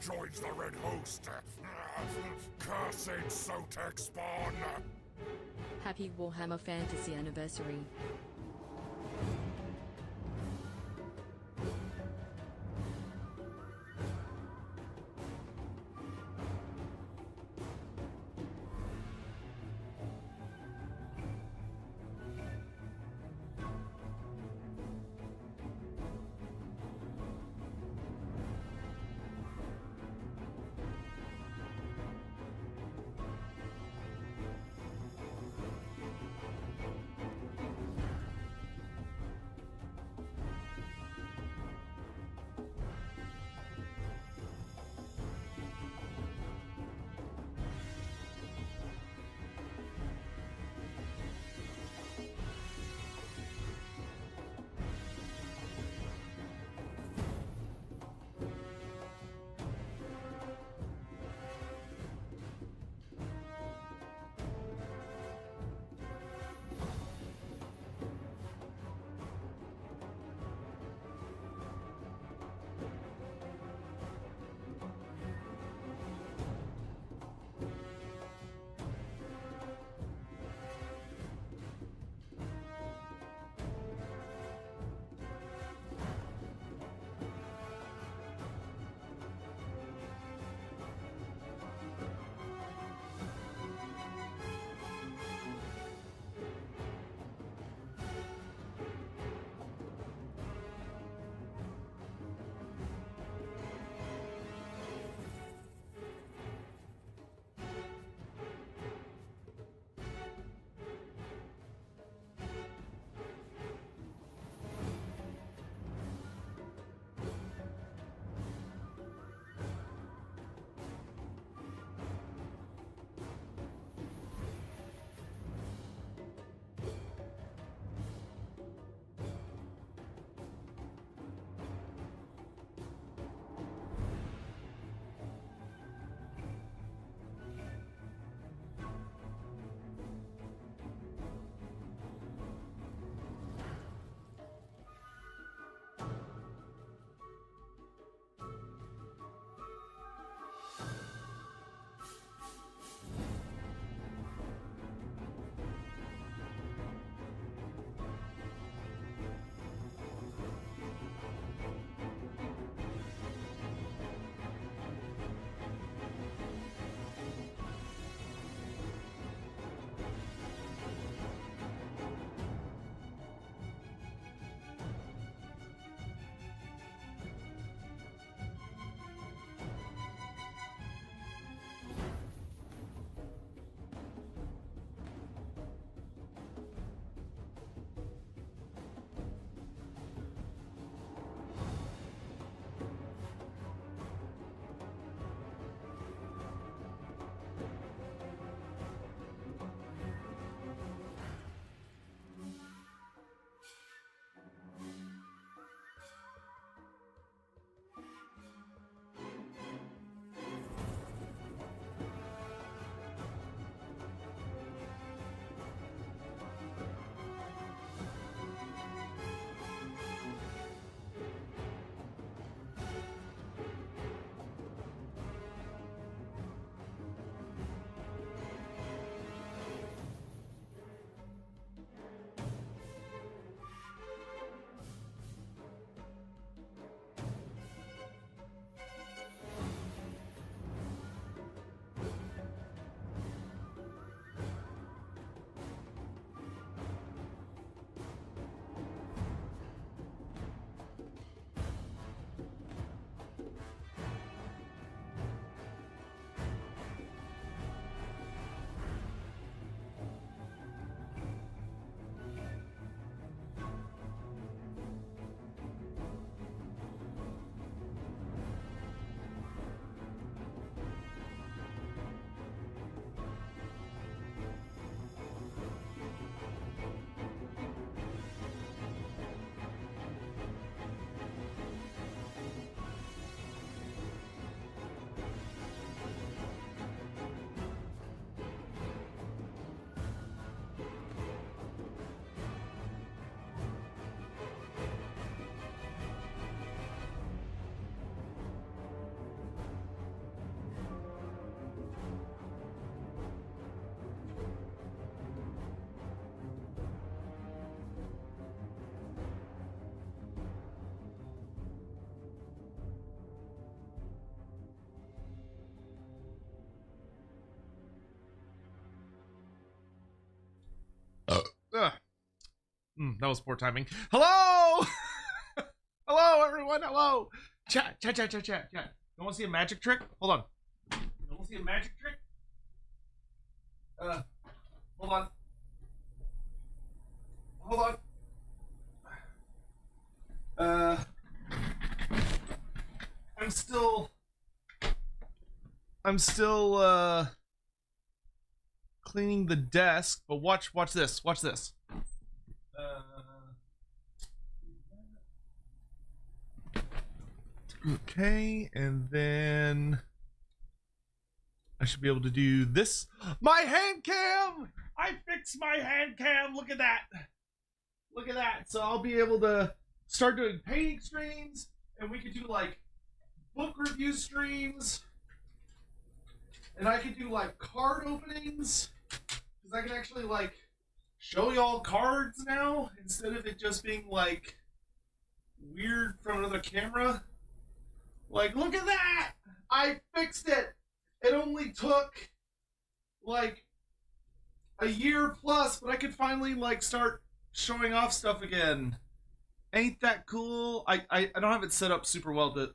joins the Red Host. Cursed Sotek spawn. Happy Warhammer Fantasy Anniversary. That was poor timing. Hello! Hello, everyone. Hello. Chat. You want to see a magic trick? Hold on. You want to see a magic trick? Hold on. I'm still cleaning the desk, but watch this. Okay, and then I should be able to do this. My hand cam! I fixed my hand cam. Look at that. So I'll be able to start doing painting streams, and we could do like book review streams, and I could do like card openings, because I can actually like show y'all cards now instead of it just being like weird from another camera. Like, look at that! I fixed it! It only took like a year plus, but I could finally like start showing off stuff again. Ain't that cool? I don't have it set up super well. That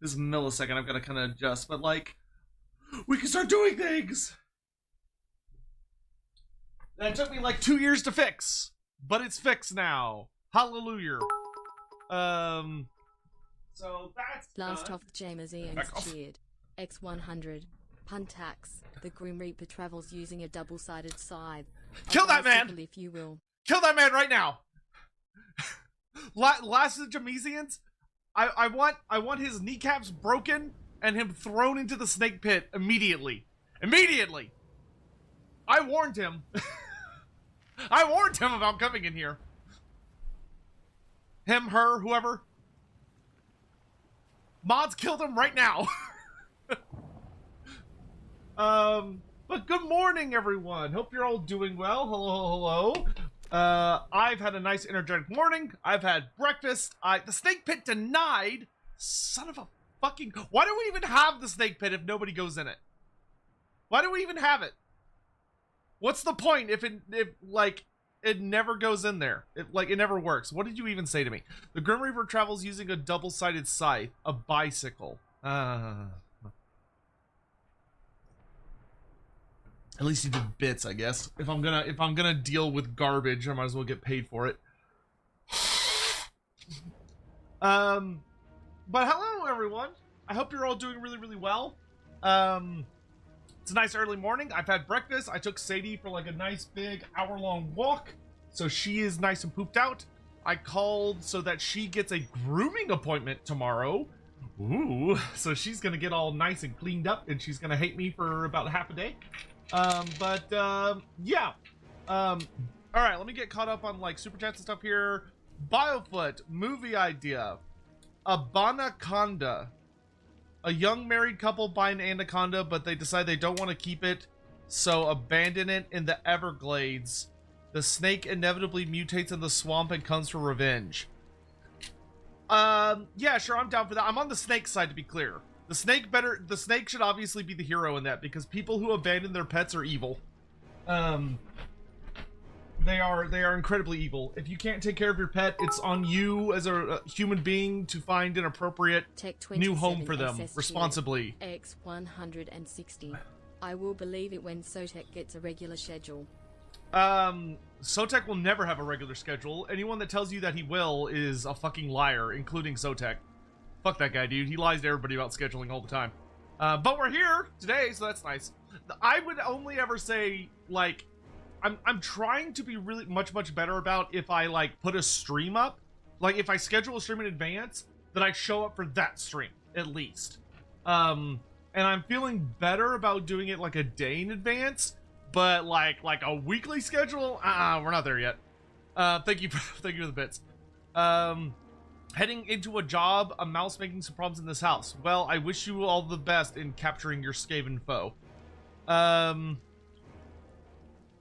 this millisecond I've got to kind of adjust, but like we can start doing things. That took me like 2 years to fix, but it's fixed now. Hallelujah. So that's Last done. off, James Ian's cheered. X100. Puntax. The Grim Reaper travels using a double-sided scythe. Kill that man! Bicycle, if you will. Kill that man right now! Last of the Jamesians, I want his kneecaps broken and him thrown into the snake pit immediately. Immediately! I warned him. I warned him about coming in here. Him, her, whoever. Mods killed him right now. But good morning, everyone. Hope you're all doing well. Hello. I've had a nice energetic morning. I've had breakfast. The snake pit denied. Son of a fucking... Why do we even have the snake pit if nobody goes in it? Why do we even have it? What's the point if it never goes in there? It never works. What did you even say to me? The Grim Reaper travels using a double-sided scythe, a bicycle. At least you did bits, I guess. If I'm gonna deal with garbage, I might as well get paid for it. But hello, everyone. I hope you're all doing really, really well. It's a nice early morning. I've had breakfast. I took Sadie for like a nice big hour-long walk, so she is nice and pooped out. I called so that she gets a grooming appointment tomorrow. Ooh, so she's gonna get all nice and cleaned up, and she's gonna hate me for about half a day. Yeah. All right, let me get caught up on like super chats and stuff here. Biofoot movie idea. Abanaconda. A young married couple buy an anaconda, but they decide they don't want to keep it, so abandon it in the Everglades. The snake inevitably mutates in the swamp and comes for revenge. Yeah, sure, I'm down for that. I'm on the snake side, to be clear. The snake should obviously be the hero in that, because people who abandon their pets are evil. They are incredibly evil. If you can't take care of your pet, it's on you as a human being to find an appropriate new home for them responsibly. X160. I will believe it when Sotek gets a regular schedule. Sotek will never have a regular schedule. Anyone that tells you that he will is a fucking liar, including Sotek. Fuck that guy, dude. He lies to everybody about scheduling all the time. But we're here today, so that's nice. I would only ever say, like, I'm trying to be really much better about if I like put a stream up, like if I schedule a stream in advance, that I show up for that stream at least. And I'm feeling better about doing it like a day in advance, but like a weekly schedule, we're not there yet. Thank you for the bits. Heading into a job, a mouse making some problems in this house. Well, I wish you all the best in capturing your Skaven foe.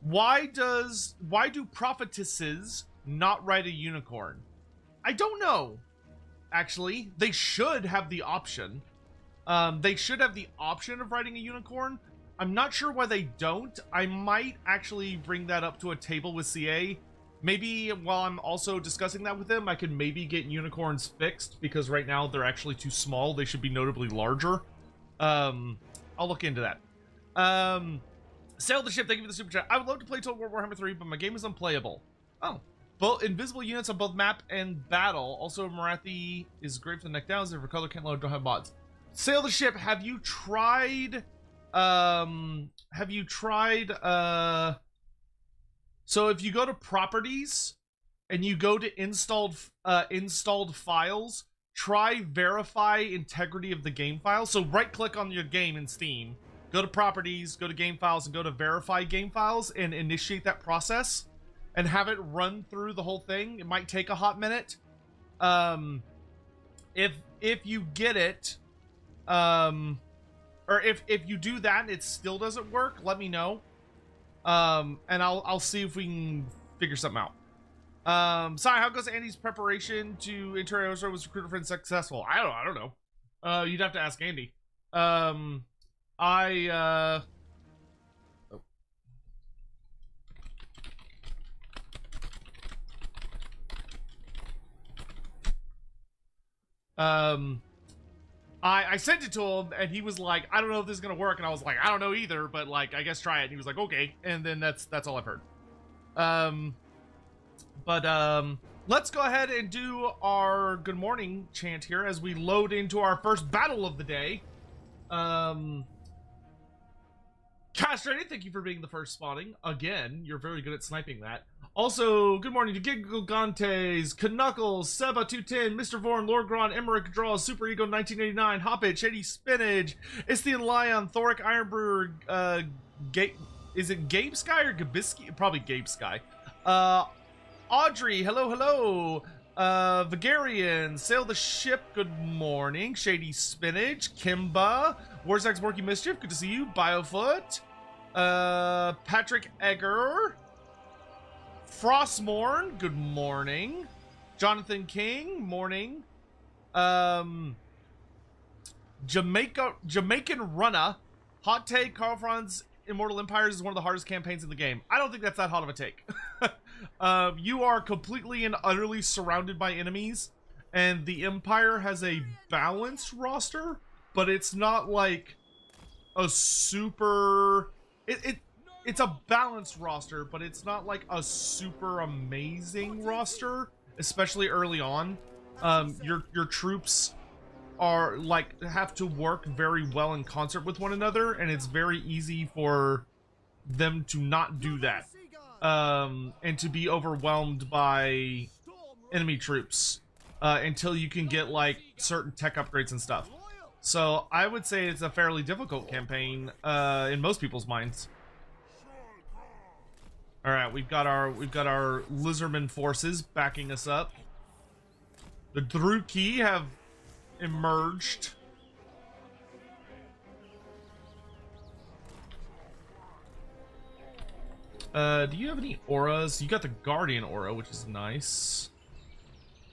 Why do prophetesses not ride a unicorn? I don't know. Actually, they should have the option. They should have the option of riding a unicorn. I'm not sure why they don't. I might actually bring that up to a table with CA Maybe while I'm also discussing that with them, I could maybe get unicorns fixed, because right now they're actually too small. They should be notably larger. I'll look into that. Sail the ship, thank you for the super chat. I would love to play Total War Warhammer 3, but my game is unplayable. Oh. Both invisible units on both map and battle. Also, Marathi is great for the neck downs. If for color can't load, don't have mods. Sail the ship. Have you tried? So if you go to properties and you go to installed files, try verify integrity of the game file. So right click on your game in Steam, go to properties, go to game files, and go to verify game files and initiate that process. And have it run through the whole thing. It might take a hot minute. If you get it, or if you do that and it still doesn't work, let me know. And I'll see if we can figure something out. Sorry, how goes Andy's preparation to enter Aerostar was recruiter friend successful? I don't know. You'd have to ask Andy. I sent it to him and he was like, I don't know if this is gonna work, and I was like, I don't know either, but like, I guess try it. And he was like, okay, and then that's all I've heard. Let's go ahead and do our good morning chant here as we load into our first battle of the day. Castrated, thank you for being the first spawning. Again, you're very good at sniping that. Also, good morning to Gigantes, Knuckles, Seba210, Mr. Vorn, Lord Gron, Emmerich Draws, Super Ego 1989, Hoppit, Shady Spinach, Istian Lion, Thoric Ironbrewer, is it Gabe Sky or Gabiski? Probably Gabe Sky. Audrey, hello. Vagarian, Sail the Ship, good morning. Shady Spinach, Kimba, Warsax Worky Mischief, good to see you. Biofoot, Patrick Egger, Frostmorn, good morning. Jonathan King, morning. Jamaican Runner, hot take, Carl Franz Immortal Empires is one of the hardest campaigns in the game. I don't think that's that hot of a take. You are completely and utterly surrounded by enemies, and the Empire has a balanced roster, but it's not like a super... It's a balanced roster, but it's not like a super amazing roster, especially early on. Your troops are like have to work very well in concert with one another, and it's very easy for them to not do that, and to be overwhelmed by enemy troops until you can get like certain tech upgrades and stuff. So I would say it's a fairly difficult campaign in most people's minds. All right, we've got our Lizardman forces backing us up. The Druki have emerged. Do you have any auras? You got the Guardian aura, which is nice.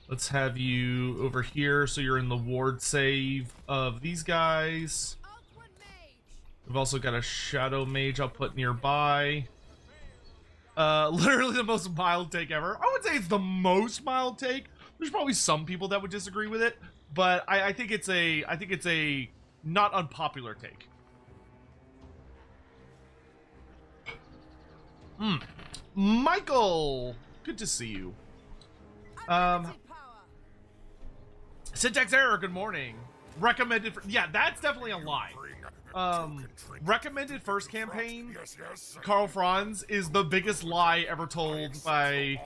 Let's have you over here so you're in the ward save of these guys. We've also got a Shadow Mage I'll put nearby. Literally the most mild take ever. I would say it's the most mild take. There's probably some people that would disagree with it, but I think it's a not unpopular take. Michael, good to see you. Syntax error, good morning. Recommended for, yeah, that's definitely a lie. Recommended first campaign, Carl Franz, is the biggest lie ever told by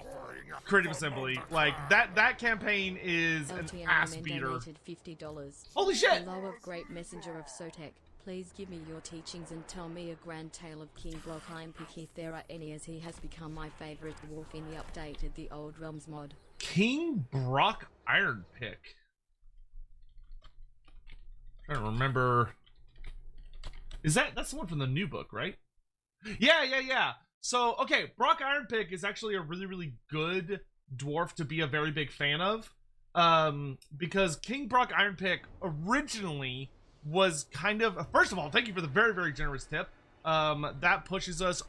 Creative Assembly. Like, that campaign is an ass beater. $50. Holy shit! Hello of great messenger of Sotek. Please give me your teachings and tell me a grand tale of King Block Ironpick if there are any, as he has become my favorite dwarf in the updated The Old Realms mod. King Brock Ironpick. I don't remember. That's the one from the new book, right? Yeah. So, okay, Brock Ironpick is actually a really, really good dwarf to be a very big fan of. Because King Brock Ironpick originally was kind of... First of all, thank you for the very, very generous tip. That pushes us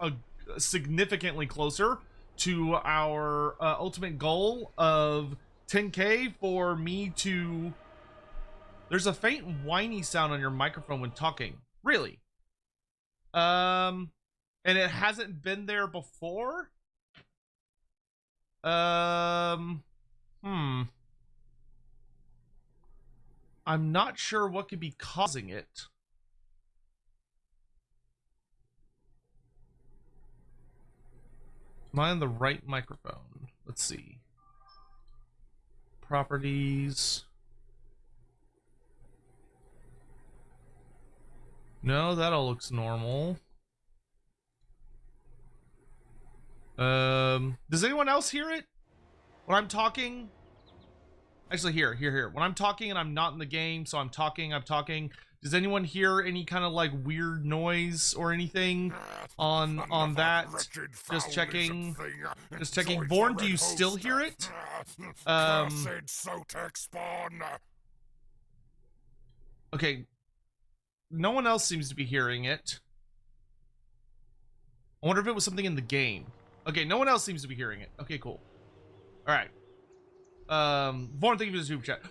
significantly closer. to our ultimate goal of 10K for me to... There's a faint whiny sound on your microphone when talking. Really? And it hasn't been there before? I'm not sure what could be causing it. Am I on the right microphone? Let's see. Properties. No, that all looks normal. Does anyone else hear it when I'm talking? Actually, here. When I'm talking and I'm not in the game, so I'm talking. Does anyone hear any kind of like weird noise or anything on that? Just checking. Born, do you still hear it? Okay. No one else seems to be hearing it. I wonder if it was something in the game. Okay, no one else seems to be hearing it. Okay, cool. All right. Born, thank you for the super chat.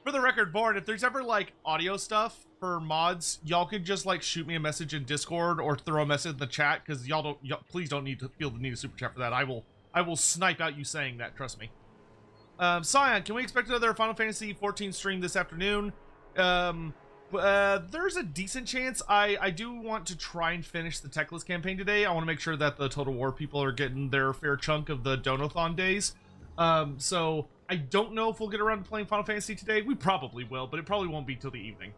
For the record, Born, if there's ever like audio stuff for mods, y'all could just like shoot me a message in Discord or throw a message in the chat, because y'all please don't need to feel the need a super chat for that. I will snipe out you saying that. Trust me. Scion, can we expect another Final Fantasy 14 stream this afternoon? There's a decent chance. I do want to try and finish the Techless campaign today. I want to make sure that the Total War people are getting their fair chunk of the Donathon days. So I don't know if we'll get around to playing Final Fantasy today. We probably will, but it probably won't be till the evening.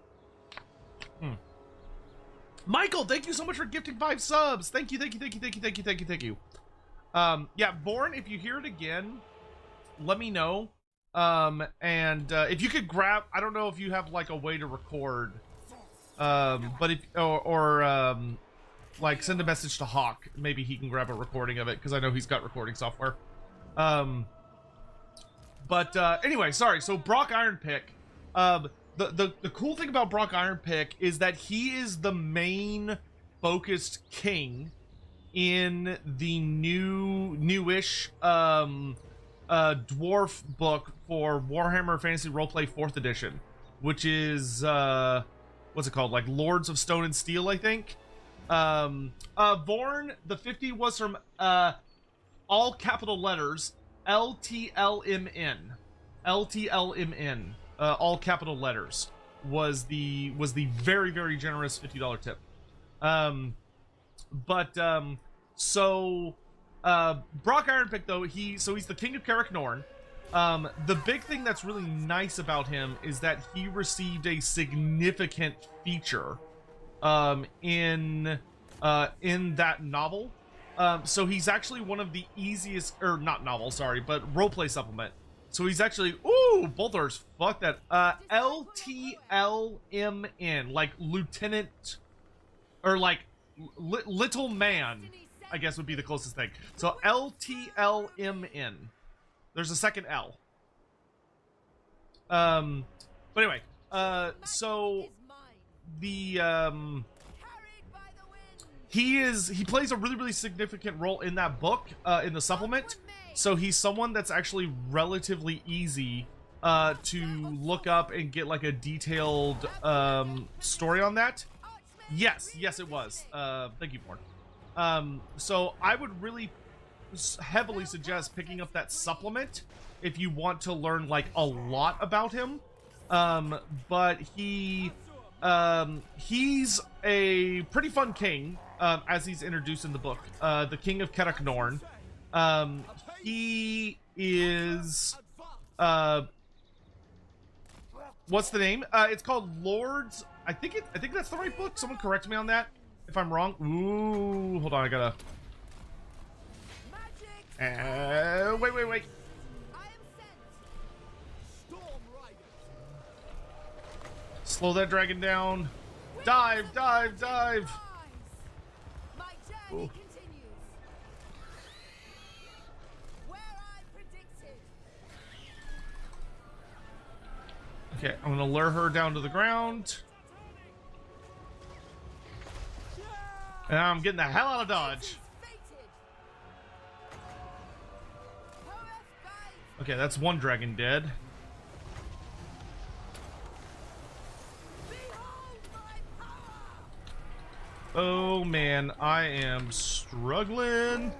Michael, thank you so much for gifting 5 subs. Thank you. Yeah, Born, if you hear it again, let me know. If you could grab, I don't know if you have like a way to record, but if, like send a message to Hawk, maybe he can grab a recording of it, because I know he's got recording software. Anyway, sorry. So Brock Ironpick, the cool thing about Brock Ironpick is that he is the main focused king in the newish, dwarf book for Warhammer Fantasy Roleplay 4th edition, which is what's it called, like Lords of Stone and Steel, I think. Born, the 50 was from all capital letters LTLMN, all capital letters was the very, very generous $50 tip. Brock Ironpick, though, he's the king of Karak Norn. The big thing that's really nice about him is that he received a significant feature in that novel. So he's actually one of the easiest, or not novel, sorry, but roleplay supplement. So he's actually, ooh, Bolthers, fuck that. LTLMN, like lieutenant, or like little man, I guess would be the closest thing. So LTLMN. There's a second L. But anyway, so the he plays a really, really significant role in that book, in the supplement. So he's someone that's actually relatively easy to look up and get like a detailed story on that. Yes, it was. Thank you, Born. So I would really heavily suggest picking up that supplement if you want to learn like a lot about him. But he's a pretty fun king, as he's introduced in the book, the King of Karak Norn. He is what's the name? It's called Lords. I think that's the right book. Someone correct me on that if I'm wrong. Ooh, hold on, I gotta. Wait. Slow that dragon down. Dive. Ooh. Okay, I'm gonna lure her down to the ground. And I'm getting the hell out of dodge. Okay, that's one dragon dead. Oh man, I am struggling.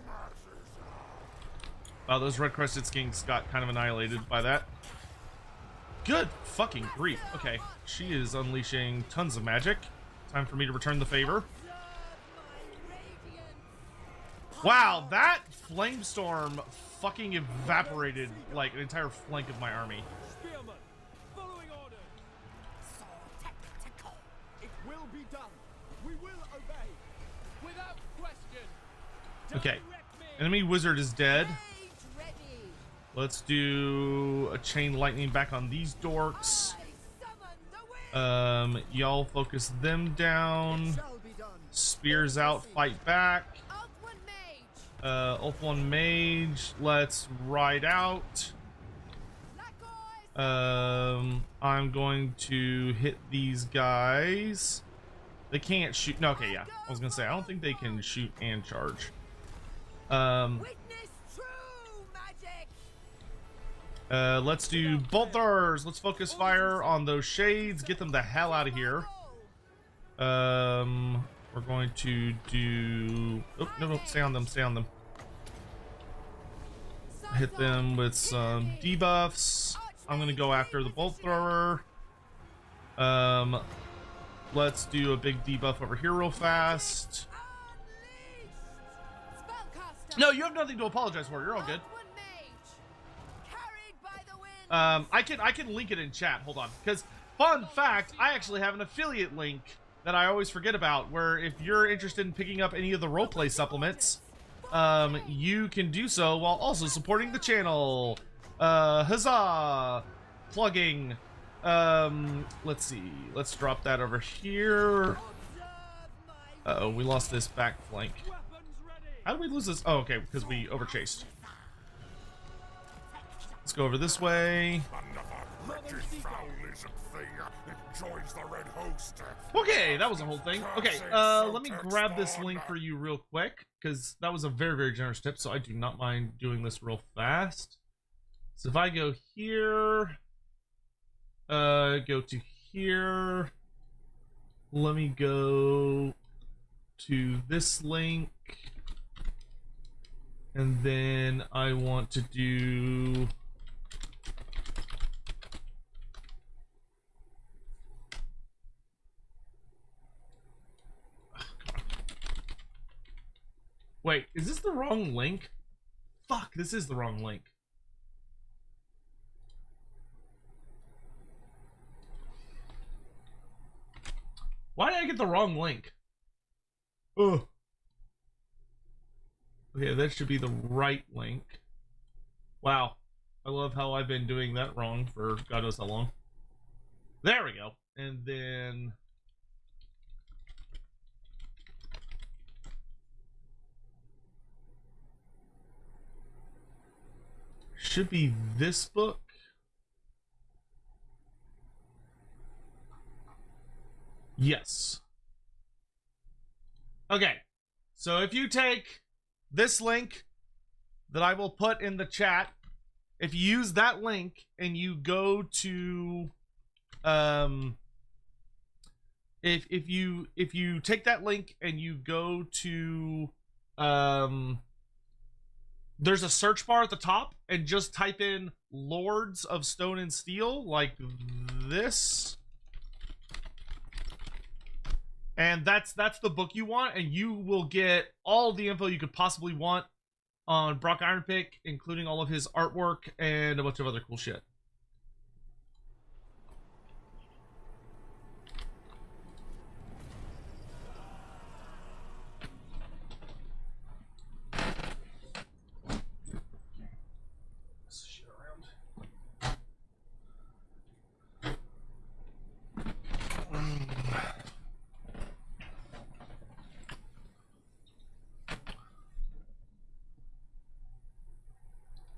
Wow, those red-crested skinks got kind of annihilated by that. Good fucking grief. Okay, she is unleashing tons of magic. Time for me to return the favor. Wow, that flamestorm fucking evaporated like an entire flank of my army. Spearman, following orders. So tactical. It will be done. We will obey. Without question. Okay, Direct me. enemy wizard is dead. Rage ready. Let's do a chain lightning back on these dorks. I summon the wind. Y'all focus them down. Shall be done. Spears out, fight back. Out one mage. Ulth 1 mage, let's ride out. Lakois. I'm going to hit these guys. They can't shoot. No, okay, yeah. I was gonna say, I don't think they can shoot and charge. Witness true magic. Let's do bolt throwers. Let's focus fire on those shades. Get them the hell out of here. We're going to do... Oh, no, stay on them, stay on them. Hit them with some debuffs. I'm gonna go after the bolt thrower. Let's do a big debuff over here real fast. No, you have nothing to apologize for. You're all good. I can link it in chat. Hold on, because fun fact, I actually have an affiliate link that I always forget about, where if you're interested in picking up any of the roleplay supplements, you can do so while also supporting the channel. Huzzah! Plugging. Let's see. Let's drop that over here. Uh-oh, we lost this back flank. How did we lose this? Oh, okay, because we overchased. Let's go over this way. Another wretched foul lizard thing joins the red host. Okay, that was a whole thing. Okay, let me grab this link for you real quick, because that was a very, very generous tip, so I do not mind doing this real fast. So if I go here, go to here, let me go to this link, and then I want to do... Wait, is this the wrong link? Fuck, this is the wrong link. Why did I get the wrong link? Ugh. Okay, that should be the right link. Wow. I love how I've been doing that wrong for God knows how long. There we go. And then... should be this book. Yes. Okay. So if you take this link that I will put in the chat, if you use that link and you go to if you take that link and you go to there's a search bar at the top and just type in Lords of Stone and Steel like this. And that's the book you want, and you will get all the info you could possibly want on Brock Ironpick, including all of his artwork and a bunch of other cool shit.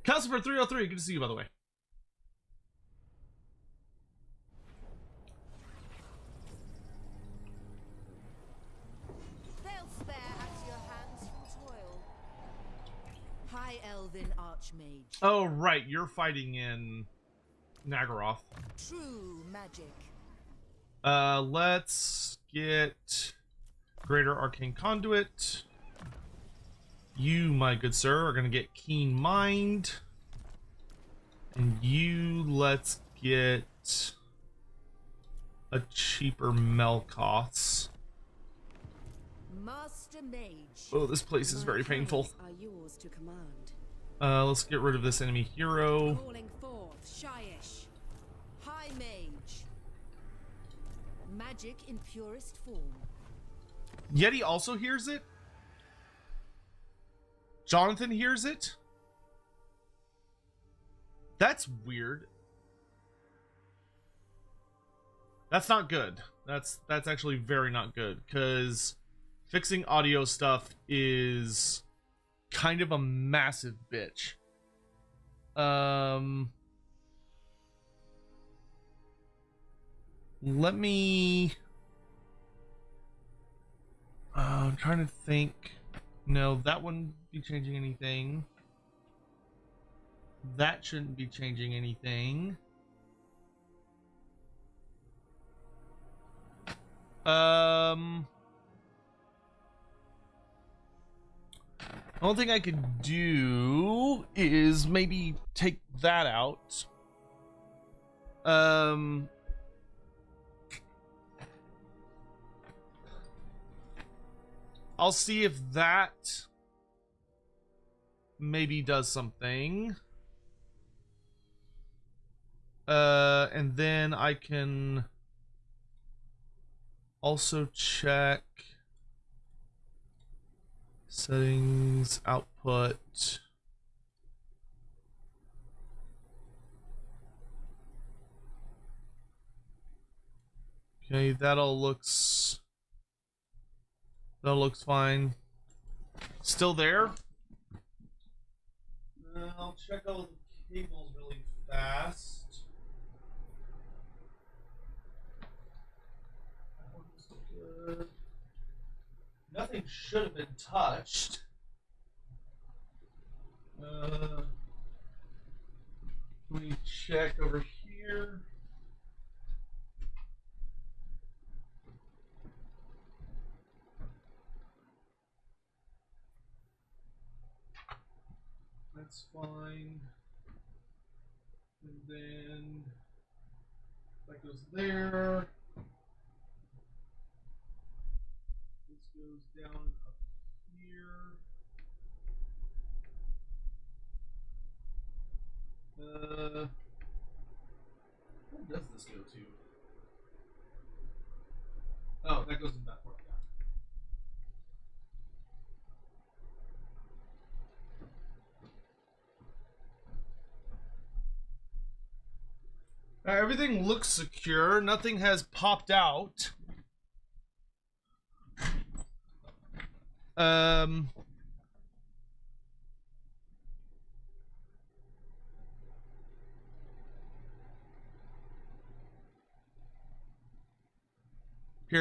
Calcifer 303, good to see you, by the way. They'll spare at your hands from toil. High elves Elven Archmage. Oh, right. You're fighting in Nagaroth. True magic. Let's get Greater Arcane Conduit. You, my good sir, are going to get Keen Mind. And you, let's get a cheaper Melkoth's. Master Mage. Oh, this place is very painful. Are yours to command. Let's get rid of this enemy hero. Calling forth Shyish. High Mage. Magic in purest form. Yeti also hears it. Jonathan hears it. That's weird. That's not good. That's actually very not good, because fixing audio stuff is kind of a massive bitch. Let me... I'm trying to think. No, that wouldn't be changing anything. That shouldn't be changing anything. The only thing I could do is maybe take that out. I'll see if that maybe does something. And then I can also check settings, output. Okay, that all looks fine. Still there? I'll check all the cables really fast. Good. Nothing should have been touched. Let me check over here. That's fine. And then that goes there. This goes down up here. Where does this go to? Oh, that goes in that part. Everything looks secure. Nothing has popped out. Here,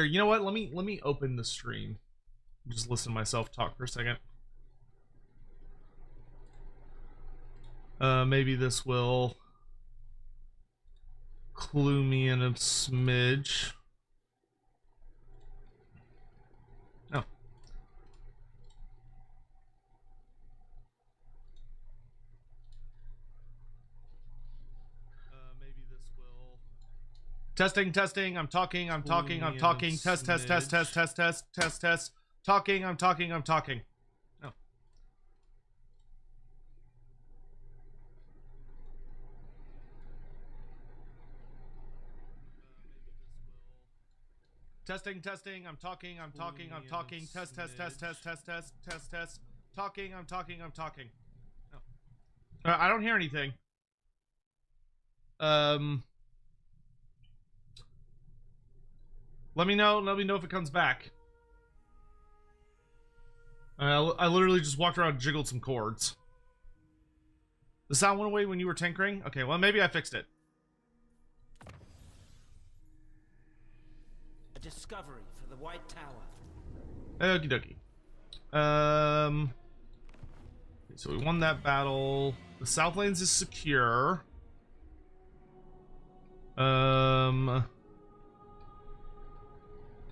you know what? Let me open the stream. Just listen to myself talk for a second. Maybe this will clue me in a smidge. Oh. Maybe this will. Testing. I'm talking. Test. Talking. I'm talking. Oh. Testing. I'm talking. Test. Talking. I'm talking. Oh. I don't hear anything. Let me know if it comes back. I literally just walked around and jiggled some chords. The sound went away when you were tinkering? Okay, well, maybe I fixed it. A discovery for the White Tower. Okie dokie. So we won that battle. The Southlands is secure.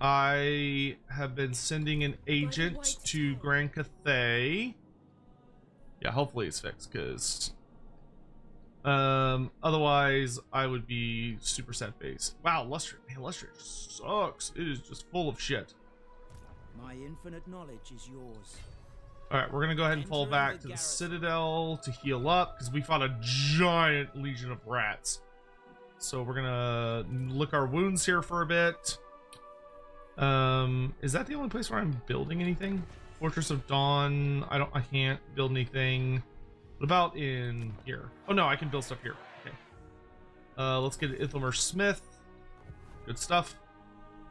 I have been sending an agent to Grand Cathay. Yeah, hopefully it's fixed, because otherwise I would be super sad face. Wow, Lustria, man, Lustria sucks. It is just full of shit. My infinite knowledge is yours. All right, we're gonna go ahead and fall back to the Citadel to heal up, because we fought a giant legion of rats. So we're gonna lick our wounds here for a bit. Is that the only place where I'm building anything? Fortress of Dawn. I can't build anything. What about in here? Oh no, I can build stuff here. Okay. Let's get Ithelmer Smith. Good stuff.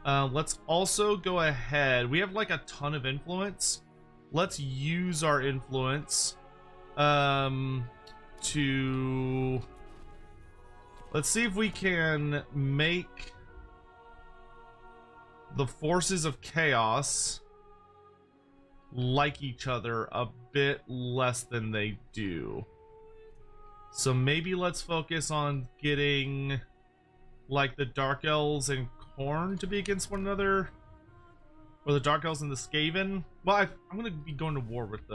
Let's also go ahead. We have like a ton of influence. Let's use our influence to... Let's see if we can make the forces of chaos like each other a bit less than they do. So maybe let's focus on getting like the Dark Elves and Khorne to be against one another, or the Dark Elves and the Skaven. Well, I'm gonna be going to war with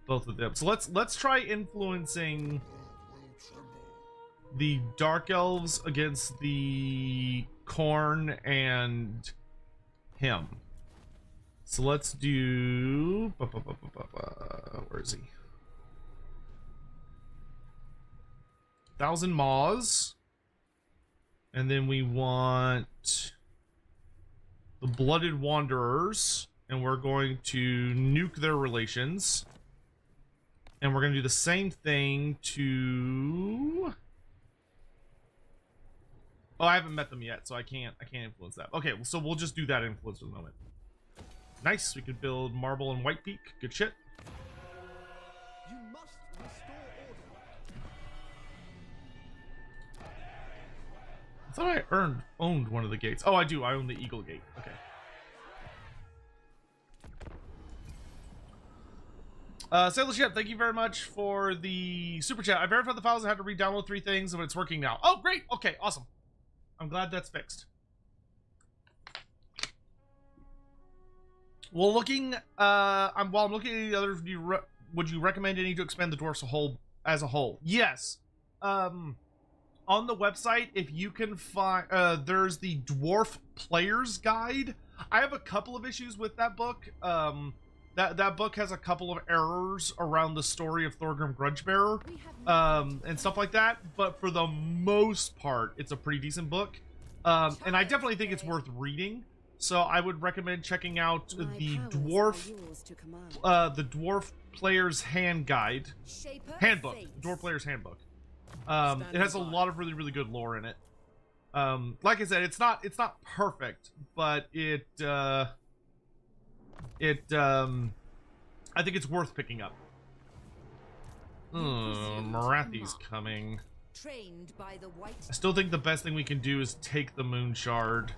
both of them. So let's try influencing the Dark Elves against the Khorne and him. So let's do... Where is he? 1,000 Maws. And then we want the Blooded Wanderers. And we're going to nuke their relations. And we're going to do the same thing to... Oh, I haven't met them yet, so I can't influence that. Okay, so we'll just do that influence for the moment. Nice, we could build Marble and White Peak. Good shit. You must restore order. I thought I owned one of the gates. Oh, I do. I own the Eagle Gate. Okay. Sailor Ship, thank you very much for the super chat. I verified the files. I had to re-download 3 things, but it's working now. Oh, great. Okay, awesome. I'm glad that's fixed. Well, looking, while I'm looking at the other, would you recommend any to expand the dwarfs as a whole? Yes. On the website, if you can find, there's the Dwarf Player's Guide. I have a couple of issues with that book. That book has a couple of errors around the story of Thorgrim Grudgebearer, and stuff like that. But for the most part, it's a pretty decent book. And I definitely think it's worth reading. So I would recommend checking out the Dwarf Player's Handbook. Dwarf Player's Handbook. It has a lot of really good lore in it. Like I said, it's not perfect, but I think it's worth picking up. Marathi's coming. Trained by the white. I still think the best thing we can do is take the Moon Shard.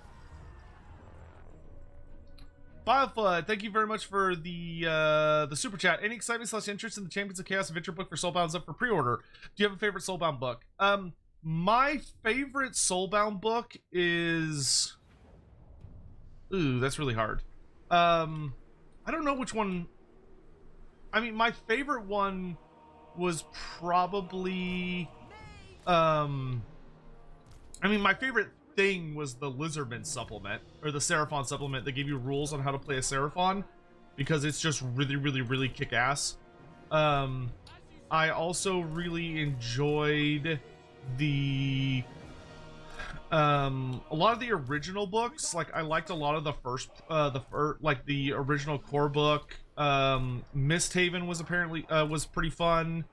Biofoot, thank you very much for the super chat. Any excitement / interest in the Champions of Chaos adventure book for Soulbound's up for pre-order? Do you have a favorite Soulbound book? My favorite Soulbound book is... Ooh, that's really hard. I don't know which one... I mean, my favorite one was probably... I mean, my favorite thing was the Lizardman supplement, or the Seraphon supplement that gave you rules on how to play a Seraphon, because it's just really kick-ass. I also really enjoyed the a lot of the original books. Like, I liked a lot of the first like the original core book. Misthaven was apparently was pretty fun.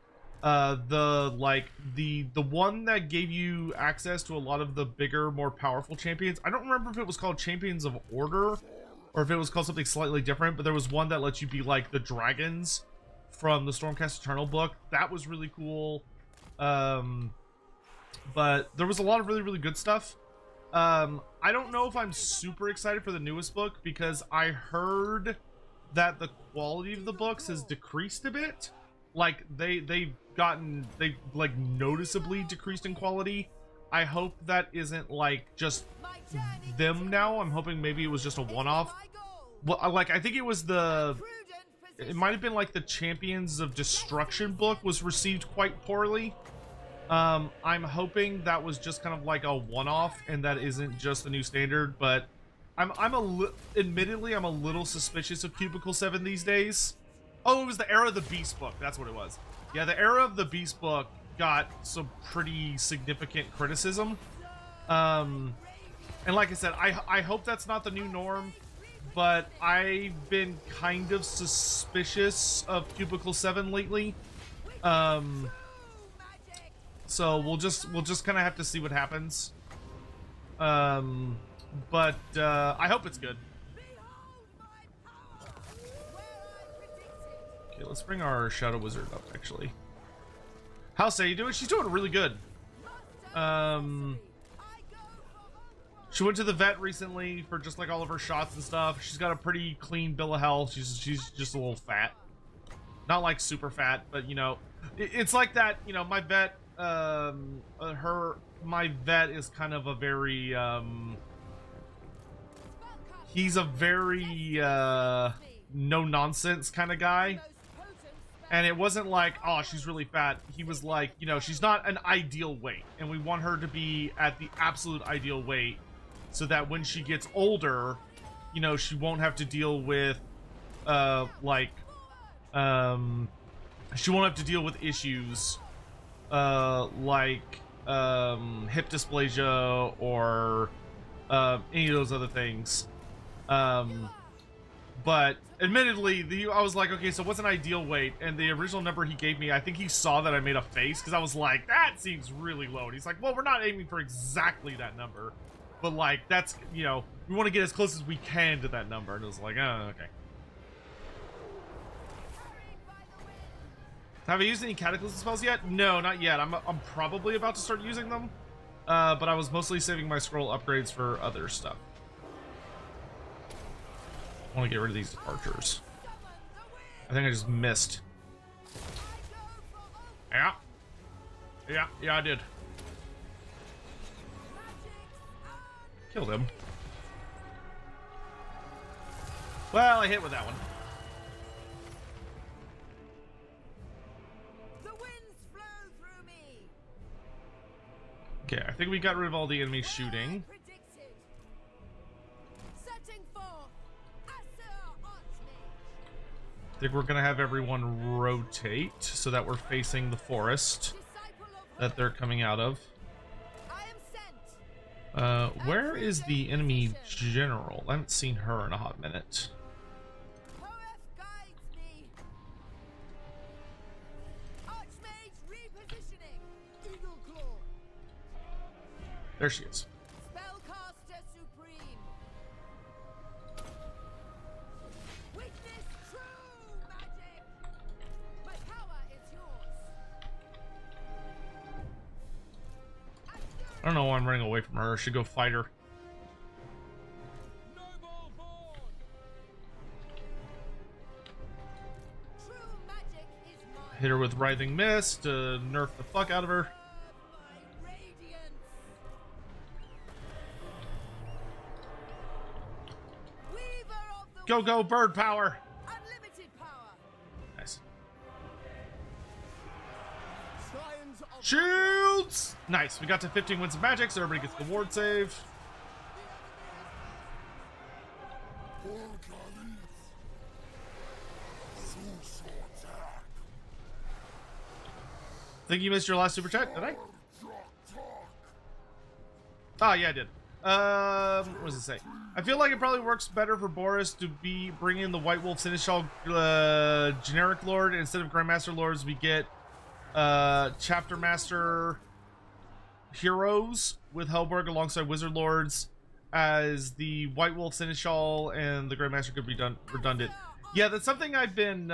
The one that gave you access to a lot of the bigger, more powerful champions. I don't remember if it was called Champions of Order or if it was called something slightly different, but there was one that lets you be like the dragons from the Stormcast Eternal book. That was really cool. But there was a lot of really good stuff. I don't know if I'm super excited for the newest book, because I heard that the quality of the books has decreased a bit. like they've like noticeably decreased in quality. I hope that isn't like just them now. I'm hoping maybe it was just a one-off. Well, like I think it was it might have been like the Champions of Destruction book was received quite poorly. I'm hoping that was just kind of like a one-off and that isn't just the new standard, but admittedly I'm a little suspicious of Cubicle 7 these days. Oh, it was the Era of the Beast book. That's what it was. Yeah, the Era of the Beast book got some pretty significant criticism. And like I said, I hope that's not the new norm, but I've been kind of suspicious of Cubicle 7 lately. So we'll just kind of have to see what happens. But I hope it's good. Okay, let's bring our Shadow Wizard up, actually. How's Say you doing? She's doing really good. She went to the vet recently for just like all of her shots and stuff. She's got a pretty clean bill of health. She's just a little fat. Not like super fat, but you know, it's like that, you know, my vet, my vet is kind of a very, he's a very, no nonsense kind of guy. And it wasn't like, oh, she's really fat. He was like, you know, she's not an ideal weight. And we want her to be at the absolute ideal weight so that when she gets older, you know, she won't have to deal with, she won't have to deal with issues, like, hip dysplasia or, any of those other things. But admittedly, I was like, okay, so what's an ideal weight? And the original number he gave me, I think he saw that I made a face because I was like, that seems really low. And he's like, well, we're not aiming for exactly that number, but like, that's, you know, we want to get as close as we can to that number. And it was like, oh, okay. Have I used any Cataclysm spells yet? No, not yet. I'm probably about to start using them, but I was mostly saving my scroll upgrades for other stuff. I want to get rid of these archers. I think I just missed. Yeah, I did. Killed him. Well, I hit with that one. Okay, I think we got rid of all the enemy shooting. I think we're gonna have everyone rotate so that we're facing the forest that they're coming out of. Where is the enemy general? I haven't seen her in a hot minute. There she is. Spellcaster Supreme. Witness true magic. My power is yours. I don't know why I'm running away from her. I should go fight her. Noble born. True magic is mine. Hit her with Writhing Mist to nerf the fuck out of her. My radiance. Weaver of the Go, go, bird power! unlimited power. Nice. Scions of Shields! Nice. We got to 15 wins of magic, so everybody gets the ward save. Think you missed your last super chat, did I? Oh, yeah, I did. What does it say? I feel like it probably works better for Boris to bring in the White Wolf Seneschal generic lord instead of Grandmaster lords. We get Chapter Master heroes with Helberg alongside Wizard lords, as the White Wolf Seneschal and the Grandmaster could be redundant. Yeah, that's something I've been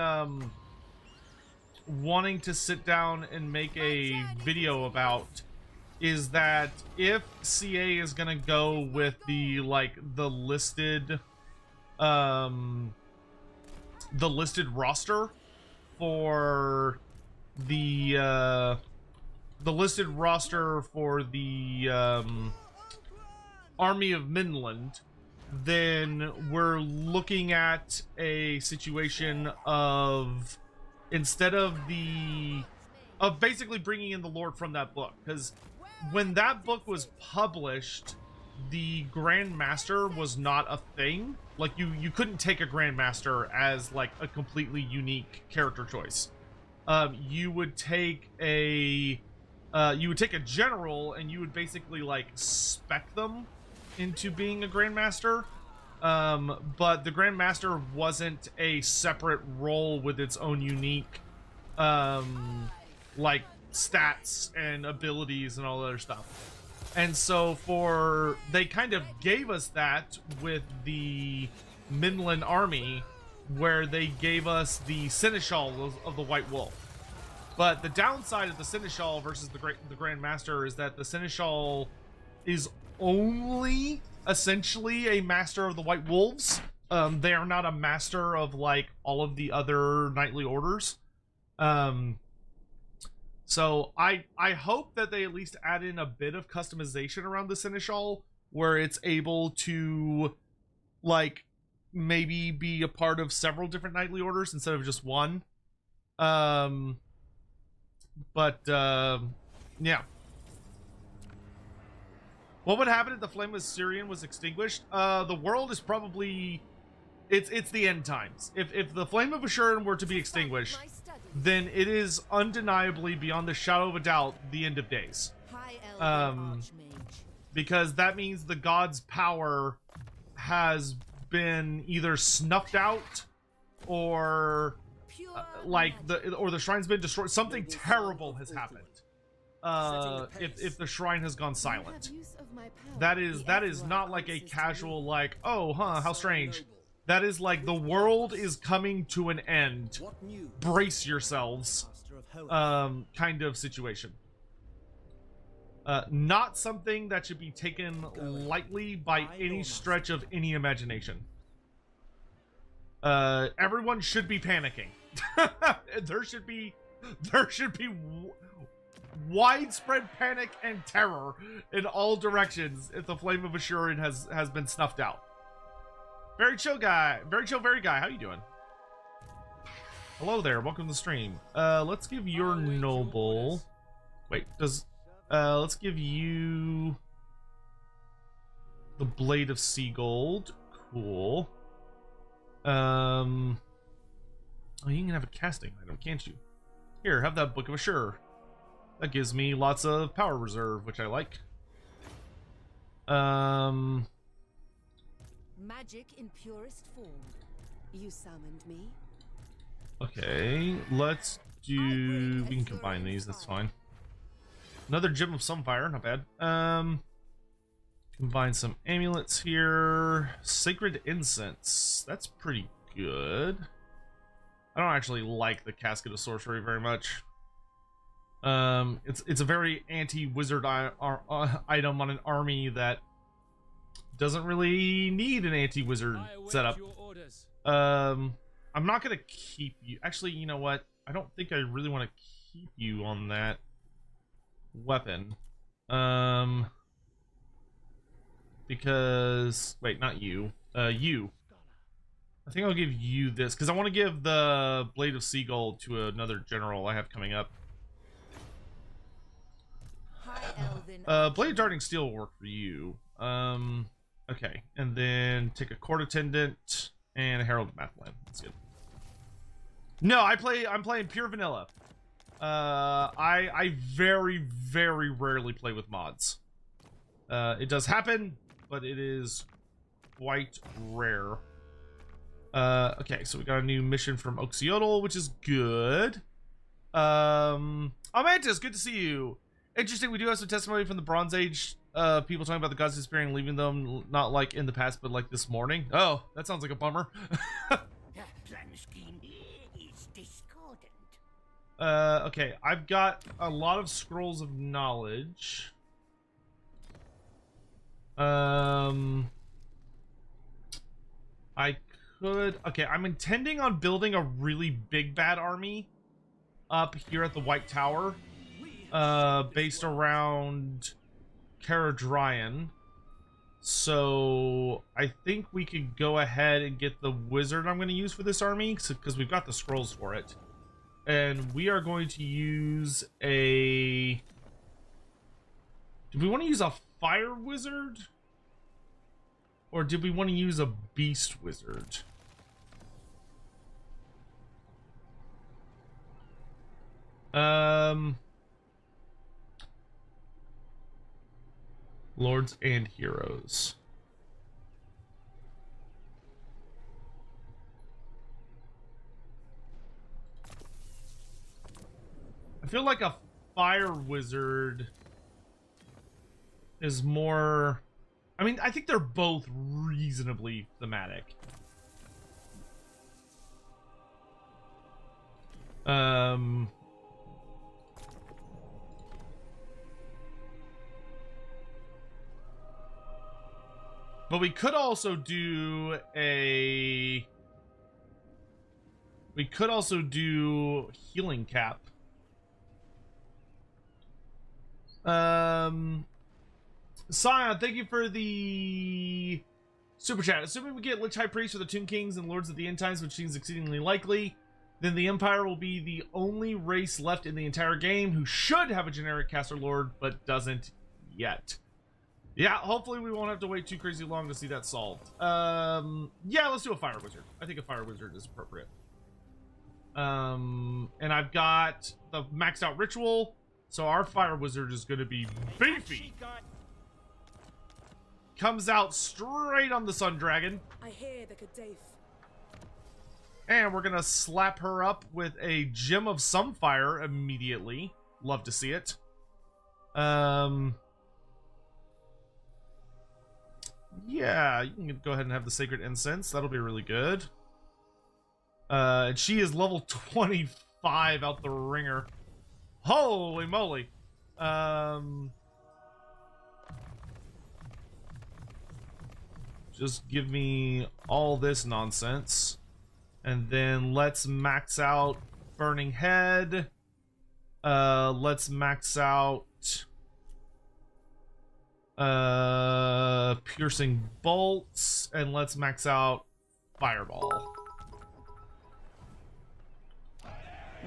wanting to sit down and make a video about, is that if CA is gonna go with the listed roster for the listed roster for the Army of Midland, then we're looking at a situation of, instead of basically bringing in the Lord from that book, because when that book was published, the Grand Master was not a thing. Like, you couldn't take a Grand Master as like a completely unique character choice. You would take a general and you would basically like spec them into being a Grand Master. But the Grand Master wasn't a separate role with its own unique like stats and abilities and all that other stuff. And so they kind of gave us that with the Midland Army, where they gave us the Seneschal of the White Wolf. But the downside of the Seneschal versus the Grand Master is that the Seneschal is only essentially a master of the White Wolves. They are not a master of like all of the other knightly orders. So I hope that they at least add in a bit of customization around the Seneschal, where it's able to like maybe be a part of several different knightly orders instead of just one. Yeah. What would happen if the flame of Syrian was extinguished? The world is probably, it's the end times. If the flame of Assurin were to be extinguished, then it is undeniably, beyond the shadow of a doubt, the end of days. Because that means the god's power has been either snuffed out, or or the shrine's been destroyed. Something terrible has happened. If the shrine has gone silent, that is not like a casual like, oh, huh, how strange. That is like the world is coming to an end. Brace yourselves, kind of situation. Not something that should be taken lightly by any stretch of any imagination. Everyone should be panicking. There should be widespread panic and terror in all directions if the flame of Assurin has been snuffed out. Very chill guy, very guy. How you doing? Hello there, welcome to the stream. Let's give your noble. Wait, let's give you the Blade of Sea Gold. Cool. Oh, you can have a casting item, can't you? Here, have that Book of Assure. That gives me lots of power reserve, which I like. Magic in purest form. You summoned me. Okay, let's do. We can combine these. That's fine. Another Gem of Sunfire, not bad. Combine some amulets here. Sacred Incense. That's pretty good. I don't actually like the Casket of Sorcery very much. It's a very anti-wizard item on an army that doesn't really need an anti-wizard setup. I'm not gonna keep you. Actually, you know what? I don't think I really want to keep you on that weapon. Because wait, not you. You. I think I'll give you this because I want to give the Blade of Sea Gold to another general I have coming up. Blade of Darting Steel will work for you. Okay, and then take a Court Attendant and a Herald of Mathland. That's good. No, I'm playing pure vanilla. I very rarely play with mods. It does happen, but it is quite rare. Okay, so we got a new mission from Oxiodal, which is good. Amantis, good to see you. Interesting, we do have some testimony from the Bronze Age, people talking about the gods disappearing, leaving them not like in the past, but like this morning. Oh, that sounds like a bummer. Okay, I've got a lot of scrolls of knowledge. I could... Okay, I'm intending on building a really big bad army. up here at the White Tower, based around Caradryan. So I think we could go ahead and get the wizard I'm going to use for this army, because we've got the scrolls for it. And we are going to use a... Do we want to use a fire wizard? Or did we want to use a beast wizard? Lords and heroes. I feel like a fire wizard is more... I mean, I think they're both reasonably thematic. But we could also do a... We could also do healing cap. Scion, thank you for the super chat. Assuming we get Lich High Priest or the Tomb Kings and Lords of the End Times, which seems exceedingly likely, then the Empire will be the only race left in the entire game who should have a generic Caster Lord, but doesn't yet. Yeah, hopefully we won't have to wait too crazy long to see that solved. Yeah, let's do a Fire Wizard. I think a Fire Wizard is appropriate. And I've got the maxed out Ritual, so our Fire Wizard is going to be beefy. Comes out straight on the Sun Dragon. I hear the Kadaf. And we're going to slap her up with a Gem of Sunfire immediately. Love to see it. Yeah, you can go ahead and have the Sacred Incense. That'll be really good. And she is level 25 out the ringer. Holy moly. Just give me all this nonsense. And then let's max out Burning Head. Let's max out Piercing Bolts. And let's max out Fireball.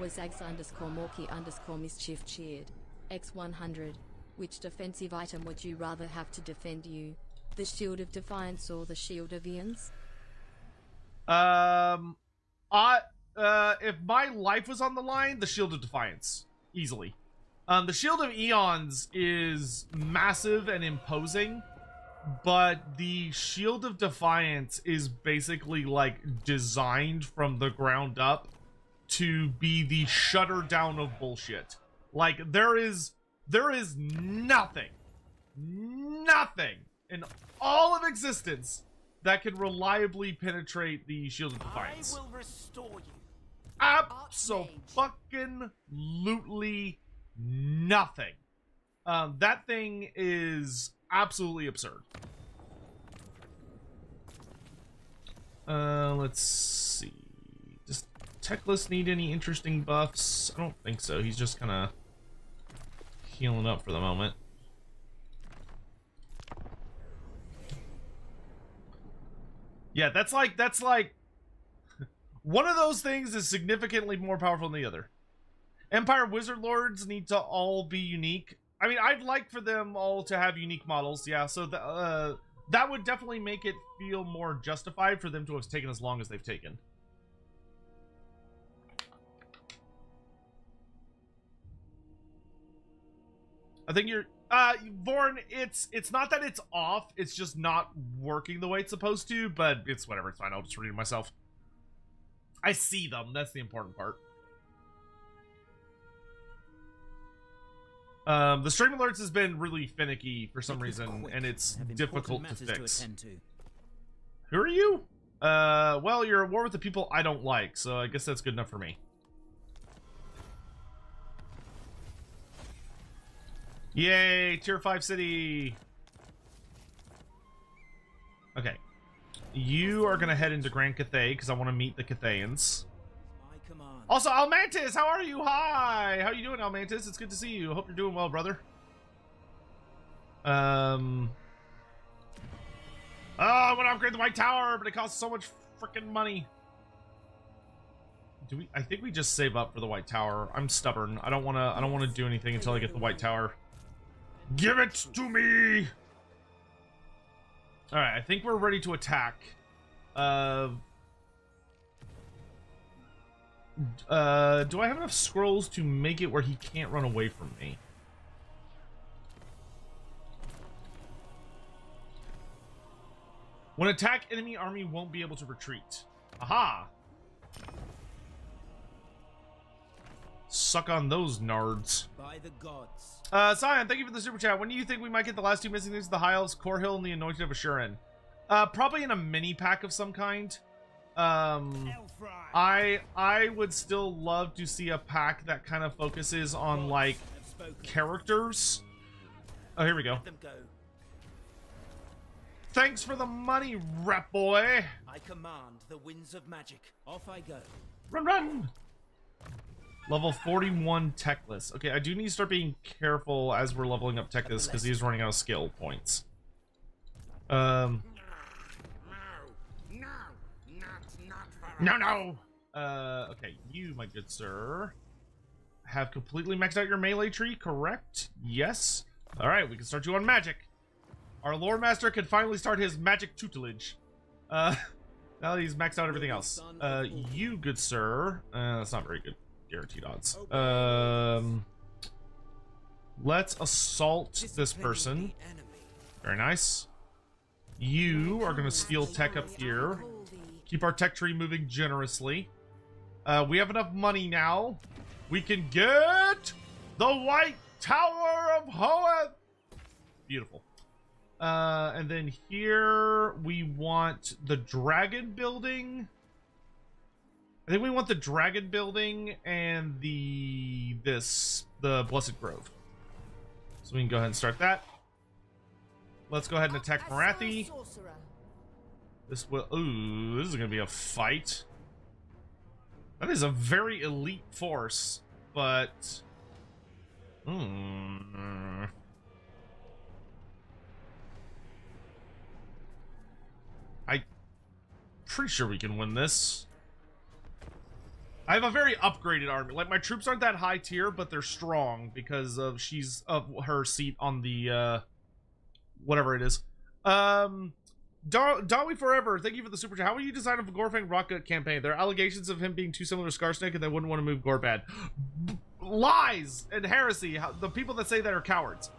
Was Ags_Morky_Mischief cheered. X100. Which defensive item would you rather have to defend you? The Shield of Defiance or the Shield of Eons? If my life was on the line, the Shield of Defiance. Easily. The Shield of Eons is massive and imposing, but the Shield of Defiance is basically like designed from the ground up to be the shutter down of bullshit. Like there is nothing in all of existence that can reliably penetrate the Shield of Defiance. I will restore you. Absolutely nothing. That thing is absolutely absurd. Let's see. Does Teclis need any interesting buffs? I don't think so. He's just kind of healing up for the moment. Yeah, that's like one of those things is significantly more powerful than the other. Empire Wizard Lords need to all be unique. I mean, I'd like for them all to have unique models, yeah, so that would definitely make it feel more justified for them to have taken as long as they've taken. I think you're... Vorn, it's not that it's off, it's just not working the way it's supposed to, but it's whatever, it's fine, I'll just read it myself. I see them, that's the important part. The stream alerts has been really finicky for some reason, and it's difficult to fix. Who are you? Well, you're at war with the people I don't like, so I guess that's good enough for me. Yay, tier 5 city. Okay. You are gonna head into Grand Cathay because I want to meet the Cathayans. Also, Almantis, how are you? Hi! How you doing, Almantis? It's good to see you. Hope you're doing well, brother. Oh, I want to upgrade the White Tower, but it costs so much freaking money. Do we? I think we just save up for the White Tower. I'm stubborn. I don't want to do anything until I get the White Tower. Give it to me! Alright, I think we're ready to attack. Do I have enough scrolls to make it where he can't run away from me? When attack, enemy army won't be able to retreat. Aha! Suck on those nards. By the gods. Sion, thank you for the super chat. When do you think we might get the last two missing things? The High Elves, Core Hill, and the Anointed of Ashurin? Probably in a mini pack of some kind. I would still love to see a pack that kind of focuses on like characters. Oh, here we go. Let them go. Thanks for the money, rep boy. I command the winds of magic. Off I go. Run, run. Level 41 tech list. Okay, I do need to start being careful as we're leveling up tech list because he's running out of skill points. No. Okay, you, my good sir, have completely maxed out your melee tree, correct? Yes. All right, we can start you on magic. Our Loremaster can finally start his magic tutelage. Now that he's maxed out everything else. You, good sir, that's not very good. Guaranteed odds. Let's assault this person. Very nice. You are gonna steal tech up here. Keep our tech tree moving generously. We have enough money now. We can get the White Tower of Hoeth. Beautiful. And then here we want the dragon building. I think we want the dragon building and the Blessed Grove. So we can go ahead and start that. Let's go ahead and attack Marathi. This will, ooh, this is gonna be a fight. That is a very elite force, but I'm pretty sure we can win this. I have a very upgraded army. Like, my troops aren't that high tier, but they're strong because of her seat on the whatever it is. Dawi Forever, thank you for the super chat. How will you design a Gorfang Rocket campaign? There are allegations of him being too similar to Skarsnik and they wouldn't want to move Gorbad. Lies and heresy. The people that say that are cowards.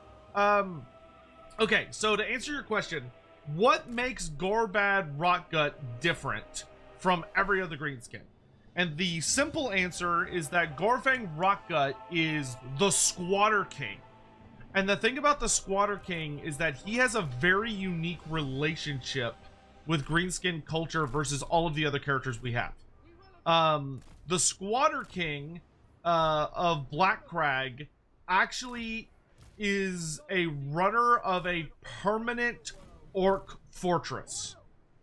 Okay, so to answer your question, what makes Gorbad Rotgut different from every other greenskin? And the simple answer is that Gorfang Rotgut is the Squatter King. And the thing about the Squatter King is that he has a very unique relationship with greenskin culture versus all of the other characters we have. The Squatter King of Black Crag actually is a runner of a permanent orc fortress,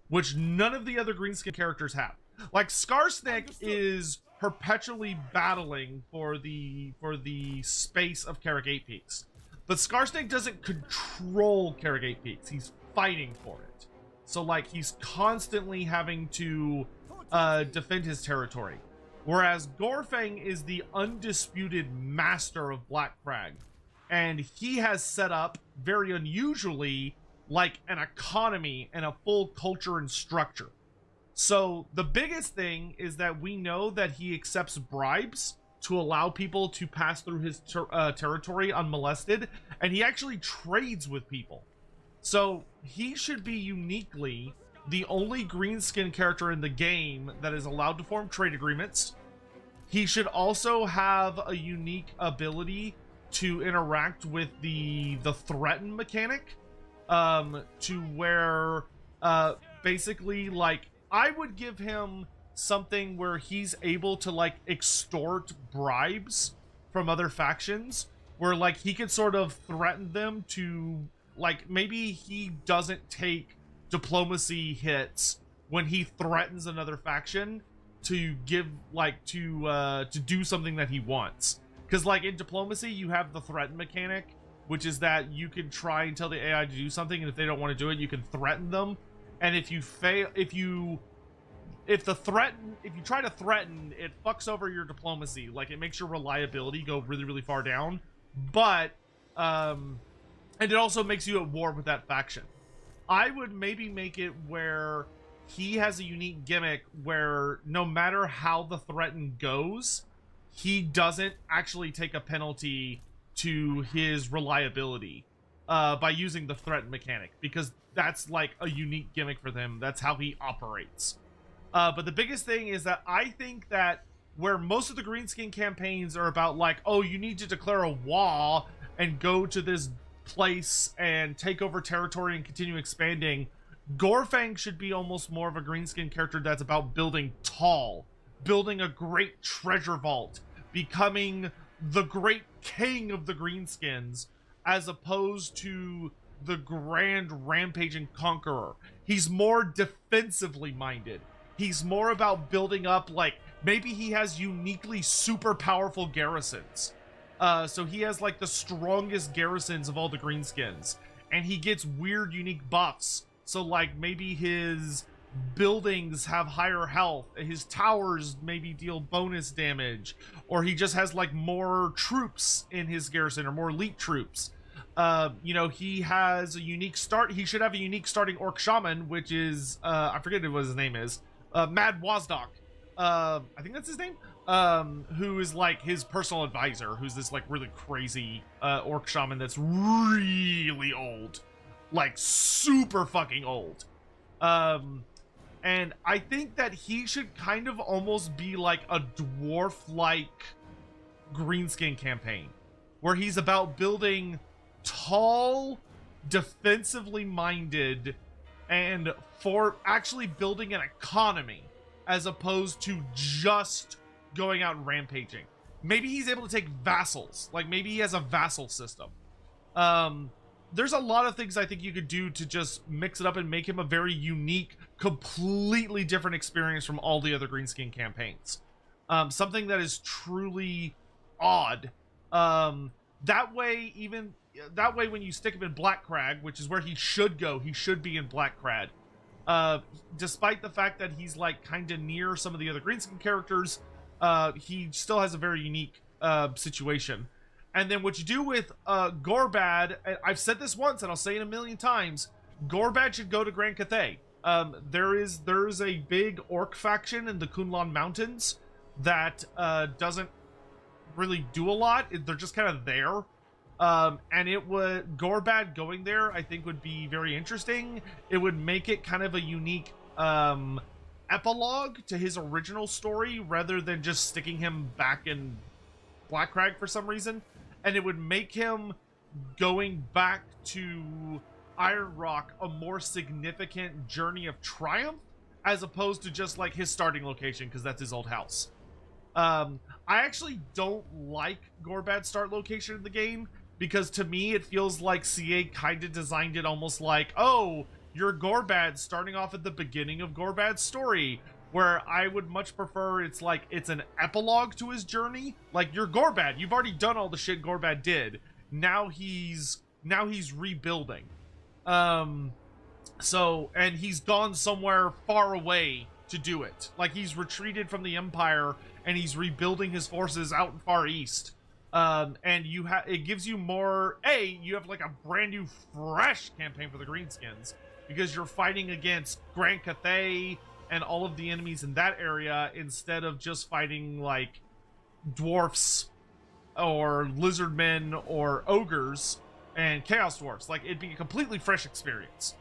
which none of the other greenskin characters have. Like, Skarsnik is perpetually battling for the space of Carrick 8 Peaks. But Skarsnik doesn't control Carrick 8 Peaks. He's fighting for it. So, like, he's constantly having to defend his territory. Whereas Gorfang is the undisputed master of Black Crag. And he has set up, very unusually, like an economy and a full culture and structure. So the biggest thing is that we know that he accepts bribes to allow people to pass through his territory unmolested, and he actually trades with people. So he should be uniquely the only greenskin character in the game that is allowed to form trade agreements. He should also have a unique ability to interact with the threaten mechanic, to where basically, like, I would give him something where he's able to, like, extort bribes from other factions, where, like, he could sort of threaten them to, like, maybe he doesn't take diplomacy hits when he threatens another faction, to give like to do something that he wants. Because like in diplomacy, you have the threaten mechanic, which is that you can try and tell the AI to do something, and if they don't want to do it, you can threaten them. And if you fail, if you try to threaten, it fucks over your diplomacy. Like it makes your reliability go really, really far down. But and it also makes you at war with that faction. I would maybe make it where he has a unique gimmick where no matter how the threaten goes, he doesn't actually take a penalty to his reliability by using the threat mechanic, because that's like a unique gimmick for them. That's how he operates. But the biggest thing is that I think that where most of the Greenskin campaigns are about like, oh, you need to declare a war and go to this place and take over territory and continue expanding, Gorfang should be almost more of a Greenskin character that's about building tall, building a great treasure vault, becoming the great king of the Greenskins, as opposed to the grand rampaging conqueror. He's more defensively minded. He's more about building up, like, maybe he has uniquely super powerful garrisons. So he has like the strongest garrisons of all the Greenskins, and he gets weird unique buffs. So like maybe his buildings have higher health, his towers maybe deal bonus damage, or he just has like more troops in his garrison or more elite troops. You know, he has a unique start. He should have a unique starting orc shaman, which is I forget what his name is. Mad Wazdok. I think that's his name. Who is like his personal advisor, who's this like really crazy orc shaman that's really old, like super fucking old. And I think that he should kind of almost be like a dwarf-like Greenskin campaign, where he's about building tall, defensively minded, and for actually building an economy, as opposed to just going out and rampaging. Maybe he's able to take vassals. Like maybe he has a vassal system. There's a lot of things I think you could do to just mix it up and make him a very unique, completely different experience from all the other Greenskin campaigns. Something that is truly odd. That way when you stick him in Blackcrag, which is where he should go, he should be in Blackcrag. Despite the fact that he's like kind of near some of the other Greenskin characters, he still has a very unique situation. And then what you do with Gorbad, I've said this once and I'll say it a million times, Gorbad should go to Grand Cathay. There is a big orc faction in the Kunlun Mountains that doesn't really do a lot. They're just kind of there. And it would, Gorbad going there, I think would be very interesting. It would make it kind of a unique epilogue to his original story, rather than just sticking him back in Blackcrag for some reason. And it would make him going back to Iron Rock a more significant journey of triumph, as opposed to just like his starting location, because that's his old house. I actually don't like Gorbad's start location in the game, because to me it feels like CA kind of designed it almost like, oh, you're Gorbad starting off at the beginning of Gorbad's story, where I would much prefer it's like it's an epilogue to his journey. Like, you're Gorbad, you've already done all the shit Gorbad did. Now he's rebuilding. So, and he's gone somewhere far away to do it. Like, he's retreated from the Empire and he's rebuilding his forces out in Far East. And it gives you more, you have like a brand new fresh campaign for the Greenskins, because you're fighting against Grand Cathay and all of the enemies in that area, instead of just fighting like dwarfs or lizardmen or ogres and chaos dwarfs. Like, it'd be a completely fresh experience.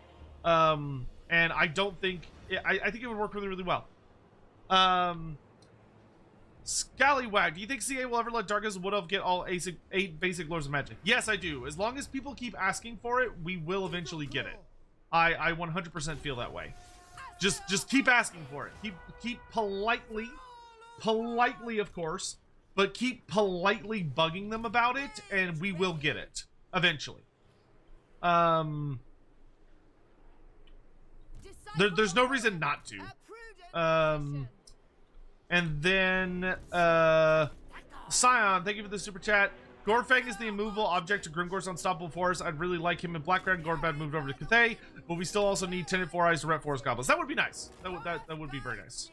And I don't think I think it would work really, really well. Scallywag, do you think CA will ever let Darkness and Wood Elf get all 8 basic Lords of Magic? Yes, I do. As long as people keep asking for it, we will eventually get it. I 100% feel that way. Just keep asking for it. Keep politely, of course, but keep politely bugging them about it, and we will get it eventually. There's no reason not to. And then, Scion, thank you for the super chat. Gorfang is the immovable object to Grimgor's unstoppable force. I'd really like him in Blackground. Gorbad moved over to Cathay, but we still also need Tenant Four Eyes to rep Forest Goblins. That would be nice. That would be very nice.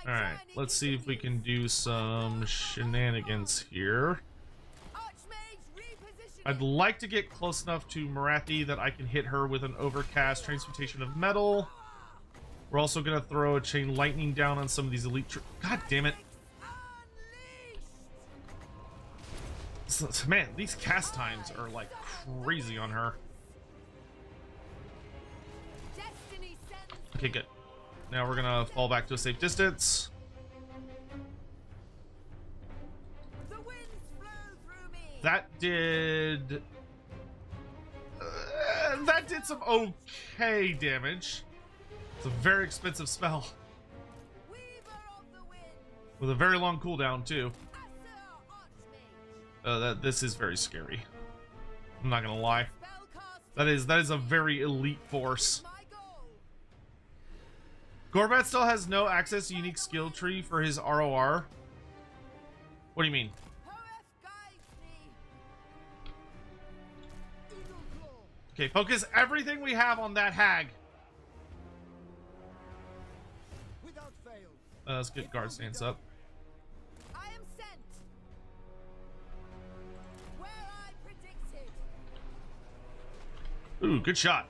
All right, let's see if we can do some shenanigans here. I'd like to get close enough to Marathi that I can hit her with an overcast transmutation of metal. We're also gonna throw a chain lightning down on some of these elite. God damn it! Man, these cast times are like crazy on her. Okay, good. Now we're gonna fall back to a safe distance. That did some okay damage. It's a very expensive spell with a very long cooldown too. This is very scary. I'm not gonna lie. That is a very elite force. Gorbat still has no access to unique skill tree for his ROR. What do you mean? Okay, focus everything we have on that hag. Let's get guard stance up. I am sent. Where I predicted. Ooh, good shot.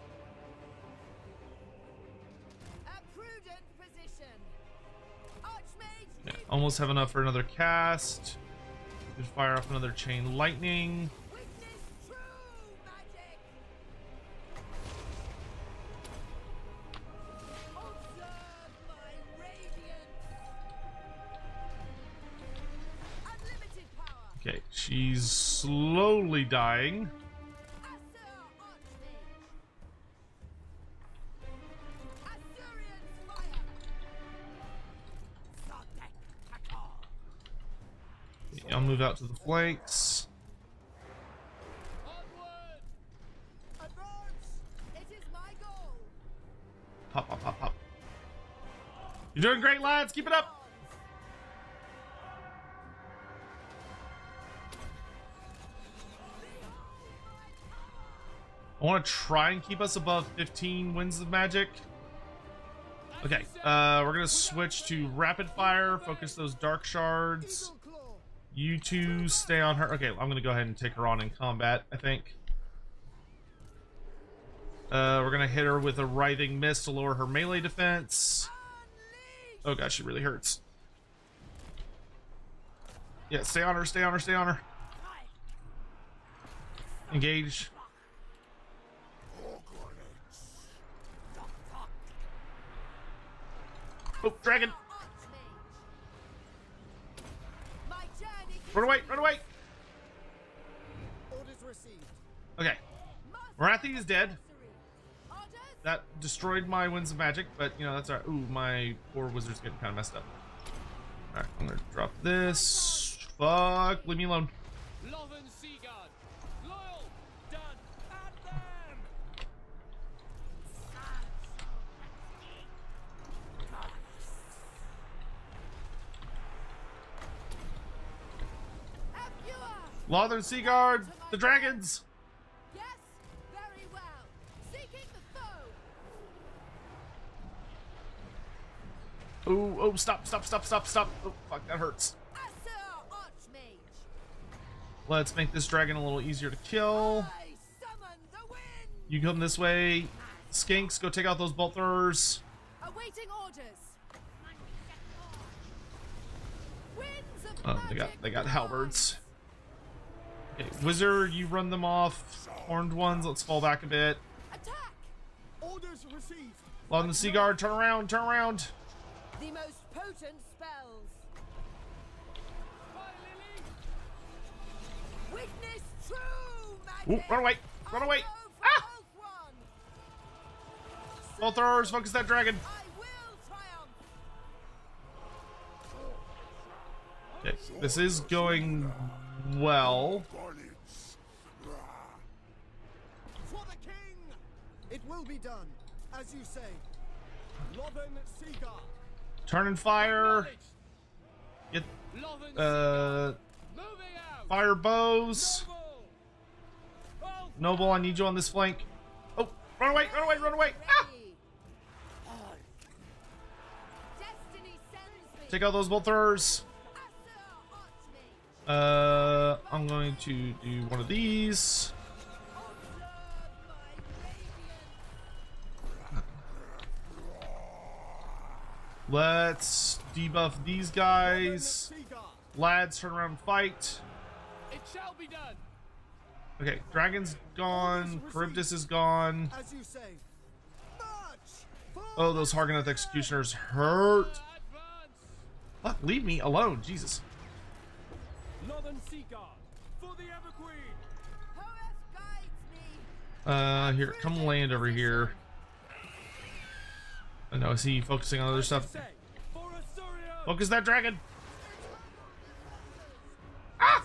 A prudent position. Archmage. Yeah, almost have enough for another cast. Could fire off another chain lightning. Witness true magic. Observe my radiance. Unlimited power. Okay, she's slowly dying. Asur Archmage. Assyrian fire. I'll move out to the flanks. Onward! Advance. It is my goal. Pop, pop, pop, pop. You're doing great, lads. Keep it up. I want to try and keep us above 15 winds of magic. Okay, we're gonna switch to rapid fire. Focus those dark shards. Eagle claw. You two stay on her. Okay, I'm gonna go ahead and take her on in combat, I think. We're gonna hit her with a writhing mist to lower her melee defense. Oh gosh, she really hurts. Yeah, stay on her, stay on her, stay on her. Engage. Oh, dragon! My journey. Run away, run away! Orders received. Okay, Marathi is dead. Orders. That destroyed my winds of magic, but you know, that's alright. Ooh, my poor wizard's getting kind of messed up. Alright, I'm gonna drop this. Fuck, leave me alone. Loven Seaguard! Loyal! Done! At them! Lothern Seaguard, the dragons! Yes, very well. Seeking the foe. Oh, stop, stop, stop, stop, stop. Oh, fuck, that hurts. Asur Archmage. Let's make this dragon a little easier to kill. I summon the wind. You come this way. Skinks, go take out those bolt throwers. Awaiting orders. Winds of Oh, they got halberds. Okay, wizard, you run them off. Horned ones, let's fall back a bit. Attack. Orders received! Lothern the Sea Guard, turn around, turn around. The most potent spells. Fire Lily! Witness true magic. Ooh, run away, run away. Ah! Bolt throwers, focus that dragon. I will triumph. Okay, this is going well. For the king! It will be done, as you say. Lothern Seaguard. Turn and fire. Get Lothern moving out. fire bows. Noble, I need you on this flank. Oh, run away, run away, run away. Ah! Destiny sends me. Take out those bolt throwers. I'm going to do one of these. Let's debuff these guys. Lads, turn around and fight. It shall be done. Okay, Dragon's gone. Charybdis is gone. As you say. March. Oh, those Hargonath Executioners hurt. Advance. What? Leave me alone, Jesus. Lothern Seaguard. For the Ever Queen. Horeth guides me. Here, come land over here. I know, is he focusing on other stuff? Say, for Asuria. Focus that dragon! Ah!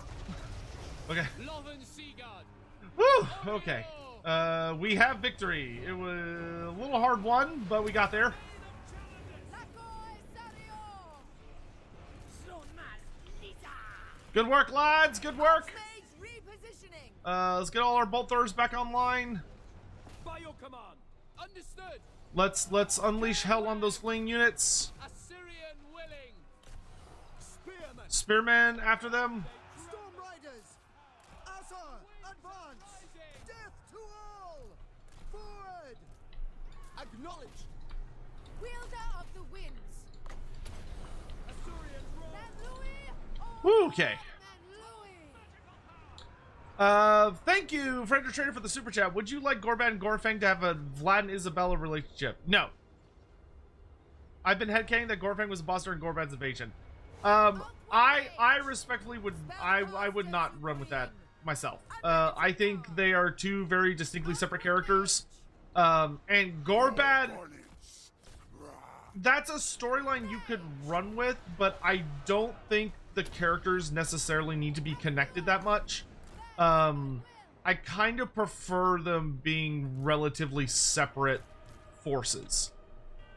Okay. Lothern Seaguard. Woo! Okay. We have victory. It was a little hard won, but we got there. Good work, lads! Good work! Repositioning. Let's get all our bolt throwers back online. By your command. Understood. Let's unleash hell on those fleeing units. Assyrian willing. Spearmen. Spearmen after them. Storm Riders. Asa. Advance. Death to all. Forward. Acknowledge. Wielder of the winds. Assyrian roar. Louis. Okay. Louis. Thank you, Frederick Trader, for the super chat. Would you like Gorbat and Gorfang to have a Vlad and Isabella relationship? No. I've been headcaning that Gorfang was a boss during Gorbat's invasion. I respectfully would, I would not run with that myself. I think they are two very distinctly separate characters. And Gorbat, that's a storyline you could run with, but I don't think the characters necessarily need to be connected that much. I kind of prefer them being relatively separate forces.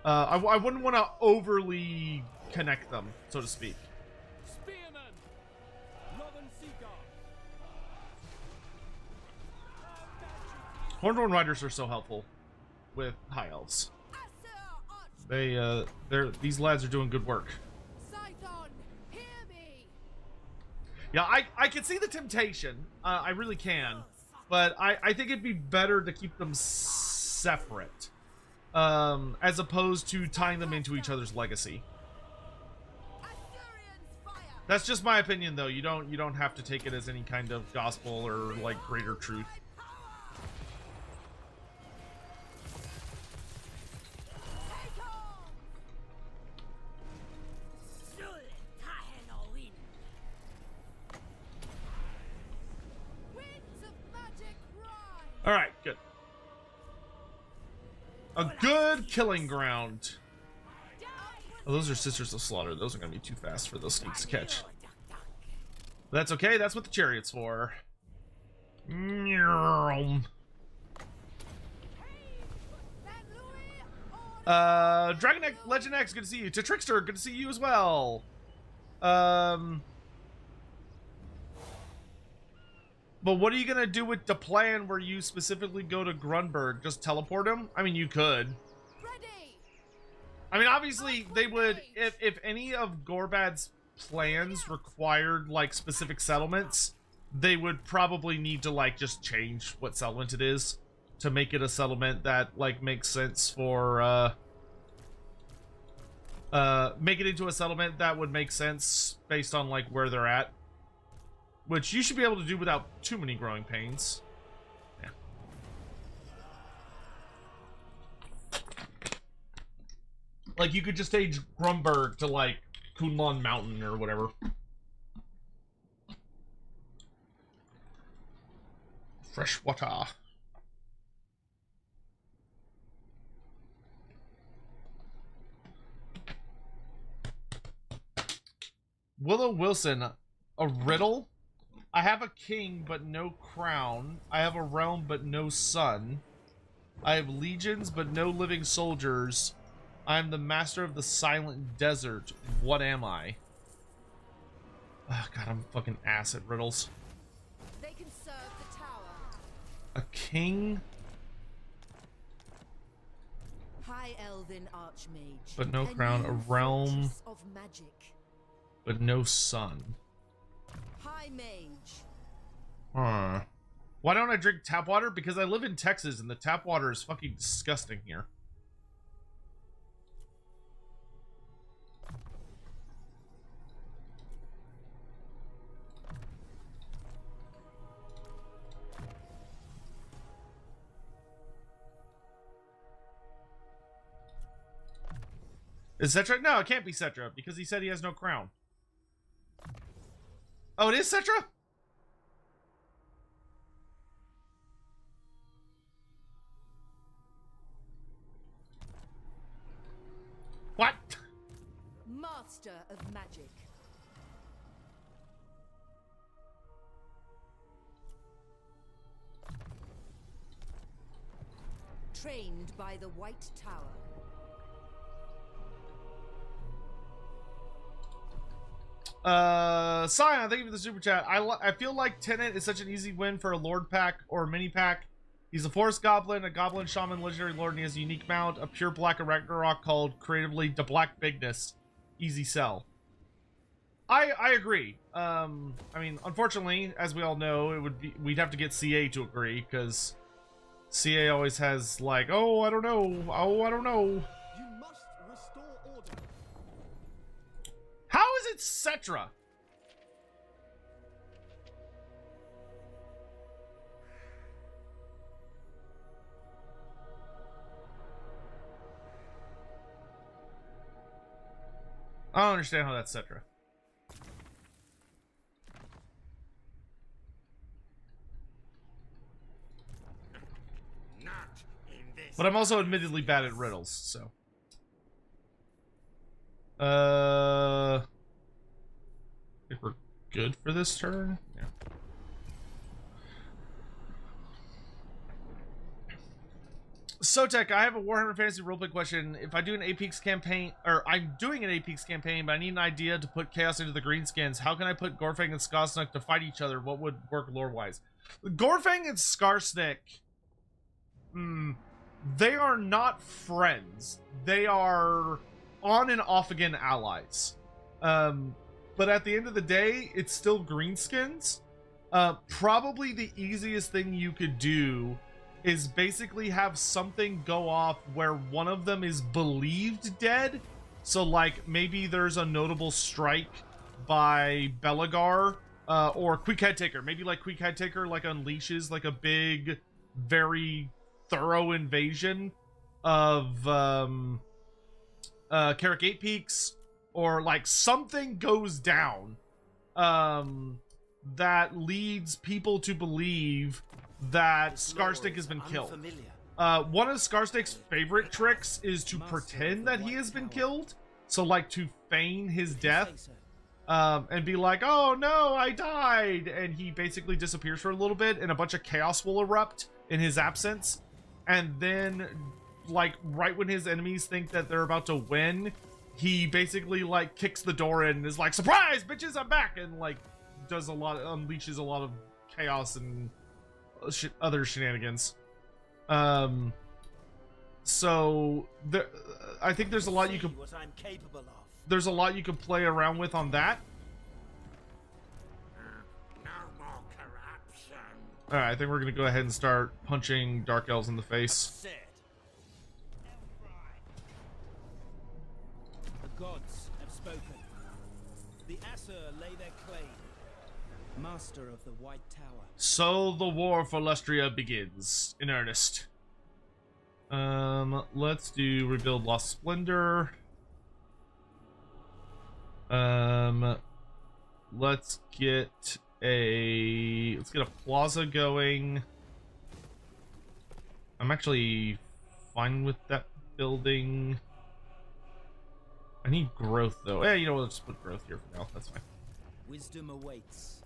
I wouldn't want to overly connect them, so to speak. Spearmen. Lothern Seaguard. Horned Riders are so helpful with high elves. These lads are doing good work. Scython, hear me. Yeah, I can see the temptation. I really can. But I think it'd be better to keep them separate. As opposed to tying them into each other's legacy. Assyrians fire. That's just my opinion, though. You don't have to take it as any kind of gospel or like greater truth. Take on. Winds of magic rise. All right, good. A good killing ground. Oh, those are Sisters of Slaughter. Those are going to be too fast for those sneaks to catch. But that's okay. That's what the chariot's for. Dragon X, Legend X, good to see you. To Trickster, good to see you as well. But what are you gonna do with the plan where you specifically go to Grunberg? Just teleport him? I mean, you could. Ready. I mean, obviously, they would, if any of Gorbad's plans required, like, specific settlements, they would probably need to, like, just change what settlement it is to make it a settlement that, like, makes sense for, make it into a settlement that would make sense based on, like, where they're at. Which you should be able to do without too many growing pains. Yeah. Like, you could just stage Grunberg to, like, Kunlun Mountain or whatever. Fresh water. Willow Wilson, a riddle? I have a king, but no crown. I have a realm, but no son. I have legions, but no living soldiers. I'm the master of the silent desert. What am I? Oh, God, I'm a fucking ass at riddles. They can serve the tower. A king, High Elven Archmage. but no A crown. new A realm, fortress of magic. but no sun. High Mage. Huh. Why don't I drink tap water? Because I live in Texas and the tap water is fucking disgusting here. Is Cetra? No, it can't be Cetra because he said he has no crown. Oh, it is Cetra? What? Master of Magic. Trained by the White Tower. Scion, thank you for the super chat. I feel like Tenant is such an easy win for a Lord pack or a mini pack. He's a Forest Goblin, a Goblin Shaman, Legendary Lord, and he has a unique mount, a pure black Ragnarok called creatively the Black Bigness. Easy sell. I agree. I mean, unfortunately, as we all know, we'd have to get CA to agree, because CA always has like, oh, I don't know. Oh, I don't know. You must restore order. How is it Cetra? I don't understand how that's Cetra. Not in this. But I'm also admittedly bad at riddles, so. I think we're good for this turn. Yeah. Sotek, I have a Warhammer Fantasy roleplay question. If I do an Apex campaign, or I'm doing an Apex campaign, but I need an idea to put Chaos into the Greenskins, how can I put Gorfang and Skarsnik to fight each other? What would work lore-wise? Gorfang and Skarsnik, they are not friends. They are on and off again allies. But at the end of the day, it's still Greenskins. Probably the easiest thing you could do is basically have something go off where one of them is believed dead. So like maybe there's a notable strike by Belagar or Quick Head Taker. Maybe like Quick Head Taker like unleashes like a big, very thorough invasion of Carrick 8 Peaks, or like something goes down that leads people to believe that Skarsnik has been killed. One of Skarsnik's favorite tricks is to pretend that he has been killed. So like to feign his death and be like, oh no, I died. And he basically disappears for a little bit and a bunch of chaos will erupt in his absence. And then like right when his enemies think that they're about to win, he basically like kicks the door in and is like, surprise bitches, I'm back. And like unleashes a lot of chaos and other shenanigans. So there, I think there's a lot you can. What I'm capable of. There's a lot you can play around with on that. No more corruption. All right, I think we're gonna go ahead and start punching Dark Elves in the face. Said. The gods have spoken. The Aesir lay their claim. Master of the White Tower. So the war for Lustria begins in earnest. Let's do rebuild Lost Splendor. Let's get a plaza going. I'm actually fine with that building. I need growth though. Yeah, you know what? Let's put growth here for now. That's fine. Wisdom awaits.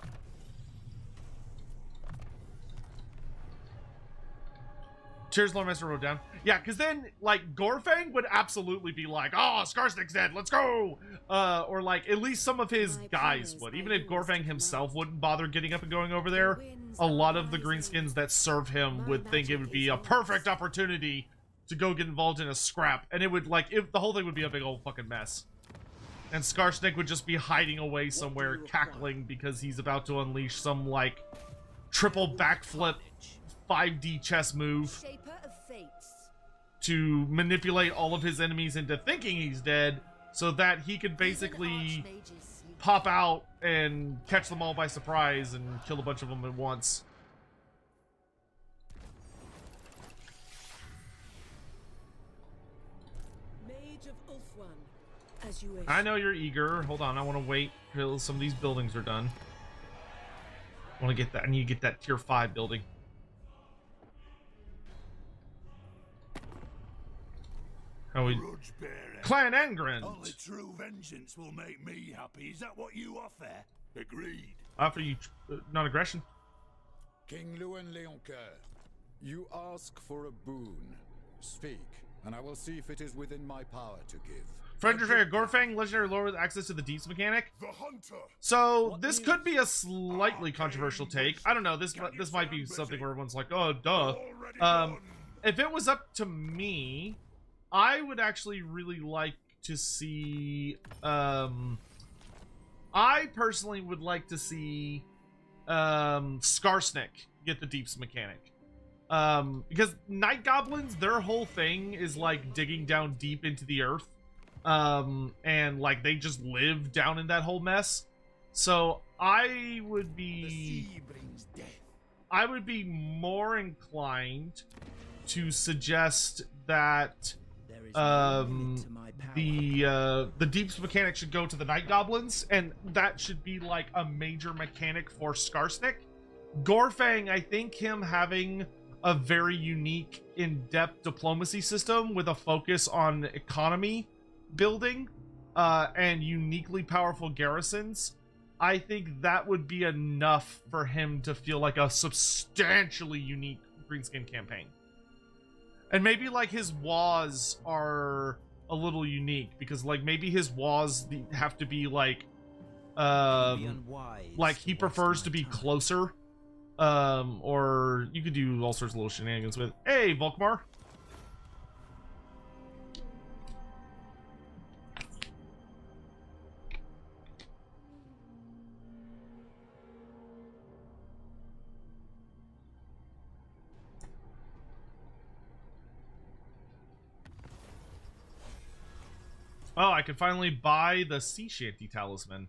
Cheers, Loremaster wrote down. Yeah, because then, like, Gorfang would absolutely be like, oh, Skarsnik's dead, let's go! Or, like, at least some of his guys would. Even if Gorfang himself wouldn't bother getting up and going over there, a lot of the greenskins that serve him would think it would be a perfect opportunity to go get involved in a scrap. And it would, like, the whole thing would be a big old fucking mess. And Skarsnik would just be hiding away somewhere, cackling because he's about to unleash some, like, triple backflip 5D chess move Shaper of fates. to manipulate all of his enemies into thinking he's dead so that he could basically Archmages sleep. pop out and catch them all by surprise and kill a bunch of them at once. Mage of Ulthuan, as you wish. I know you're eager. Hold on, I want to wait till some of these buildings are done. I want to get that. I need to get that tier 5 building. How we... Grudge bearer. Clan Engrand! Only true vengeance will make me happy. Is that what you offer? Agreed. Offer you non-aggression. King Lewin Leoncoeur, you ask for a boon. Speak, and I will see if it is within my power to give. Frederick Gorfang, legendary lord with access to the deeps mechanic. The hunter. So this could be a slightly controversial take. I don't know. This might be something where everyone's like, "Oh, duh." Already done. If it was up to me, I would actually really like to see. I personally would like to see Skarsnik get the deeps mechanic. Because night goblins, their whole thing is like digging down deep into the earth. And like they just live down in that whole mess. So I would The be sea brings death. I would be more inclined to suggest that There is no limit to my power. the deeps mechanic should go to the night goblins, and that should be like a major mechanic for Skarsnik. Gorfang, I think him having a very unique in-depth diplomacy system with a focus on economy building and uniquely powerful garrisons, I think that would be enough for him to feel like a substantially unique Greenskin campaign. And maybe like his WAs are a little unique because like maybe his WAs have to be like he prefers to be closer, or you could do all sorts of little shenanigans with. Hey, Volkmar. Oh, I can finally buy the sea shanty talisman.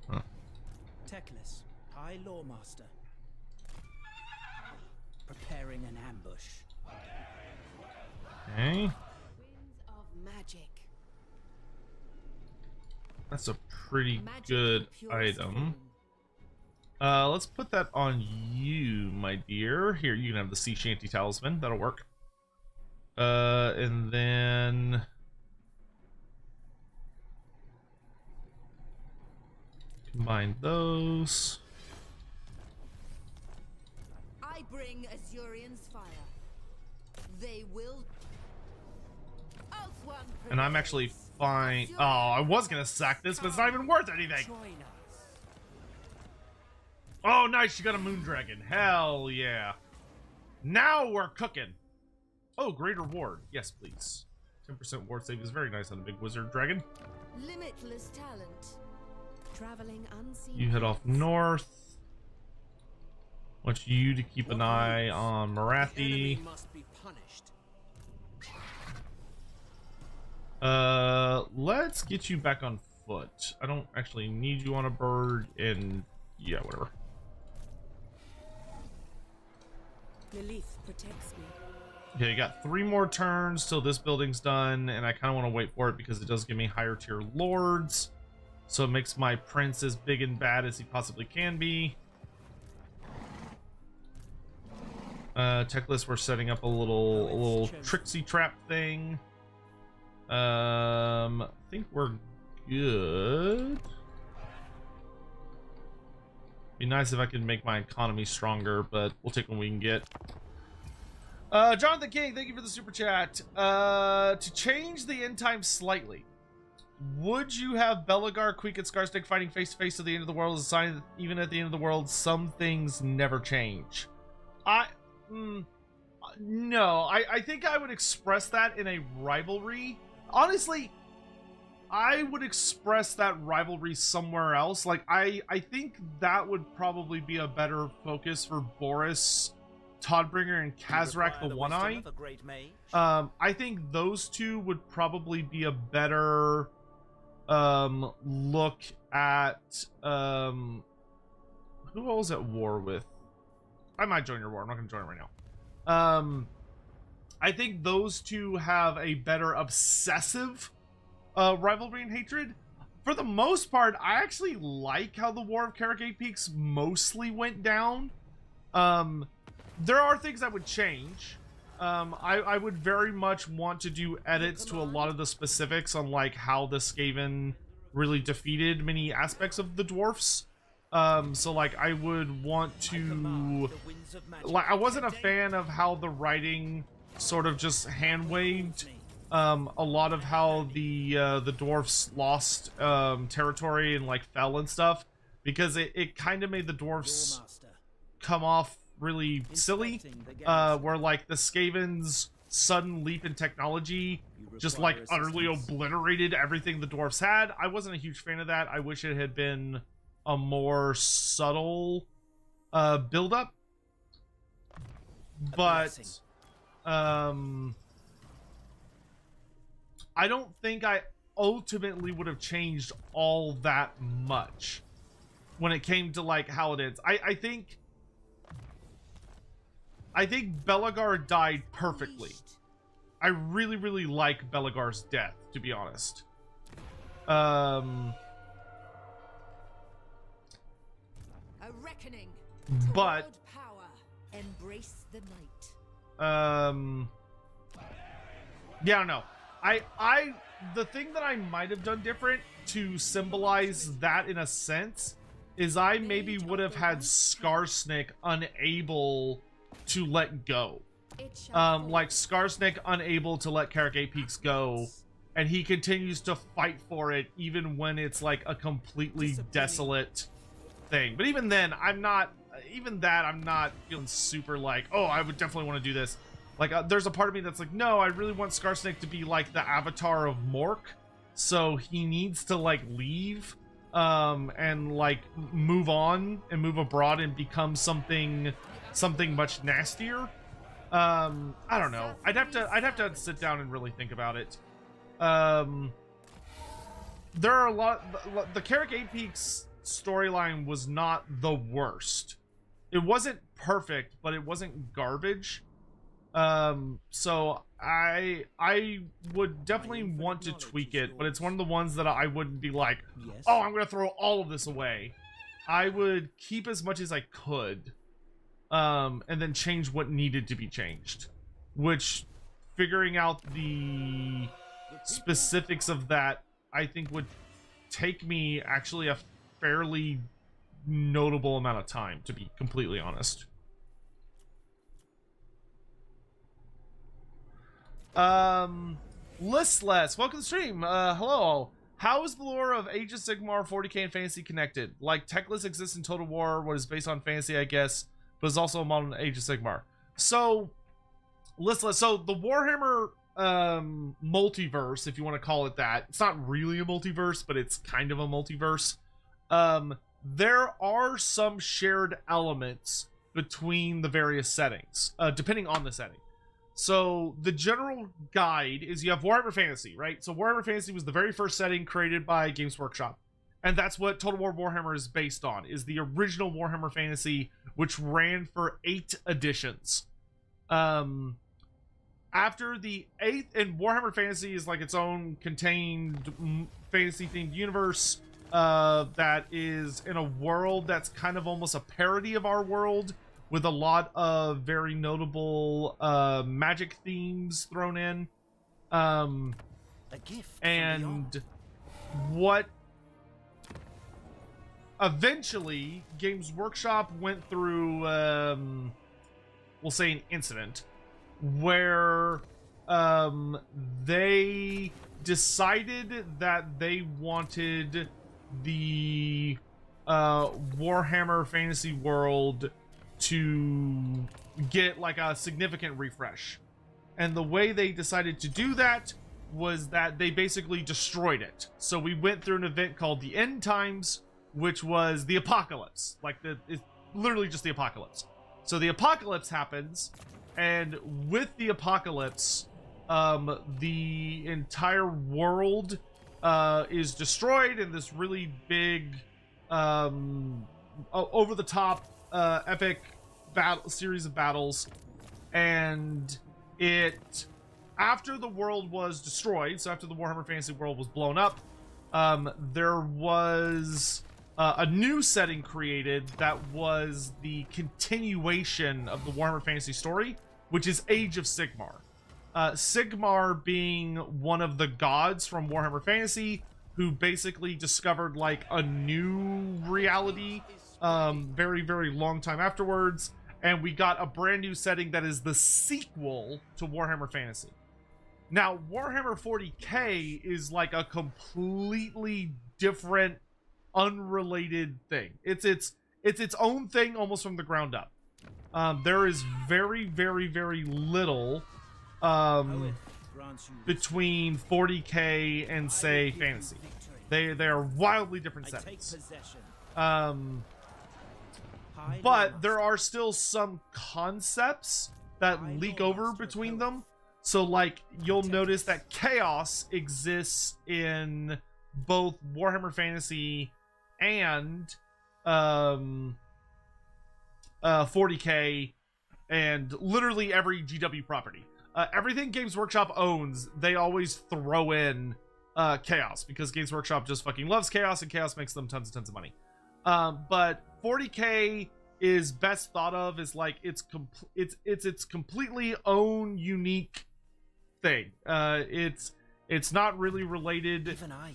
Huh. Teclis, High Loremaster. Preparing an ambush. Okay. Winds of magic. That's a pretty Magic good in purest item. form. Let's put that on you, my dear. Here, you can have the sea shanty talisman. That'll work. And then combine those. I bring Azurian's fire. They will. Ulthuan And I'm actually prevails. fine. Oh, I was gonna sack this, but it's not even worth anything. Join us. Oh, nice. You got a moon dragon. Hell yeah. Now we're cooking. Oh, great reward. Yes, please. 10% ward save is very nice on a big wizard dragon. Limitless talent. Traveling unseen. You head off north. Want you to keep an eye on Marathi. Must be punished. Let's get you back on foot. I don't actually need you on a bird, and yeah, whatever. Lilith protects me. Okay, you got 3 more turns till this building's done, and I kind of want to wait for it because it does give me higher tier lords, so it makes my prince as big and bad as he possibly can be. Tech list, we're setting up a little tricksy trap thing. I think we're good. Be nice if I could make my economy stronger, but we'll take what we can get. Jonathan King, thank you for the super chat. To change the end time slightly, would you have Belagar, Queek, and Scarsnick fighting face to face to the end of the world as a sign that even at the end of the world, some things never change? No, I think I would express that in a rivalry. Honestly, I would express that rivalry somewhere else. Like, I think that would probably be a better focus for Boris Toddbringer and Kazrak the One-Eye. I think those two would probably be a better look at who I was at war with. I might join your war. I'm not going to join it right now. I think those two have a better obsessive rivalry and hatred. For the most part, I actually like how the War of Karagate Peaks mostly went down. There are things that would change. I would very much want to do edits to a lot of the specifics on like how the Skaven really defeated many aspects of the dwarfs. So like I would want to, like, I wasn't a fan of how the writing sort of just hand waved a lot of how the dwarfs lost territory and like fell and stuff, because it kind of made the dwarfs come off really silly, where like the Skaven's sudden leap in technology just like utterly obliterated everything the dwarfs had. I wasn't a huge fan of that. I wish it had been a more subtle build up, but I don't think I ultimately would have changed all that much when it came to like how it ends. I think Belagar died perfectly. I really, really like Belagar's death, to be honest. A reckoning. But Power. Embrace the night. yeah, no. The thing that I might have done different to symbolize that in a sense is I maybe would have had Scarsnick unable to let go. Like Scarsnick unable to let Karagate Peaks go, and he continues to fight for it even when it's like a completely desolate thing. But even then, I'm not feeling super like, oh, I would definitely want to do this. Like, there's a part of me that's like, no, I really want Scarsnick to be like the avatar of Mork, so he needs to like leave and like move on and move abroad and become something much nastier. I don't know. I'd have to sit down and really think about it. There are a lot. The Karagate Peaks storyline was not the worst. It wasn't perfect, but it wasn't garbage. So I would definitely want to tweak it, but it's one of the ones that I wouldn't be like, oh, I'm gonna throw all of this away. I would keep as much as I could, and then change what needed to be changed, which figuring out the specifics of that I think would take me actually a fairly notable amount of time, to be completely honest. Listless, welcome to the stream. Hello. How is the lore of Age of Sigmar, 40k, and fantasy connected? Like, Techless exists in Total War, what is based on fantasy, I guess, but is also a modern Age of Sigmar. So, Listless, so the Warhammer multiverse, if you want to call it that, it's not really a multiverse, but it's kind of a multiverse. There are some shared elements between the various settings, depending on the setting. So the general guide is you have Warhammer Fantasy, right? So Warhammer Fantasy was the very first setting created by Games Workshop. And that's what Total War Warhammer is based on, is the original Warhammer Fantasy, which ran for 8 editions. After the 8th, and Warhammer Fantasy is like its own contained fantasy-themed universe that is in a world that's kind of almost a parody of our world, with a lot of very notable magic themes thrown in. A gift and what eventually, Games Workshop went through, we'll say, an incident where they decided that they wanted the Warhammer Fantasy World to get like a significant refresh. And the way they decided to do that was that they basically destroyed it. So we went through an event called the End Times, which was the apocalypse. It's literally just the apocalypse. So the apocalypse happens, and with the apocalypse, the entire world is destroyed in this really big, over-the-top, epic series of battles. And after the world was destroyed, so after the Warhammer Fantasy World was blown up, there was a new setting created that was the continuation of the Warhammer Fantasy story, which is Age of Sigmar. Sigmar being one of the gods from Warhammer Fantasy, who basically discovered like a new reality very, very long time afterwards, and we got a brand new setting that is the sequel to Warhammer Fantasy. Now, Warhammer 40k is like a completely different, unrelated thing. It's its own thing almost from the ground up. There is very, very, very little between 40k and, say, fantasy. They are wildly different settings. But there are still some concepts that leak over between them. So, like, you'll notice that chaos exists in both Warhammer Fantasy and 40k and literally every GW property. Everything Games Workshop owns, they always throw in chaos, because Games Workshop just fucking loves chaos, and chaos makes them tons of money. But 40k is best thought of as like it's its completely own unique thing. It's not really related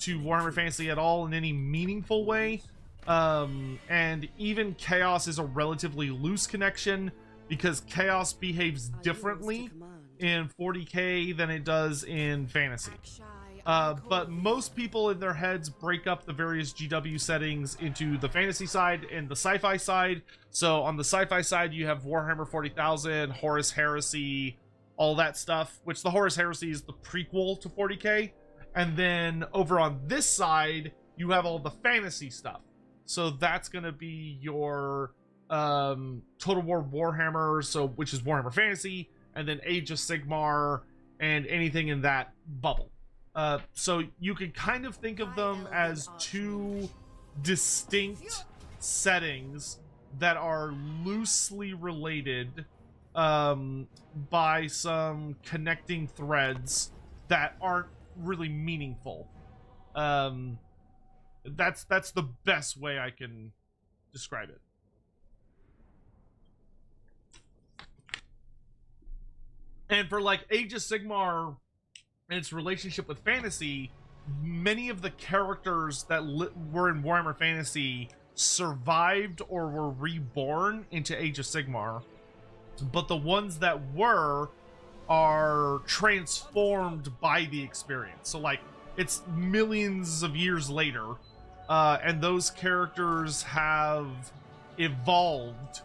to Warhammer Fantasy at all in any meaningful way. And even chaos is a relatively loose connection, because chaos behaves differently in 40k than it does in fantasy. But most people in their heads break up the various GW settings into the fantasy side and the sci-fi side. So on the sci-fi side, you have Warhammer 40,000, Horus Heresy, all that stuff, which the Horus Heresy is the prequel to 40k. And then over on this side, you have all the fantasy stuff. So that's going to be your Total War Warhammer, which is Warhammer Fantasy, and then Age of Sigmar, and anything in that bubble. So you can kind of think of them as two distinct settings that are loosely related by some connecting threads that aren't really meaningful. That's the best way I can describe it. And for like Age of Sigmar and its relationship with fantasy, many of the characters that were in Warhammer Fantasy survived or were reborn into Age of Sigmar, but the ones that are transformed by the experience. So like it's millions of years later, and those characters have evolved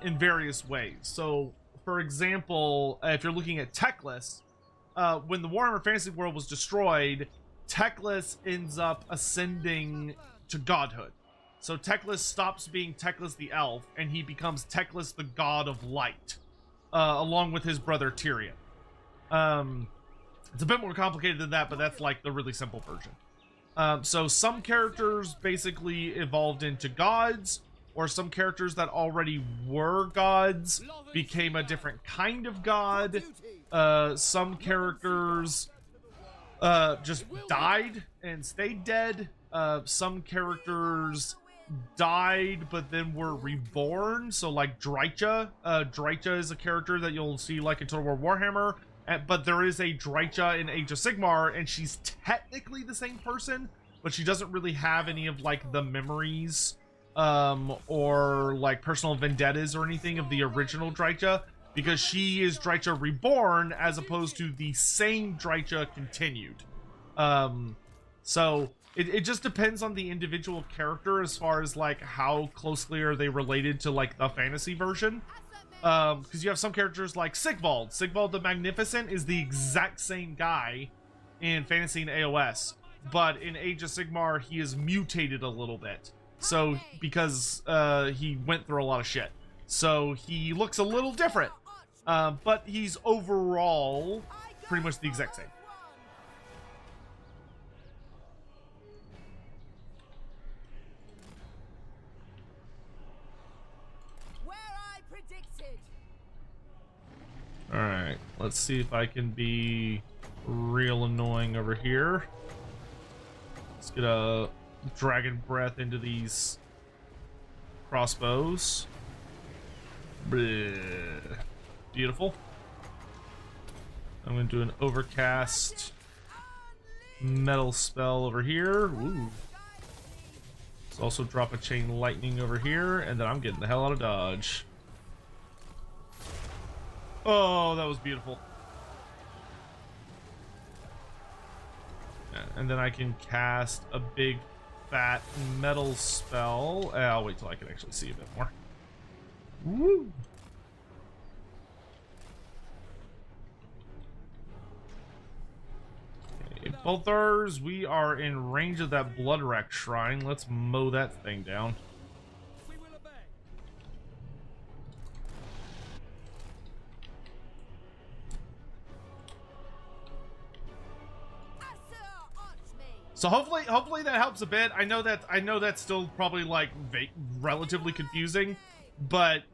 in various ways. So for example, if you're looking at Teclis, when the Warhammer Fantasy World was destroyed, Teclis ends up ascending to godhood. So Teclis stops being Teclis the elf, and he becomes Teclis the god of light, along with his brother Tyrion. It's a bit more complicated than that, but that's like the really simple version. So some characters basically evolved into gods, or some characters that already were gods became a different kind of god. Some characters just died and stayed dead. Some characters died but then were reborn. So like Drycha. Drycha is a character that you'll see like in Total War Warhammer. But there is a Drycha in Age of Sigmar, and she's technically the same person, but she doesn't really have any of like the memories or like personal vendettas or anything of the original Drycha, because she is Drycha Reborn as opposed to the same Drycha Continued. So it just depends on the individual character as far as like how closely are they related to like the fantasy version. Because you have some characters like Sigvald. Sigvald the Magnificent is the exact same guy in Fantasy and AOS, but in Age of Sigmar he is mutated a little bit. So because he went through a lot of shit, so he looks a little different. But he's overall pretty much the exact same. Alright, let's see if I can be real annoying over here. Let's get a dragon breath into these crossbows. Bleh. Beautiful. I'm going to do an overcast metal spell over here. Ooh. Let's also drop a chain lightning over here, and then I'm getting the hell out of dodge. Oh, that was beautiful. Yeah, and then I can cast a big fat metal spell. I'll wait till I can actually see a bit more. Woo! Okay, Bolthers, we are in range of that Bloodwrack Shrine. Let's mow that thing down. So hopefully that helps a bit. I know that's still probably like relatively confusing, but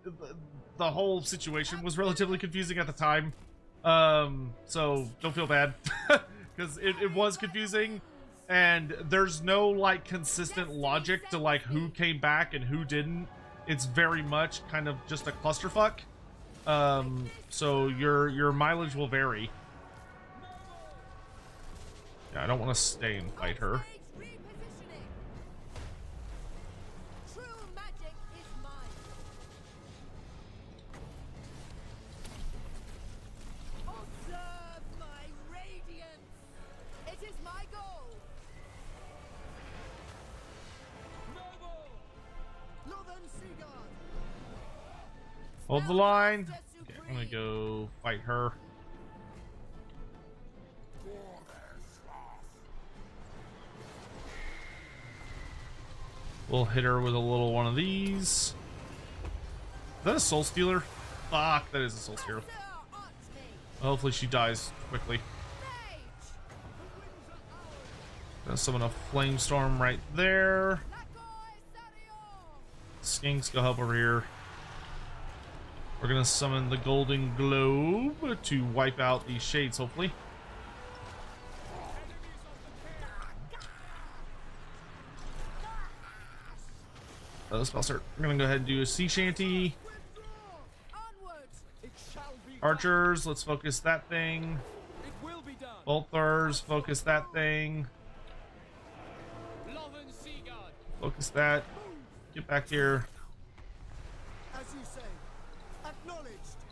the whole situation was relatively confusing at the time. So don't feel bad because it was confusing, and there's no like consistent logic to like who came back and who didn't. It's very much kind of just a clusterfuck. So your mileage will vary. Yeah, I don't want to stay and fight her. Hold the line. Okay, I'm gonna go fight her. We'll hit her with a little one of these. Is that a soul stealer? Fuck, that is a soul stealer. Hopefully she dies quickly. Gonna summon a flamestorm right there. Skinks, go help over here. We're gonna summon the golden globe to wipe out these shades, hopefully. Spell start. We're gonna go ahead and do a sea shanty. Archers, let's focus that thing. Bolthers, focus that thing. Focus that. Get back here.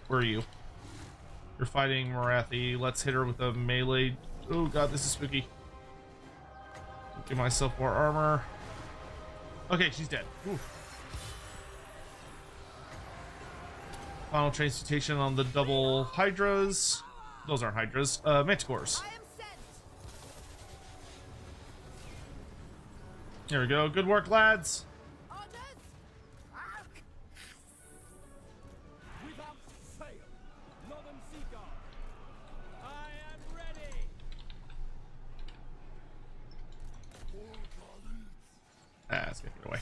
Where are you? You're fighting Marathi. Let's hit her with a melee. Oh god, this is spooky. Give myself more armor. Okay, she's dead. Oof. Final transmutation on the double hydras. Those aren't hydras. Manticores. Here we go. Good work, lads. Let's get it away.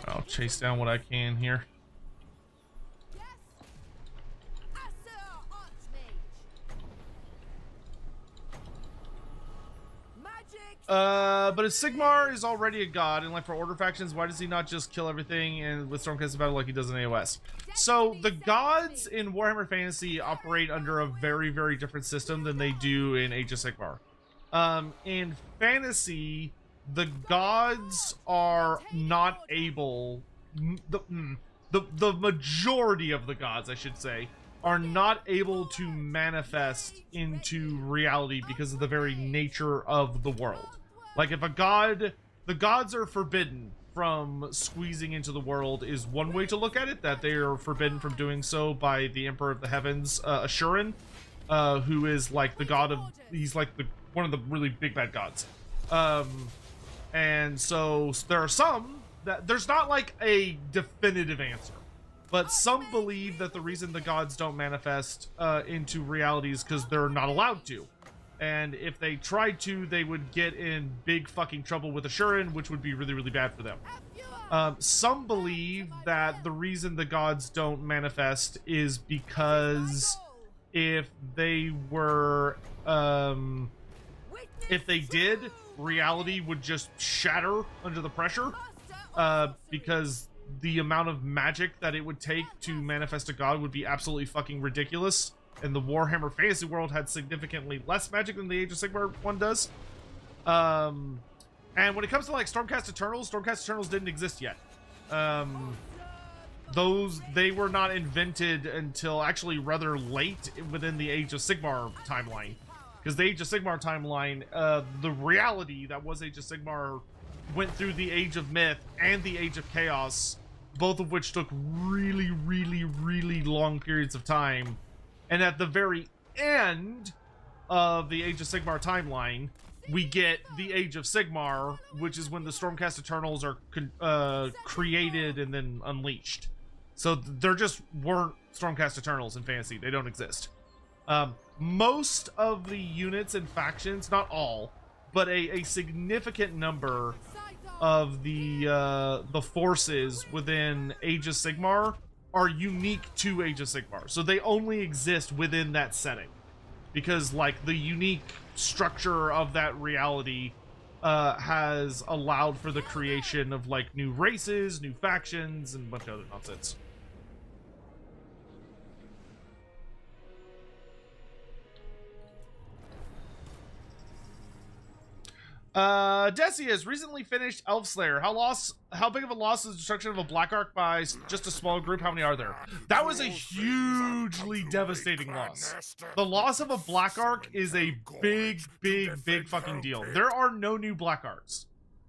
I'll chase down what I can here. But if Sigmar is already a god, and like for Order factions, why does he not just kill everything and with Stormcast battle like he does in AOS? So the gods in Warhammer Fantasy operate under a very, very different system than they do in Age of Sigmar. In fantasy, the gods are not able, the majority of the gods, I should say, are not able to manifest into reality because of the very nature of the world. Like, if a god, the gods are forbidden from squeezing into the world is one way to look at it, that they are forbidden from doing so by the Emperor of the Heavens, Assurin, who is like the god of, he's like one of the really big bad gods. And so there are some that, there's not like a definitive answer, but some believe that the reason the gods don't manifest into reality is because they're not allowed to. And if they tried to, they would get in big fucking trouble with Assurin, which would be really, really bad for them. Some believe that the reason the gods don't manifest is because if they were, if they did, reality would just shatter under the pressure, because the amount of magic that it would take to manifest a god would be absolutely fucking ridiculous. And the Warhammer fantasy world had significantly less magic than the Age of Sigmar one does. And when it comes to like Stormcast Eternals didn't exist yet. They were not invented until actually rather late within the Age of Sigmar timeline. Because the Age of Sigmar timeline, the reality that was Age of Sigmar went through the Age of Myth and the Age of Chaos, both of which took really, really, really long periods of time. And at the very end of the Age of Sigmar timeline, we get the Age of Sigmar, which is when the Stormcast Eternals are created and then unleashed. So there just weren't Stormcast Eternals in fantasy. They don't exist. Most of the units and factions, not all, but a significant number of the forces within Age of Sigmar are unique to Age of Sigmar. So they only exist within that setting. Because, like, the unique structure of that reality has allowed for the creation of, like, new races, new factions, and a bunch of other nonsense. Decius recently finished Elfslayer. How big of a loss is the destruction of a Black Ark by just a small group? How many are there? That was a hugely devastating loss. The loss of a Black Ark is a big, big, big fucking deal. There are no new Black Arks.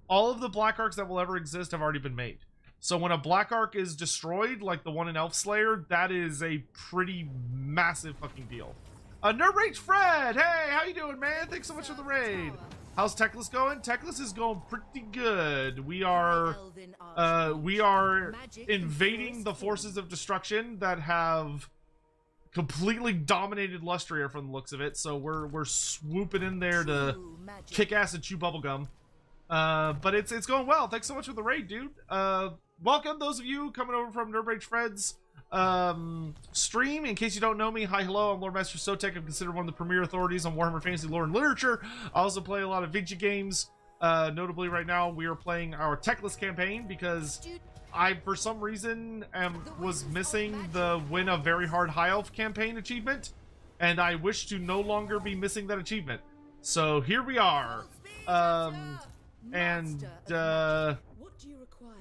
All of the Black Arks that will ever exist have already been made. So when a Black Ark is destroyed, like the one in Elfslayer, that is a pretty massive fucking deal. Nerd Rage Fred! Hey, how you doing, man? Thanks so much for the raid. How's Teclis going? Teclis is going pretty good. We are invading the forces of destruction that have completely dominated Lustria from the looks of it. So we're swooping in there to kick ass and chew bubblegum. But it's going well. Thanks so much for the raid, dude. Welcome those of you coming over from Nerd Rage Fred's stream. In case you don't know me, hi, hello, I'm Loremaster Sotek. I'm considered one of the premier authorities on Warhammer Fantasy lore and literature. I also play a lot of video games. Notably right now we are playing our Techless campaign because I, for some reason, was missing the win a very hard high elf campaign achievement, and I wish to no longer be missing that achievement. So here we are.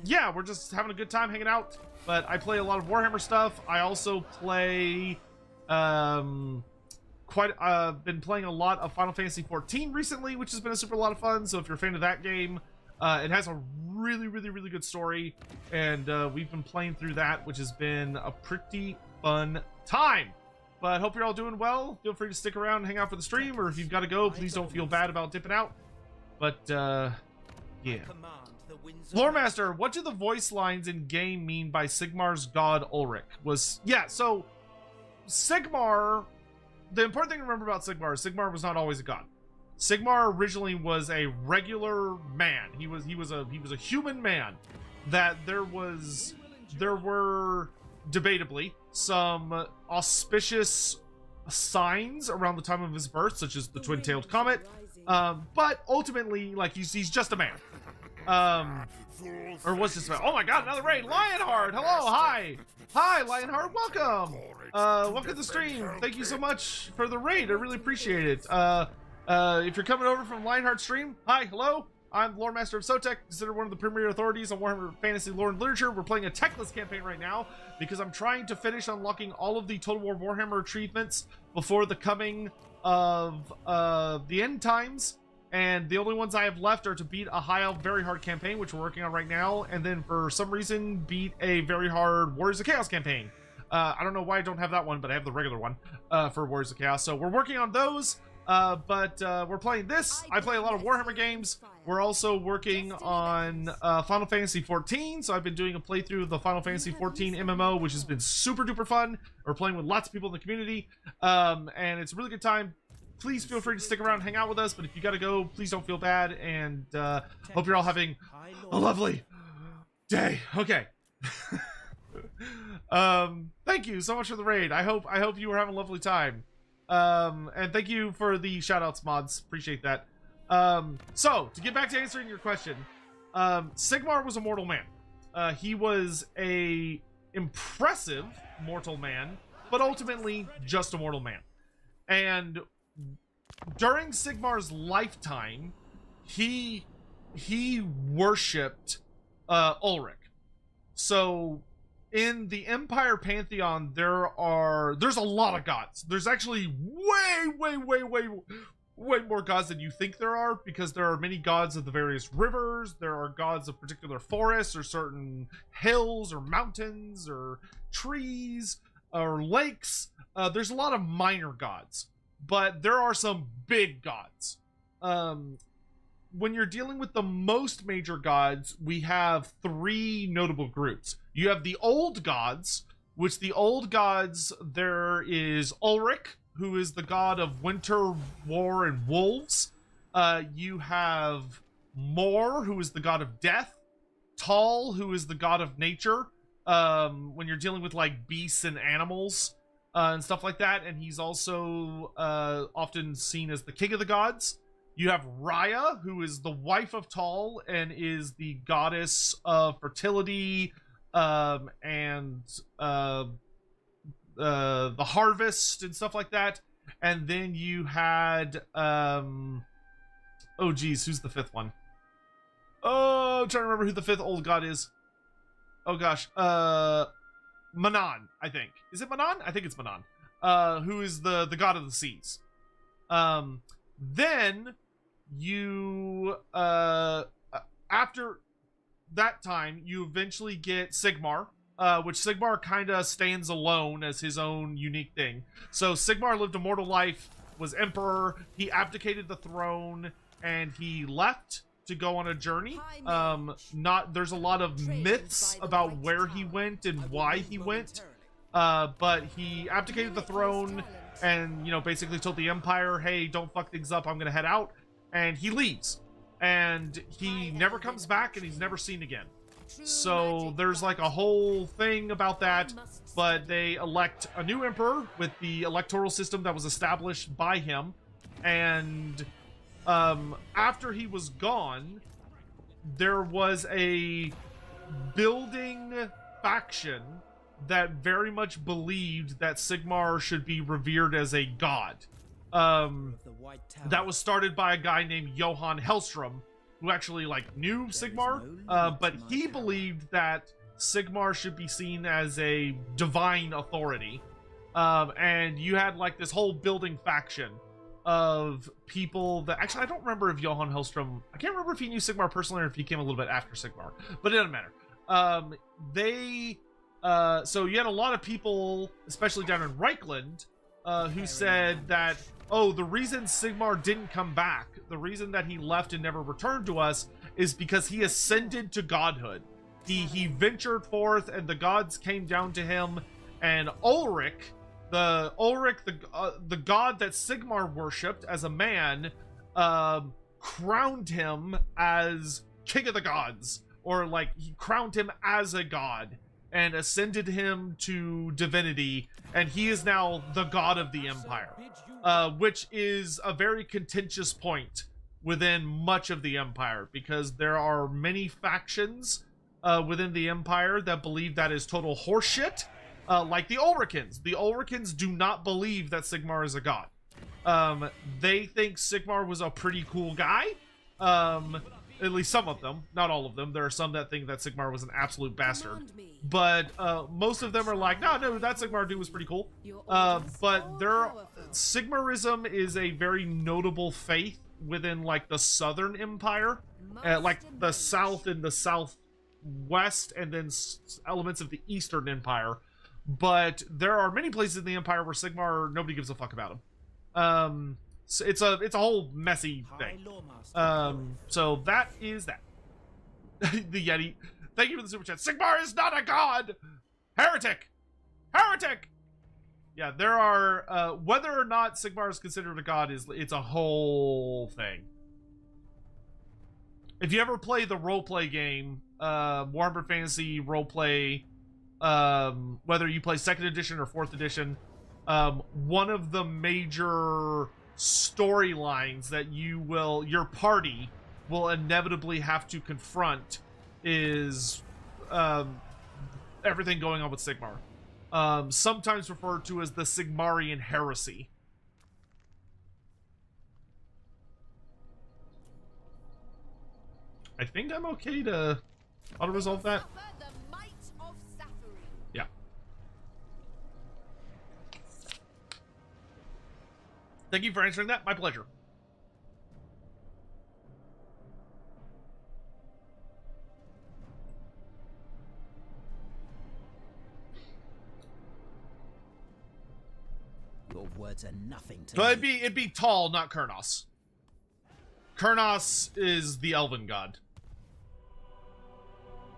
Yeah, we're just having a good time hanging out. But I play a lot of Warhammer stuff. I also play been playing a lot of Final Fantasy XIV recently, which has been a super lot of fun. So if you're a fan of that game, it has a really, really, really good story, and we've been playing through that, which has been a pretty fun time. But hope you're all doing well. Feel free to stick around and hang out for the stream, or if you've got to go, please don't feel bad about dipping out. But yeah. Loremaster, what do the voice lines in game mean by Sigmar's god Ulrich? So Sigmar, the important thing to remember about Sigmar is Sigmar was not always a god. Sigmar originally was a regular man. He was a human man. That there were debatably some auspicious signs around the time of his birth, such as the twin-tailed comet. But ultimately, like, he's just a man. Or was this about? Oh my god, another raid! Lionheart! Hello, hi! Hi, Lionheart, welcome! Welcome to the stream. Thank you so much for the raid, I really appreciate it. If you're coming over from Lionheart Stream, hi, hello. I'm Loremaster of Sotek, considered one of the premier authorities on Warhammer Fantasy lore and literature. We're playing a techless campaign right now because I'm trying to finish unlocking all of the Total War Warhammer achievements before the coming of the end times. And the only ones I have left are to beat a high elf very hard campaign, which we're working on right now, and then for some reason beat a very hard Warriors of Chaos campaign. I don't know why I don't have that one, but I have the regular one for Warriors of Chaos. So we're working on those, but we're playing this. I play a lot of Warhammer games. We're also working on Final Fantasy 14, so I've been doing a playthrough of the Final Fantasy 14 MMO, which has been super duper fun. We're playing with lots of people in the community, and it's a really good time. Please feel free to stick around and hang out with us, but if you gotta go, please don't feel bad, and hope you're all having a lovely day. Okay. Thank you so much for the raid. I hope you were having a lovely time. And thank you for the shoutouts, mods. Appreciate that. So, to get back to answering your question, Sigmar was a mortal man. He was a impressive mortal man, but ultimately just a mortal man. And during Sigmar's lifetime, he worshipped Ulrich. So in the Empire Pantheon, there's a lot of gods. There's actually way more gods than you think there are, because there are many gods of the various rivers. There are gods of particular forests or certain hills or mountains or trees or lakes. There's a lot of minor gods, but there are some big gods. When you're dealing with the most major gods, we have three notable groups. You have the old gods, which the old gods, there is Ulrich, who is the god of winter, war, and wolves. You have Mor, who is the god of death. Tal, who is the god of nature, when you're dealing with like beasts and animals and stuff like that. And he's also often seen as the king of the gods. You have Raya, who is the wife of Tal and is the goddess of fertility and the harvest and stuff like that. And then you had oh geez, who's the fifth one? Oh, I'm trying to remember who the fifth old god is. Oh gosh, Manan, I think. Is it Manan? I think it's Manan. Who is the god of the seas. Then you after that time, you eventually get Sigmar, which Sigmar kind of stands alone as his own unique thing. So Sigmar lived a mortal life, was emperor, he abdicated the throne, and he left to go on a journey. There's a lot of myths about where he went and why he went, but he abdicated the throne and, you know, basically told the Empire, hey, don't fuck things up, I'm gonna head out. And he leaves. And he never comes back and he's never seen again. So there's like a whole thing about that, but they elect a new emperor with the electoral system that was established by him. And after he was gone, there was a building faction that very much believed that Sigmar should be revered as a god. That was started by a guy named Johann Hellstrom, who actually like knew Sigmar, but he believed that Sigmar should be seen as a divine authority. And you had like this whole building faction of people that actually, I don't remember if Johann Hellstrom, I can't remember if he knew Sigmar personally or if he came a little bit after Sigmar, but it doesn't matter. So you had a lot of people, especially down in Reichland, who said that, oh, the reason Sigmar didn't come back, the reason that he left and never returned to us, is because he ascended to godhood. He ventured forth, and the gods came down to him, and Ulrich, the god that Sigmar worshipped as a man, crowned him as king of the gods, or like he crowned him as a god and ascended him to divinity, and he is now the god of the Empire, which is a very contentious point within much of the Empire, because there are many factions within the Empire that believe that is total horseshit, like the Ulrichans. The Ulrichans do not believe that Sigmar is a god. They think Sigmar was a pretty cool guy. At least some of them, not all of them. There are some that think that Sigmar was an absolute bastard. But most of them are like, no, that Sigmar dude was pretty cool. But Sigmarism is a very notable faith within like the Southern Empire, like the South and the Southwest, and then elements of the Eastern Empire. But there are many places in the Empire where Sigmar, nobody gives a fuck about him. So it's a whole messy thing. So that is that. The Yeti. Thank you for the super chat. Sigmar is not a god. Heretic. Heretic. Yeah, there are whether or not Sigmar is considered a god it's a whole thing. If you ever play the roleplay game, Warhammer Fantasy roleplay, whether you play 2nd edition or 4th edition, one of the major storylines that your party will inevitably have to confront is everything going on with Sigmar. Sometimes referred to as the Sigmarian heresy. I think I'm okay to auto-resolve that. Yeah. Thank you for answering that. My pleasure. Your words are nothing to So me. it'd be Tal, not Kurnos. Kurnos is the elven god.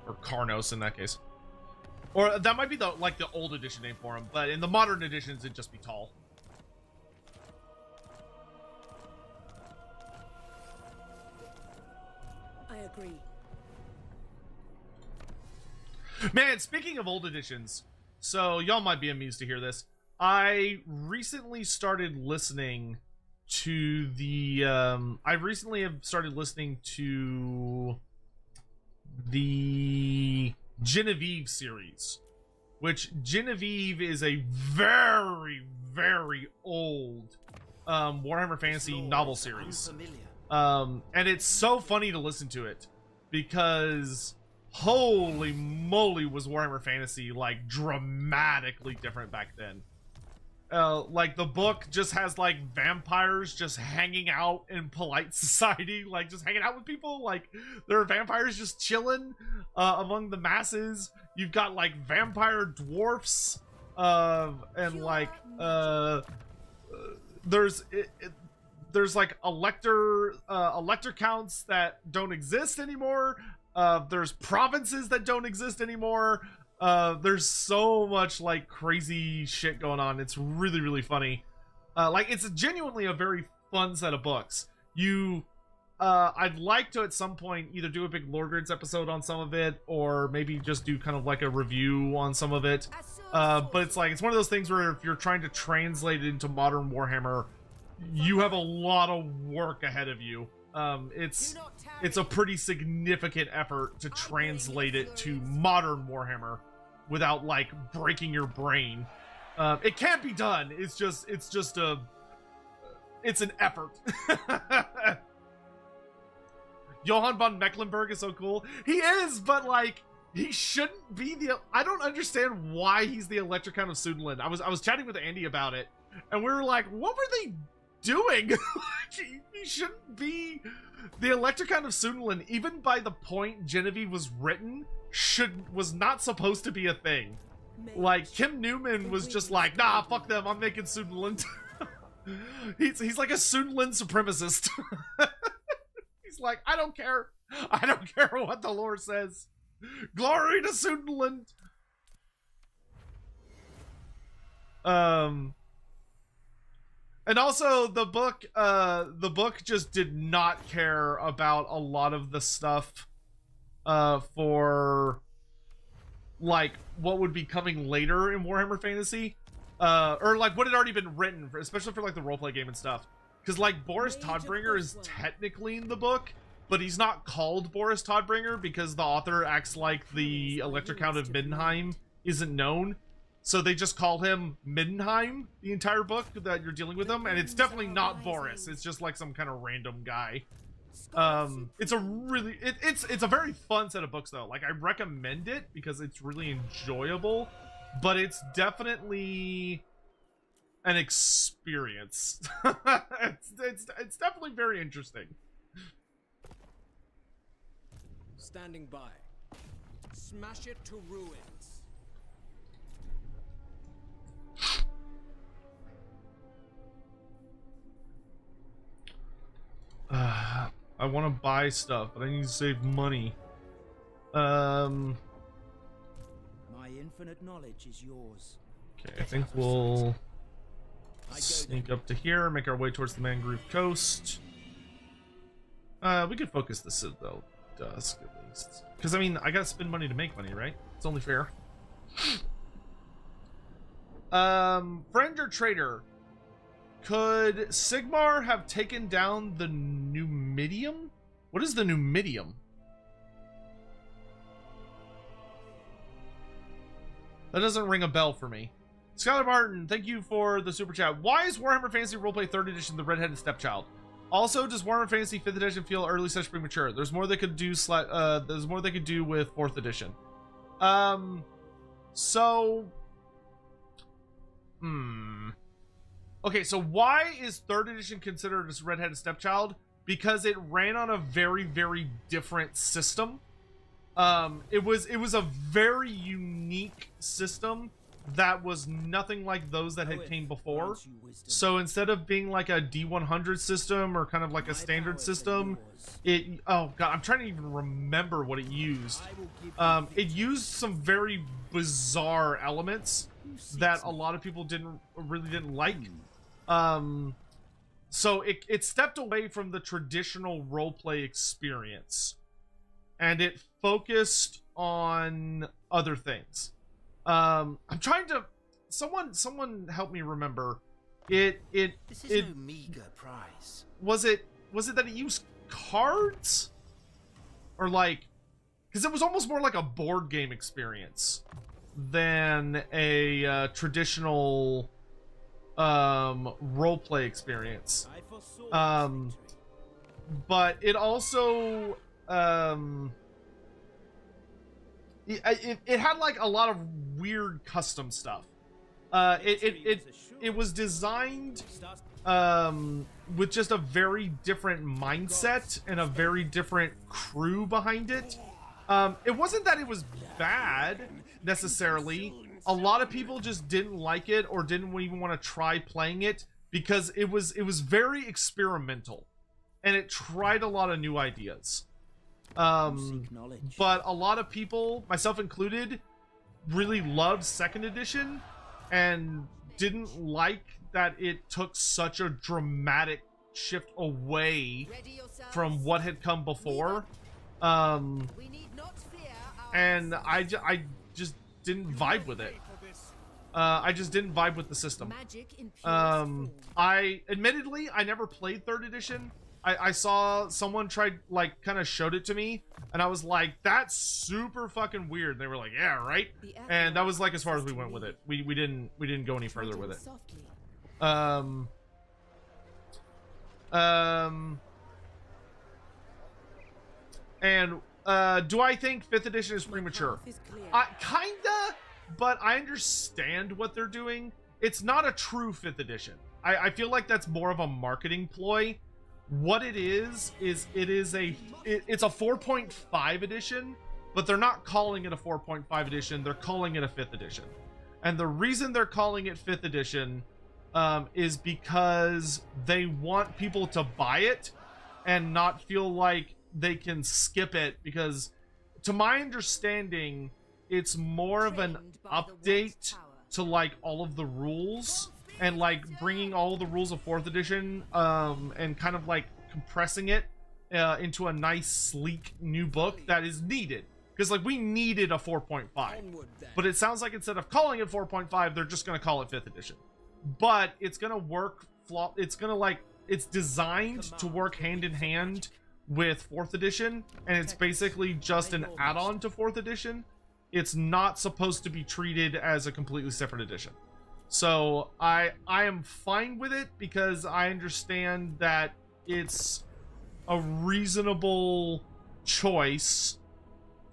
Or Karnos in that case. Or that might be the old edition name for him, but in the modern editions it'd just be Tal. I agree. Man, speaking of old editions, so y'all might be amused to hear this. I recently started listening to the Genevieve series, which Genevieve is a very, very old Warhammer Fantasy novel series. And it's so funny to listen to it because holy moly was Warhammer Fantasy like dramatically different back then. Like the book just has like vampires just hanging out in polite society, like just hanging out with people. Like there are vampires just chilling among the masses. You've got like vampire dwarfs, and like there's like elector counts that don't exist anymore. There's provinces that don't exist anymore. There's so much like crazy shit going on. It's really, really funny. Like it's genuinely a very fun set of books. I'd like to at some point either do a big Lord Grids episode on some of it, or maybe just do kind of like a review on some of it. But it's one of those things where if you're trying to translate it into modern Warhammer, you have a lot of work ahead of you. It's a pretty significant effort to translate it to modern Warhammer without like breaking your brain. It can't be done. It's an effort. Johann von Mecklenburg is so cool. He is, but like he shouldn't be I don't understand why he's the Elector Count of Sudenland. I was chatting with Andy about it, and we were like, what were they doing? He shouldn't be the Elector Count of Sudenland. Even by the point Genevieve was written, was not supposed to be a thing. Like Kim Newman was just like, nah, fuck them, I'm making Sudenland. he's like a Sudenland supremacist. He's like, I don't care what the lore says. Glory to Sudenland. And also the book just did not care about a lot of the stuff for like what would be coming later in Warhammer Fantasy, or like what had already been written for, especially for like the roleplay game and stuff. Because like Boris Todbringer is technically in the book, but he's not called Boris Todbringer because the author acts like the Elector Count of Middenheim isn't known. So they just call him Middenheim the entire book that you're dealing with him, and it's definitely not Boris. It's just like some kind of random guy. It's a really it's a very fun set of books though. Like I recommend it because it's really enjoyable, but it's definitely an experience. It's definitely very interesting. Standing by. Smash it to ruins. I want to buy stuff, but I need to save money. My infinite knowledge is yours. Okay, I think we'll sneak up to here, make our way towards the Mangrove Coast. We could focus the Citadel Dusk at least. Because, I mean, I gotta spend money to make money, right? It's only fair. Friend or trader? Could Sigmar have taken down the Numidium? What is the Numidium? That doesn't ring a bell for me. Skylar Martin, thank you for the super chat. Why is Warhammer Fantasy Roleplay 3rd Edition the redheaded stepchild? Also, does Warhammer Fantasy 5th Edition feel early / premature? There's more they could do. There's more they could do with 4th Edition. Okay, so why is 3rd Edition considered as redheaded stepchild? Because it ran on a very, very different system. It was a very unique system that was nothing like those that had came before. So instead of being like a D100 system or kind of like a standard system, oh god, I'm trying to even remember what it used. It used some very bizarre elements that a lot of people really didn't like. So it stepped away from the traditional roleplay experience and it focused on other things. I'm trying to someone help me remember. This is no meager prize. Was it that it used cards? Or like, because it was almost more like a board game experience than a traditional roleplay experience. But it also it had like a lot of weird custom stuff. It was designed with just a very different mindset and a very different crew behind it. It wasn't that it was bad necessarily. A lot of people just didn't like it or didn't even want to try playing it because it was very experimental and it tried a lot of new ideas. But a lot of people, myself included, really loved 2nd edition and didn't like that it took such a dramatic shift away from what had come before. And I just didn't vibe with it. I just didn't vibe with the system. I never played 3rd edition. I saw someone tried, like, kind of showed it to me, and I was like, that's super fucking weird. And they were like, yeah, right? And that was like as far as we went with it. We didn't go any further with it. Do I think 5th edition is premature? Kinda, but I understand what they're doing. It's not a true 5th edition. I feel like that's more of a marketing ploy. What it is it's a 4.5 edition, but they're not calling it a 4.5 edition. They're calling it a 5th edition. And the reason they're calling it 5th edition is because they want people to buy it and not feel like they can skip it, because to my understanding it's more of an update to like all of the rules and like bringing all the rules of 4th edition and kind of like compressing it into a nice sleek new book that is needed, because like we needed a 4.5, but it sounds like instead of calling it 4.5 they're just going to call it 5th edition. But it's going to work, it's going to like, it's designed to work hand in hand with 4th edition, and it's basically just an add-on to 4th edition. it's not supposed to be treated as a completely separate edition. So I am fine with it because I understand that it's a reasonable choice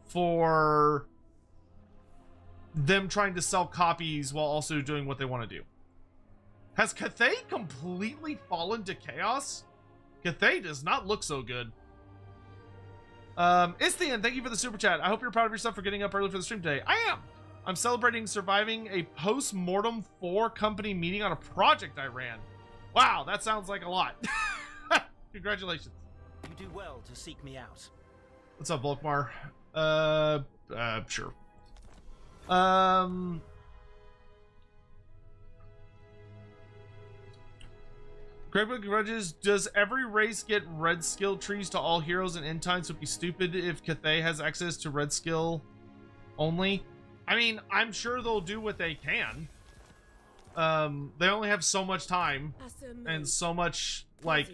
for them trying to sell copies while also doing what they want to do. Has Cathay completely fallen to chaos? Cathay does not look so good. Istian, thank you for the super chat. I hope you're proud of yourself for getting up early for the stream today. I am. I'm celebrating surviving a post-mortem 4-company meeting on a project I ran. Wow, that sounds like a lot. Congratulations. You do well to seek me out. What's up, Volkmar? Sure. Great Grudges, does every race get red skill trees to all heroes and end times? Would be stupid if Cathay has access to red skill only. I mean, I'm sure they'll do what they can. They only have so much time and so much, like,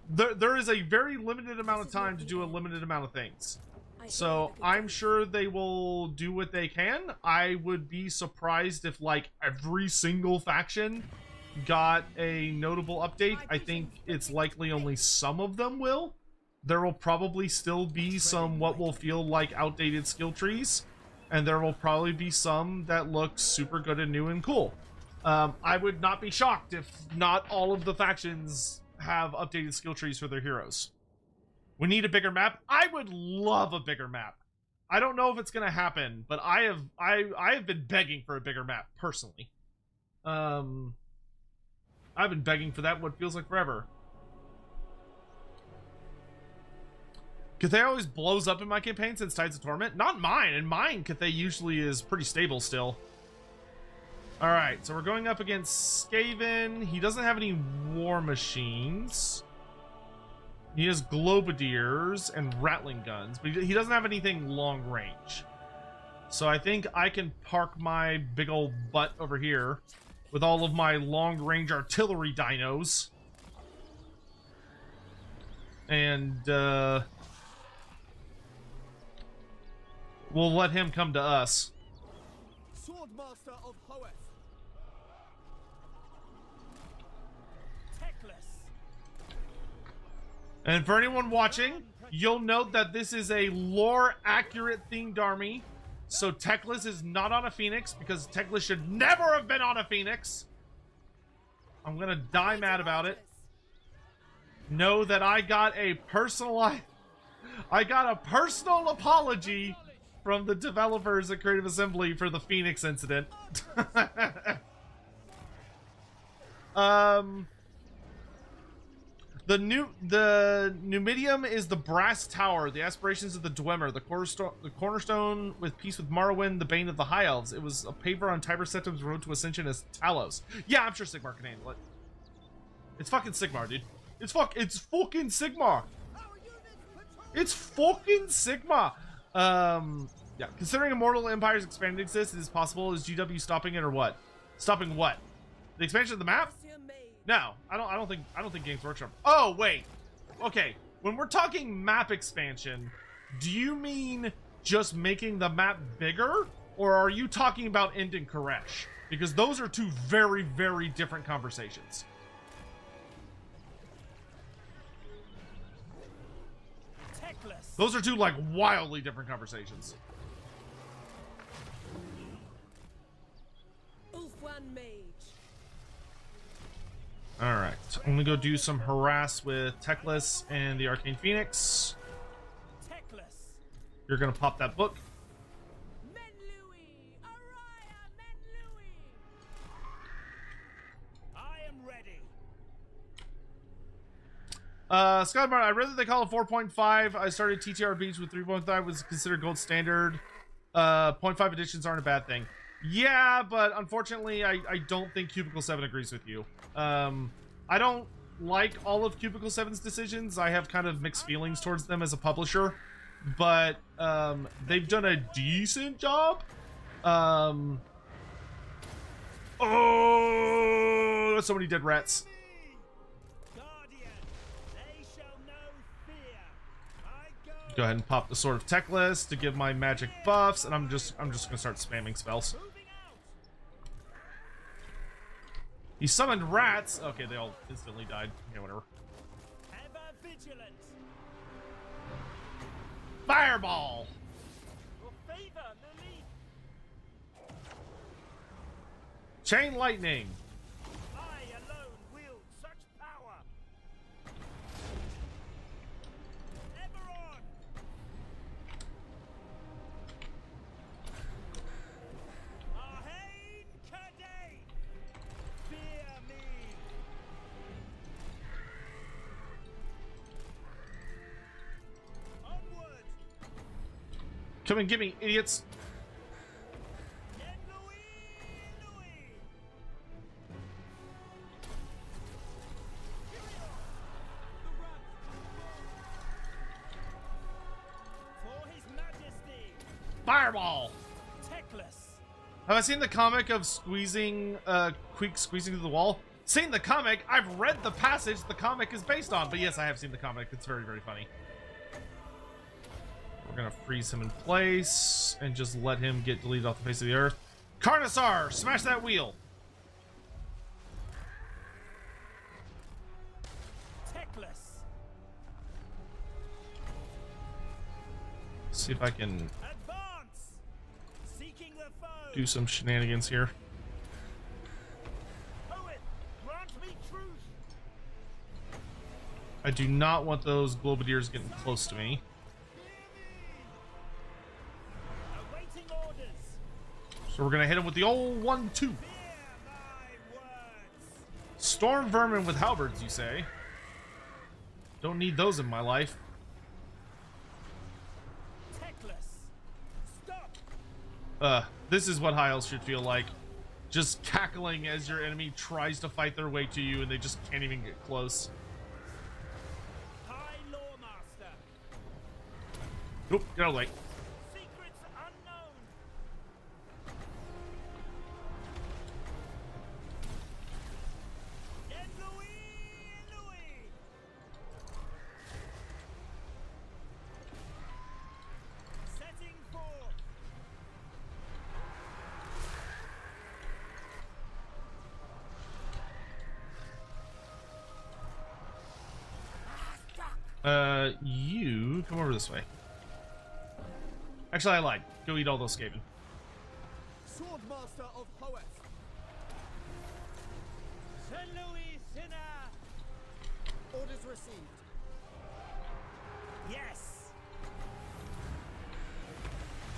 there is a very limited amount of time to do a limited amount of things. So I'm sure they will do what they can. I would be surprised if, like, every single faction got a notable update. I think it's likely only some of them will. There will probably still be some what will feel like outdated skill trees, and there will probably be some that look super good and new and cool. I would not be shocked if not all of the factions have updated skill trees for their heroes. We need a bigger map. I would love a bigger map. I don't know if it's gonna happen, but I have been begging for a bigger map personally. I've been begging for that what feels like forever. Cathay always blows up in my campaign since Tides of Torment. Not mine. In mine, Cathay usually is pretty stable still. Alright, so we're going up against Skaven. He doesn't have any war machines. He has Globadiers and Rattling guns, but he doesn't have anything long range. So I think I can park my big old butt over here with all of my long-range artillery dinos. And, we'll let him come to us. Swordmaster of Hordes. And for anyone watching, you'll note that this is a lore-accurate themed army. So Teclis is not on a Phoenix, because Teclis should never have been on a Phoenix. I'm gonna die mad about it. Know that I got a personal apology from the developers at Creative Assembly for the Phoenix incident. The Numidium is the brass tower, the aspirations of the Dwemer, the cornerstone with peace with Morrowind, the bane of the High Elves. It was a paper on Tiber Septim's road to ascension as Talos. Yeah, I'm sure Sigmar can handle it. It's fucking Sigmar, dude. It's fucking Sigmar. It's fucking Sigmar. Yeah, considering Immortal Empire's expanded exists, it is possible. Is GW stopping it or what? Stopping what? The expansion of the map? No, I don't think Games Workshop. Oh, wait. Okay, when we're talking map expansion, do you mean just making the map bigger, or are you talking about ending Koresh? Because those are two very, very different conversations. Those are two, like, wildly different conversations. Alright, I'm gonna go do some harass with Teclis and the Arcane Phoenix. You're gonna pop that book. Scott Martin, I read that they call it 4.5. I started TTRPGs with 3.5 was considered gold standard. 0.5 editions aren't a bad thing. Yeah, but unfortunately, I don't think Cubicle 7 agrees with you. I don't like all of Cubicle 7's decisions. I have kind of mixed feelings towards them as a publisher, but they've done a decent job. Oh, so many dead rats. Go ahead and pop the Sword of Teclis to give my magic buffs, and I'm just gonna start spamming spells. He summoned rats. Okay, they all instantly died. Okay, whatever. Ever vigilant. Fireball. Your favor, Lily. Chain lightning. I alone wield such power. Ever on. Arhain Kadei. Fear me. Onward. Come and get me, idiots. Yen Louis, Louis. For His Majesty. Fireball. Teclis. Have I seen the comic of squeezing, Queek squeezing through the wall? Seen the comic. I've read the passage the comic is based on, but yes, I have seen the comic. It's very, very funny. We're gonna freeze him in place and just let him get deleted off the face of the earth. Carnosaur, smash that wheel. Teclis. See if I can Advance. Seeking the foe. do some shenanigans here. Poet, grant me truth. I do not want those globadiers getting close to me. Awaiting orders. So we're gonna hit him with the old 1-2. Fear my words. Storm vermin with halberds, you say? Don't need those in my life. Teclis. Stop. This is what High Elves should feel like. Just cackling as your enemy tries to fight their way to you and they just can't even get close. High Loremaster. Oop, get out of the way. Secrets unknown. Yen Louis, Louis. Setting forth. You come over this way. Actually, I lied. Go eat all those Skaven. Swordmaster of Hordes. Saint Louis, sinner. Orders received. Yes.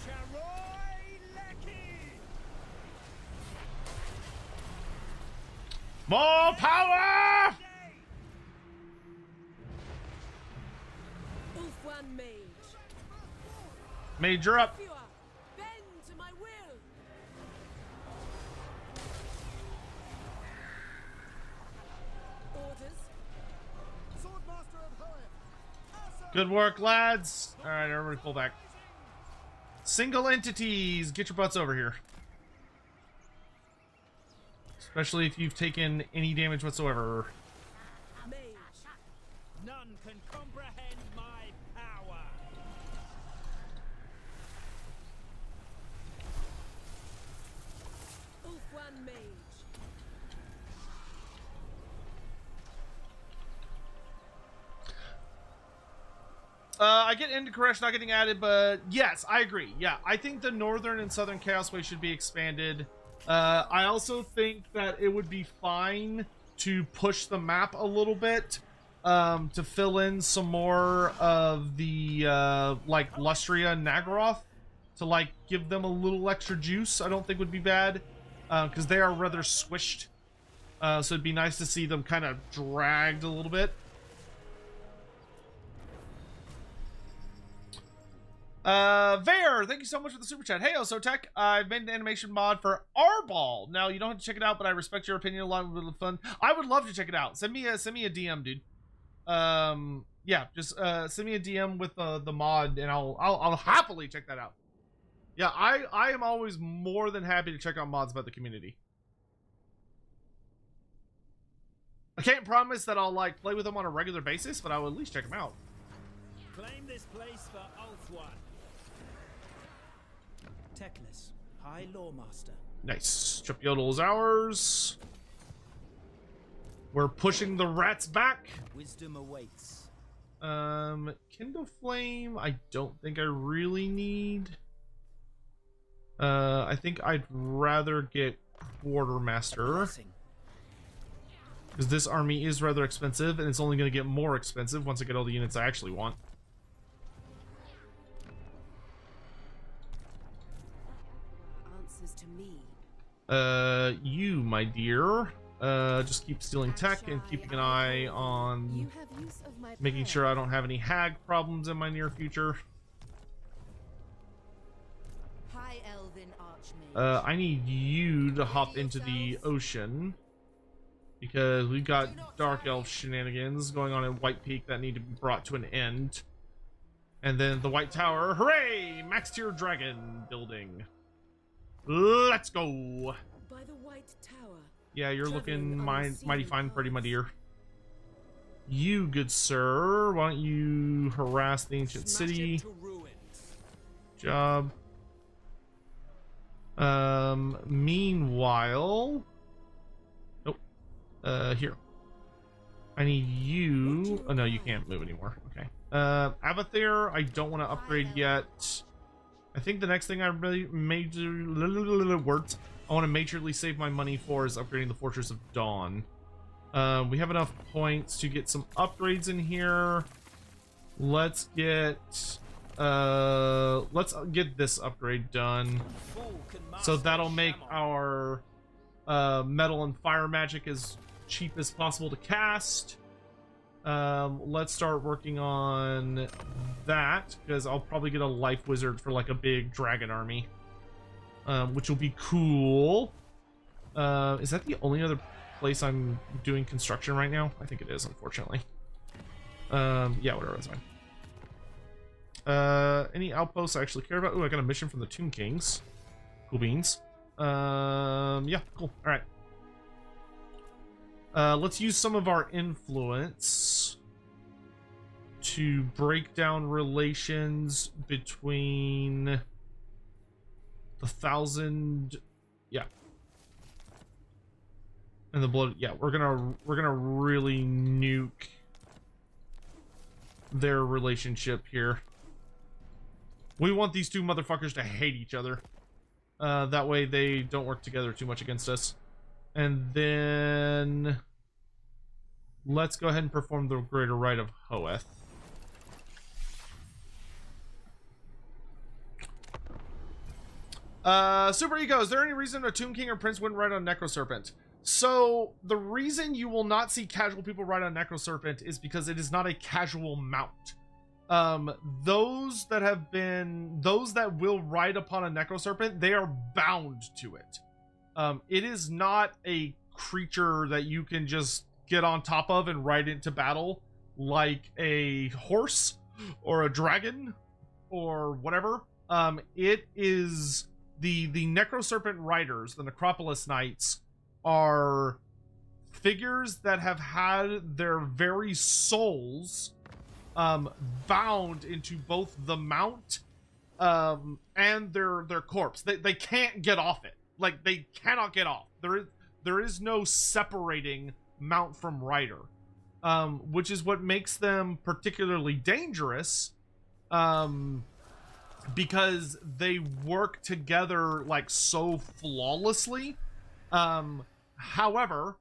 Charoy Lecky. More power! Ulfwan Mage. Major up. Fewer. Bend to my will. Orders. Swordmaster of Hordes. Good work, lads. All right, everybody pull back. Single entities, get your butts over here. Especially if you've taken any damage whatsoever. Mage. None can comprehend my power. Ulfwan Mage. I get into Koresh not getting added, but yes, I agree. Yeah, I think the Northern and Southern Chaos Way should be expanded. I also think that it would be fine to push the map a little bit to fill in some more of the like Lustria and Nagaroth to like give them a little extra juice. I don't think would be bad because they are rather squished. So it'd be nice to see them kind of dragged a little bit. Vare, thank you so much for the super chat. Hey, Osotech, I've made an animation mod for Arball. Now, you don't have to check it out, but I respect your opinion a lot. Of fun. I would love to check it out. Send me a DM, dude. Yeah, just send me a DM with the mod, and I'll happily check that out. Yeah, I am always more than happy to check out mods about the community. I can't promise that I'll like play with them on a regular basis, but I will at least check them out. Claim this place for Ulthuan. Teclis, High Loremaster. Nice. Trip Yodel is ours. We're pushing the rats back. Wisdom awaits. Kindle Flame, I don't think I really need. I think I'd rather get Quartermaster, because this army is rather expensive, and it's only going to get more expensive once I get all the units I actually want. Answers to me. You, my dear, just keep stealing tech and keeping an eye on You have use of my making power. sure I don't have any hag problems in my near future. High Elven Archmage. I need you to hop into the ocean, because we've got Dark Elf shenanigans going on in White Peak that need to be brought to an end. And then the White Tower, hooray! Max tier dragon building. Let's go! By the White Tower. Yeah, you're looking Traveling unseen mighty fine, pretty, my paths. dear. You, good sir, why don't you harass the ancient Smash city? it to ruins. Job. Meanwhile, nope. Here. I need you. Oh no, you can't move anymore. Okay. Abathir, I don't want to upgrade yet. I think the next thing I really words I want to majorly save my money for is upgrading the Fortress of Dawn. We have enough points to get some upgrades in here. Let's get this upgrade done. Fool can So master that'll make Shamar. our metal and fire magic as cheap as possible to cast. Let's start working on that, because I'll probably get a life wizard for like a big dragon army, which will be cool. Is that the only other place I'm doing construction right now? I think it is, unfortunately. Yeah, whatever, that's fine. Any outposts I actually care about? Ooh, I got a mission from the Tomb Kings. Cool beans. Yeah, cool. All right. Let's use some of our influence to break down relations between the 1,000, yeah, and the blood. Yeah, we're gonna really nuke their relationship here. We want these two motherfuckers to hate each other. That way they don't work together too much against us. And then let's go ahead and perform the Greater Rite of Hoeth. Super Ego, is there any reason a Tomb King or Prince wouldn't ride on Necroserpent? So, the reason you will not see casual people ride on Necroserpent is because it is not a casual mount. Those that will ride upon a Necroserpent, they are bound to it. It is not a creature that you can just get on top of and ride into battle like a horse or a dragon or whatever. It is the Necroserpent riders, the Necropolis Knights, are figures that have had their very souls bound into both the mount and their corpse. They can't get off it. Like, they cannot get off. There is no separating mount from rider, which is what makes them particularly dangerous, because they work together like so flawlessly. However,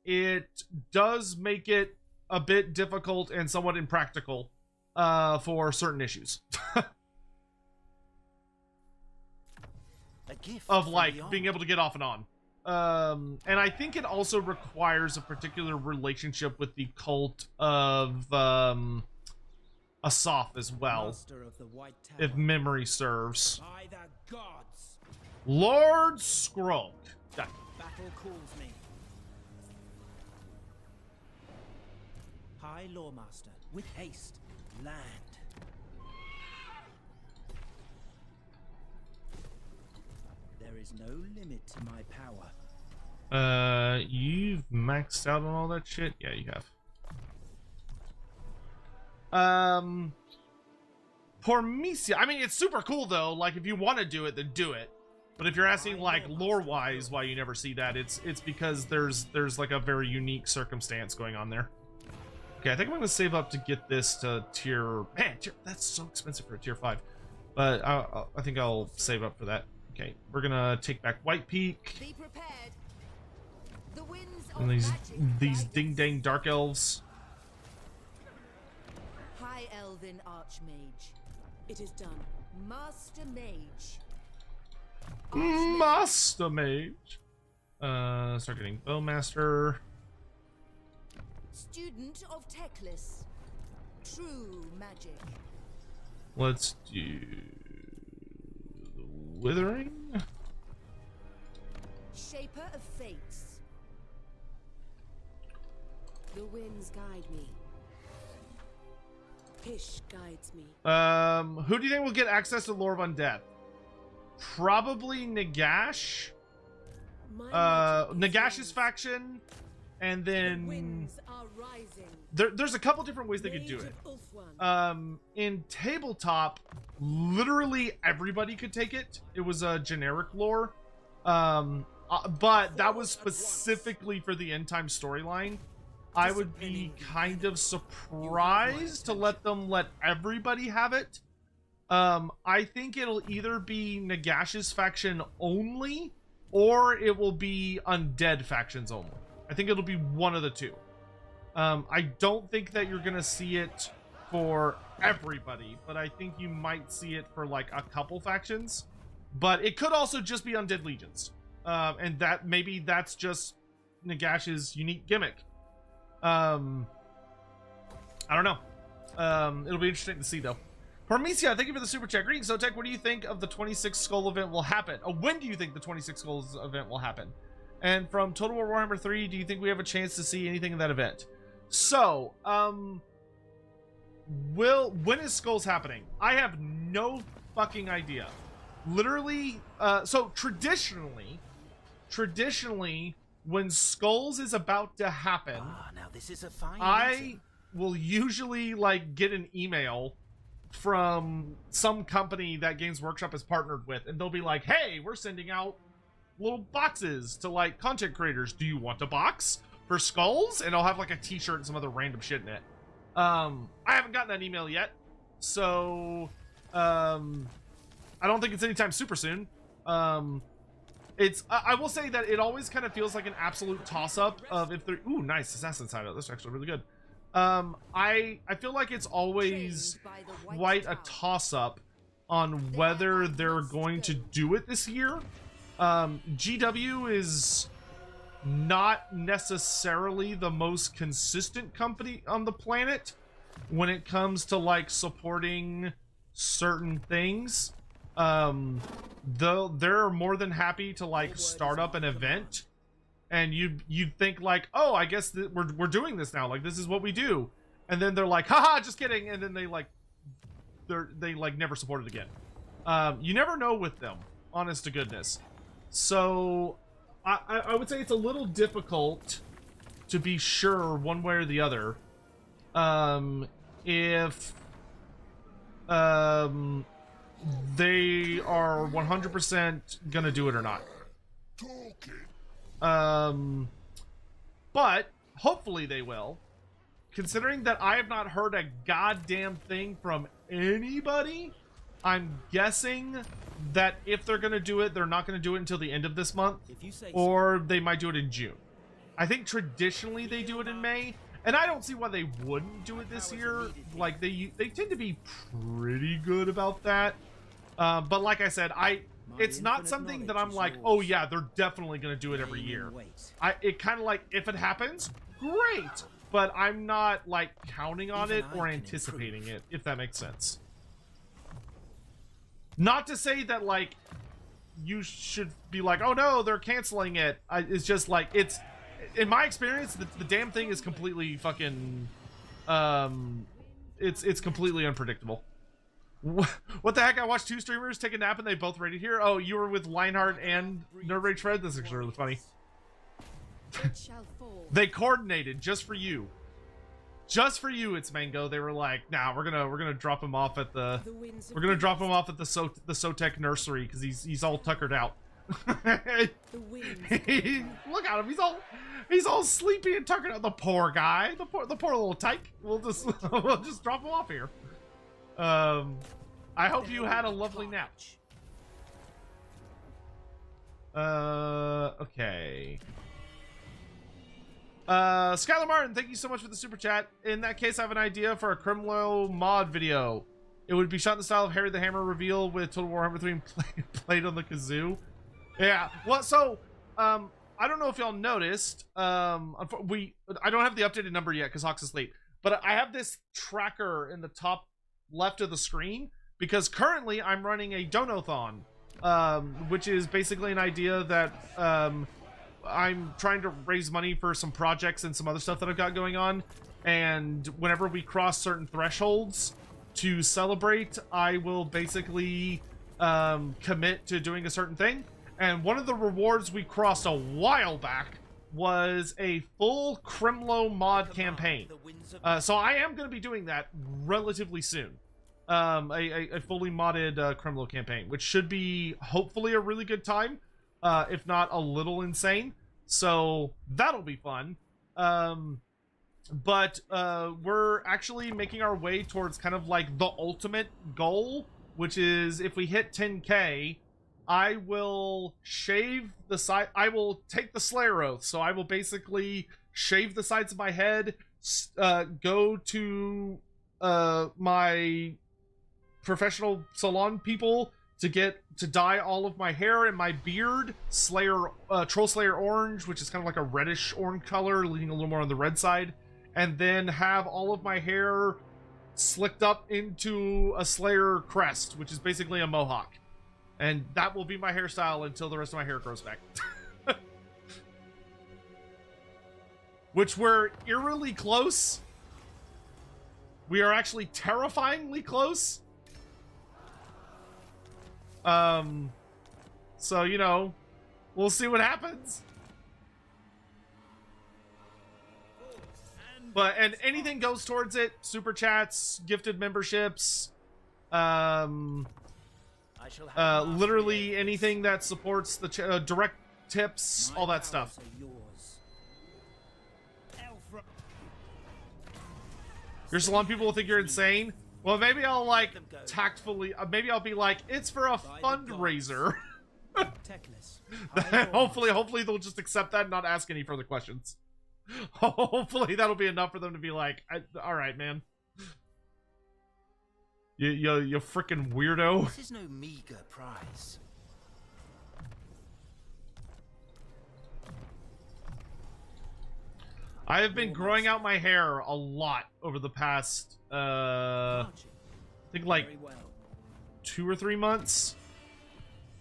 it does make it a bit difficult and somewhat impractical for certain issues. A gift Of from like beyond. being able to get off and on. And I think it also requires a particular relationship with the cult of Asaph as well, Master of the White Tower. if memory serves. By the gods, Lord Skrulk. Yeah. battle calls me. High Loremaster, with haste, land. There is no limit to my power. You've maxed out on all that shit? Yeah, you have. Pormesia. I mean, it's super cool though. Like, if you want to do it, then do it. But if you're asking like lore-wise why you never see that, it's because there's like a very unique circumstance going on there. Okay, I think I'm gonna save up to get this to tier. Man, that's so expensive for a tier 5. But I think I'll save up for that. Okay, we're gonna take back White Peak. Be prepared. The winds of And magic these guide ding dang dark elves. High Elven Archmage. It is done. Master Mage. Master Mage. Start getting Bowmaster. Student of Teclis. True magic. Let's do the Withering. Shaper of Fates. The winds guide me. Hish guides me. Who do you think will get access to Lore of Undeath? Probably Nagash. Nagash's faction, and then Winds are rising. there's a couple different ways they could do it. In tabletop, literally everybody could take it. It was a generic lore, but that was specifically for the end time storyline. I would be kind of surprised to let them let everybody have it. I think it'll either be Nagash's faction only, or it will be undead factions only. I think it'll be one of the two. I don't think that you're gonna see it for everybody, but I think you might see it for like a couple factions. But it could also just be undead legions, and that maybe that's just Nagash's unique gimmick. I don't know. It'll be interesting to see though. Parmesia, thank you for the super chat. Greetings, Sotek. What do you think of the 26 Skull event will happen? When do you think the 26 Skulls event will happen? And from Total War Warhammer 3, do you think we have a chance to see anything in that event? So, when is Skulls happening? I have no fucking idea. Literally, so traditionally, when Skulls is about to happen, now this is a fine I will usually like get an email from some company that Games Workshop is partnered with, and they'll be like, hey, we're sending out little boxes to like content creators. Do you want a box for Skulls? And I'll have like a t-shirt and some other random shit in it. I haven't gotten that email yet, so I don't think it's anytime super soon. I will say that it always kind of feels like an absolute toss-up of if they're ooh, nice Assassin's Hideout. That's actually really good. I feel like it's always quite a toss-up on whether they're going to do it this year. GW is not necessarily the most consistent company on the planet when it comes to like supporting certain things. Though they're more than happy to like start up an event, and you'd think like, oh, I guess that we're doing this now, like this is what we do, and then they're like, haha, just kidding, and then they never support it again. You never know with them, honest to goodness. So I would say it's a little difficult to be sure one way or the other if they are 100% gonna do it or not. But hopefully they will, considering that I have not heard a goddamn thing from anybody. I'm guessing that if they're gonna do it, they're not gonna do it until the end of this month, or they might do it in June. I think traditionally they do it in May, and I don't see why they wouldn't do it this year. Like they tend to be pretty good about that. But like I said, it's not something that I'm like, oh yeah, they're definitely gonna do it every year. It kind of like, if it happens, great, but I'm not like counting on it or anticipating it, if that makes sense. Not to say that like you should be like, oh no, they're canceling it. It's just like, it's, in my experience, the damn thing is completely fucking it's completely unpredictable. What the heck? I watched two streamers take a nap and they both rated here. Oh, you were with Lionheart and Nerd Rage Fred? That's actually really funny. They coordinated just for you. just for you, it's Mango. They were like, nah, we're gonna drop him off at the The winds we're gonna drop him off at the Sotek nursery because he's all tuckered out. The winds Look at him. He's all sleepy and tuckered out. The poor guy. The poor little tyke. We'll just drop him off here. I hope you had a lovely nap. Okay. Skylar Martin, thank you so much for the super chat. In that case, I have an idea for a Crimlo mod video. It would be shot in the style of Harry the Hammer reveal with Total Warhammer 3 played on the kazoo. Yeah. Well, so I don't know if y'all noticed. I don't have the updated number yet because Hawks is late. But I have this tracker in the top left of the screen because currently I'm running a Donathon, which is basically an idea that I'm trying to raise money for some projects and some other stuff that I've got going on. And whenever we cross certain thresholds to celebrate, I will basically commit to doing a certain thing. And one of the rewards we crossed a while back was a full Crimlo mod campaign. So I am going to be doing that relatively soon. A fully modded Crimlo campaign, which should be hopefully a really good time, if not a little insane. So that'll be fun. But we're actually making our way towards kind of like the ultimate goal, which is if we hit 10K, I will shave the side. I will take the Slayer Oath. So I will basically shave the sides of my head, go to my professional salon people to dye all of my hair and my beard Troll Slayer orange, which is kind of like a reddish orange color, leaning a little more on the red side, and then have all of my hair slicked up into a Slayer crest, which is basically a mohawk. And that will be my hairstyle until the rest of my hair grows back. Which we're eerily close. We are actually terrifyingly close. So, you know, we'll see what happens. And anything goes towards it. Super chats, gifted memberships, literally anything that supports the direct tips, all that stuff. Your salon people will think you're insane. Well, maybe I'll like tactfully, maybe I'll be like, it's for a fundraiser. hopefully they'll just accept that and not ask any further questions. Hopefully that'll be enough for them to be like, all right, man. You freaking weirdo. This is no meager prize. I have been growing out my hair a lot over the past, I think like 2 or 3 months.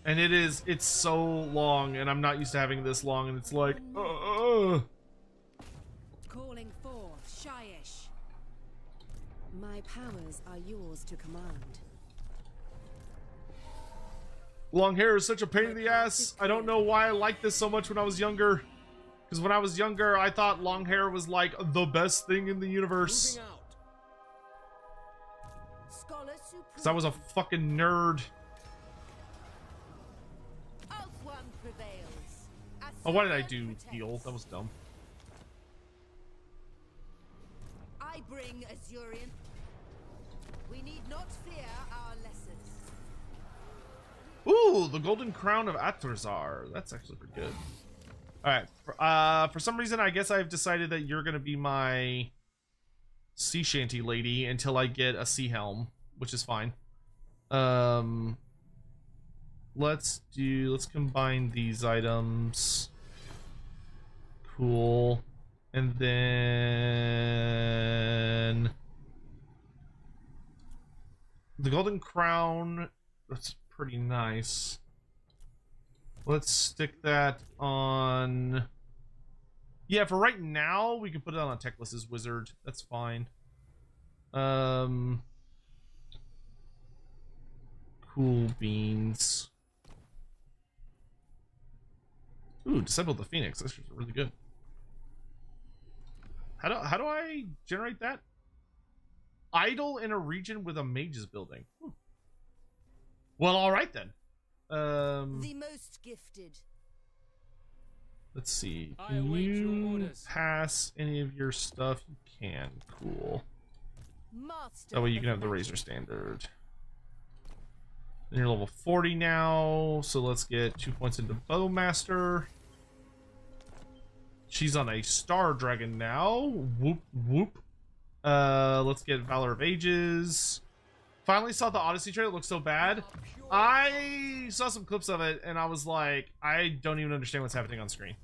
And it's so long, and I'm not used to having this long, and it's like, Calling forth, Shyish. My powers are yours to command. Long hair is such a pain in the ass. I don't know why I liked this so much when I was younger. Because when I was younger, I thought long hair was like the best thing in the universe. Because I was a fucking nerd. Oh, why did I do heal? That was dumb. I bring Azurian. We need not fear our lessons. Ooh, the Golden Crown of Atrazar. That's actually pretty good. Alright, for some reason, I guess I've decided that you're gonna be my sea shanty lady until I get a sea helm, which is fine. Let's combine these items. Cool. And then the Golden Crown, that's pretty nice. Let's stick that on. Yeah, for right now, we can put it on Teclis's wizard. That's fine. Cool beans. Ooh, Disciple of the Phoenix. That's really good. How do I generate that? Idle in a region with a mage's building. Well, all right then. The most gifted. Let's see. I Can await your you orders. pass any of your stuff? You can. Cool. Master. That way you can of have the magic. razor standard. And you're level 40 now, so let's get 2 points into Bowmaster. She's on a Star Dragon now. Whoop whoop. Let's get Valor of Ages. Finally saw the Odyssey trailer. It looks so bad. I saw some clips of it and I was like, I don't even understand what's happening on screen.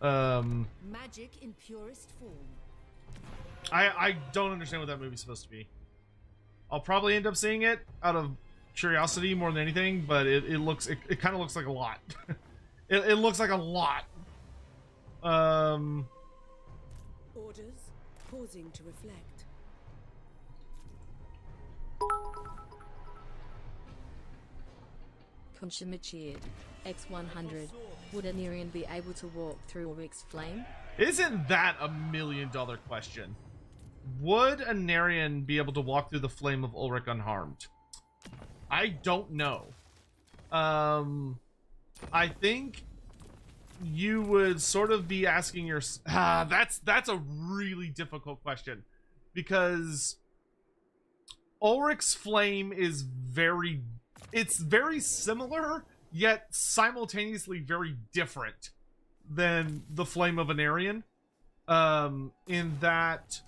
Magic in purest form. I don't understand what that movie's supposed to be. I'll probably end up seeing it out of curiosity more than anything, but it kind of looks like a lot. it looks like a lot. Orders. Pausing to reflect. Conchimichid, X100. Would a Nerian be able to walk through Ulrich's flame? Isn't that a $1 million question? Would a Nerian be able to walk through the flame of Ulrich unharmed? I don't know. I think you would sort of be asking your that's a really difficult question, because Ulrich's flame is very similar yet simultaneously very different than the flame of an Aryan, in that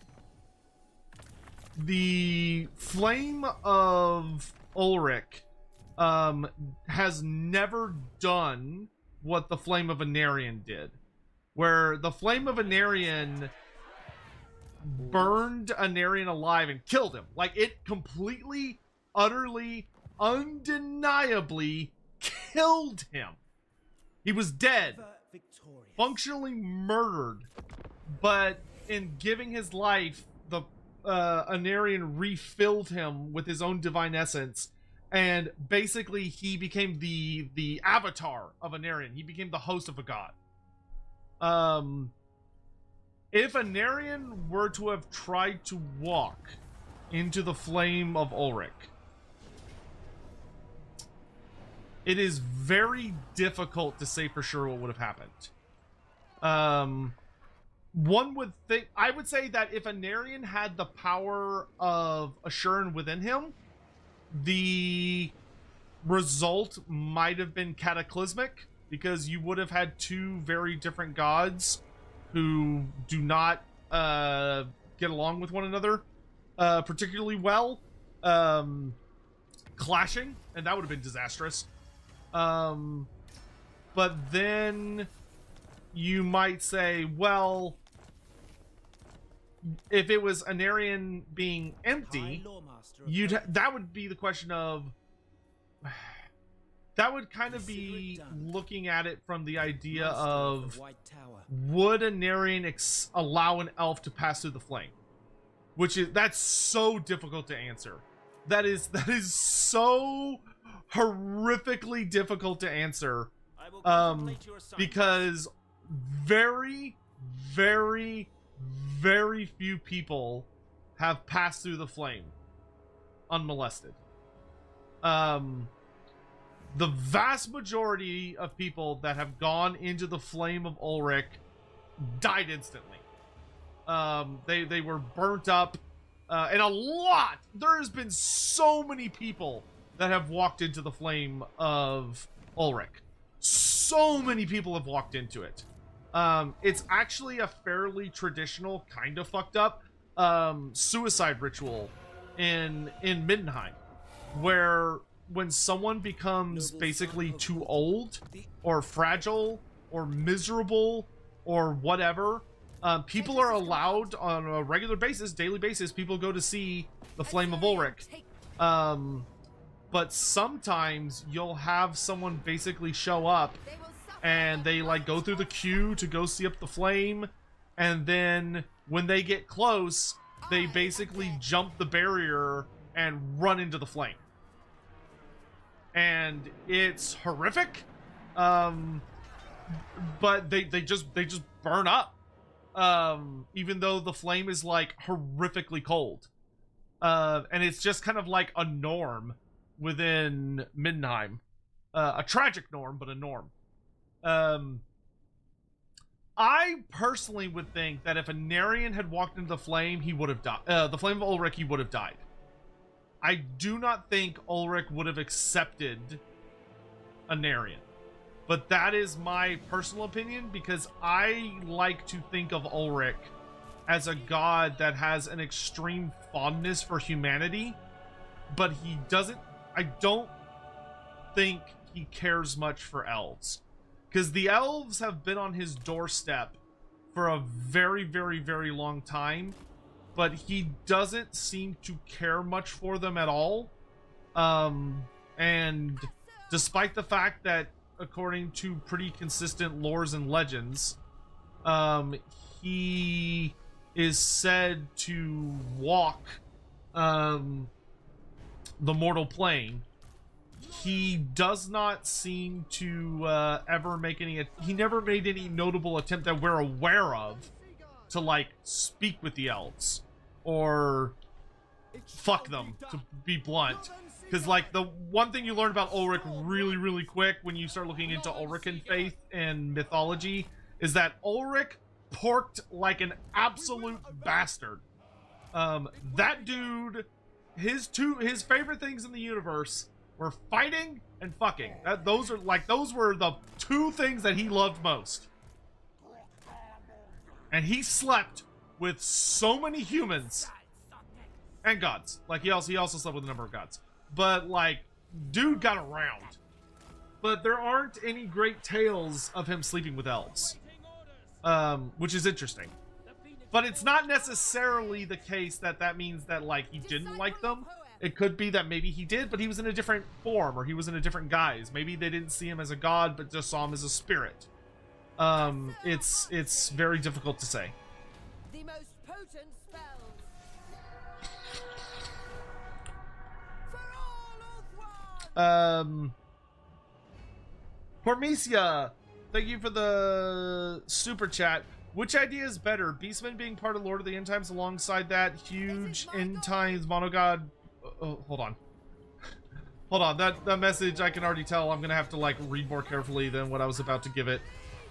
the flame of Ulrich has never done what the flame of Anarian did, where the flame of Anarian burned Anarian alive and killed him. Like, it completely, utterly, undeniably killed him. He was dead, Victorious. functionally murdered, but in giving his life, the Anarian refilled him with his own divine essence, and basically he became the avatar of Anarian. He became the host of a god. If Anarian were to have tried to walk into the flame of Ulrich, it is very difficult to say for sure what would have happened. One would think, I would say that if Anarian had the power of Assurin within him, the result might have been cataclysmic, because you would have had two very different gods who do not get along with one another particularly well, clashing, and that would have been disastrous. But then you might say, well, if it was Anarian being empty, that would be the question of, that would kind of be looking at it from the idea of, would Anarian allow an elf to pass through the flame? That's so difficult to answer. That is so horrifically difficult to answer, because very, very, very few people have passed through the flame unmolested. The vast majority of people that have gone into the flame of Ulrich died instantly. They were burnt up, and there's been so many people that have walked into the flame of Ulrich. So many people have walked into it. It's actually a fairly traditional, kind of fucked up suicide ritual in Middenheim, where when someone becomes basically too old or fragile or miserable or whatever, people are allowed on a regular basis, daily basis, people go to see the flame of Ulrich. But sometimes you'll have someone basically show up and they like go through the queue to go see up the flame, and then when they get close, they basically jump the barrier and run into the flame. And it's horrific, but they just burn up. even though the flame is like horrifically cold. And it's just kind of like a norm within Middenheim. A tragic norm, but a norm. I personally would think that if a Narian had walked into the flame, he would have died. The flame of Ulrich, he would have died. I do not think Ulrich would have accepted a Narian. But that is my personal opinion, because I like to think of Ulrich as a god that has an extreme fondness for humanity, but he doesn't, I don't think he cares much for elves. Because the elves have been on his doorstep for a very, very, very long time, but he doesn't seem to care much for them at all. And despite the fact that, according to pretty consistent lores and legends, he is said to walk the mortal plane, he does not seem to ever make any, he never made any notable attempt that we're aware of to like speak with the elves or fuck them, to be blunt. Because like the one thing you learn about Ulrich really, really quick when you start looking into Ulrican faith and mythology is that Ulrich porked like an absolute bastard. That dude, his favorite things in the universe were fighting and fucking. Those were the two things that he loved most. And he slept with so many humans and gods. Like he also slept with a number of gods. But like, dude got around. But there aren't any great tales of him sleeping with elves, which is interesting. But it's not necessarily the case that means that like he didn't like them. It could be that maybe he did, but he was in a different form, or he was in a different guise. Maybe they didn't see him as a god, but just saw him as a spirit. It's very difficult to say. The most potent spells. For all of one. Hormesia, thank you for the super chat. Which idea is better? Beastmen being part of Lord of the End Times alongside that huge End Times monogod. Oh, hold on. Hold on. That message, I can already tell I'm gonna have to like read more carefully than what I was about to give it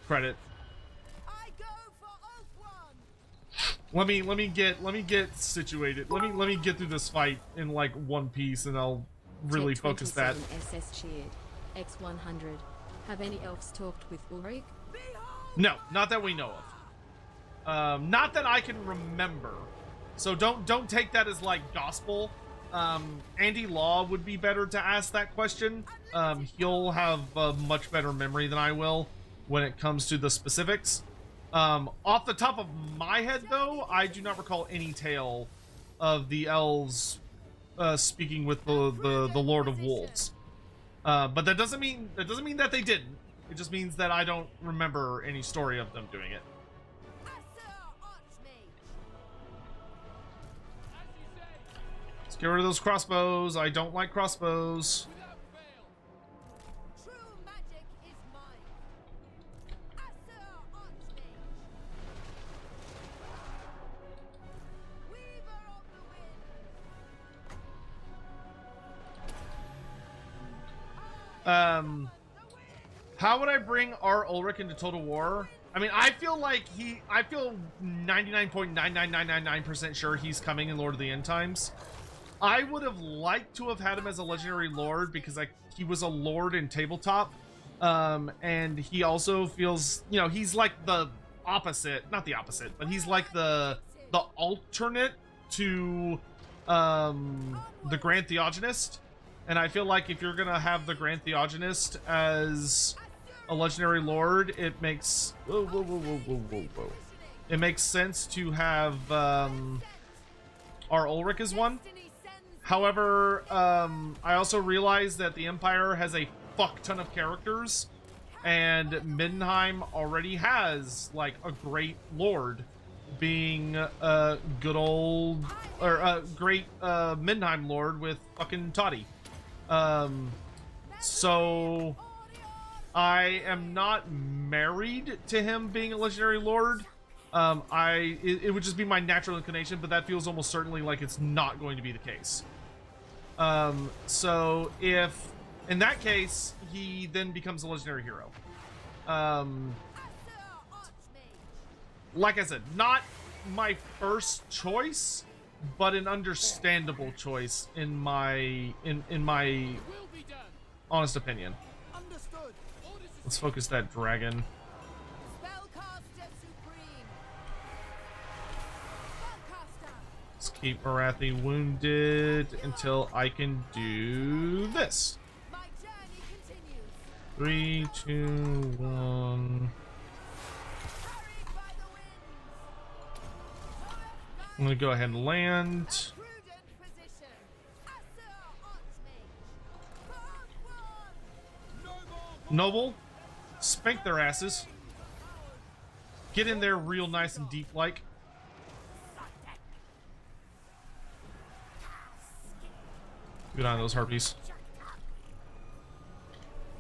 credit. I go for Oath One. Let me get situated. Let me get through this fight in like one piece, and I'll really focus that. SS cheered. X100. Have any elves talked with Ulrich? No, not that we know of. Not that I can remember. So don't take that as like gospel. Andy Law would be better to ask that question. He'll have a much better memory than I will when it comes to the specifics. Off the top of my head, though, I do not recall any tale of the elves speaking with the Lord of Wolves. But that doesn't mean that they didn't. It just means that I don't remember any story of them doing it. Let's get rid of those crossbows. I don't like crossbows. True magic is mine. Weaver of the wind. How would I bring our Ulrich into Total War? I mean, I feel 99.99999% sure he's coming in Lord of the End Times. I would have liked to have had him as a legendary lord because he was a lord in tabletop. And he also feels, you know, he's like the opposite, not the opposite, but he's like the alternate to the Grand Theogonist. And I feel like if you're gonna have the Grand Theogonist as a legendary lord, it makes it makes sense to have our Ulrich as one. However, I also realize that the Empire has a fuck ton of characters, and Middenheim already has like a great lord, being a good old or a great Middenheim lord with fucking Toddy. So I am not married to him being a legendary lord, it would just be my natural inclination, but that feels almost certainly like it's not going to be the case. So if in that case he then becomes a legendary hero. Like I said, not my first choice, but an understandable choice in my honest opinion. Understood. Let's focus that dragon. Spellcaster supreme. Spellcaster. Let's keep Marathi wounded until I can do this. My journey continues. 3, 2, 1. Carried by the winds. I'm gonna go ahead and land. Prudent position. Asur Archmage. Part one. Noble, spank their asses. Get in there real nice and deep like. Good on those harpies.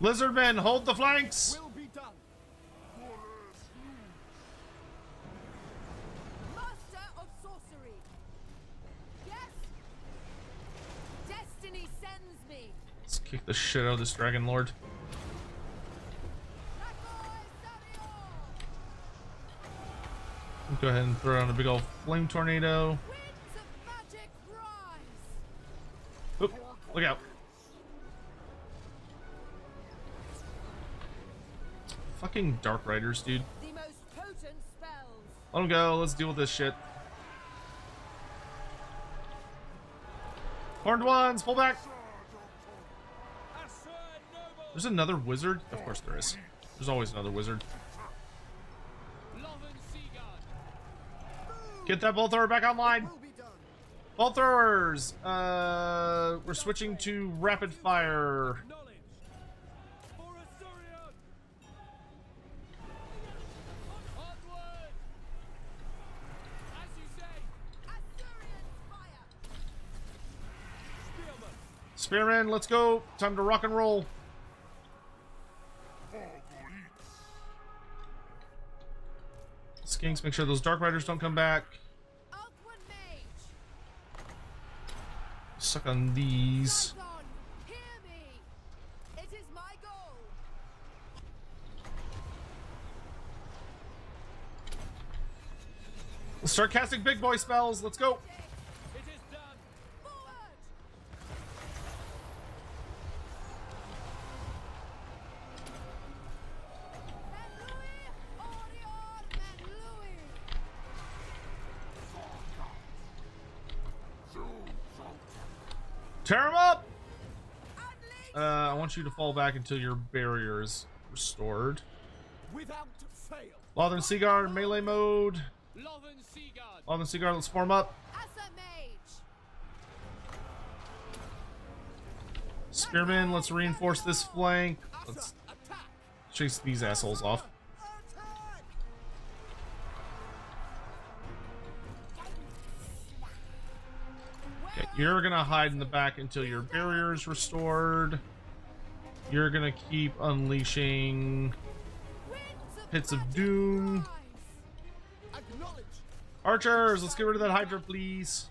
Lizardmen, hold the flanks! Will be done. Master of sorcery. Yes. Destiny sends me. Let's kick the shit out of this Dragon Lord. Go ahead and throw on a big old flame tornado. Winds of magic rise. Oop, look out. Fucking Dark Riders, dude. The most potent spells. Let them go. Let's deal with this shit. Horned ones, pull back. There's another wizard? Of course there is. There's always another wizard. Get that bolt thrower back online. Will be done. Bolt throwers. We're switching to rapid fire. For Asturion! Onward! As you say, Asturian fire. Spearman! Spearman, let's go. Time to rock and roll. Skinks, make sure those Dark Riders don't come back. Outward mage. Suck on these. Dragon, hear me. It is my goal. Let's start casting big boy spells. Let's go. It is done! Forward. Menlui, Orior, Menlui. Tear him up. Unleash. I want you to fall back until your barrier is restored. Without fail. Lothern Seaguard, melee mode. Lothern Seaguard! Lothern Seaguard, let's form up. Asur mage. Spearman, let's reinforce this flank. Let's Attack. chase these assholes off. Attack. Okay, you're gonna hide in the back until your barrier is restored. You're gonna keep unleashing Winds of Pits of magic Doom. rise. Acknowledge. Archers, let's get rid of that Hydra, please.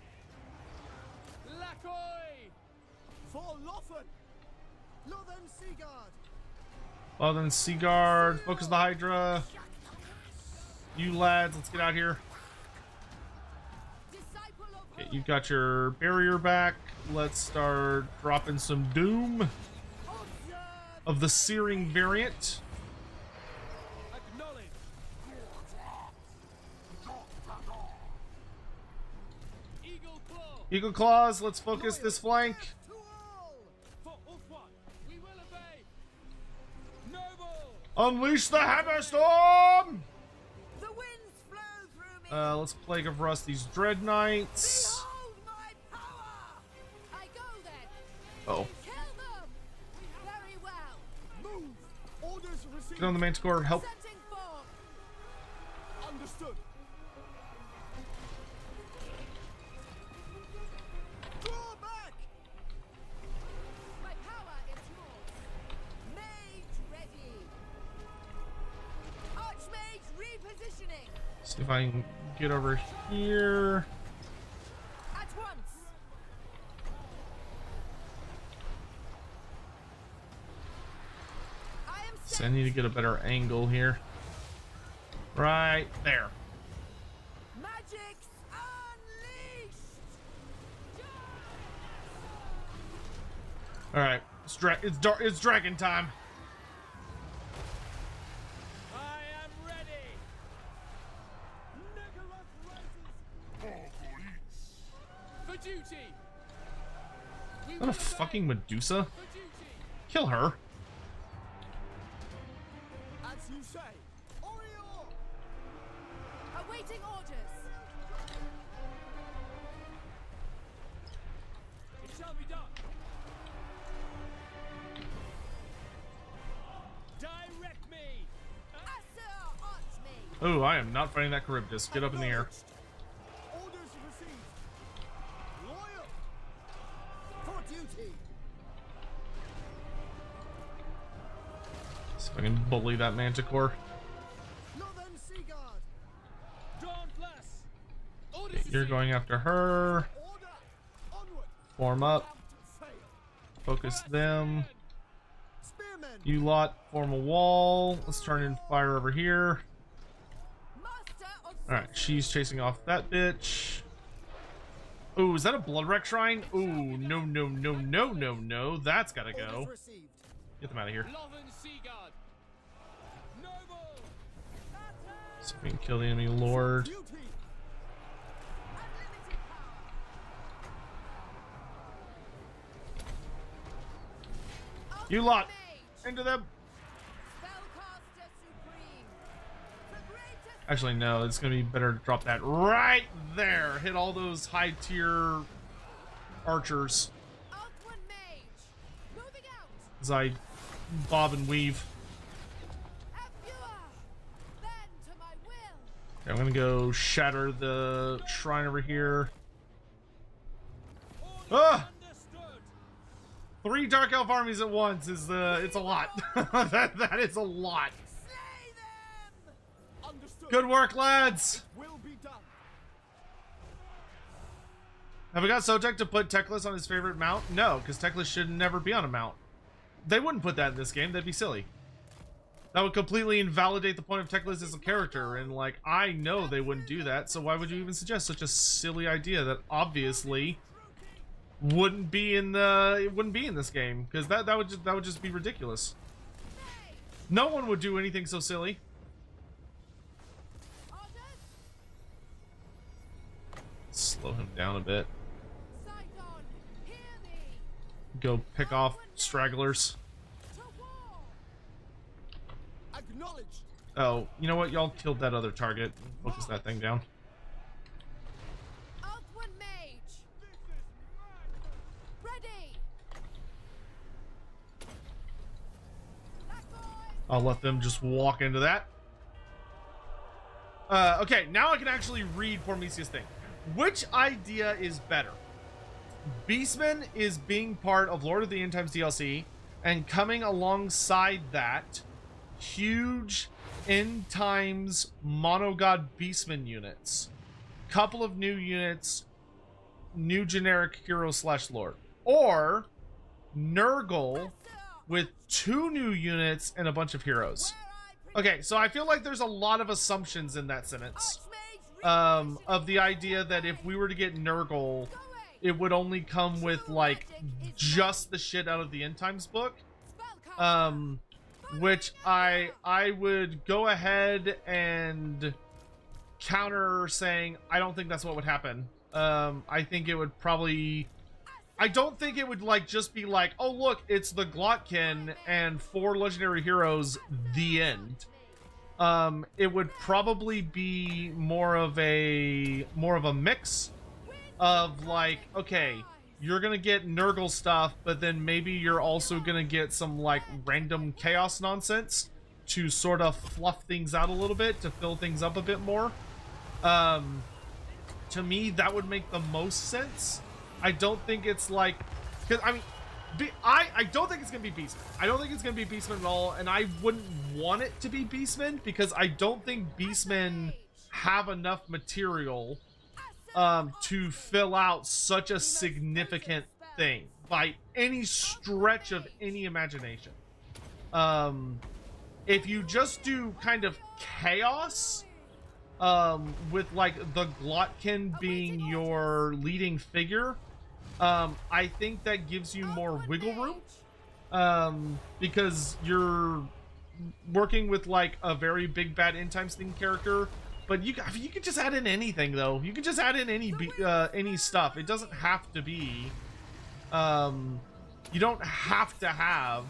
Lakoi! For Lothan. Lothan Seaguard. Lothern Seaguard, focus the Hydra. You lads, let's get out here. Disciple of Okay, hope. you've got your barrier back. Let's start dropping some Doom Observe. of the Searing variant. Acknowledge! Eagle Claw! Eagle Claws, let's focus this flank. To all. For Ulthuan! We will obey! Noble! Unleash the Hammerstorm! The winds flow through me. Let's Plague of Rust these Dread Knights. Behold my power. I go then. Oh, Kill them. Very well. Move. Orders received. get on the Manticore, help. Setting forth. Understood. Draw back. My power is yours. Mage ready. Archmage repositioning. See if if I can get over here. At once. I am So I need to get a better angle here. Right there. Magic's unleashed. All right, it's dragon time. I am ready. Nicholas rises. For duty. We Is will that a obey. fucking Medusa? For duty. Kill her. As you say. Oriole. Awaiting orders. It shall be done. Direct me. Assur on me. Oh, I am not fighting that Charybdis. Get up in the air. Orders received. Loyal. For duty. See if I can bully that Manticore. Northern Seaguard. Dauntless. Orders You're received. going after her. Order. Onward. Form up. Out sail. Focus them. Spearmen. You lot form a wall. Let's turn in fire over here. Master of Alright, she's chasing off that bitch. Ooh, is that a blood wreck shrine? Ooh, no, no, no, no, no, no. That's gotta go. Orders received. Get them out of here. Lothern Seaguard. Noble. So we can kill the enemy lord. Duty. unlimited power. You lot, Mage. into them. Spellcaster supreme. The greatest Actually, no, it's gonna be better to drop that right there. Hit all those high tier archers Alcuin mage. Moving out. as I bob and weave. Abua. Bend to my will. Okay, I'm gonna go shatter the shrine over here. Ah! Understood. 3 Dark Elf armies at once is it's a lot. that is a lot. Slay them. Understood. Good work, lads. Will be done. Have we got Sotek to put Teclis on his favorite mount? No, because Teclis should never be on a mount. They wouldn't put that in this game. That'd be silly. That would completely invalidate the point of Teclis as a character, and like, I know they wouldn't do that, so why would you even suggest such a silly idea that obviously wouldn't be in this game? Because that would just be ridiculous. No one would do anything so silly. Orders. Slow him down a bit. Sidon. Hear thee. Go pick off stragglers. To war. Acknowledged. Oh, you know what? Y'all killed that other target. Focus that thing down. Alcuin mage. Ready. Black boys. I'll let them just walk into that. Okay, now I can actually read Pormesia's thing. Which idea is better? Beastman is being part of Lord of the End Times DLC, and coming alongside that, huge End Times monogod Beastman units. Couple of new units, new generic hero / lord. Or Nurgle with 2 new units and a bunch of heroes. Okay, so I feel like there's a lot of assumptions in that sentence. Of the idea that if we were to get Nurgle, it would only come with like just the shit out of the End Times book. Which I would go ahead and counter saying I don't think that's what would happen. I think it would probably, I don't think it would like just be like, oh look, it's the Glotkin and 4 legendary heroes, the end. It would probably be more of a mix of like, okay, you're gonna get Nurgle stuff, but then maybe you're also gonna get some like random chaos nonsense to sort of fluff things out a little bit, to fill things up a bit more. To me, that would make the most sense. I don't think it's like, because I mean, I don't think it's gonna be Beastman. I don't think it's gonna be Beastman at all, and I wouldn't want it to be Beastman because I don't think Beastman have enough material to fill out such a significant thing by any stretch of any imagination. If you just do kind of chaos, with like the Glotkin being your leading figure, I think that gives you more wiggle room, because you're working with like a very big bad end times thing character. But you could just add in anything though. You can just add in any stuff. It doesn't have to be. You don't have to have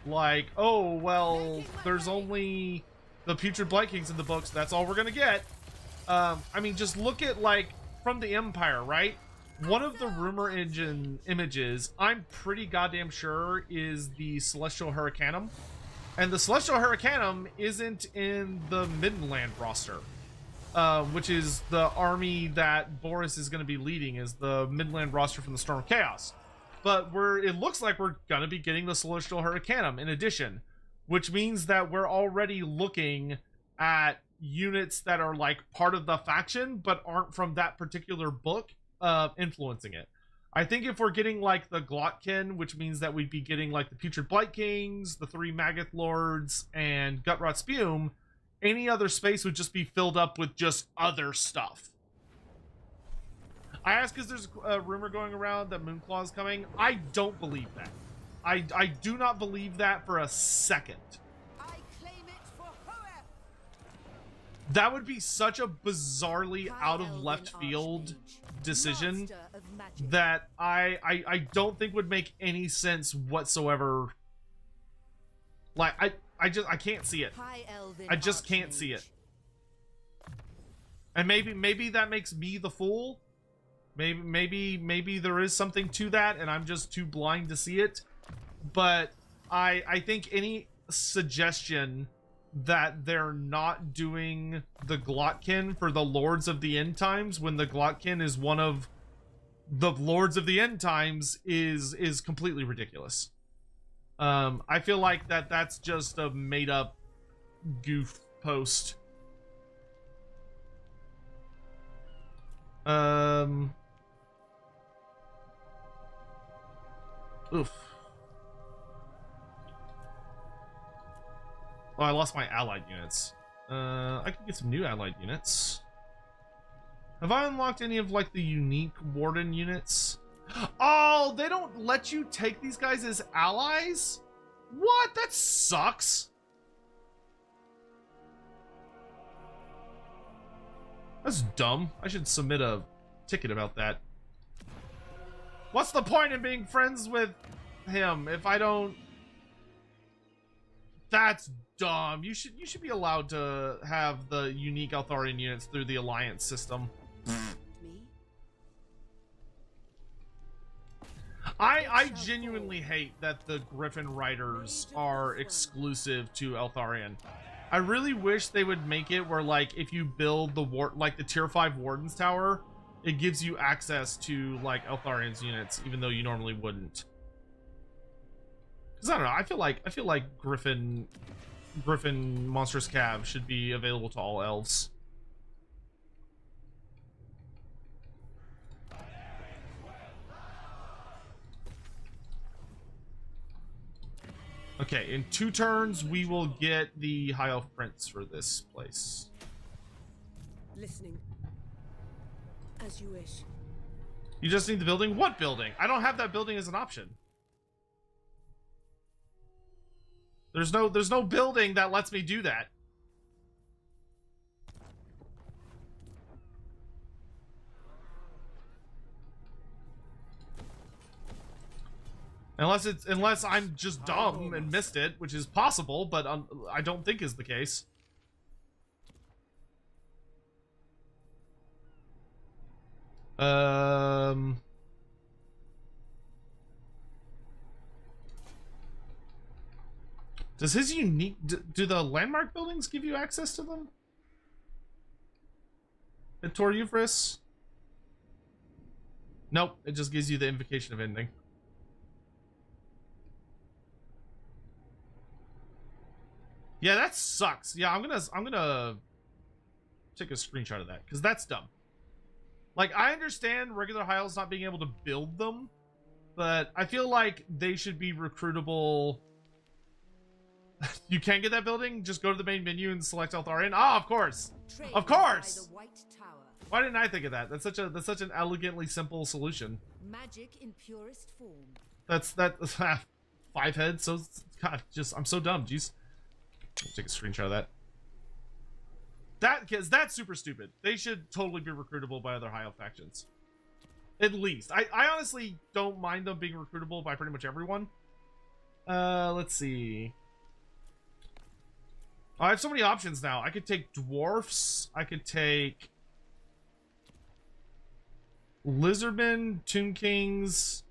like, oh well, there's only the Putrid Blight Kings in the books. That's all we're gonna get. I mean, just look at like from the Empire, right? One of the rumor engine images, I'm pretty goddamn sure, is the Celestial Hurricanum, and the Celestial Hurricanum isn't in the Midland roster. Which is the army that Boris is going to be leading, is the Midland roster from the Storm of Chaos. But it looks like we're going to be getting the Celestial Hurricanum in addition, which means that we're already looking at units that are like part of the faction, but aren't from that particular book, influencing it. I think if we're getting like the Glotkin, which means that we'd be getting like the Putrid Blight Kings, the 3 Maggoth Lords, and Gutrot Spume, any other space would just be filled up with just other stuff. I ask because there's a rumor going around that Moonclaw is coming. I don't believe that. I do not believe that for a second. I claim it for Horeb. That would be such a bizarrely out of left field decision Master of magic. that I don't think would make any sense whatsoever. Like I can't see it. High Elven I just can't see it. And maybe that makes me the fool. Maybe there is something to that and I'm just too blind to see it. But I think any suggestion that they're not doing the Glotkin for the Lords of the End Times when the Glotkin is one of the Lords of the End Times is completely ridiculous. I feel like that's just a made up goof post. Oof. Oh, I lost my allied units. I could get some new allied units. Have I unlocked any of like the unique warden units? Oh, they don't let you take these guys as allies? What? That sucks. That's dumb. I should submit a ticket about that. What's the point in being friends with him if I don't... That's dumb. You should be allowed to have the unique Eltharian units through the alliance system. Me? I genuinely hate that the Griffin Riders are exclusive to Eltharion. I really wish they would make it where, like, if you build the Tier 5 Warden's Tower, it gives you access to, like, Eltharion's units, even though you normally wouldn't. Because, I don't know, I feel like Griffin Monstrous Cav should be available to all elves. Okay, in 2 turns, we will get the High Elf Prince for this place. Listening. As you wish. You just need the building? What building? I don't have that building as an option. There's no building that lets me do that. Unless I'm just dumb and missed it, which is possible, but I don't think is the case. Does his unique... Do the landmark buildings give you access to them? At Tor Euphris? Nope, it just gives you the Invocation of Ending. Yeah, that sucks. Yeah, I'm gonna take a screenshot of that, because that's dumb. Like, I understand regular high elves not being able to build them, but I feel like they should be recruitable. You can get that building? Just go to the main menu and select Eltharion? Ah, of course! Trained Of course! by the White Tower. Why didn't I think of that? That's such an elegantly simple solution. Magic in purest form. That's 5 heads, so God, I'm so dumb, jeez. I'll take a screenshot of that. Because that's super stupid. They should totally be recruitable by other high elf factions. At least. I honestly don't mind them being recruitable by pretty much everyone. Let's see. I have so many options now. I could take dwarfs. I could take lizardmen, tomb kings,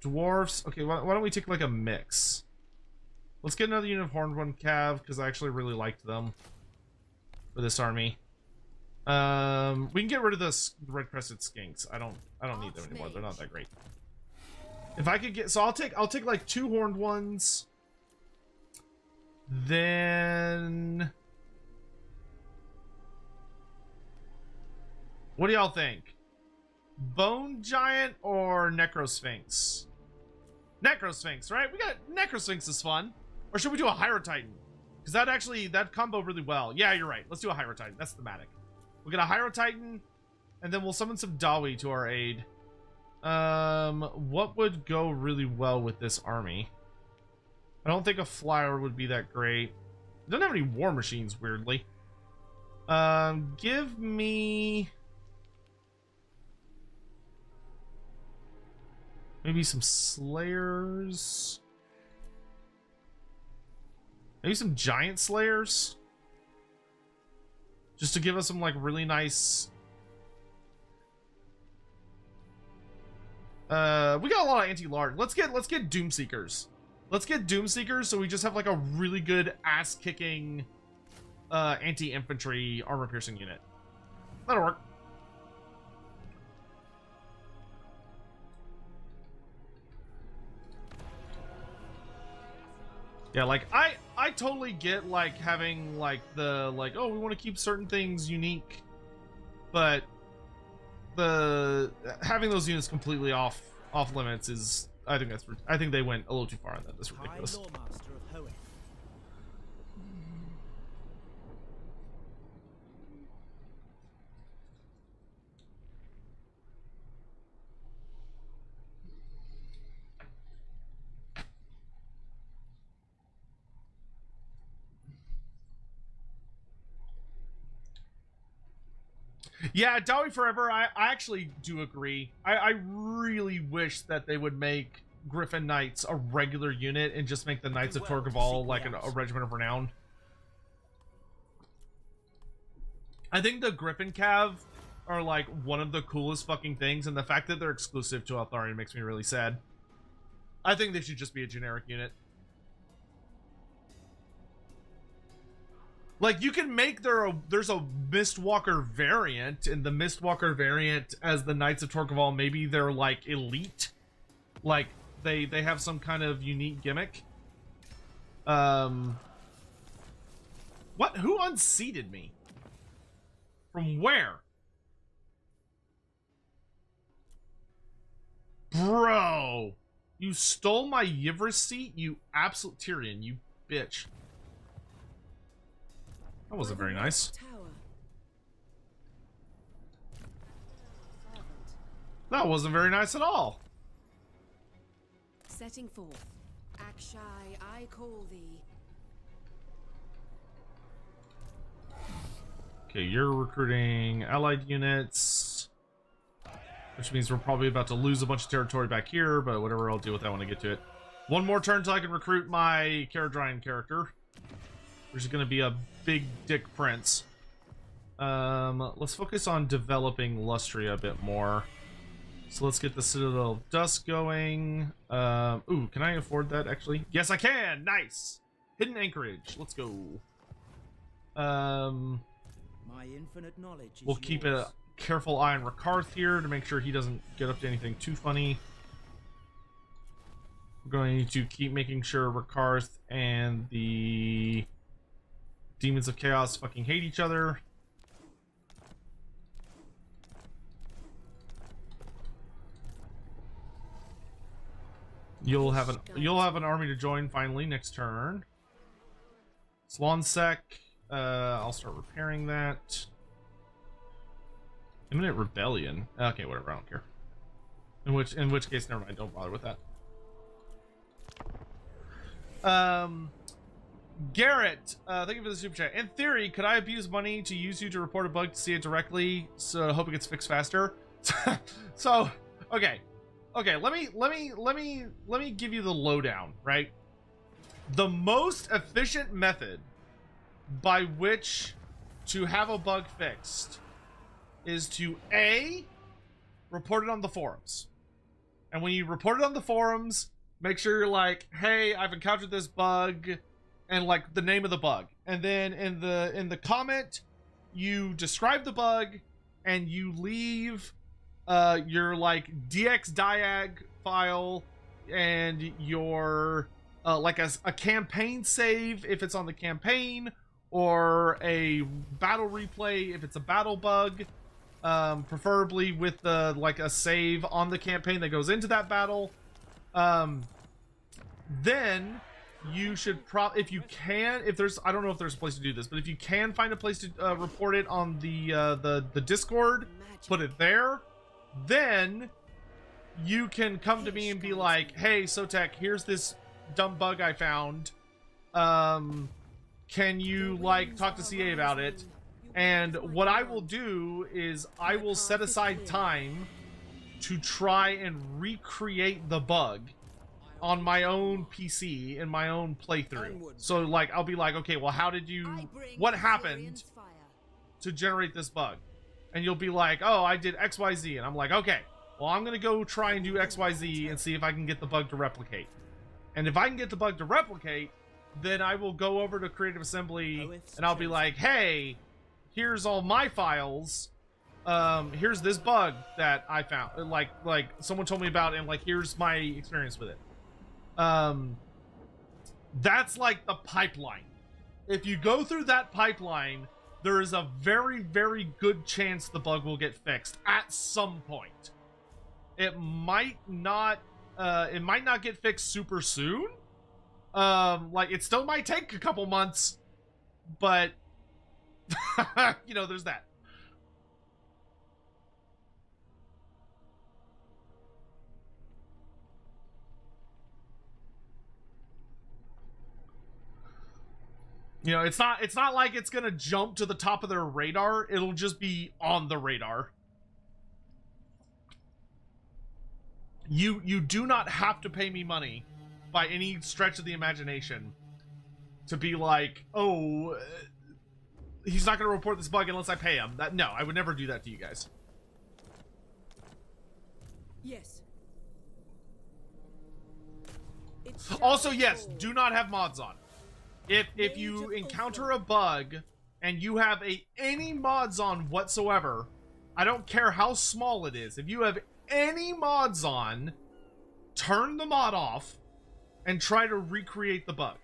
dwarfs. Okay, why don't we take like a mix? Let's get another unit of horned one cav, because I actually really liked them for this army. We can get rid of the red crested skinks. I don't need them anymore. They're not that great. If I could get, so I'll take like 2 horned ones. Then what do y'all think? Bone Giant or Necrosphinx? Necrosphinx, right? We got Necrosphinx is fun. Or should we do a Hydro Titan? Because that combo really well. Yeah, you're right. Let's do a Hydro Titan. That's thematic. We'll get a Hydro Titan, and then we'll summon some Dawi to our aid. What would go really well with this army? I don't think a flyer would be that great. It doesn't have any war machines, weirdly. Give me maybe some slayers. Maybe some giant slayers. Just to give us some like really nice. We got a lot of anti-large. Let's get Doomseekers. Let's get Doomseekers so we just have like a really good ass-kicking anti-infantry armor-piercing unit. That'll work. Yeah, like I totally get like having like the like, oh, we want to keep certain things unique, but the having those units completely off limits is, I think they went a little too far on that. That's ridiculous. High Loremaster of Hordes. Yeah, Dawi Forever, I actually do agree. I really wish that they would make Griffin Knights a regular unit and just make the Knights of Torgaval like a regiment of renown. I think the Griffin Cav are like one of the coolest fucking things, and the fact that they're exclusive to Eltharion makes me really sad. I think they should just be a generic unit. Like, you can make there's a Mistwalker variant, and the Mistwalker variant as the Knights of Torgaval, maybe they're like elite. Like, they have some kind of unique gimmick. What? Who unseated me? From where? Bro! You stole my Yivris seat, you absolute Tyrion, you bitch. That wasn't very nice. That wasn't very nice at all. Setting forth. Akshai, I call thee. Okay, you're recruiting allied units, which means we're probably about to lose a bunch of territory back here, but whatever, I'll deal with that when I get to it. One more turn till I can recruit my Caradryan character, which is going to be a big dick prince. Let's focus on developing Lustria a bit more. So let's get the Citadel of Dusk going. Ooh, can I afford that actually? Yes, I can. Nice. Hidden Anchorage. Let's go. My infinite knowledge is We'll keep a careful eye on Rakarth here to make sure he doesn't get up to anything too funny. We're going to keep making sure Rakarth and the Demons of Chaos fucking hate each other. You'll have an army to join finally next turn. Slonsec, I'll start repairing that. Imminent rebellion. Okay, whatever, I don't care. In which case, never mind, don't bother with that. Garrett, thank you for the super chat. In theory, could I abuse money to use you to report a bug to see it directly, so I hope it gets fixed faster? So, okay, let me give you the lowdown, right? The most efficient method by which to have a bug fixed is to A, report it on the forums. And when you report it on the forums, make sure you're like, hey, I've encountered this bug, and like the name of the bug. And then in the comment, you describe the bug and you leave your like dxdiag file and your like a campaign save if it's on the campaign, or a battle replay if it's a battle bug, preferably with the like a save on the campaign that goes into that battle. Then you should if you can, if there's, I don't know if there's a place to do this, but if you can find a place to report it on the Discord, put it there. Then you can come to me and be like, hey, Sotek, here's this dumb bug I found. Can you like talk to CA about it? And what I will do is I will set aside time to try and recreate the bug on my own PC in my own playthrough. So like I'll be like, okay, well, what happened to generate this bug? And you'll be like, oh, I did XYZ. And I'm like, okay, well, I'm gonna go try and do XYZ and see if I can get the bug to replicate. And if I can get the bug to replicate, then I will go over to Creative Assembly and I'll be like, hey, here's all my files. Here's this bug that I found, like someone told me about, and like here's my experience with it. That's like the pipeline. If you go through that pipeline, there is a very, very good chance the bug will get fixed at some point. It might not get fixed super soon. Like it still might take a couple months, but you know, there's that. You know, it's not like it's gonna jump to the top of their radar. It'll just be on the radar. You do not have to pay me money by any stretch of the imagination to be like, oh, he's not gonna report this bug unless I pay him. No, I would never do that to you guys. Yes. Also, yes, do not have mods on. If you encounter a bug and you have any mods on whatsoever, I don't care how small it is. If you have any mods on, turn the mod off and try to recreate the bug.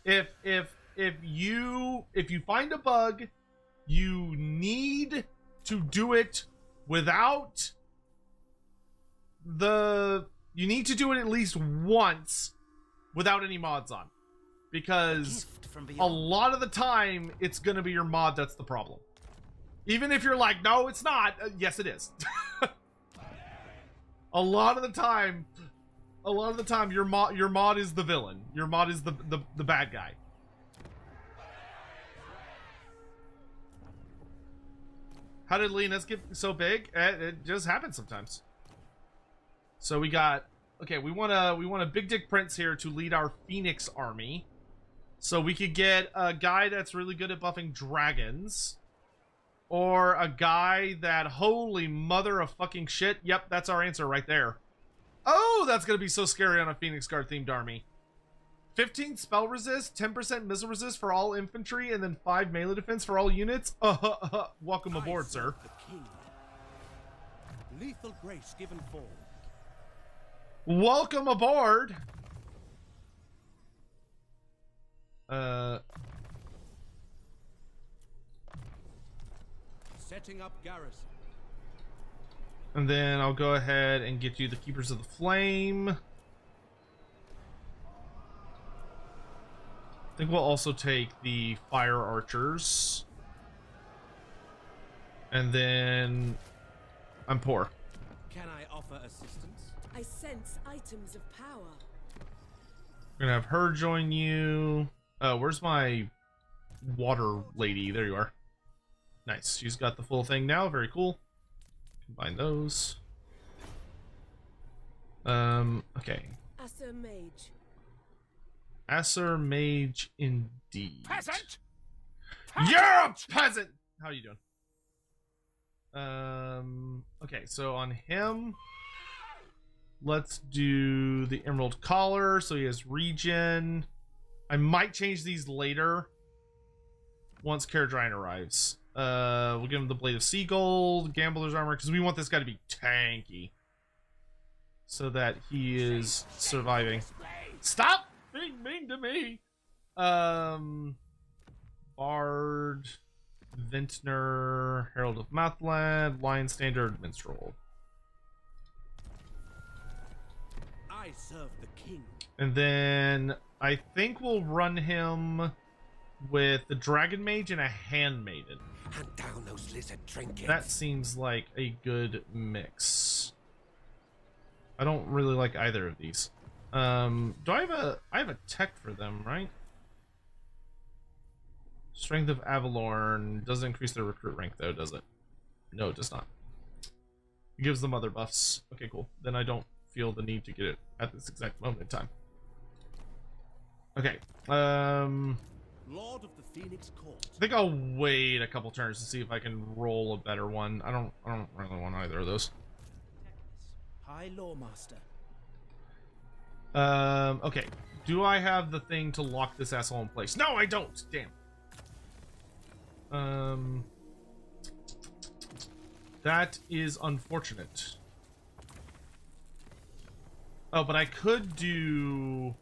If you find a bug, you need to do it without you need to do it at least once without any mods on. Because a lot of the time, it's going to be your mod that's the problem. Even if you're like, no, it's not. Yes, it is. A lot of the time, your mod is the villain. Your mod is the bad guy. How did Leonis get so big? It just happens sometimes. So we got, okay, we want a big dick prince here to lead our Phoenix army. So we could get a guy that's really good at buffing dragons. Or a guy that, holy mother of fucking shit. Yep, that's our answer right there. Oh, that's going to be so scary on a Phoenix Guard themed army. 15 spell resist, 10% missile resist for all infantry, and then 5 melee defense for all units. Welcome aboard, sir. Lethal grace given form. Welcome aboard. Setting up garrison. And then I'll go ahead and get you the Keepers of the Flame. I think we'll also take the fire archers. And then I'm poor. Can I offer assistance? I sense items of power. We're gonna have her join you. Oh, where's my water lady? There you are. Nice. She's got the full thing now. Very cool. Combine those. Okay. Acer Mage. Acer Mage indeed. Peasant! You're a peasant! How are you doing? Okay, so on him, let's do the Emerald Collar, so he has regen. I might change these later once Caradryan arrives. We'll give him the Blade of Sea Gold, Gambler's Armor, because we want this guy to be tanky so that he is surviving. Stop being mean to me! Bard, Vintner, Herald of Mathland, Lion Standard, Minstrel. I serve the king. And then I think we'll run him with the Dragon Mage and a Handmaiden. Hunt down those lizard trinkets. That seems like a good mix. I don't really like either of these. Do I have a tech for them, right? Strength of Avalorn doesn't increase their recruit rank though, does it? No, it does not. It gives them other buffs. Okay, cool. Then I don't feel the need to get it at this exact moment in time. Okay. Lord of the Phoenix Court. I think I'll wait a couple turns to see if I can roll a better one. I don't really want either of those. High Loremaster. Okay. Do I have the thing to lock this asshole in place? No, I don't. Damn. That is unfortunate. Oh, but I could do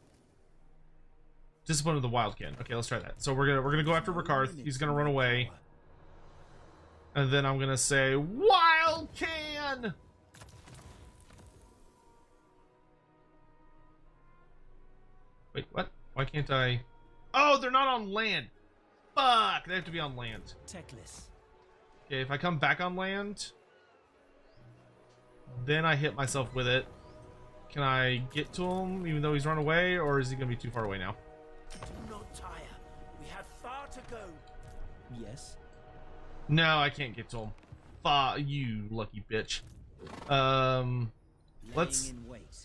Discipline of the Wildkin. Okay, let's try that. So we're gonna go after Rikarth. He's gonna run away, and then I'm gonna say Wildkin. Wait, what? Why can't I? Oh, they're not on land. Fuck! They have to be on land. Techless. Okay, if I come back on land, then I hit myself with it. Can I get to him even though he's run away, or is he gonna be too far away now? Do not tire. We have far to go. Yes. No, I can't get to him. You lucky bitch. Let's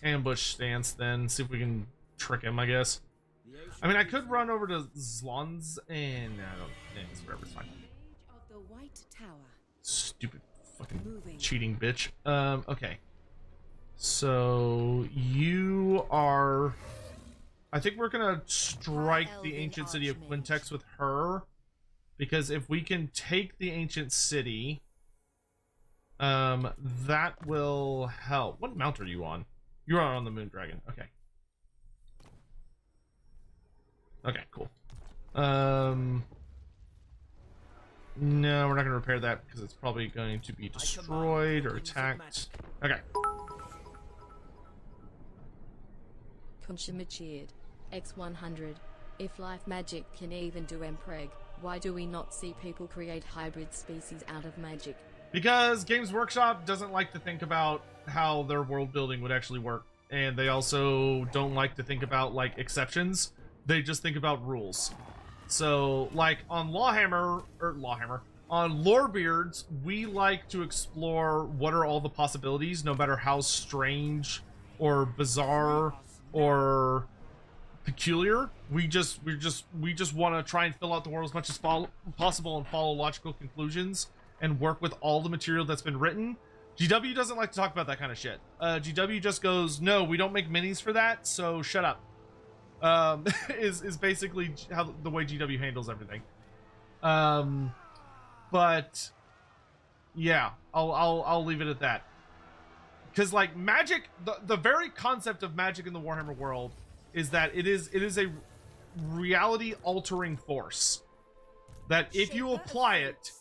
ambush stance then, see if we can trick him, I guess. I mean, I could run over to Zlons and I don't. It's whatever, it's fine. Of the White Tower. Stupid fucking cheating bitch. Okay. So you are. I think we're gonna strike the ancient city of Quintex with her, because if we can take the ancient city, that will help. What mount are you on? You're on the Moon Dragon. Okay. Okay, cool. No, we're not gonna repair that because it's probably going to be destroyed or attacked. Okay. Consummate X100. If life magic can even do Mpreg, why do we not see people create hybrid species out of magic? Because Games Workshop doesn't like to think about how their world building would actually work, and they also don't like to think about like exceptions. They just think about rules. So, like on on Lorebeards, we like to explore what are all the possibilities, no matter how strange or bizarre or peculiar. We just want to try and fill out the world as much as possible and follow logical conclusions and work with all the material that's been written. GW doesn't like to talk about that kind of shit. GW just goes, no, we don't make minis for that, so shut up. Is basically how the way GW handles everything. But yeah, I'll leave it at that. Because like magic, the very concept of magic in the Warhammer world is that it is a reality altering force. That if you apply it,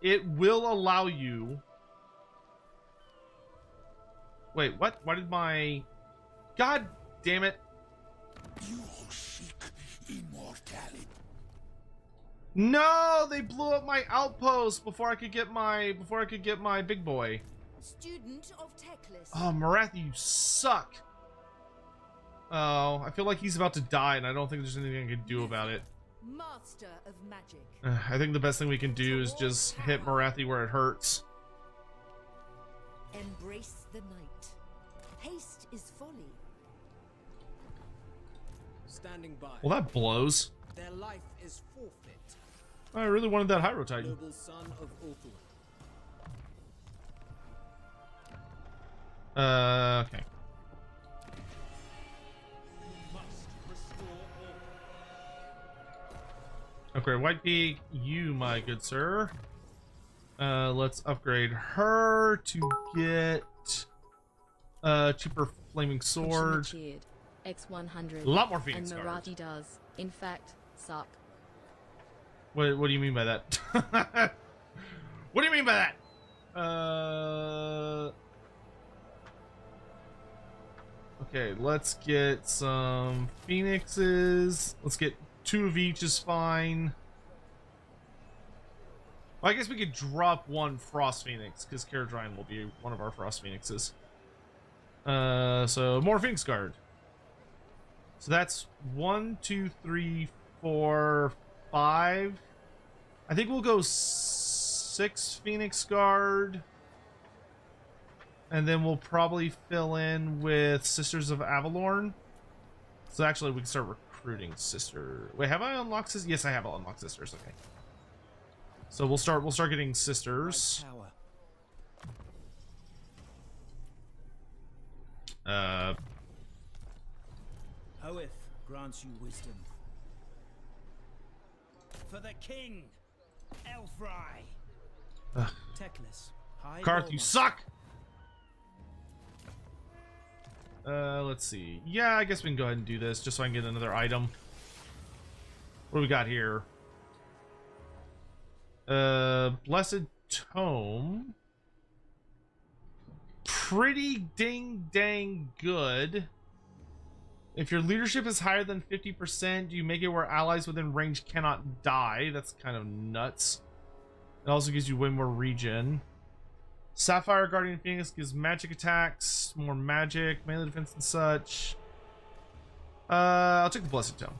it will allow you. Wait, what? Why did my? God damn it! You seek immortality. No, they blew up my outpost before I could get my big boy. Student of Teclis. Oh, Marathi, you suck. Oh, I feel like he's about to die, and I don't think there's anything I can do about it. Master of magic. I think the best thing we can do is just hit Marathi where it hurts. Embrace the night. Haste is folly. Standing by. Well, that blows. Their life is forfeit. I really wanted that Hyro Titan. Noble son of Ulthuan. Okay. Upgrade White Peak, you, my good sir. Let's upgrade her to get cheaper flaming sword. Cheered. X100. A lot more Phoenix And cards. Marathi does, in fact, suck. What do you mean by that? What do you mean by that? Okay, let's get some Phoenixes. Let's get 2 of each is fine. Well, I guess we could drop 1 Frost Phoenix, because Caradrine will be one of our Frost Phoenixes. So more Phoenix Guard. So that's 1, 2, 3, 4, 5. I think we'll go 6 Phoenix Guard. And then we'll probably fill in with Sisters of Avalorn. So actually, we can start recruiting Sister. Wait, have I unlocked Sisters? Yes, I have unlocked Sisters. Okay. So we'll start getting Sisters. Hoeth grants you wisdom. For the king, Elfry. Teclis. Karth, you suck! Let's see. Yeah, I guess we can go ahead and do this just so I can get another item. What do we got here? Blessed Tome. Pretty dang good. If your leadership is higher than 50%, you make it where allies within range cannot die. That's kind of nuts. It also gives you way more regen. Sapphire Guardian Phoenix gives magic attacks, more magic, melee defense and such. I'll take the Blessed Tome.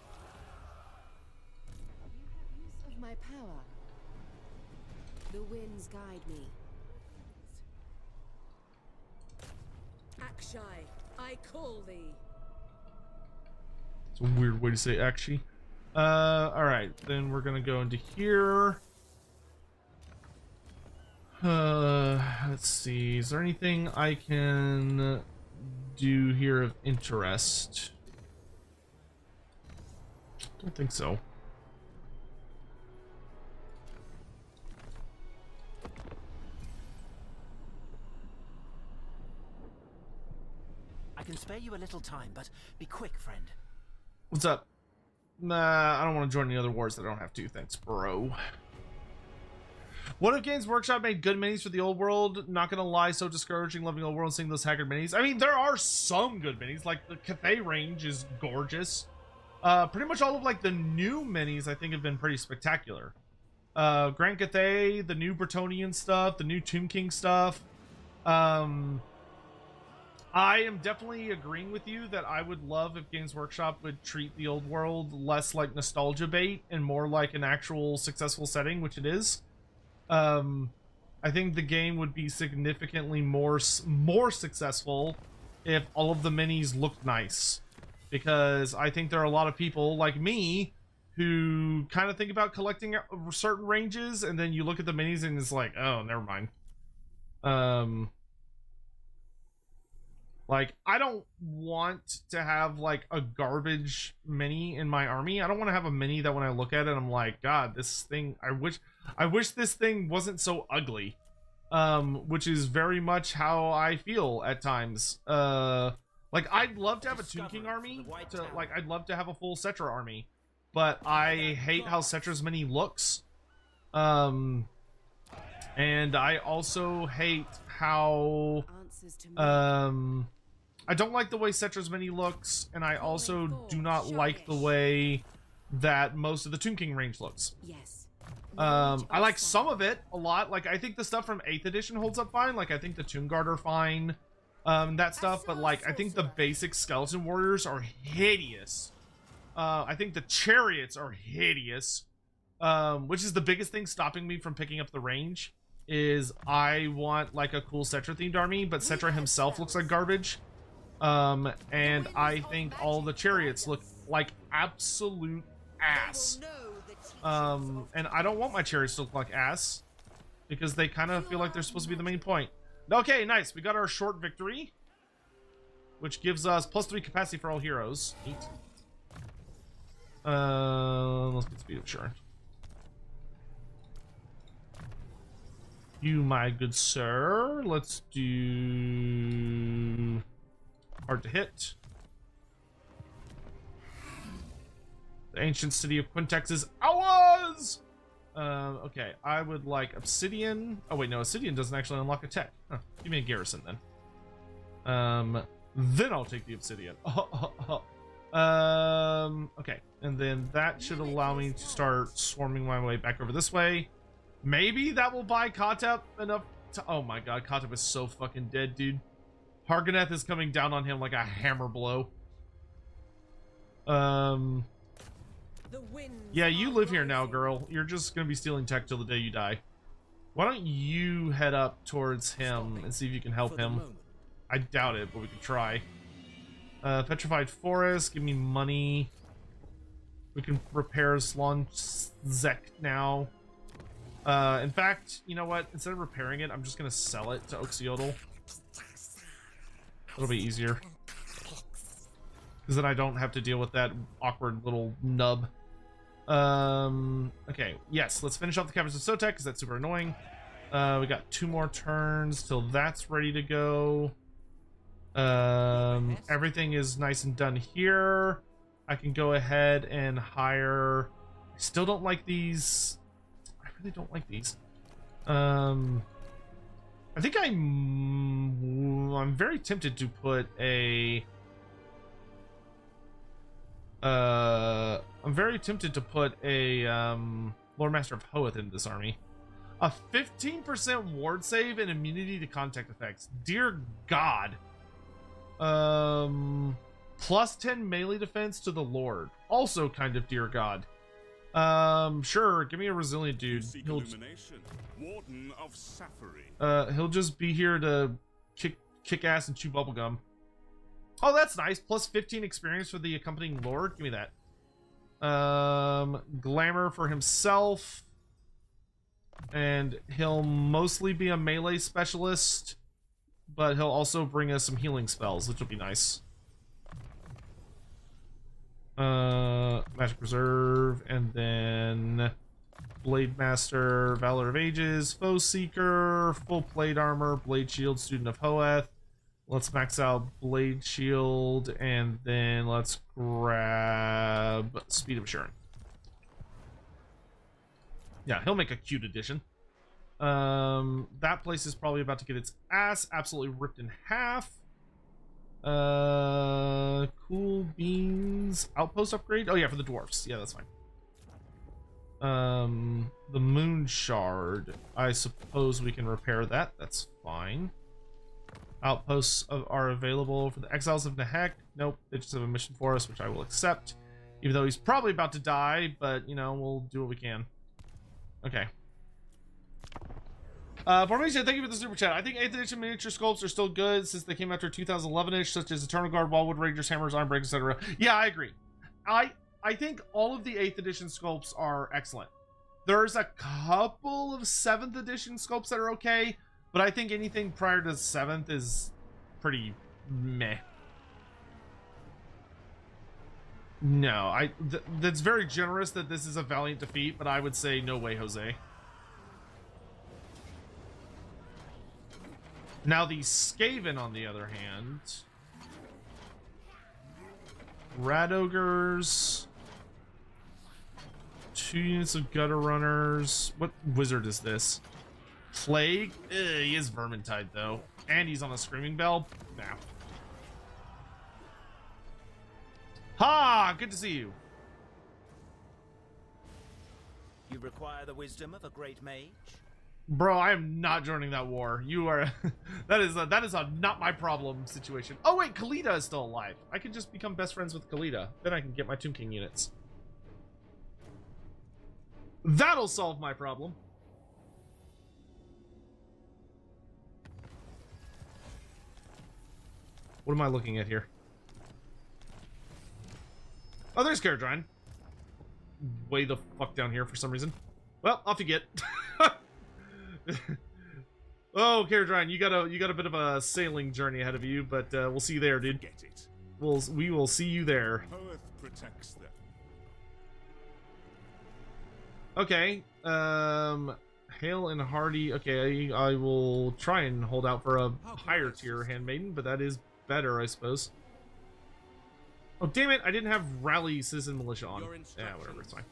Use of my power. The winds guide me. Akshai, I call thee. It's a weird way to say actually. Alright, then we're gonna go into here. Let's see. Is there anything I can do here of interest? Don't think so. I can spare you a little time, but be quick, friend. What's up? Nah, I don't want to join any other wars that I don't have to. Thanks, bro. What if Games Workshop made good minis for the old world? Not gonna lie, so discouraging loving old world and seeing those haggard minis. I mean, there are some good minis, like the Cathay range is gorgeous. Pretty much all of like the new minis I think have been pretty spectacular. Grand Cathay, the new Bretonian stuff, the new Tomb King stuff. I am definitely agreeing with you that I would love if Games Workshop would treat the old world less like nostalgia bait and more like an actual successful setting, which it is. I think the game would be significantly more successful if all of the minis looked nice, because I think there are a lot of people like me who kind of think about collecting certain ranges, and then you look at the minis and it's like, oh, never mind. Like, I don't want to have like a garbage mini in my army. I don't want to have a mini that when I look at it, I'm like, God, this thing, I wish this thing wasn't so ugly. Which is very much how I feel at times. Like, I'd love to have a Tomb King army, I'd love to have a full Cetra army, but I hate how Cetra's mini looks. And I also hate how, I don't like the way Cetra's mini looks, and I also do not like the way that most of the Tomb King range looks. Yes. I like some of it a lot. Like, I think the stuff from 8th edition holds up fine. Like, I think the Tomb Guard are fine, that stuff. But, like, I think the basic skeleton warriors are hideous. I think the chariots are hideous, which is the biggest thing stopping me from picking up the range, is I want, like, a cool Cetra-themed army, but Cetra himself looks like garbage. And I think all the chariots look like absolute ass. And I don't want my chariots to look like ass, because they kind of feel like they're supposed to be the main point. Okay, nice. We got our short victory, which gives us +3 capacity for all heroes. Neat. Let's get speed of assurance. You, my good sir. Let's do hard to hit. The ancient city of Quintex is ours! Okay, I would like obsidian. Oh wait, no, obsidian doesn't actually unlock a tech. Huh, give me a garrison then. Then I'll take the obsidian. Okay, and then that should allow me to start swarming my way back over this way. Maybe that will buy Katep enough to... Oh my god, Katep is so fucking dead, dude. Harganeth is coming down on him like a hammer blow. Yeah, you live here now, girl. You're just gonna be stealing tech till the day you die. Why don't you head up towards him and see if you can help him? I doubt it, but we can try. Petrified Forest, give me money. We can repair Slonzek now. In fact, you know what? Instead of repairing it, I'm just gonna sell it to Oxiodal. It'll be easier. Because then I don't have to deal with that awkward little nub. Okay, yes, let's finish off the Caverns of Sotek, because that's super annoying. We got 2 more turns till that's ready to go. Everything is nice and done here. I can go ahead and hire... I still don't like these. I really don't like these. I think I'm very tempted to put a... I'm very tempted to put a Loremaster of Hoeth in this army. A 15% ward save and immunity to contact effects. Dear God. Plus 10 melee defense to the Lord. Also kind of dear God. Sure, give me a resilient dude. Warden of Safari. He'll just be here to kick ass and chew bubblegum. Oh, that's nice. Plus 15 experience for the accompanying lord. Give me that. Glamour for himself. And he'll mostly be a melee specialist, but he'll also bring us some healing spells, which will be nice. Magic Reserve, and then Blade Master, Valor of Ages, Foe Seeker, Full Plate Armor, Blade Shield, Student of Hoeth. Let's max out Blade Shield, and then let's grab Speed of Assurance. Yeah, he'll make a cute addition. That place is probably about to get its ass absolutely ripped in half. Cool Beans Outpost upgrade. Oh yeah, for the dwarfs. Yeah, that's fine. The Moon Shard. I suppose we can repair that. That's fine. Outposts are available for the Exiles of Nahek. Nope, they just have a mission for us, which I will accept. Even though he's probably about to die, but, you know, we'll do what we can. Okay. Formation, thank you for the super chat. I think 8th edition miniature sculpts are still good since they came after 2011-ish, such as Eternal Guard, Wallwood Rangers, Hammers, Ironbreakers, etc. Yeah, I agree. I think all of the 8th edition sculpts are excellent. There's a couple of 7th edition sculpts that are okay, but I think anything prior to 7th is pretty meh. No, that's very generous that this is a valiant defeat, but I would say no way, Jose. Now the Skaven, on the other hand, Rat Ogres, 2 units of Gutter Runners. What wizard is this? Plague? He is Vermintide though, and he's on a Screaming Bell. Nah. Ha! Good to see you. You require the wisdom of a great mage? Bro, I am not joining that war. You are... that is a not my problem situation. Oh wait, Khalida is still alive. I can just become best friends with Khalida. Then I can get my Tomb King units. That'll solve my problem. What am I looking at here? Oh, there's Caradrine. Way the fuck down here for some reason. Well, off you get. Oh, Caradrine, you got a bit of a sailing journey ahead of you, but we'll see you there, dude. Get it. We will see you there. Earth protects them. Okay. Hale and Hardy. Okay, I will try and hold out for a higher tier handmaiden, but that is better, I suppose. Oh, damn it, I didn't have Rally Citizen Militia on. Yeah, whatever, it's fine.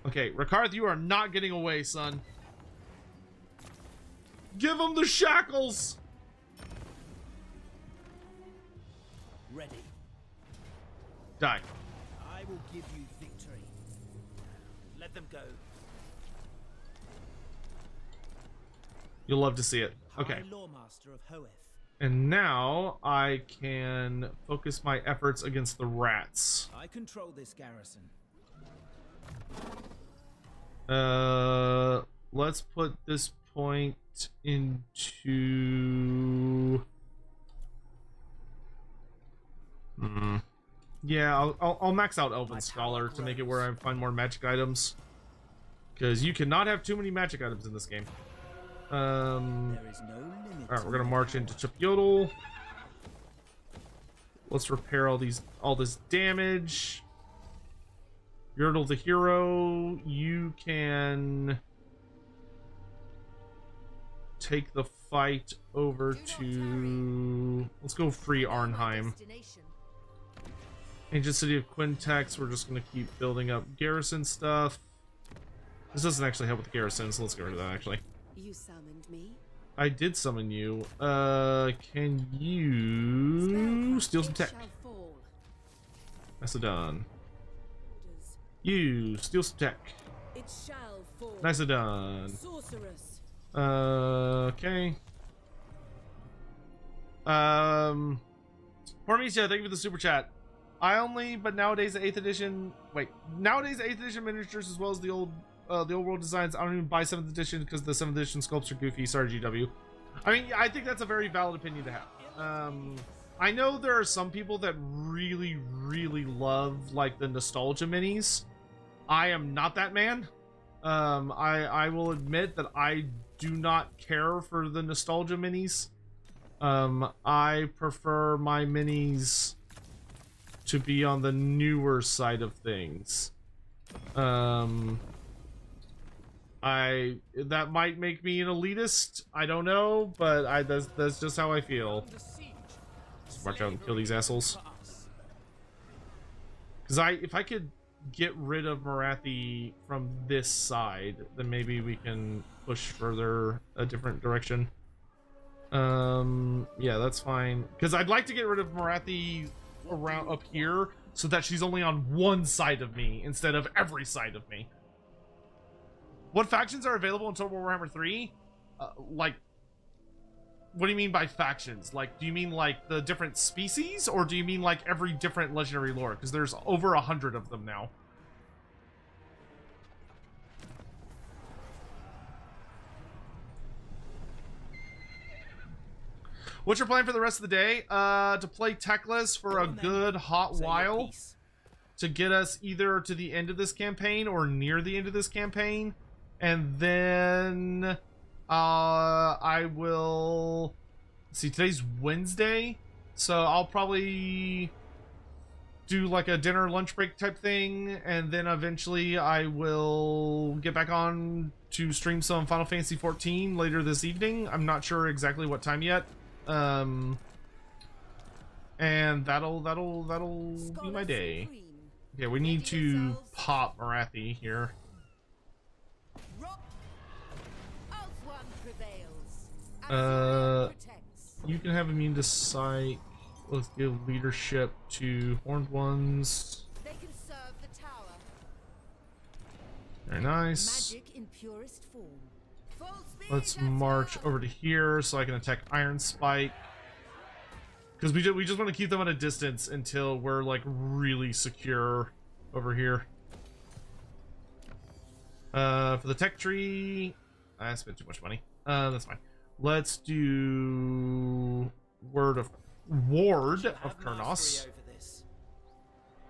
Okay, Ricarth, you are not getting away, son. Give him the shackles! Ready. Die. I will give you victory. Let them go. You'll love to see it. Okay. High Loremaster of Hoeth. And now I can focus my efforts against the rats. I control this garrison. Let's put this point into... Yeah, I'll max out Elven Scholar to make it where I find more magic items. Because you cannot have too many magic items in this game. There is no limit. Alright, we're gonna march into Chipyodal. Let's repair all this damage. Yordle the hero, you can take the fight over to... Let's go free Arnheim. Ancient City of Quintex, we're just gonna keep building up garrison stuff. This doesn't actually help with the garrison, so let's get rid of that actually. You summoned me? I did summon you. Can you steal some tech? Nicely done. You steal some tech. It shall fall. Nicely done. Sorceress. Okay. Hormesia, thank you for the super chat. But nowadays the 8th edition. Wait, nowadays the 8th edition miniatures as well as the old world designs. I don't even buy 7th edition because the 7th edition sculpts are goofy. Sorry, GW. I mean, I think that's a very valid opinion to have. I know there are some people that really, really love like the nostalgia minis. I am not that man. I will admit that I do not care for the nostalgia minis. I prefer my minis to be on the newer side of things. That might make me an elitist. I don't know, but that's just how I feel. Let's march out and kill these assholes. Because if I could get rid of Marathi from this side, then maybe we can push further a different direction. Yeah, that's fine. Because I'd like to get rid of Marathi around up here so that she's only on one side of me instead of every side of me. What factions are available in Total Warhammer 3? Like, what do you mean by factions? Like, do you mean like the different species, or do you mean like every different legendary lore? Because there's over 100 of them now. What's your plan for the rest of the day? To play Techless for a good hot while, to get us either to the end of this campaign or near the end of this campaign. And then I will see, today's Wednesday, so I'll probably do like a dinner lunch break type thing, and then eventually I will get back on to stream some Final Fantasy 14 later this evening. I'm not sure exactly what time yet. And that'll be my day. Yeah, we need to pop Marathi here. You can have immune to sight. Let's give leadership to Horned Ones. They can serve Very nice. Magic in purest form. Full speed, Let's march go. over to here so I can attack Iron Spike. Because we just want to keep them at a distance until we're like really secure over here. For the tech tree, I spent too much money. That's fine. Let's do Ward of Kurnos.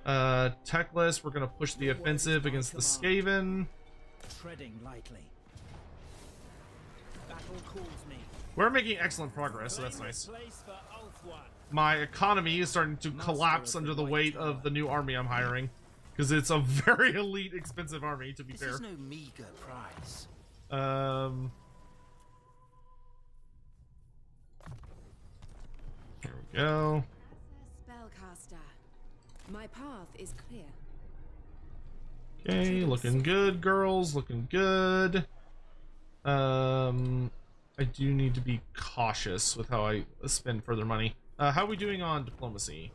Techless, we're gonna push the offensive against the Skaven. Treading lightly. Battle calls me. We're making excellent progress, so that's nice. Place for Ulthuan. My economy is starting to collapse under the weight of the new army I'm hiring. Because it's a very elite, expensive army, to be This fair. is no meager prize. Here we go. Spellcaster. My path is clear. Okay, looking good, girls. Looking good. I do need to be cautious with how I spend further money. How are we doing on diplomacy?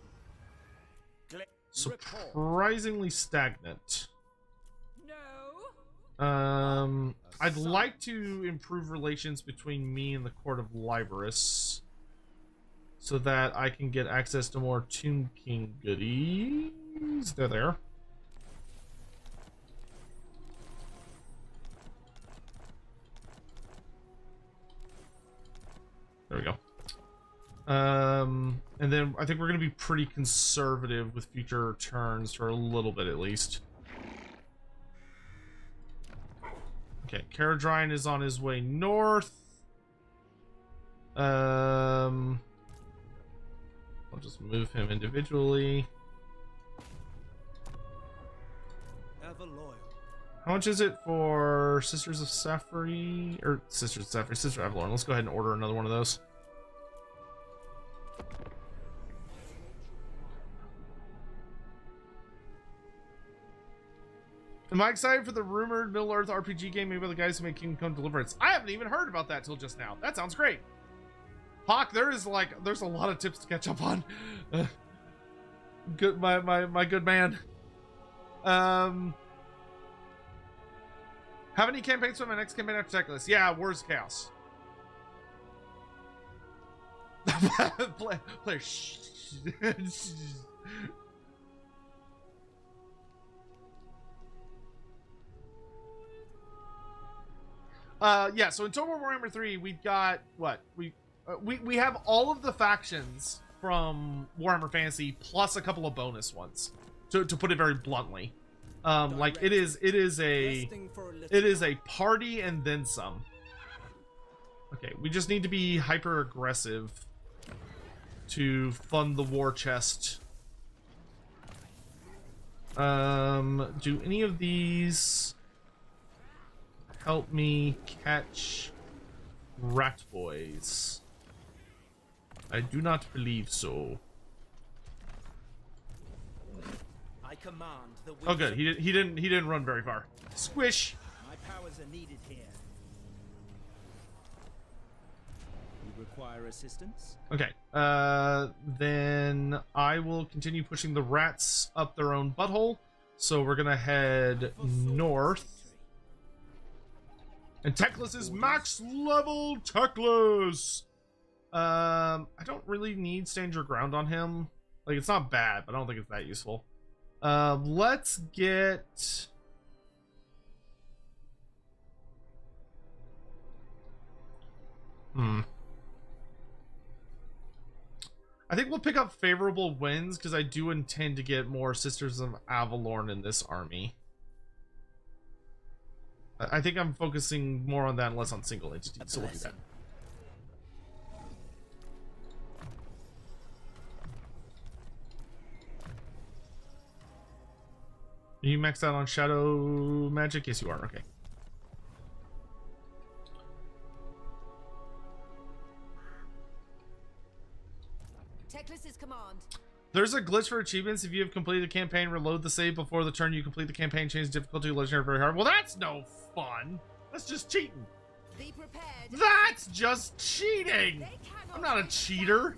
Surprisingly stagnant. No. I'd like to improve relations between me and the Court of Librus so that I can get access to more Tomb King goodies. They're there. There we go. And then I think we're going to be pretty conservative with future turns for a little bit at least. Okay, Caradrine is on his way north. I'll just move him individually. Ever loyal. How much is it for Sisters of Sapphire? Or Sisters of Sapphire, Sister Avalorn. Let's go ahead and order another one of those. Am I excited for the rumored Middle-earth RPG game made by the guys who made Kingdom Come Deliverance? I haven't even heard about that till just now. That sounds great. Hawk, there's a lot of tips to catch up on. Good, my good man. Have any campaigns for my next campaign after Techless? Yeah, Wars of Chaos. Player. Yeah, so in Total War Warhammer 3, we've got what? We have all of the factions from Warhammer Fantasy plus a couple of bonus ones. To put it very bluntly. Like it is a party and then some. Okay, we just need to be hyper aggressive to fund the war chest. Do any of these help me catch rat boys? I do not believe so. I command the Oh, good. He didn't run very far. Squish. My powers are needed here. You require assistance? Okay. Then I will continue pushing the rats up their own butthole. So we're gonna head north. And Techless is max level Techless. I don't really need stand your ground on him. Like, it's not bad, but I don't think it's that useful. Let's get... I think we'll pick up favorable wins, because I do intend to get more Sisters of Avalorn in this army. I think I'm focusing more on that and less on single entities, so we'll do that. Are you maxed out on Shadow Magic? Yes, you are. Okay. Techless's command. There's a glitch for achievements. If you have completed a campaign, reload the save before the turn you complete the campaign, change the difficulty to legendary very hard. Well, that's no fun. That's just cheating. Be prepared. That's just cheating. I'm not a cheater.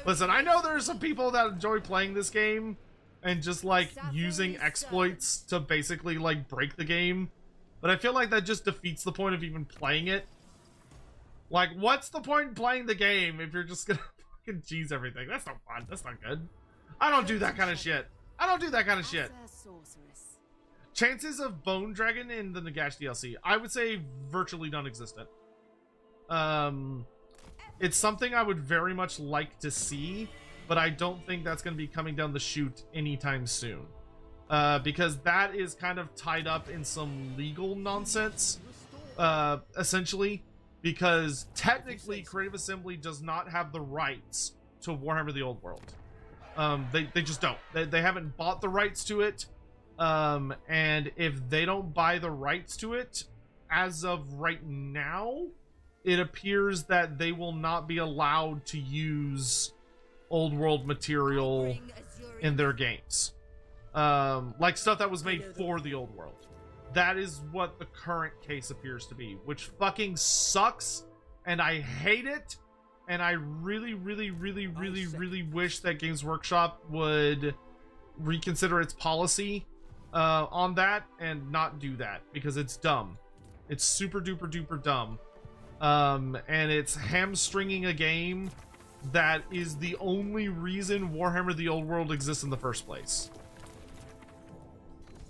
Listen, I know there's some people that enjoy playing this game, and just like using exploits to basically like break the game. But I feel like that just defeats the point of even playing it. Like, what's the point in playing the game if you're just gonna fucking cheese everything? That's not fun. That's not good. I don't do that kind of shit. I don't do that kind of shit. Chances of Bone Dragon in the Nagash DLC, I would say virtually non-existent. It's something I would very much like to see, but I don't think that's going to be coming down the chute anytime soon. Because that is kind of tied up in some legal nonsense, essentially, because technically Creative Assembly does not have the rights to Warhammer the Old World. They just don't. They haven't bought the rights to it, and if they don't buy the rights to it, as of right now, it appears that they will not be allowed to use Old World material in their games. Like stuff that was made for the Old World. That is what the current case appears to be, which fucking sucks, and I hate it, and I really wish that Games Workshop would reconsider its policy on that and not do that, because it's dumb. It's super duper dumb. And it's hamstringing a game that is the only reason Warhammer the Old World exists in the first place.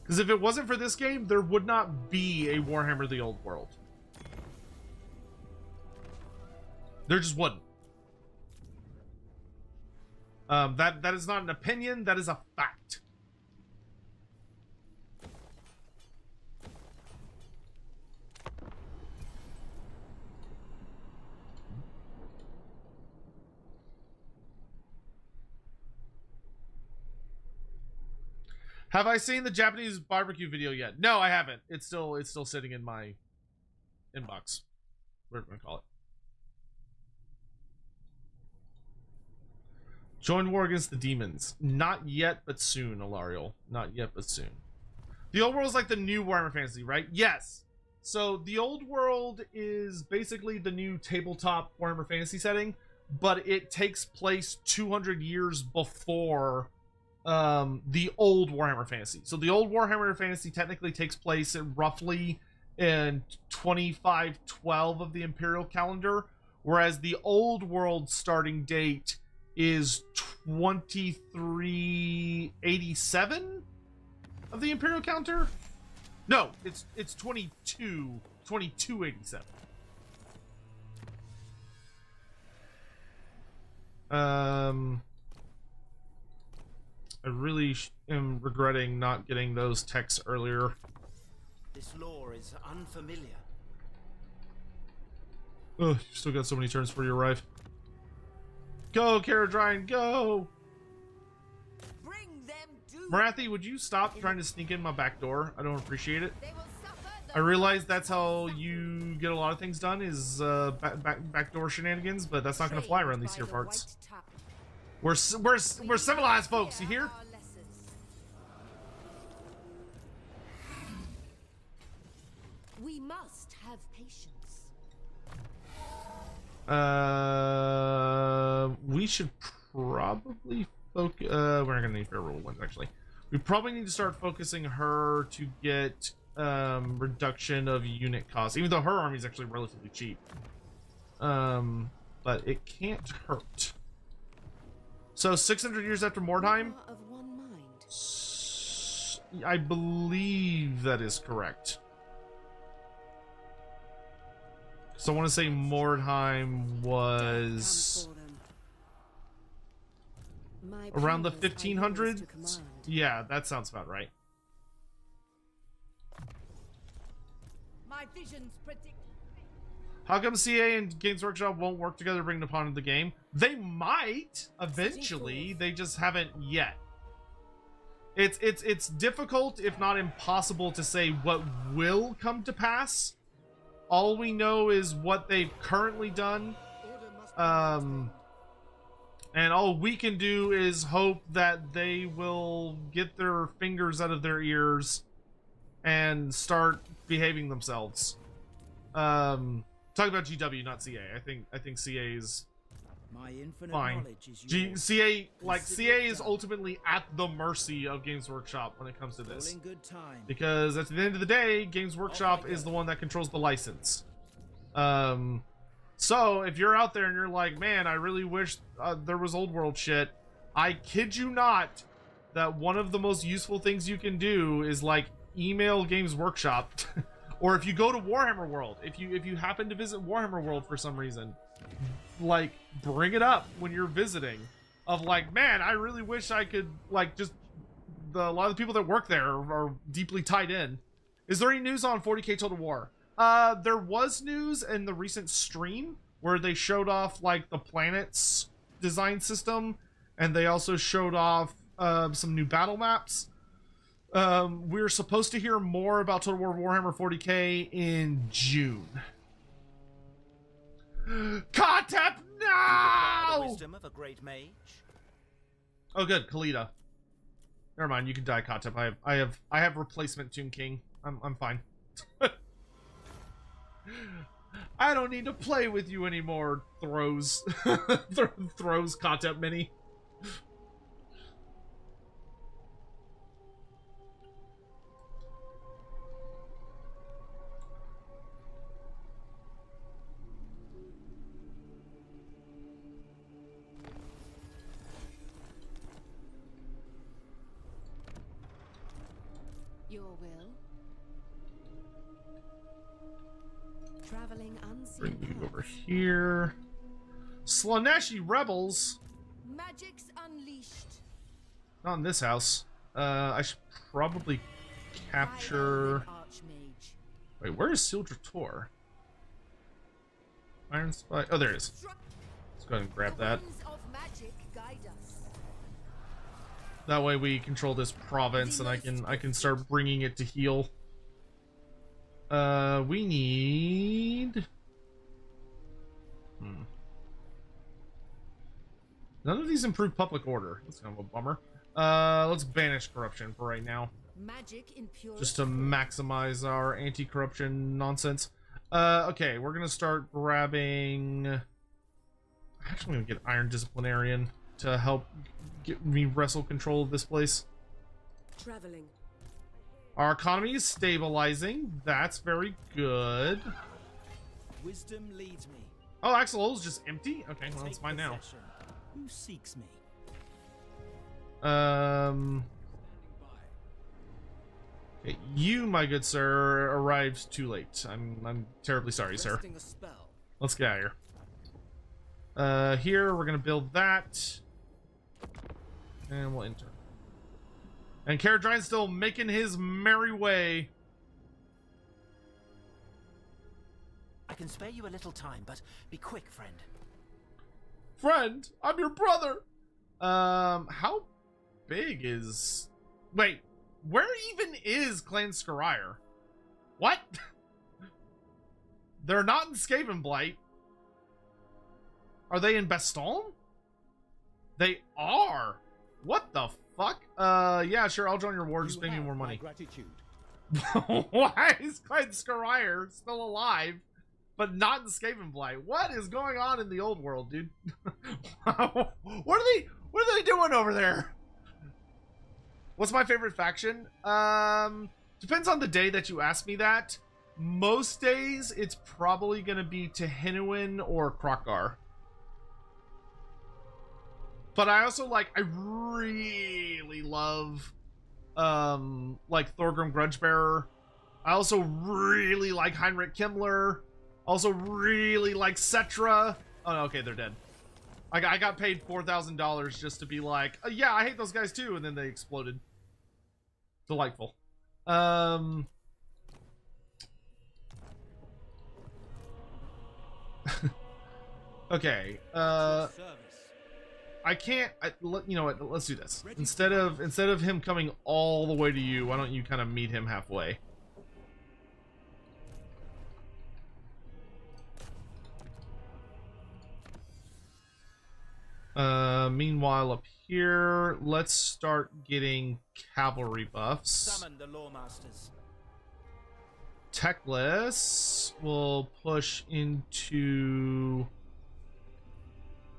Because if it wasn't for this game, there would not be a Warhammer the Old World. There just wouldn't. That is not an opinion, that is a fact. Have I seen the Japanese barbecue video yet? No, I haven't. It's still sitting in my inbox. Whatever we're gonna call it. Join war against the demons. Not yet, but soon, Alariel. Not yet, but soon. The Old World is like the new Warhammer Fantasy, right? Yes. So the Old World is basically the new tabletop Warhammer Fantasy setting, but it takes place 200 years before the old Warhammer Fantasy. So the old Warhammer Fantasy technically takes place in roughly in 2512 of the Imperial calendar, whereas the Old World starting date is 2387 of the Imperial calendar. No, it's 2287. I really am regretting not getting those texts earlier. This lore is unfamiliar. Ugh, you still got so many turns before you arrive. Go, Caradrine, go! Bring them doom. Marathi, would you stop trying to sneak in my back door? I don't appreciate it. I realize that's how you get a lot of things done, is backdoor shenanigans, but that's not going to fly around these here parts. We're civilized folks, you hear? We must have patience. We should probably focus. We're not gonna need fair rule ones actually. We probably need to start focusing her to get reduction of unit costs, even though her army is actually relatively cheap. But it can't hurt. So 600 years after Mordheim, Of one mind. I believe that is correct. So I want to say Mordheim was around the 1500s. Yeah, that sounds about right. My visions predict. How come CA and Games Workshop won't work together to bring Nippon into the game? They might eventually. They just haven't yet. It's difficult, if not impossible, to say what will come to pass. All we know is what they've currently done. And all we can do is hope that they will get their fingers out of their ears and start behaving themselves. Talking about GW, not CA. I think CA is My infinite fine. knowledge is yours. CA, like, Consider CA it is done. ultimately at the mercy of Games Workshop when it comes to All this. in good time. Because at the end of the day, Games Workshop I is go. the one that controls the license. So if you're out there and you're like, man, I really wish there was old world shit, I kid you not that one of the most useful things you can do is like email Games Workshop. Or if you go to Warhammer World, if you happen to visit Warhammer World for some reason, like bring it up when you're visiting of like, man, I really wish I could like just a lot of the people that work there are deeply tied in. Is there any news on 40K Total War? There was news in the recent stream where they showed off like the planet's design system, and they also showed off some new battle maps. We're supposed to hear more about Total War Warhammer 40K in June. Kotep, The no! wisdom of a great mage. Oh, good, Kalita. Never mind, you can die, Kotep. I have replacement Tomb King. I'm fine. I don't need to play with you anymore. Throws, throws Kotep Mini. Your will. Traveling unseen. Bring you over paths. here. Slaneshi rebels. Magic's unleashed. Not in this house. I should probably capture. Archmage. Wait, where is Sildrator? Iron Spy. Oh, there it is. Let's go ahead and grab that. The winds of magic guide us. That way we control this province, and I can start bringing it to heal. We need. None of these improve public order. That's kind of a bummer. Let's banish corruption for right now, Magic in pure. just to maximize our anti-corruption nonsense. Okay, we're gonna start grabbing. Actually, I'm gonna get Iron Disciplinarian to help get me wrestle control of this place. Traveling. Our economy is stabilizing. That's very good. Wisdom leads me. Oh, Axel is just empty? Okay, well, it's Take fine now. possession. Who seeks me? Okay, you, my good sir, arrived too late. I'm terribly sorry, sir. Resting a spell. Let's get out of here. Here, we're gonna build that. And we'll enter. And Caradrine's still making his merry way. I can spare you a little time, but be quick, friend. Friend, I'm your brother. How big is... Wait, where even is Clan Skarier? What? They're not in Skaven Blight. Are they in Baston? They are. What the fuck? Yeah, sure, I'll join your war. Just pay me more money. Gratitude. Why is Clan Skarier still alive, but not in Skaven Blight? What is going on in the old world, dude? What are they doing over there? What's my favorite faction? Depends on the day that you ask me that. Most days, it's probably gonna be Tehinuin or Krokgar. But I also I really love, like Thorgrim Grudgebearer. I also really like Heinrich Kimmler. Also really like Cetra. Oh, no, okay, they're dead. I got paid $4,000 just to be like, oh, yeah, I hate those guys too, and then they exploded. Delightful. Okay. I can't. You know what? Let's do this. Instead of him coming all the way to you, why don't you kind of meet him halfway? Meanwhile, up here, let's start getting cavalry buffs. Summon the Loremasters. Techless will push into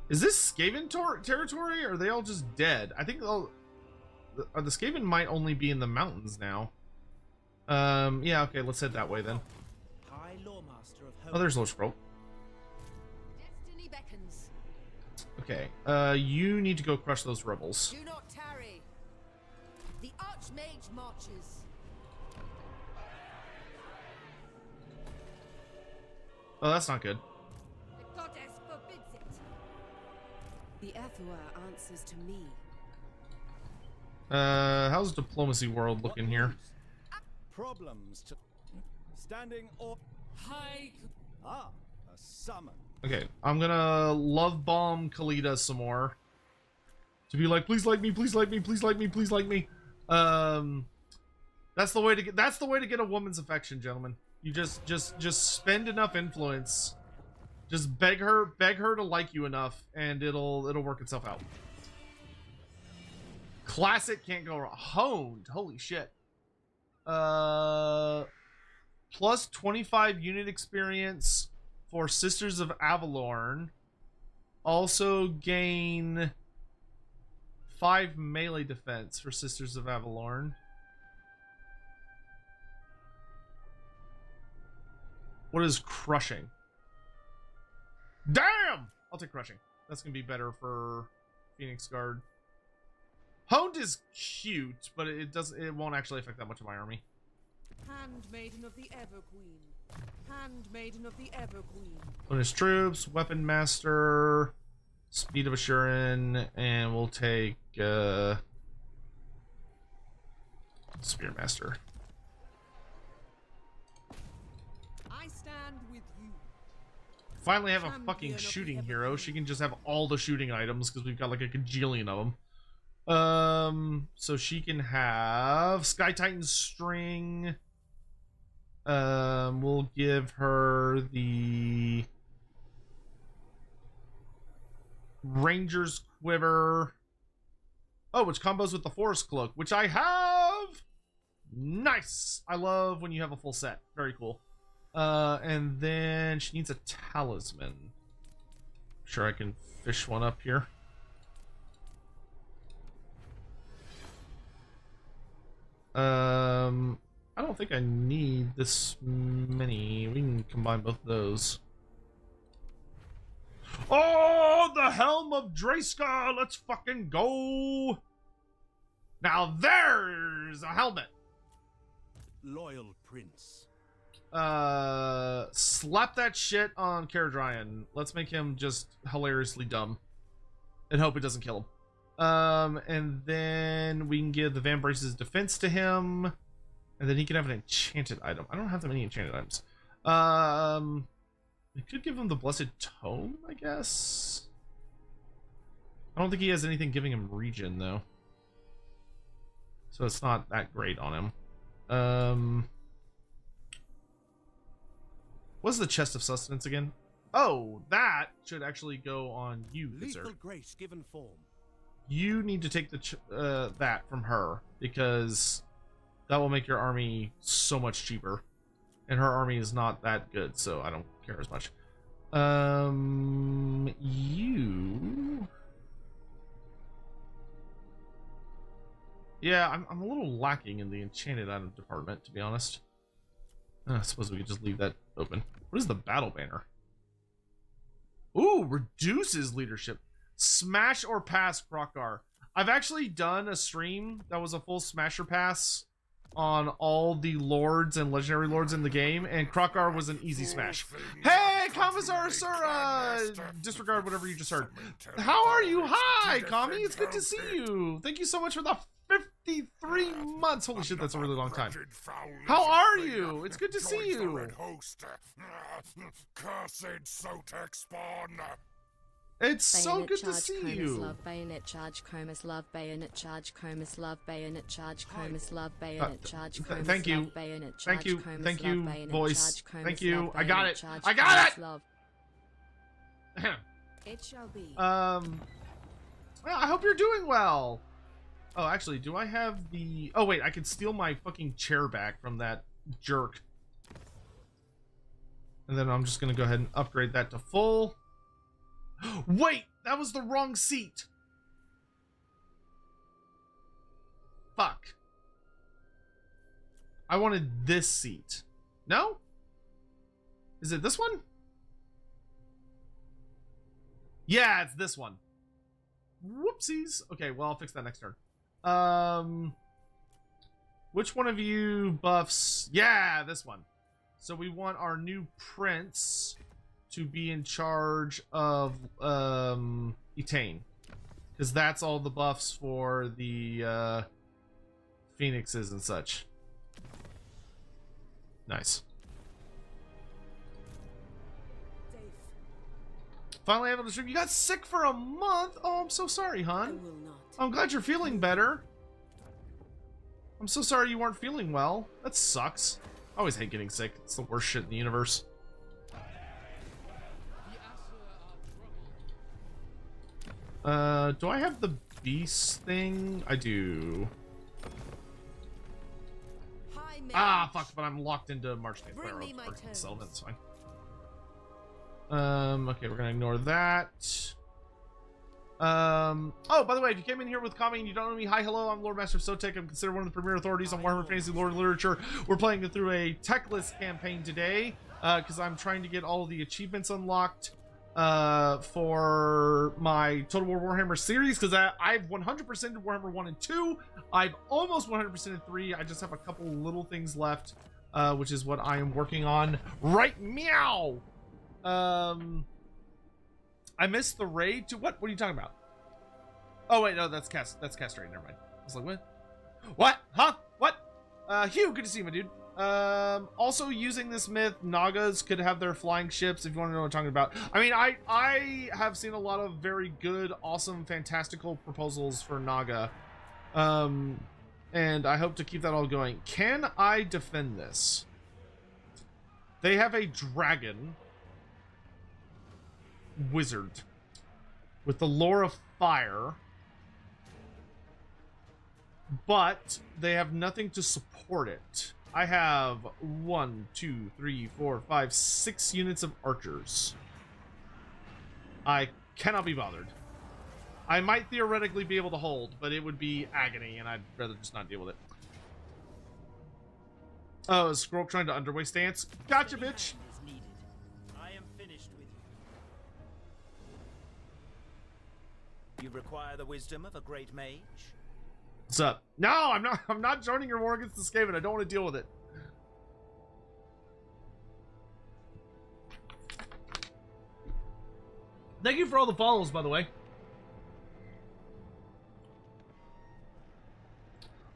Is this Skaven territory, or are they all just dead? I think the Skaven might only be in the mountains now. Yeah, okay, let's head that way then. High Loremaster of Oh, there's Lord Scroll. Destiny beckons. Okay, you need to go crush those rebels. Do not tarry. The Archmage marches. Oh, that's not good. The goddess forbids it. The Athua answers to me. How's diplomacy world looking here? Problems to standing or high. Ah, a summon. Okay, I'm gonna love bomb Khalida some more. To be like, please like me, please like me, please like me, please like me. That's the way to get a woman's affection, gentlemen. You just spend enough influence. Just beg her to like you enough, and it'll work itself out. Classic, can't go wrong. Honed, holy shit. Plus 25 unit experience for Sisters of Avalorn. Also gain 5 melee defense for Sisters of Avalorn. What is crushing? Damn! I'll take crushing. That's gonna be better for Phoenix Guard. Honed is cute, but it won't actually affect that much of my army. Handmaiden of the Everqueen. Handmaiden of the Everqueen. Bonus troops, weapon master, speed of Assurin, and we'll take spear master. I stand with you. Finally have a fucking shooting hero. She can just have all the shooting items because we've got like a gajillion of them. So she can have Sky Titan string. We'll give her the Ranger's quiver. Oh, which combos with the Forest Cloak, which I have. Nice. I love when you have a full set. Very cool. And then she needs a talisman. Sure, I can fish one up here. I don't think I need this many. We can combine both of those. Oh, the Helm of Drayska! Let's fucking go! Now there's a helmet! Loyal Prince. Slap that shit on Caradryan. Let's make him just hilariously dumb. And hope it doesn't kill him. And then we can give the Van Brace's defense to him. And then he can have an enchanted item. I don't have that many enchanted items. We could give him the Blessed Tome, I guess. I don't think he has anything giving him regen, though. So it's not that great on him. What's the chest of sustenance again? Oh, that should actually go on you, Lethal sir. grace given form. You need to take the that from her, because that will make your army so much cheaper. And her army is not that good, so I don't care as much. You... Yeah, I'm a little lacking in the enchanted item department, to be honest. I suppose we could just leave that open. What is the battle banner? Ooh, reduces leadership. Smash or pass Krokar. I've actually done a stream that was a full smasher pass on all the lords and legendary lords in the game, and Krokar was an easy smash. Hey, Commissar Sir, disregard whatever you just heard. How are you? Hi, Kami, it's good to see you. Thank you so much for the 53 months. Holy shit, that's a really long time. How are you? It's good to see you. Cursed Sotek spawn. It's so Bayonet good to charge, see Comus you. Love, bayonet charge, Comus love, bayonet charge, Comus love, bayonet charge, Comus love, bayonet charge, Comus thank you. love, bayonet charge, Thank you. Comus Thank love, you, bayonet voice. charge, Comus Thank you. love, I got bayonet it. charge, I got Comus it. love. It shall be. Well, I hope you're doing well. Oh, actually, do I have the... Oh, wait, I can steal my fucking chair back from that jerk. And then I'm just going to go ahead and upgrade that to full. Wait, That was the wrong seat. Fuck. I wanted this seat. No? Is it this one? Yeah, it's this one. Whoopsies. Okay, well, I'll fix that next turn. Which one of you buffs? Yeah, this one. So we want our new prince to be in charge of Etain, because that's all the buffs for the phoenixes and such. Nice. Finally able to stream. You got sick for a month. Oh, I'm so sorry, hon. I will not. I'm glad you're feeling better. I'm so sorry you weren't feeling well. That sucks. I always hate getting sick. It's the worst shit in the universe. Do I have the beast thing? I do. Ah, fuck, but I'm locked into March Day Pharaoh. So that's fine. Okay, we're gonna ignore that. Oh, by the way, if you came in here with Kami and you don't know me, hi, hello, I'm Loremaster of Sotek. I'm considered one of the premier authorities on Warhammer Fantasy Lore and Literature. We're playing through a techless campaign today, because I'm trying to get all of the achievements unlocked for my Total War Warhammer series, because I've 100%ed Warhammer 1 and 2. I've almost 100%ed 3. I just have a couple little things left, which is what I am working on right meow. I missed the raid to what? What are you talking about? Oh wait, no, that's castrated. Never mind. I was like, what? Huh? What? Hugh, good to see you, my dude. Also using this myth, Nagas could have their flying ships, if you want to know what I'm talking about. I mean, I have seen a lot of very good, awesome, fantastical proposals for Naga. And I hope to keep that all going. Can I defend this? They have a dragon wizard with the lore of fire, but they have nothing to support it. I have 1, 2, 3, 4, 5, 6 units of archers. I cannot be bothered. I might theoretically be able to hold, but it would be agony, and I'd rather just not deal with it. Oh, is Scroll trying to underway stance? Gotcha, bitch! I am finished with you. You require the wisdom of a great mage? What's up? No, I'm not joining your war against the Skaven. I don't want to deal with it. Thank you for all the follows, by the way.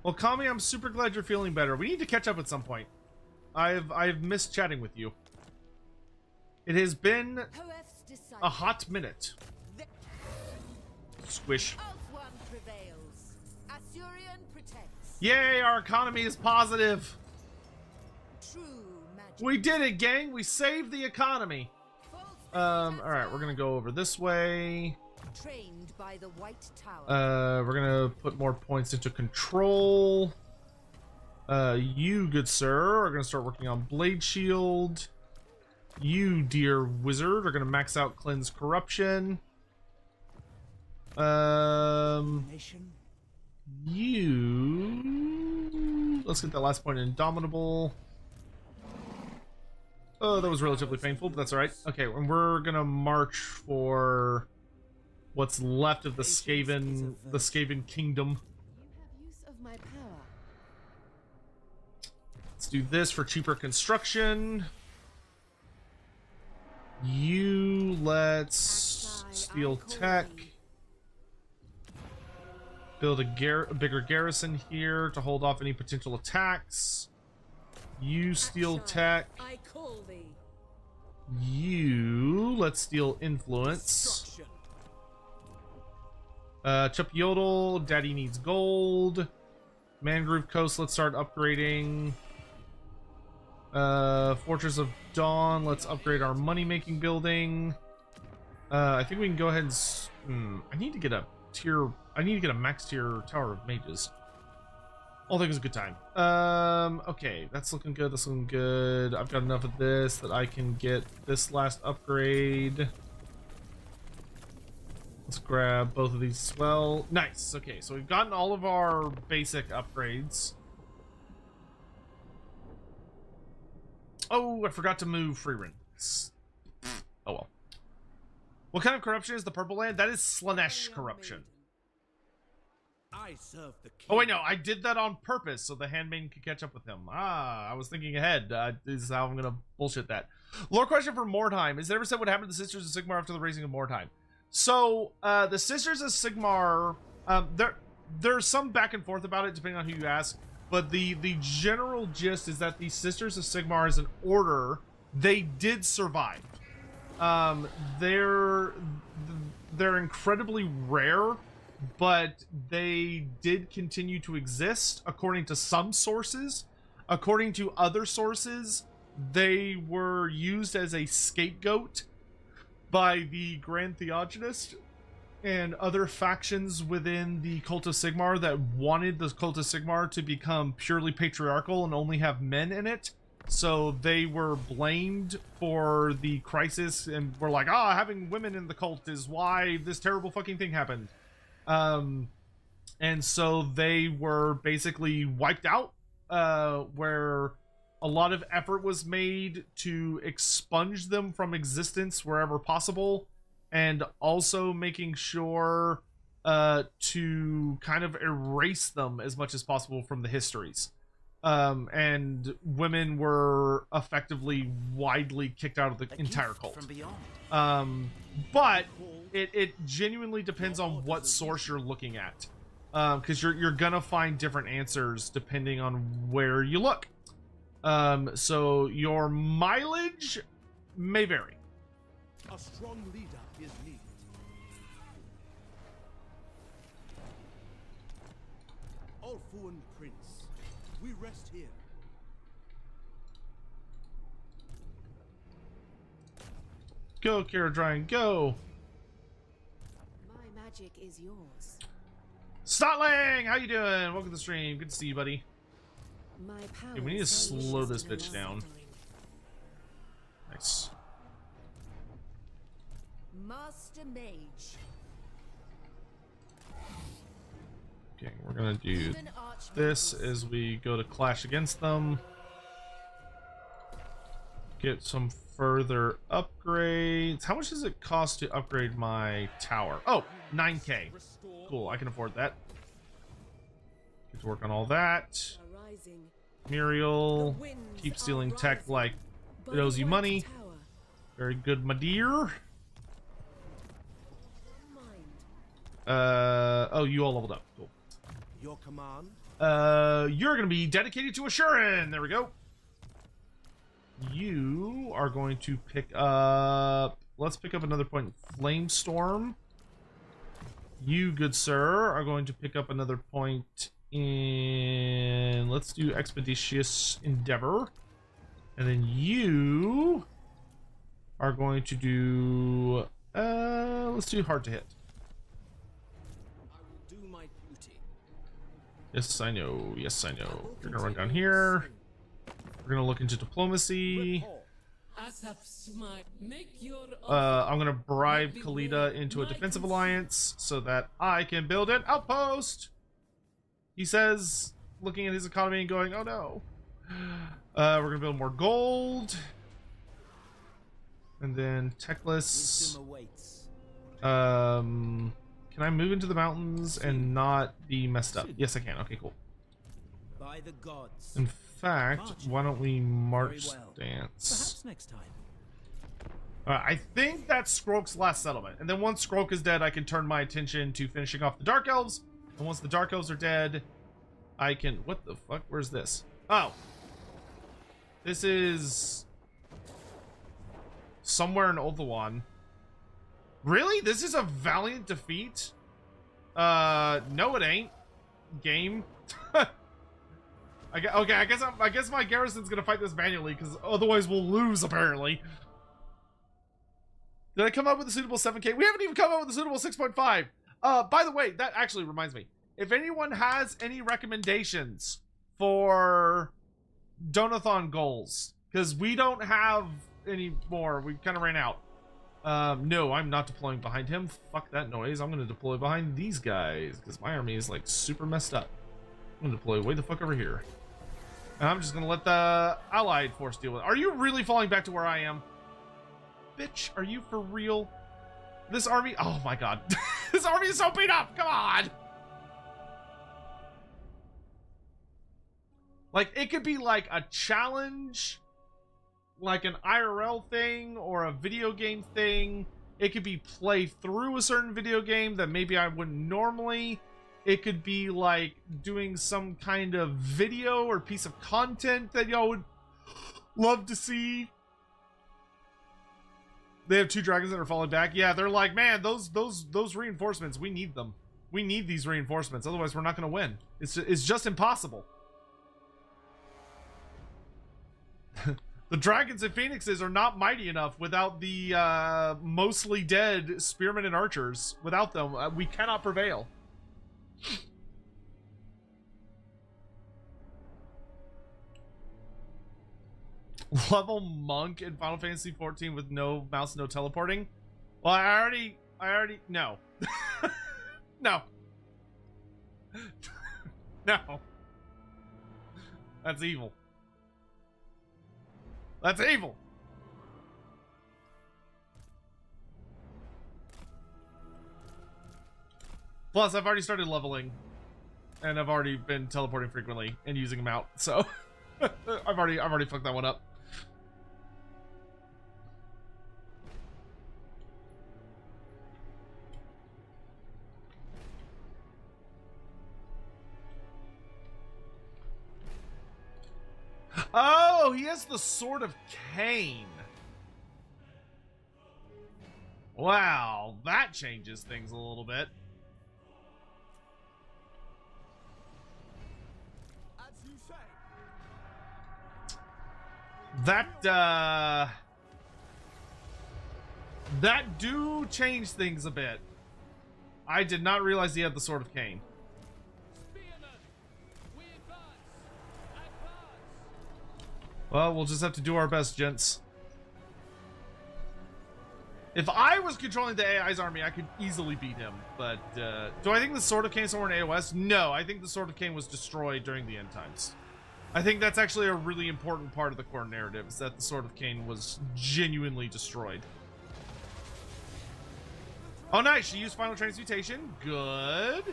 Well, Kami, I'm super glad you're feeling better. We need to catch up at some point. I've missed chatting with you. It has been a hot minute. Squish. Yay, our economy is positive. We did it, gang. We saved the economy. Alright, we're gonna go over this way. Trained by the White Tower. We're gonna put more points into control. You, good sir, are gonna start working on Blade Shield. You, dear wizard, are gonna max out Cleanse Corruption. You... Let's get that last point in Indomitable. Oh, that was relatively painful, but that's alright. Okay, and we're gonna march for what's left of the Skaven Kingdom. You have use of my power. Let's do this for cheaper construction. You, let's steal tech. Build a bigger garrison here to hold off any potential attacks. You steal tech. I call thee. You, let's steal influence. Chup Yodel, Daddy needs gold. Mangrove Coast, let's start upgrading. Fortress of Dawn, let's upgrade our money-making building. I think we can go ahead and... I need to get a tier... I need to get a max tier Tower of Mages. All things a good time. Okay, that's looking good, that's looking good. I've got enough of this that I can get this last upgrade. Let's grab both of these as well. Nice. Okay, so we've gotten all of our basic upgrades. Oh, I forgot to move Freerin. Oh well. What kind of corruption is the Purple Land? That is Slanesh corruption. I serve the king. Oh wait, no, I did that on purpose so the handmaiden could catch up with him. Ah, I was thinking ahead. This is how I'm gonna bullshit that. Lore question for Mordheim. Is it ever said what happened to the Sisters of Sigmar after the raising of Mordheim? So, the Sisters of Sigmar, there's some back and forth about it depending on who you ask, but the general gist is that the Sisters of Sigmar as an order, they did survive. They're incredibly rare, but they did continue to exist according to some sources. According to other sources, they were used as a scapegoat by the Grand Theogonist and other factions within the Cult of Sigmar that wanted the Cult of Sigmar to become purely patriarchal and only have men in it. So they were blamed for the crisis and were like, having women in the cult is why this terrible fucking thing happened. And so they were basically wiped out, where a lot of effort was made to expunge them from existence wherever possible, and also making sure to kind of erase them as much as possible from the histories. And women were effectively widely kicked out of the entire cult. From beyond. But it genuinely depends on what source you're looking at, because you're gonna find different answers depending on where you look. So your mileage may vary. A strong leader is needed. Ulfuan Prince, we rest here. Go, Kira Dryan, go! My magic is yours. Stotling! How you doing? Welcome to the stream. Good to see you, buddy. My power. Okay, we need to slow this bitch down. Nice. Master Mage. Okay, we're gonna do Even this Archmages. as we go to clash against them. Get some further upgrades. How much does it cost to upgrade my tower? Oh, 9k. Cool, I can afford that. Get to work on all that. Arising. Muriel, The winds keep are stealing tech rising. like By it owes you White money. Tower. Very good, my dear. Mind. Oh, you all leveled up. Cool. Your command? You're gonna be dedicated to Assurin. There we go. You are going to pick up. Let's pick up another point in Flamestorm. You, good sir, are going to pick up another point in. Let's do Expeditious Endeavor, and then you are going to do. Let's do Hard to Hit. I will do my duty. Yes, I know. Yes, I know. You're gonna run down here. We're gonna look into diplomacy. I'm gonna bribe Khalida into a defensive alliance so that I can build an outpost. He says, looking at his economy and going, "Oh no." We're gonna build more gold, and then techless. Wisdom awaits. Can I move into the mountains and not be messed up? Yes, I can. Okay, cool. By the gods. In fact, why don't we march Very well. dance? Perhaps next time. I think that's Skrok's last settlement. And then once Skrok is dead, I can turn my attention to finishing off the Dark Elves. And once the Dark Elves are dead, I can... What the fuck? Where's this? Oh. This is... somewhere in Ulthuan. Really? This is a valiant defeat? No it ain't. Game. Okay, I guess my garrison's gonna fight this manually, because otherwise we'll lose, apparently. Did I come up with a suitable 7k? We haven't even come up with a suitable 6.5. By the way, that actually reminds me. If anyone has any recommendations for Donathon goals, because we don't have any more. We kind of ran out. No, I'm not deploying behind him. Fuck that noise. I'm gonna deploy behind these guys because my army is like super messed up. I'm gonna deploy way the fuck over here. And I'm just gonna let the allied force deal with it. Are you really falling back to where I am? Bitch, are you for real? This army, oh my god. This army is so beat up, come on! Like, it could be like a challenge, like an IRL thing or a video game thing. It could be play through a certain video game that maybe I wouldn't normally. It could be like doing some kind of video or piece of content that y'all would love to see. They have 2 dragons that are falling back. Yeah, they're like, man, those reinforcements, we need them. We need these reinforcements, otherwise we're not going to win. It's just impossible. The dragons and phoenixes are not mighty enough without the mostly dead spearmen and archers. Without them, we cannot prevail. Level monk in Final Fantasy 14 with no mouse, no teleporting. Well, I already no. No. No. That's evil. That's evil. Plus, I've already started leveling, and I've already been teleporting frequently and using them out. So, I've already fucked that one up. Oh, he has the Sword of Cain. Wow, that changes things a little bit. As you say. That do change things a bit. I did not realize he had the Sword of Cain. Well, we'll just have to do our best, gents. If I was controlling the AI's army, I could easily beat him. But, do I think the Sword of Cain is somewhere in AOS? No, I think the Sword of Cain was destroyed during the end times. I think that's actually a really important part of the core narrative, is that the Sword of Cain was genuinely destroyed. Oh, nice. She used Final Transmutation. Good.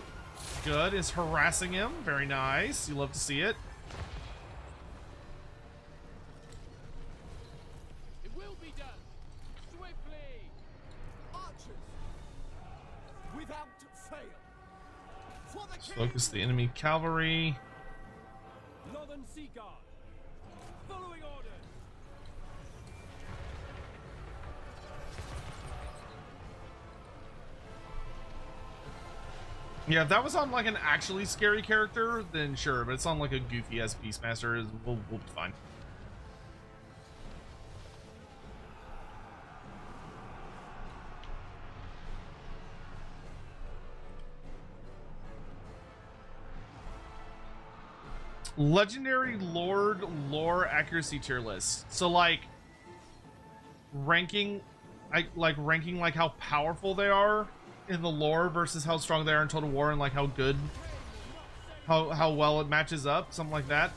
Good. Is harassing him. Very nice. You love to see it. Focus the enemy cavalry. Northern Sea Guard. Following orders. Yeah, if that was on like an actually scary character, then sure, but it's on like a goofy ass Beastmaster. We'll be fine. Legendary Lord lore accuracy tier list. So like ranking like how powerful they are in the lore versus how strong they are in Total War, and like how good, how well it matches up, something like that.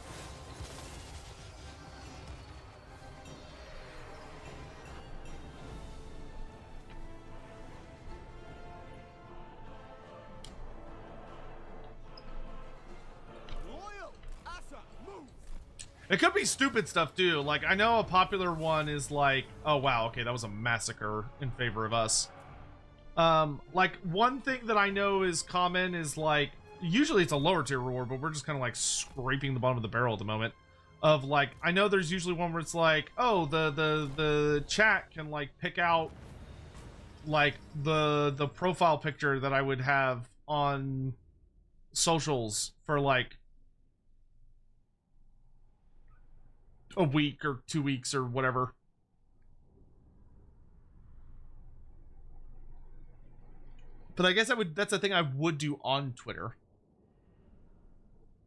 It could be stupid stuff too. Like, I know a popular one is like, oh wow, okay, that was a massacre in favor of us. Like one thing that I know is common is like, usually it's a lower tier reward, but we're just kind of like scraping the bottom of the barrel at the moment. Of like, I know there's usually one where it's like, oh, the chat can like pick out like the profile picture that I would have on socials for like a week or 2 weeks or whatever. But I guess that's a thing I would do on Twitter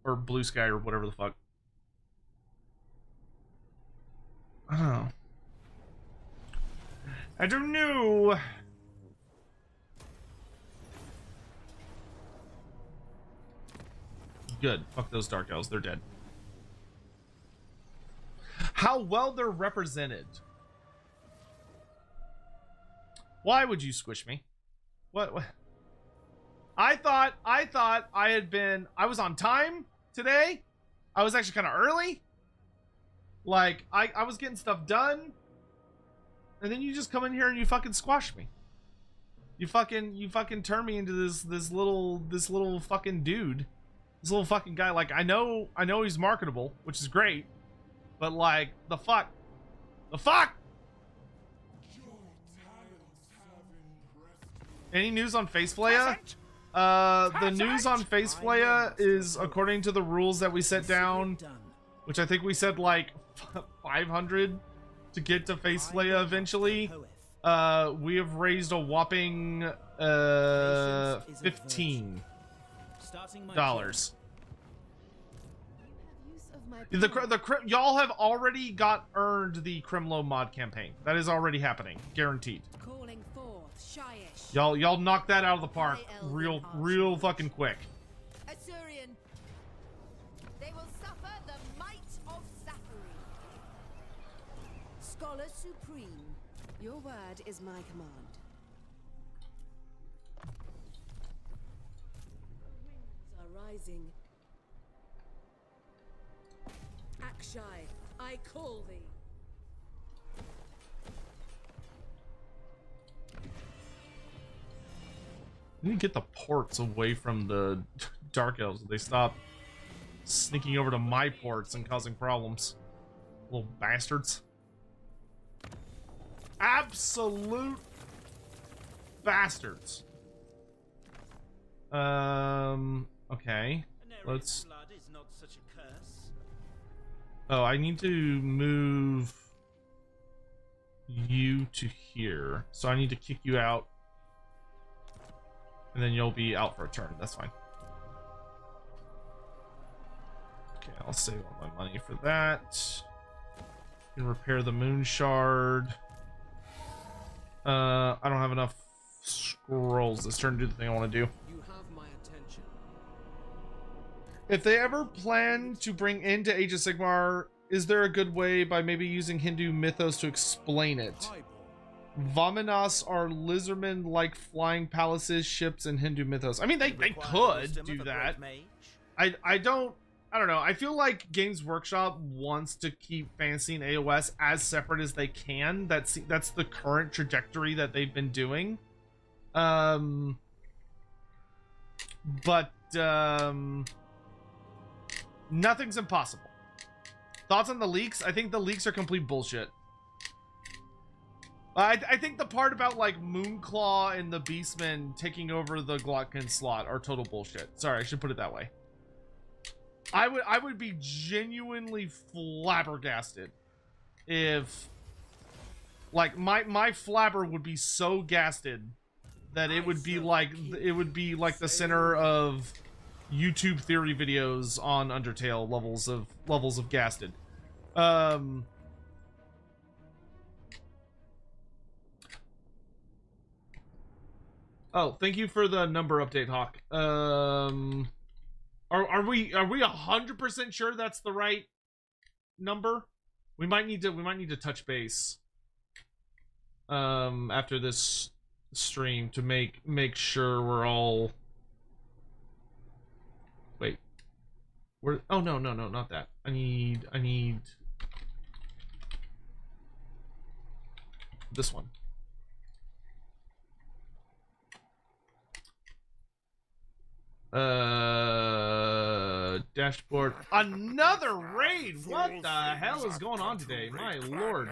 or Blue Sky or whatever the fuck. Oh. I don't know. Good. Fuck those dark elves. They're dead. How well they're represented. Why would you squish me? What? I thought I was on time today. I was actually kind of early. Like, I was getting stuff done. And then you just come in here and you fucking squash me. You fucking turn me into this little fucking dude. This little fucking guy. Like, I know he's marketable, which is great. But like, the fuck? Any news on Face Flaya? The news on Face Flaya is according to the rules that we set down, which I think we said like 500 to get to Face Flaya eventually. We have raised a whopping $15. Y'all have already earned the Crimlo mod campaign. That is already happening, guaranteed. Calling forth Shyish. Y'all knock that out of the park real fucking quick. Assyrian. They will suffer the might of Zachary. Scholar Supreme. Your word is my command. The winds are rising. Akshai, I call thee. We need to get the ports away from the dark elves. They stop sneaking over to my ports and causing problems. Little bastards. Absolute bastards. Okay. Let's. Oh, I need to move you to here. So I need to kick you out. And then you'll be out for a turn. That's fine. Okay, I'll save all my money for that. You can repair the moon shard. I don't have enough scrolls this turn to do the thing I want to do. You have my attention. If they ever plan to bring into Age of Sigmar, is there a good way by maybe using Hindu mythos to explain it? Vaminas are lizardmen like flying palaces, ships, and Hindu mythos. I mean, they could do that. I don't know. I feel like Games Workshop wants to keep Fantasy and AOS as separate as they can. That's the current trajectory that they've been doing. Nothing's impossible. Thoughts on the leaks? I think the leaks are complete bullshit. I think the part about like Moonclaw and the Beastmen taking over the Glotkin slot are total bullshit. Sorry, I should put it that way. I would be genuinely flabbergasted if like my flabber would be so gasted that it would be like the center of YouTube theory videos on Undertale levels of gasted. Oh, thank you for the number update, Hawk. Are we 100% sure that's the right number? We might need to touch base after this stream to make sure we're all. Wait. Oh no, not that. I need this one. Dashboard. Another raid. What the hell is going on today? My lord.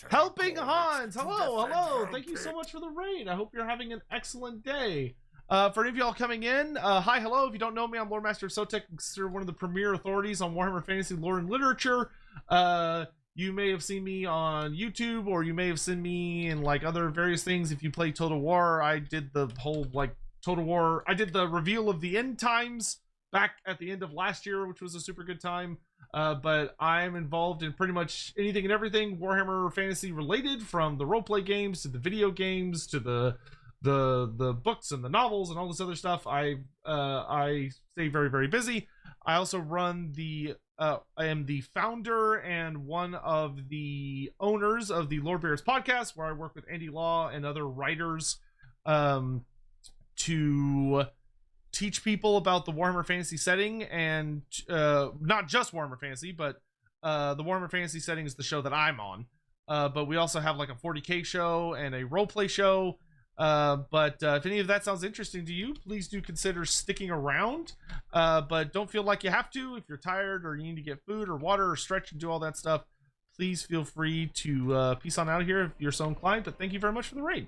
Helping Hans. Hello. Thank you so much for the raid. I hope you're having an excellent day. For any of y'all coming in, hi, hello. If you don't know me, I'm Loremaster of Sotek, considered one of the premier authorities on Warhammer Fantasy lore and literature. You may have seen me on YouTube, or you may have seen me in like other various things. If you play Total War, I did the whole like Total War. I did the reveal of the end times back at the end of last year, which was a super good time. But I'm involved in pretty much anything and everything Warhammer Fantasy related, from the roleplay games to the video games to the books and the novels and all this other stuff. I stay very, very busy. I also run I am the founder and one of the owners of the Lord Bears podcast, where I work with Andy Law and other writers to teach people about the Warhammer Fantasy setting, and not just Warhammer Fantasy, but the Warhammer Fantasy setting is the show that I'm on. But we also have like a 40k show and a roleplay show. But if any of that sounds interesting to you, please do consider sticking around. But don't feel like you have to. If you're tired or you need to get food or water or stretch and do all that stuff, please feel free to peace on out of here if you're so inclined. But thank you very much for the raid.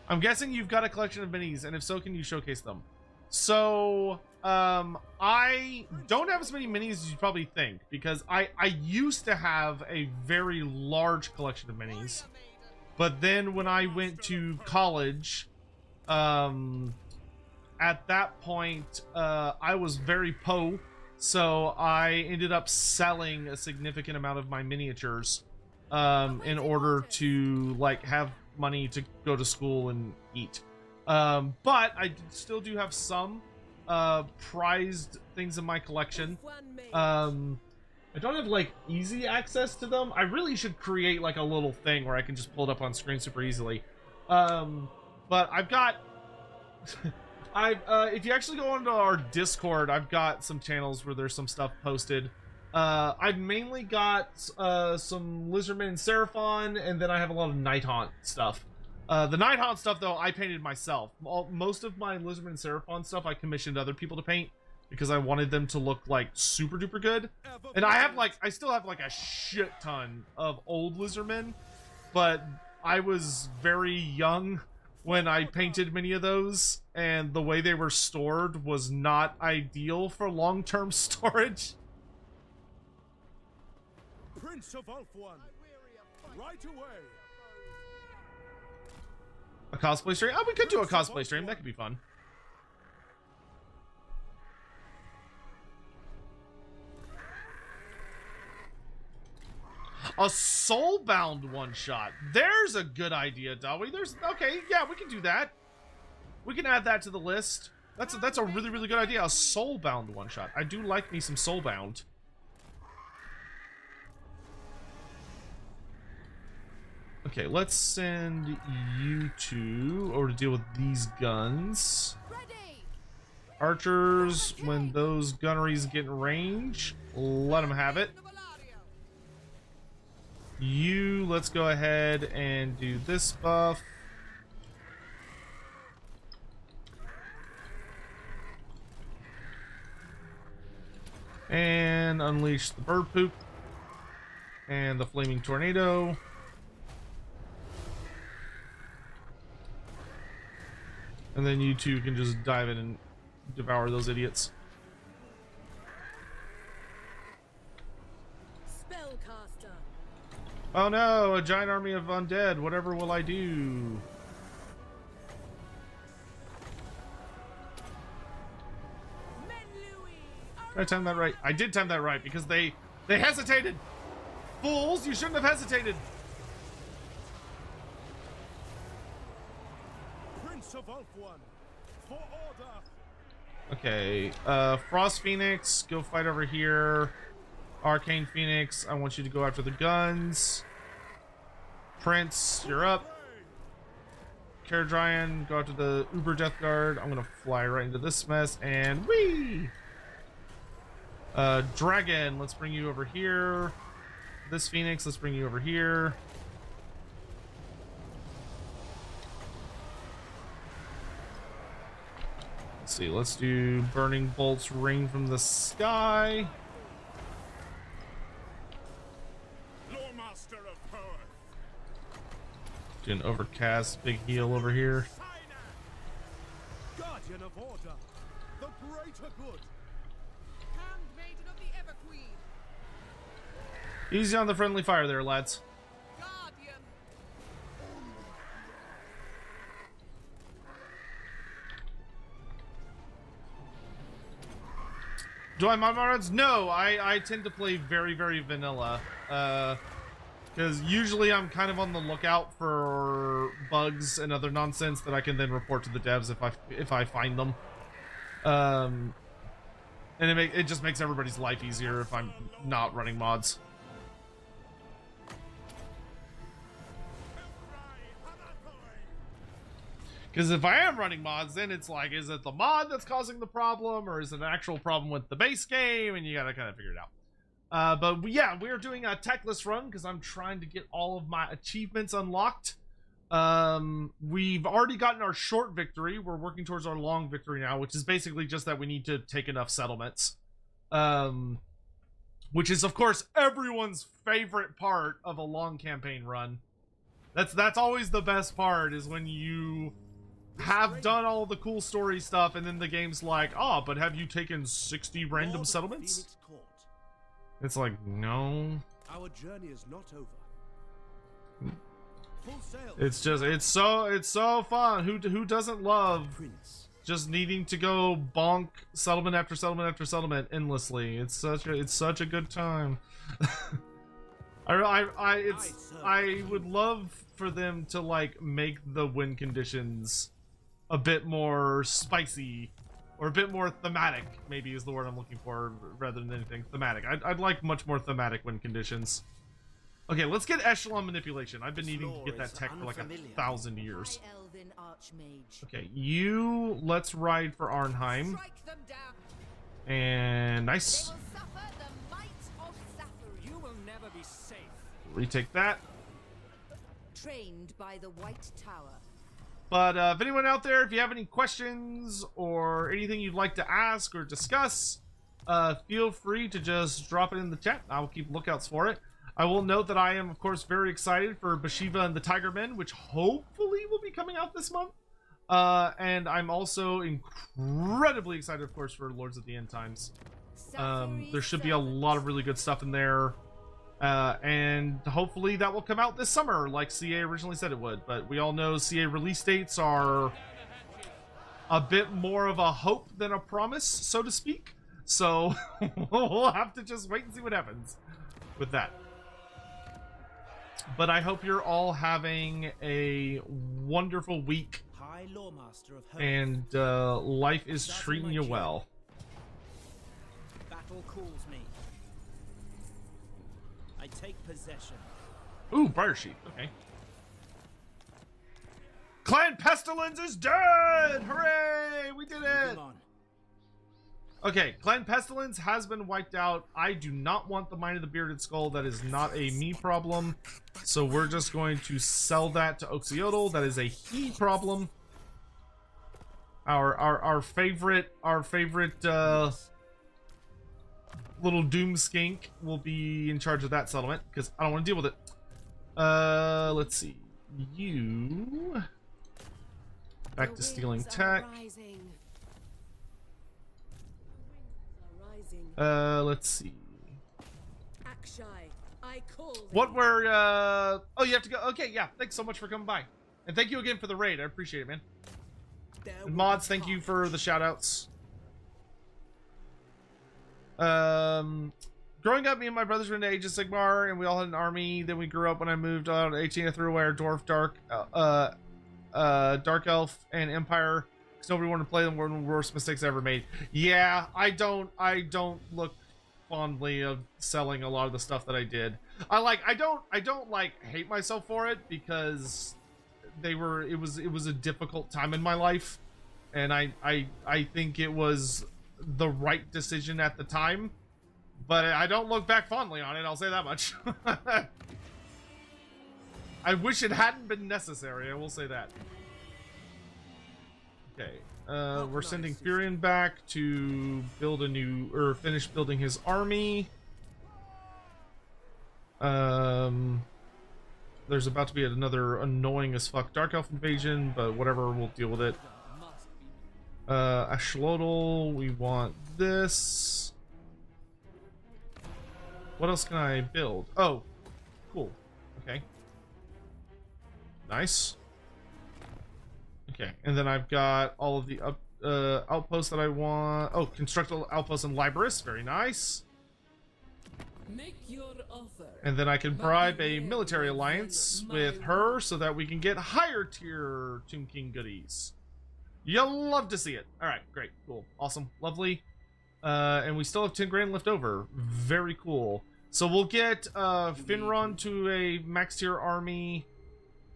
I'm guessing you've got a collection of minis, and if so, can you showcase them? So I don't have as many minis as you probably think, because I used to have a very large collection of minis. But then when I went to college, at that point, I was very po, so I ended up selling a significant amount of my miniatures in order to like have money to go to school and eat. But I still do have some prized things in my collection. I don't have like easy access to them. I really should create like a little thing where I can just pull it up on screen super easily. But I've got if you actually go onto our Discord, I've got some channels where there's some stuff posted. I've mainly got some Lizardmen and Seraphon, and then I have a lot of Nighthaunt stuff. The Nighthaunt stuff, though, I painted myself. Most of my Lizardmen and Seraphon stuff I commissioned other people to paint, because I wanted them to look like super duper good. And I still have like a shit ton of old Lizardmen, but I was very young when I painted many of those, and the way they were stored was not ideal for long-term storage. Prince of Ulfwan, right away. A cosplay stream? Oh, we could do a cosplay stream. That could be fun. A soulbound one-shot. There's a good idea, Dawi. Okay, yeah, we can do that. We can add that to the list. That's a really, really good idea. A soulbound one-shot. I do like me some soulbound. Okay, let's send you two over to deal with these guns. Archers, when those gunneries get in range, let them have it. You, let's go ahead and do this buff. And unleash the bird poop. And the flaming tornado. And then you two can just dive in and devour those idiots. Spellcaster. Oh no, a giant army of undead. Whatever will I do? Did I time that right? I did time that right, because they hesitated. Fools, you shouldn't have hesitated. Of Ulfwan, for order. Okay, Frost Phoenix, go fight over here. Arcane Phoenix, I want you to go after the guns. Prince, you're up. Caradryan, go after the Uber Death Guard. I'm gonna fly right into this mess, and whee! Dragon, let's bring you over here. This Phoenix, let's bring you over here. Let's see, let's do Burning Bolts rain from the sky. Loremaster of power. Do an overcast big heal over here. Guardian of order, the greater good. Handmaiden of the Everqueen. Easy on the friendly fire there, lads. Guardian. Do I mod mods? No, I tend to play very, very vanilla. Because usually I'm kind of on the lookout for bugs and other nonsense that I can then report to the devs if I find them. And it just makes everybody's life easier if I'm not running mods. Because if I am running mods, then it's like, is it the mod that's causing the problem, or is it an actual problem with the base game? And you gotta kind of figure it out. But yeah, we're doing a techless run because I'm trying to get all of my achievements unlocked. We've already gotten our short victory. We're working towards our long victory now, which is basically just that we need to take enough settlements. Which is, of course, everyone's favorite part of a long campaign run. That's always the best part, is when you have done all the cool story stuff and then the game's like, oh, but have you taken 60 random settlements? It's like, no. Our journey is not over. Full sail. It's just, it's so fun. Who doesn't love Prince. just needing to go bonk settlement after settlement after settlement endlessly? It's such a good time. I would love for them to like make the win conditions a bit more spicy, or a bit more thematic, maybe is the word I'm looking for, rather than anything. Thematic. I'd like much more thematic win conditions. Okay, let's get echelon manipulation. I've been needing to get that tech for like 1,000 years. Okay, let's ride for Arnheim. And nice. You will never be safe. Retake that. Trained by the White Tower. But if anyone out there, if you have any questions or anything you'd like to ask or discuss, feel free to just drop it in the chat. I will keep lookouts for it. I will note that I am, of course, very excited for Bathsheba and the Tiger Men, which hopefully will be coming out this month. And I'm also incredibly excited, of course, for Lords of the End Times. There should be a lot of really good stuff in there. And hopefully that will come out this summer, like CA originally said it would. But we all know CA release dates are a bit more of a hope than a promise, so to speak. So we'll have to just wait and see what happens with that. But I hope you're all having a wonderful week, High Loremaster of Hordes. and life is treating you well. Battle calls me. I take possession. Ooh, Briar Sheep. Okay. Clan Pestilence is dead! Hooray! We did it! Come on. Okay, Clan Pestilence has been wiped out. I do not want the Mine of the Bearded Skull. That is not a me problem. So we're just going to sell that to Oxiodal. That is a he problem. Our favorite little doom skink will be in charge of that settlement because I don't want to deal with it. Let's see. You back to stealing tech. Let's see. What were oh, you have to go. Okay, yeah, thanks so much for coming by, and thank you again for the raid. I appreciate it, man. And mods, thank you for the shout outs. Growing up, me and my brothers were into Age of Sigmar, and we all had an army. Then we grew up. When I moved on to 18, I threw away our Dwarf, Dark Elf, and Empire because nobody wanted to play them. Were one of the worst mistakes I ever made. Yeah, I don't look fondly of selling a lot of the stuff that I did. I don't like hate myself for it because it was a difficult time in my life, and I think it was the right decision at the time, but I don't look back fondly on it, I'll say that much. I wish it hadn't been necessary, I will say that. Okay, we're sending Furion back to build a new, or finish building his army. There's about to be another annoying as fuck Dark Elf invasion, but whatever, we'll deal with it. Ashlodal, we want this. What else can I build? Oh, cool. Okay. Nice. Okay, and then I've got all of the outpost that I want. Oh, construct an outpost in Liberis. Very nice. Make your offer. And then I can bribe a military alliance with her so that we can get higher tier Tomb King goodies. You'll love to see it. All right, great, cool, awesome, lovely. And we still have 10 grand left over. Very cool. So we'll get Finron to a max tier army.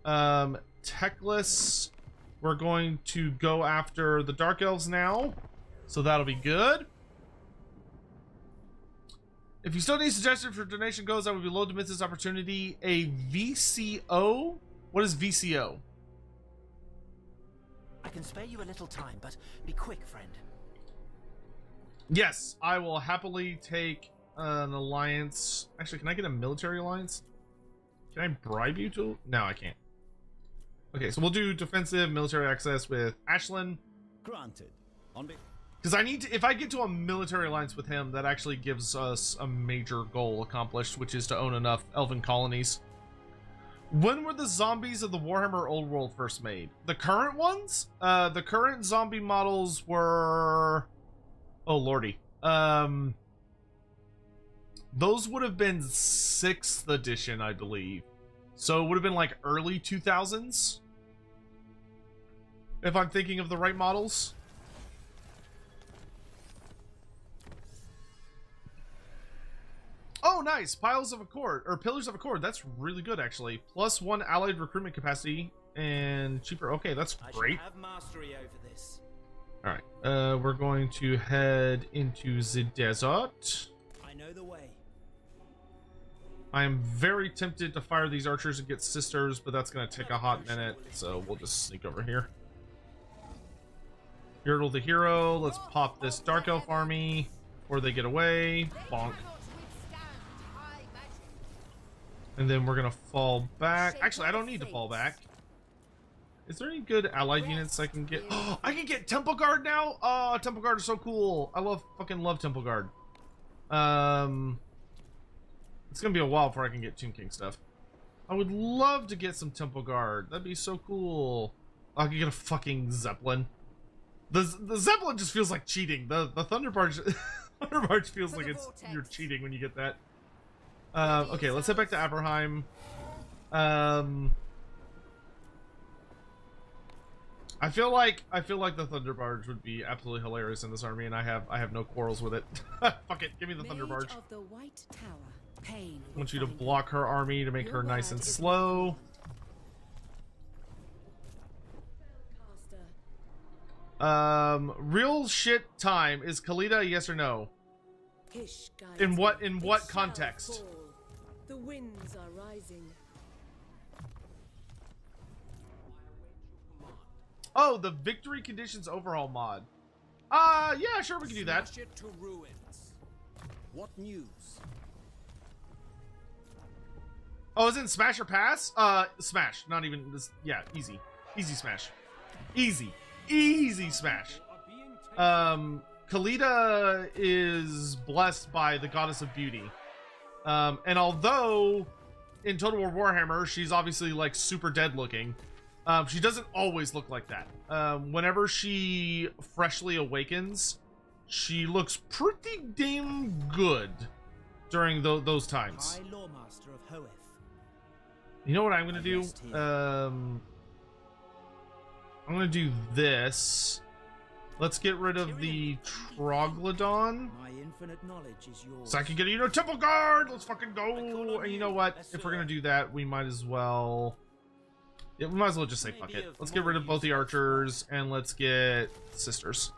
Teclis, we're going to go after the Dark Elves now. So that'll be good. If you still need suggestions for donation goes, I would be loath to miss this opportunity. A VCO? What is VCO? I can spare you a little time, but be quick, friend. Yes, I will happily take an alliance. Actually, can I get a military alliance? Can I bribe you to? No, I can't. Okay, so we'll do defensive military access with Ashlyn. Granted. Because I need to, if I get to a military alliance with him, that actually gives us a major goal accomplished, which is to own enough elven colonies. When were the zombies of the Warhammer Old World first made? The current ones? The current zombie models were... Oh, lordy. Those would have been 6th edition, I believe. So it would have been like early 2000s. If I'm thinking of the right models. Oh, nice. Piles of Accord, or Pillars of Accord. That's really good, actually. +1 allied recruitment capacity and cheaper. Okay, that's great. I have mastery over this. All right, we're going to head into the desert. I know the way. I am very tempted to fire these archers and get sisters, but that's going to take a hot minute, so we'll just sneak over here. Yertle the hero. Let's pop this Dark Elf army before they get away. Bonk. And then we're gonna fall back. Actually, I don't need to fall back. Is there any good allied units I can get? Oh, I can get Temple Guard now. Oh, Temple Guard is so cool. I fucking love Temple Guard. It's gonna be a while before I can get Tomb King stuff. I would love to get some Temple Guard. That'd be so cool. I could get a fucking Zeppelin. The Zeppelin just feels like cheating. The Thunder Barge, Thunder Barge feels like you're cheating when you get that. Okay, let's head back to Aberheim. I feel like the Thunder Barge would be absolutely hilarious in this army, and I have no quarrels with it. Fuck it, give me the Thunder Barge. Of the White Tower. Pain I want you to block her army to make her nice and slow. Real shit time. Is Khalida a yes or no? In what context? The winds are rising. Oh, the victory conditions overhaul mod. Yeah, sure, we can do that. Smash it to ruins. What news? Oh, is it in Smash or Pass? Smash. Not even this. Yeah, easy. Easy Smash. Easy Smash. Khalida is blessed by the Goddess of Beauty. And although in Total War Warhammer, she's obviously like super dead looking, she doesn't always look like that. Whenever she freshly awakens, she looks pretty damn good during those times. I, Loremaster of Hoeth. You know what I'm gonna do? I'm gonna do this. Let's get rid of the Troglodon. My infinite knowledge is yours. So I can get a Temple Guard. Let's fucking go. And you know what? If we're gonna do that, we might as well. Yeah, we might as well just say fuck it. Let's get rid of both the archers and let's get sisters.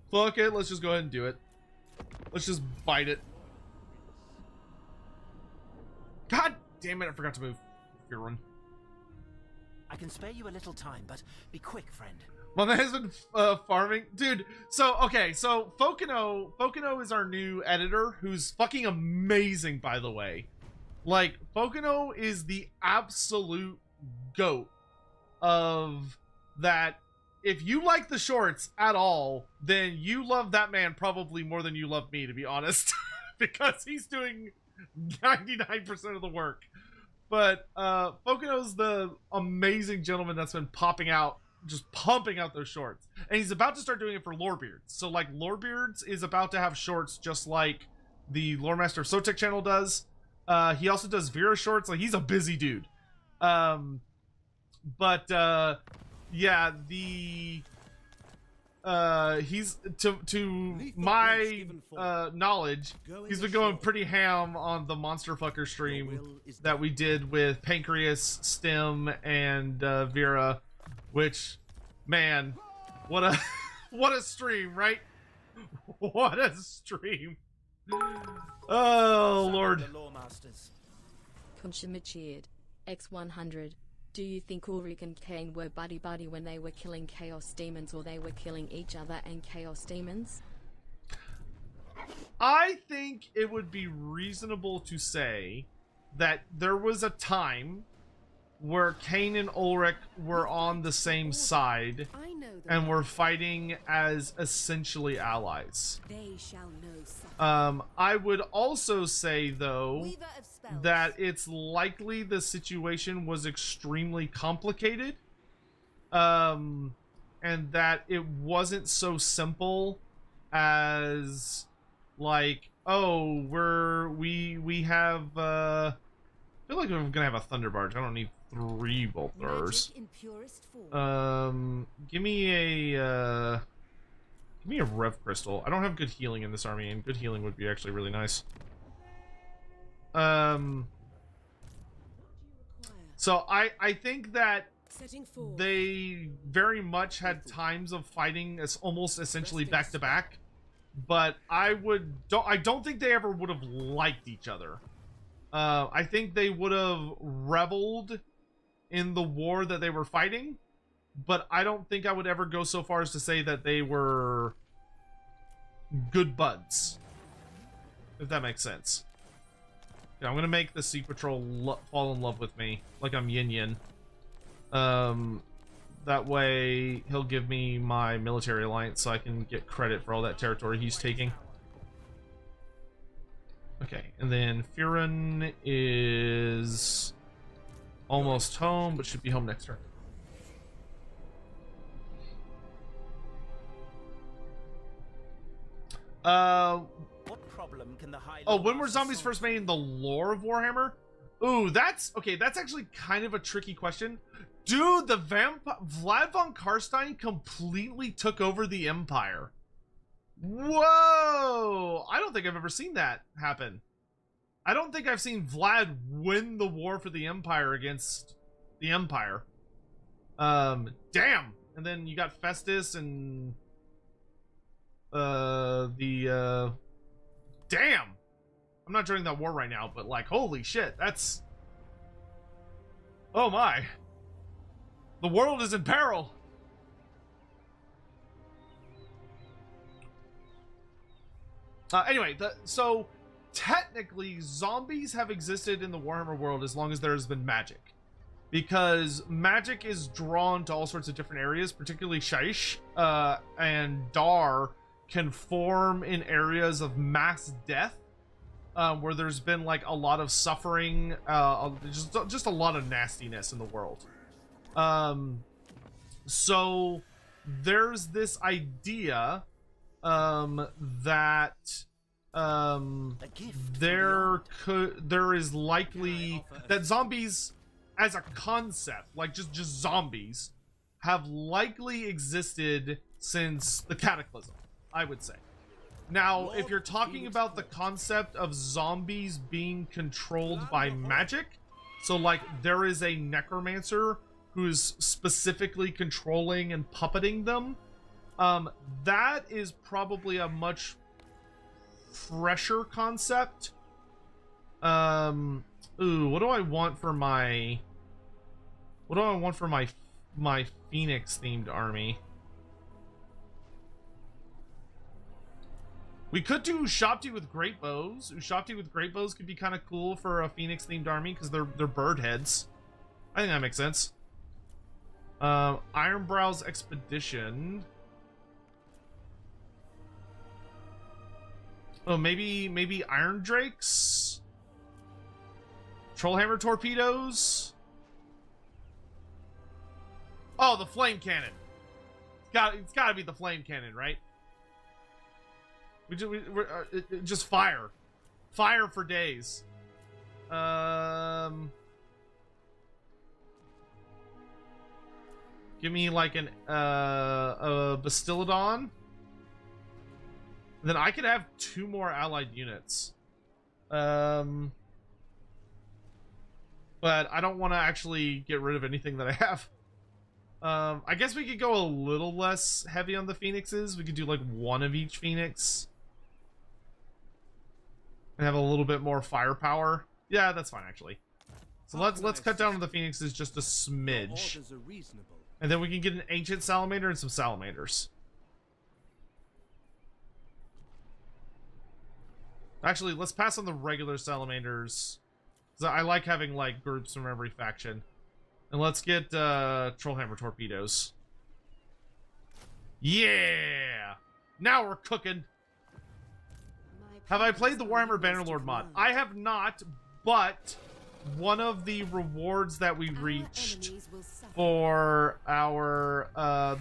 Fuck it. Let's just go ahead and do it. Let's just bite it. God damn it! I forgot to move. Your run. I can spare you a little time, but be quick, friend. My man's been farming, dude. So okay, so Fokino is our new editor, who's fucking amazing, by the way. Like, Fokino is the absolute goat of that. If you like the shorts at all, then you love that man probably more than you love me, to be honest, because he's doing 99% of the work. But Fokino's the amazing gentleman that's been popping out just pumping out those shorts. And he's about to start doing it for Lorebeards. So like Lorebeards is about to have shorts just like the Loremaster of Sotek channel does. He also does Vera shorts. Like he's a busy dude. Yeah, the he's to my knowledge, he's been going pretty ham on the Monster Fucker stream that we did with Pancreas, Stem, and Vera, which, man, what a what a stream, right? What a stream. Oh Lord. Consummate X100. Do you think Ulrich and Kane were buddy-buddy when they were killing Chaos Demons, or they were killing each other and Chaos Demons? I think it would be reasonable to say that there was a time where Kane and Ulrich were on the same side and were fighting as essentially allies. They shall know something. I would also say, though, that it's likely the situation was extremely complicated, and that it wasn't so simple as like, oh, we have I feel like I'm gonna have a Thunder Barge. I don't need 3 bolt throwers. Give me a Rev Crystal. I don't have good healing in this army, and good healing would be actually really nice. So I think that they very much had times of fighting as almost essentially back to back, but I don't think they ever would have liked each other. I think they would have reveled in the war that they were fighting, but I don't think I would ever go so far as to say that they were good buds, if that makes sense. Yeah, I'm gonna make the Sea Patrol fall in love with me, like I'm Yin Yin. That way he'll give me my military alliance so I can get credit for all that territory he's taking. Okay, and then Furin is almost home, but should be home next turn. What problem can the High Oh, when were zombies first made in the lore of Warhammer? Ooh, that's okay. That's actually kind of a tricky question. Dude, the Vlad von Karstein completely took over the Empire. Whoa! I don't think I've ever seen that happen. I don't think I've seen Vlad win the war for the Empire against the Empire. Damn! And then you got Festus and damn! I'm not joining that war right now, but like, holy shit, that's... Oh my. The world is in peril. Anyway, so technically zombies have existed in the Warhammer world as long as there has been magic, because magic is drawn to all sorts of different areas, particularly Shaish and Dar can form in areas of mass death, where there's been like a lot of suffering, just a lot of nastiness in the world. So there's this idea that there is likely that zombies as a concept, like just zombies, have likely existed since the Cataclysm, I would say. Now, if you're talking about the concept of zombies being controlled by magic, so like there is a necromancer who's specifically controlling and puppeting them, that is probably a much fresher concept. Ooh, what do I want for my my Phoenix themed army? We could do Ushapti with great bows. Ushapti with great bows could be kind of cool for a Phoenix themed army because they're bird heads. I think that makes sense. Ironbrow's Expedition. Oh, maybe Iron Drakes? Trollhammer Torpedoes? Oh, the flame cannon. It's got to be the flame cannon, right? Just fire. Fire for days. Give me like a Bastillodon. Then I could have 2 more allied units. But I don't want to actually get rid of anything that I have. I guess we could go a little less heavy on the phoenixes. We could do like 1 of each phoenix. And have a little bit more firepower. Yeah, that's fine actually. So let's cut down on the phoenixes just a smidge. And then we can get an ancient salamander and some salamanders. Actually, let's pass on the regular salamanders. I like having like groups from every faction. And let's get trollhammer torpedoes. Yeah! Now we're cooking. Have I played the Warhammer Bannerlord mod? I have not, but one of the rewards that we reached for our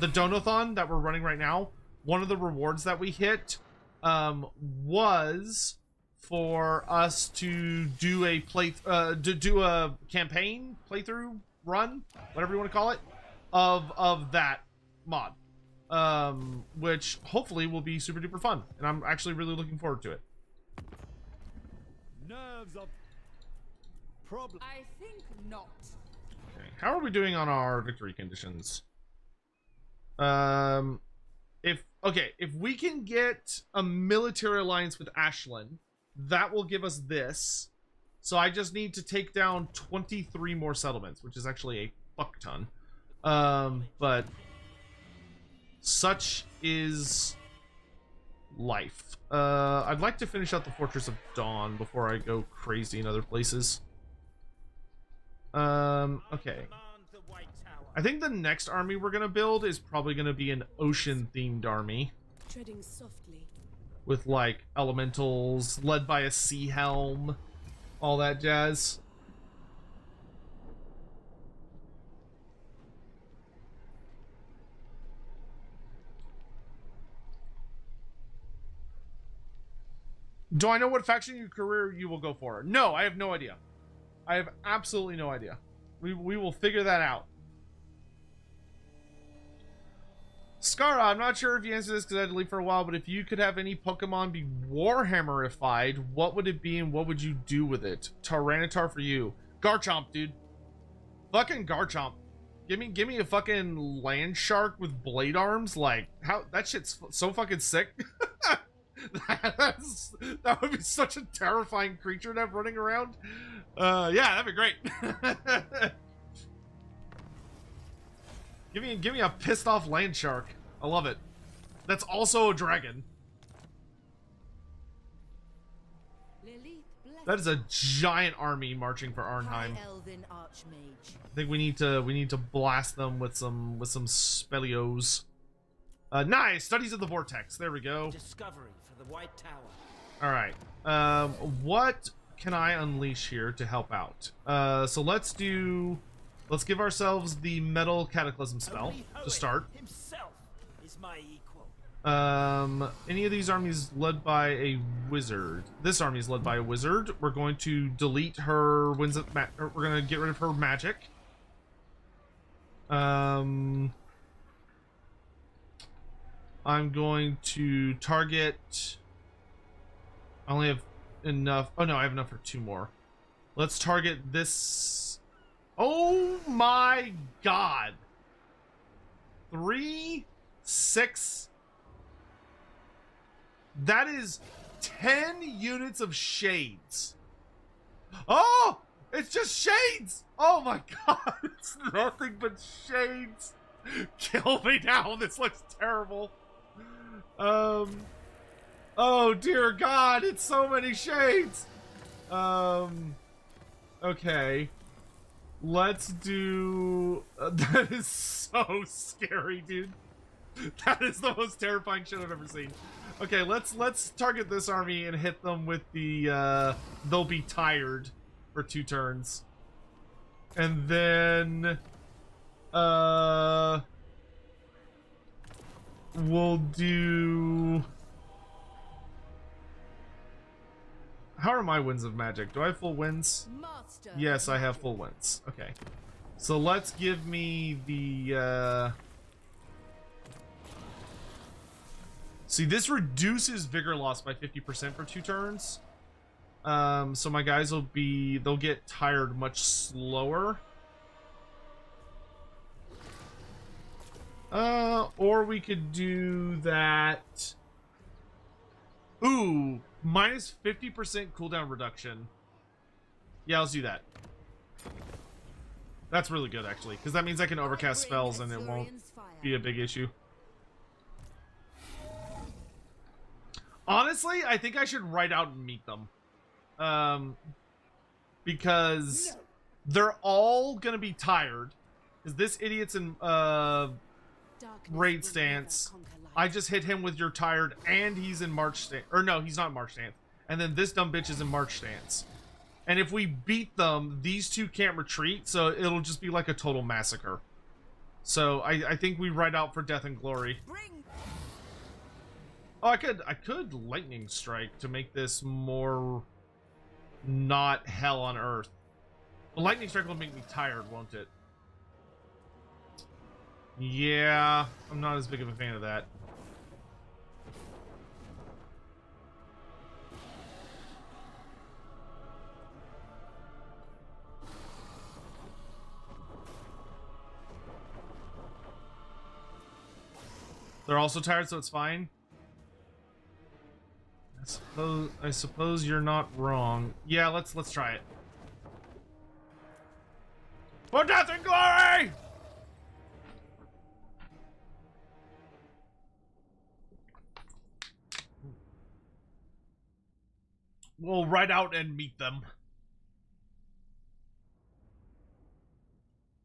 the Donathon that we're running right now, one of the rewards that we hit was for us to do a do a campaign playthrough run, whatever you want to call it, of that mod, which hopefully will be super duper fun, and I'm actually really looking forward to it. Nerves of problem. I think not. Okay. How are we doing on our victory conditions? If we can get a military alliance with Ashland, that will give us this. So I just need to take down 23 more settlements, which is actually a fuck ton. But such is life. I'd like to finish out the Fortress of Dawn before I go crazy in other places. Okay. I think the next army we're gonna build is probably gonna be an ocean-themed army. Treading softly. With like elementals, led by a sea helm, all that jazz. Do I know what faction in your career you will go for? No, I have no idea. I have absolutely no idea. We will figure that out. Skara, I'm not sure if you answered this because I had to leave for a while, but if you could have any Pokemon be Warhammerified, what would it be and what would you do with it? Tyranitar for you. Garchomp, dude. Fucking Garchomp. Give me a fucking land shark with blade arms. Like, how that shit's so fucking sick. That would be such a terrifying creature to have running around. Yeah, that'd be great. Give me a pissed off land shark. I love it. That's also a dragon. That is a giant army marching for Arnheim. I think we need to blast them with some spellios. Nice! Studies of the Vortex. There we go. Discovery for the White Tower. Alright. What can I unleash here to help out? So let's give ourselves the Metal Cataclysm spell to start. Himself is my equal. Any of these armies led by a wizard. This army is led by a wizard. We're going to delete her we're going to get rid of her magic. I'm going to target. I only have enough. Oh no, I have enough for 2 more. Let's target this. Oh my god. 3, 6. That is 10 units of shades. Oh, it's just shades. Oh my god, it's nothing but shades. Kill me now. This looks terrible. Oh dear god, it's so many shades. Okay. Let's do that is so scary, dude. That is the most terrifying shit I've ever seen. Okay, let's target this army and hit them with the they'll be tired for 2 turns. And then We'll do... How are my winds of magic? Do I have full winds? Master. Yes, I have full winds. Okay. So let's give me the, See, this reduces vigor loss by 50% for 2 turns. So my guys they'll get tired much slower. Or we could do that. Ooh, minus 50% cooldown reduction. Yeah, let's do that. That's really good, actually, because that means I can overcast spells and it won't be a big issue. Honestly, I think I should ride out and meet them. Because they're all gonna be tired. Because this idiot's in raid stance. I just hit him with your tired, and he's in March stance. Or no, he's not in March stance. And then this dumb bitch is in March stance. And if we beat them, these two can't retreat, so it'll just be like a total massacre. So I think we ride out for death and glory. Oh, I could lightning strike to make this more not hell on earth. But lightning strike will make me tired, won't it? Yeah, I'm not as big of a fan of that. They're also tired, so it's fine. I suppose you're not wrong. Yeah, let's try it. For death and glory! We'll ride out and meet them.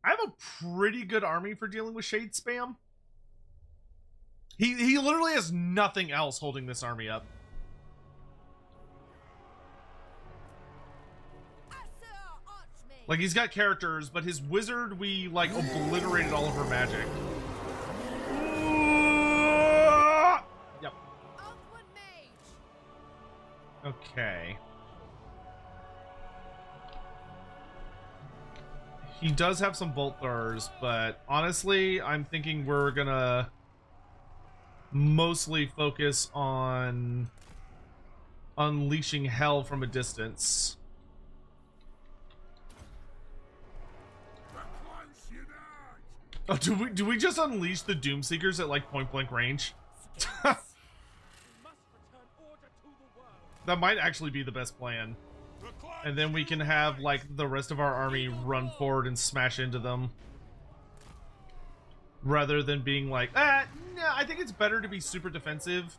I have a pretty good army for dealing with shade spam. He literally has nothing else holding this army up. Like, he's got characters, but his wizard, we, like, obliterated all of her magic. Yep. Okay. He does have some bolt throwers, but honestly, I'm thinking we're gonna mostly focus on unleashing hell from a distance. Oh, do we just unleash the Doomseekers at like point blank range? That might actually be the best plan. And then we can have like the rest of our army run forward and smash into them. Rather than being like, no, I think it's better to be super defensive.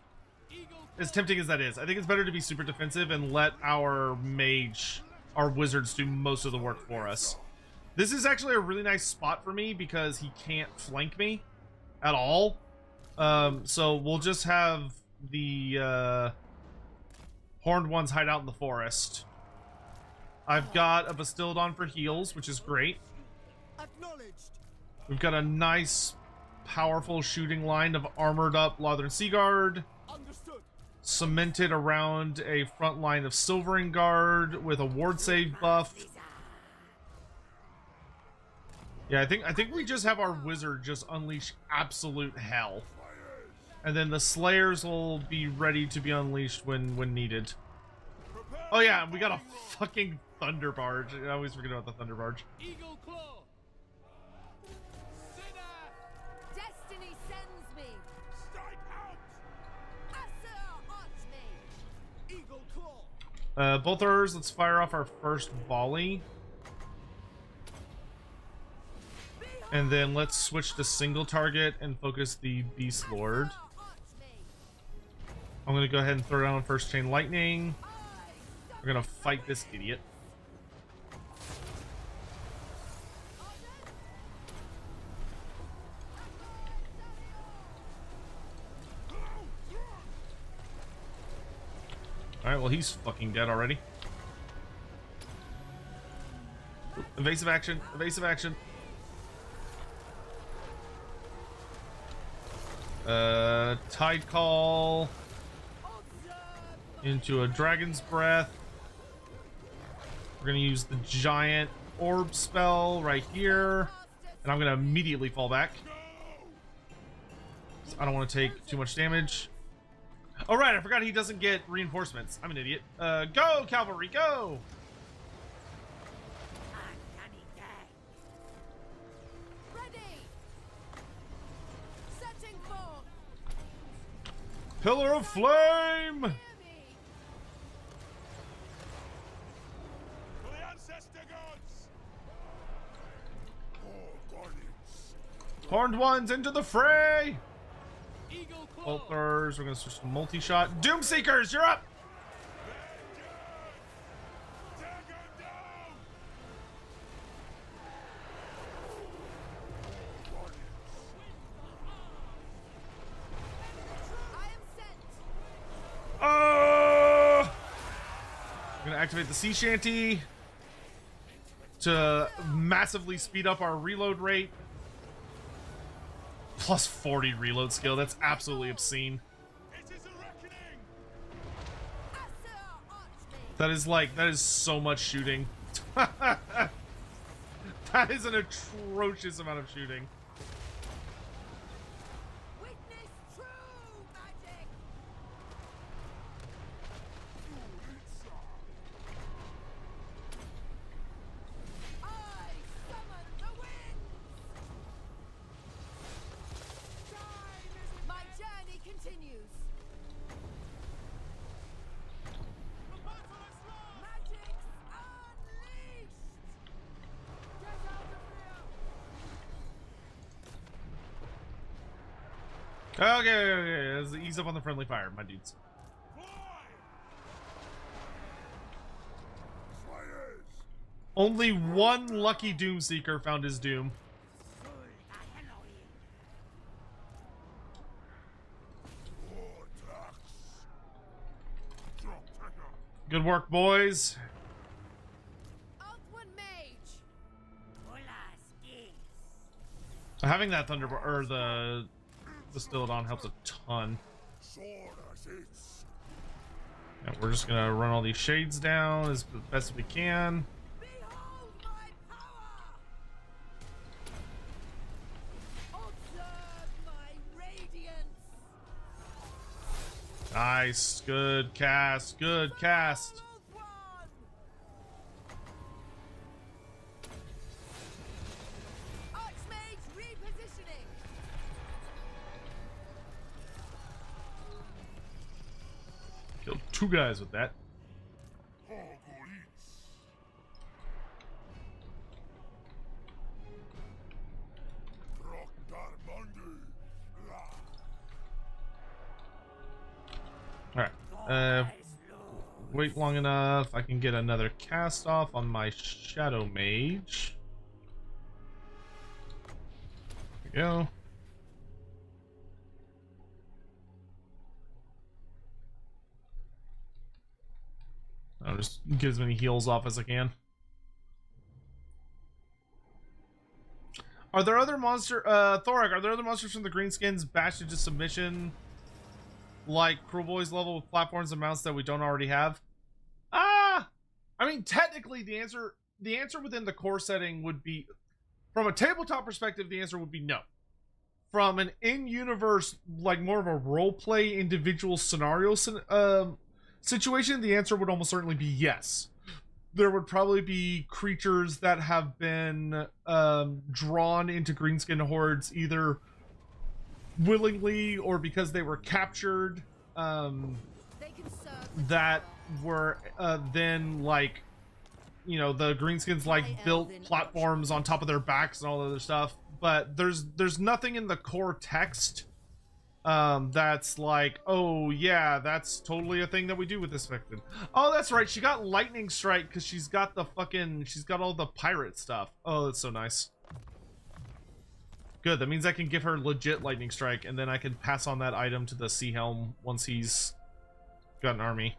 As tempting as that is, I think it's better to be super defensive and let our mage, our wizards do most of the work for us. This is actually a really nice spot for me because he can't flank me at all. So we'll just have the horned ones hide out in the forest. I've got a Bastildon for heals, which is great. We've got a nice, powerful shooting line of armored up Lothern Seaguard. Cemented around a front line of Silvering Guard with a ward save buff. Yeah, I think we just have our wizard just unleash absolute hell. And then the slayers will be ready to be unleashed when needed. Oh yeah, we got a fucking thunder barge. I always forget about the thunder barge. Eagle Claw. Destiny sends me. Strike out. Asur art me. Eagle Claw. Both ours, let's fire off our first volley. And then let's switch to single target and focus the Beast Lord. I'm gonna go ahead and throw down first chain lightning. We're gonna fight this idiot. Alright, well he's fucking dead already. Evasive action, evasive action. Tide Call into a Dragon's Breath. We're gonna use the giant orb spell right here, and I'm gonna immediately fall back. I don't want to take too much damage. Oh right, I forgot he doesn't get reinforcements. I'm an idiot. Go cavalry, go! Pillar of Flame! For the ancestor gods! Oh, guardians. Horned ones into the fray! Eagle claw. Bolters, we're gonna switch to multi-shot. Doomseekers, you're up! We're gonna activate the sea shanty to massively speed up our reload rate. Plus 40 reload skill. That's absolutely obscene. That is so much shooting. That is an atrocious amount of shooting. Okay. Let's ease up on the friendly fire, my dudes. Only one lucky Doomseeker found his doom. Good work, boys. Having that thunder or the Stilodon helps a ton. And we're just gonna run all these shades down as best we can. Nice, good cast, good cast. Killed 2 guys with that. Alright. Wait long enough. I can get another cast off on my Shadow Mage. There we go. I'll just get as many heals off as I can. Are there other Thorek, are there other monsters from the Greenskins bashed into submission? Like Cruel Boys level with platforms and mounts that we don't already have? I mean, technically the answer within the core setting would be, from a tabletop perspective, the answer would be no. From an in-universe, like more of a roleplay individual scenario situation, the answer would almost certainly be yes. There would probably be creatures that have been drawn into Greenskin hordes either willingly or because they were captured, that were then, like, you know, the Greenskins like built platforms on top of their backs and all the other stuff. But there's nothing in the core text that's like, oh yeah, that's totally a thing that we do with this victim. Oh, that's right, she got lightning strike because she's got all the pirate stuff. Oh, that's so nice. Good, that means I can give her legit lightning strike, and then I can pass on that item to the Sea Helm once he's got an army.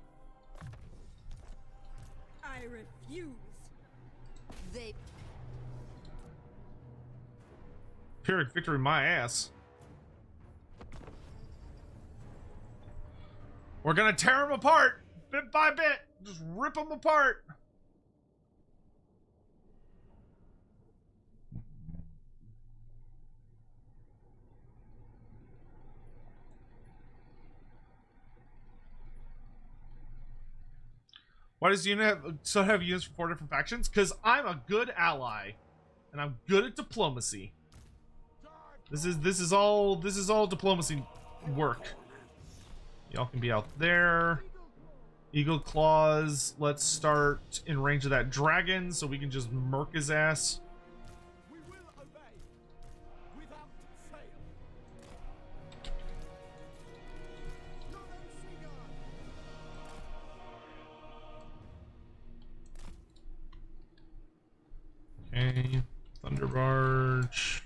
I refuse. Pyrrhic victory, my ass. We're gonna tear them apart, bit by bit. Just rip them apart. Why does the unit have units for 4 different factions? Because I'm a good ally, and I'm good at diplomacy. This is all diplomacy work. Y'all can be out there. Eagle claws. Let's start in range of that dragon so we can just murk his ass. We will obey without fail. Okay, Thunder Barge.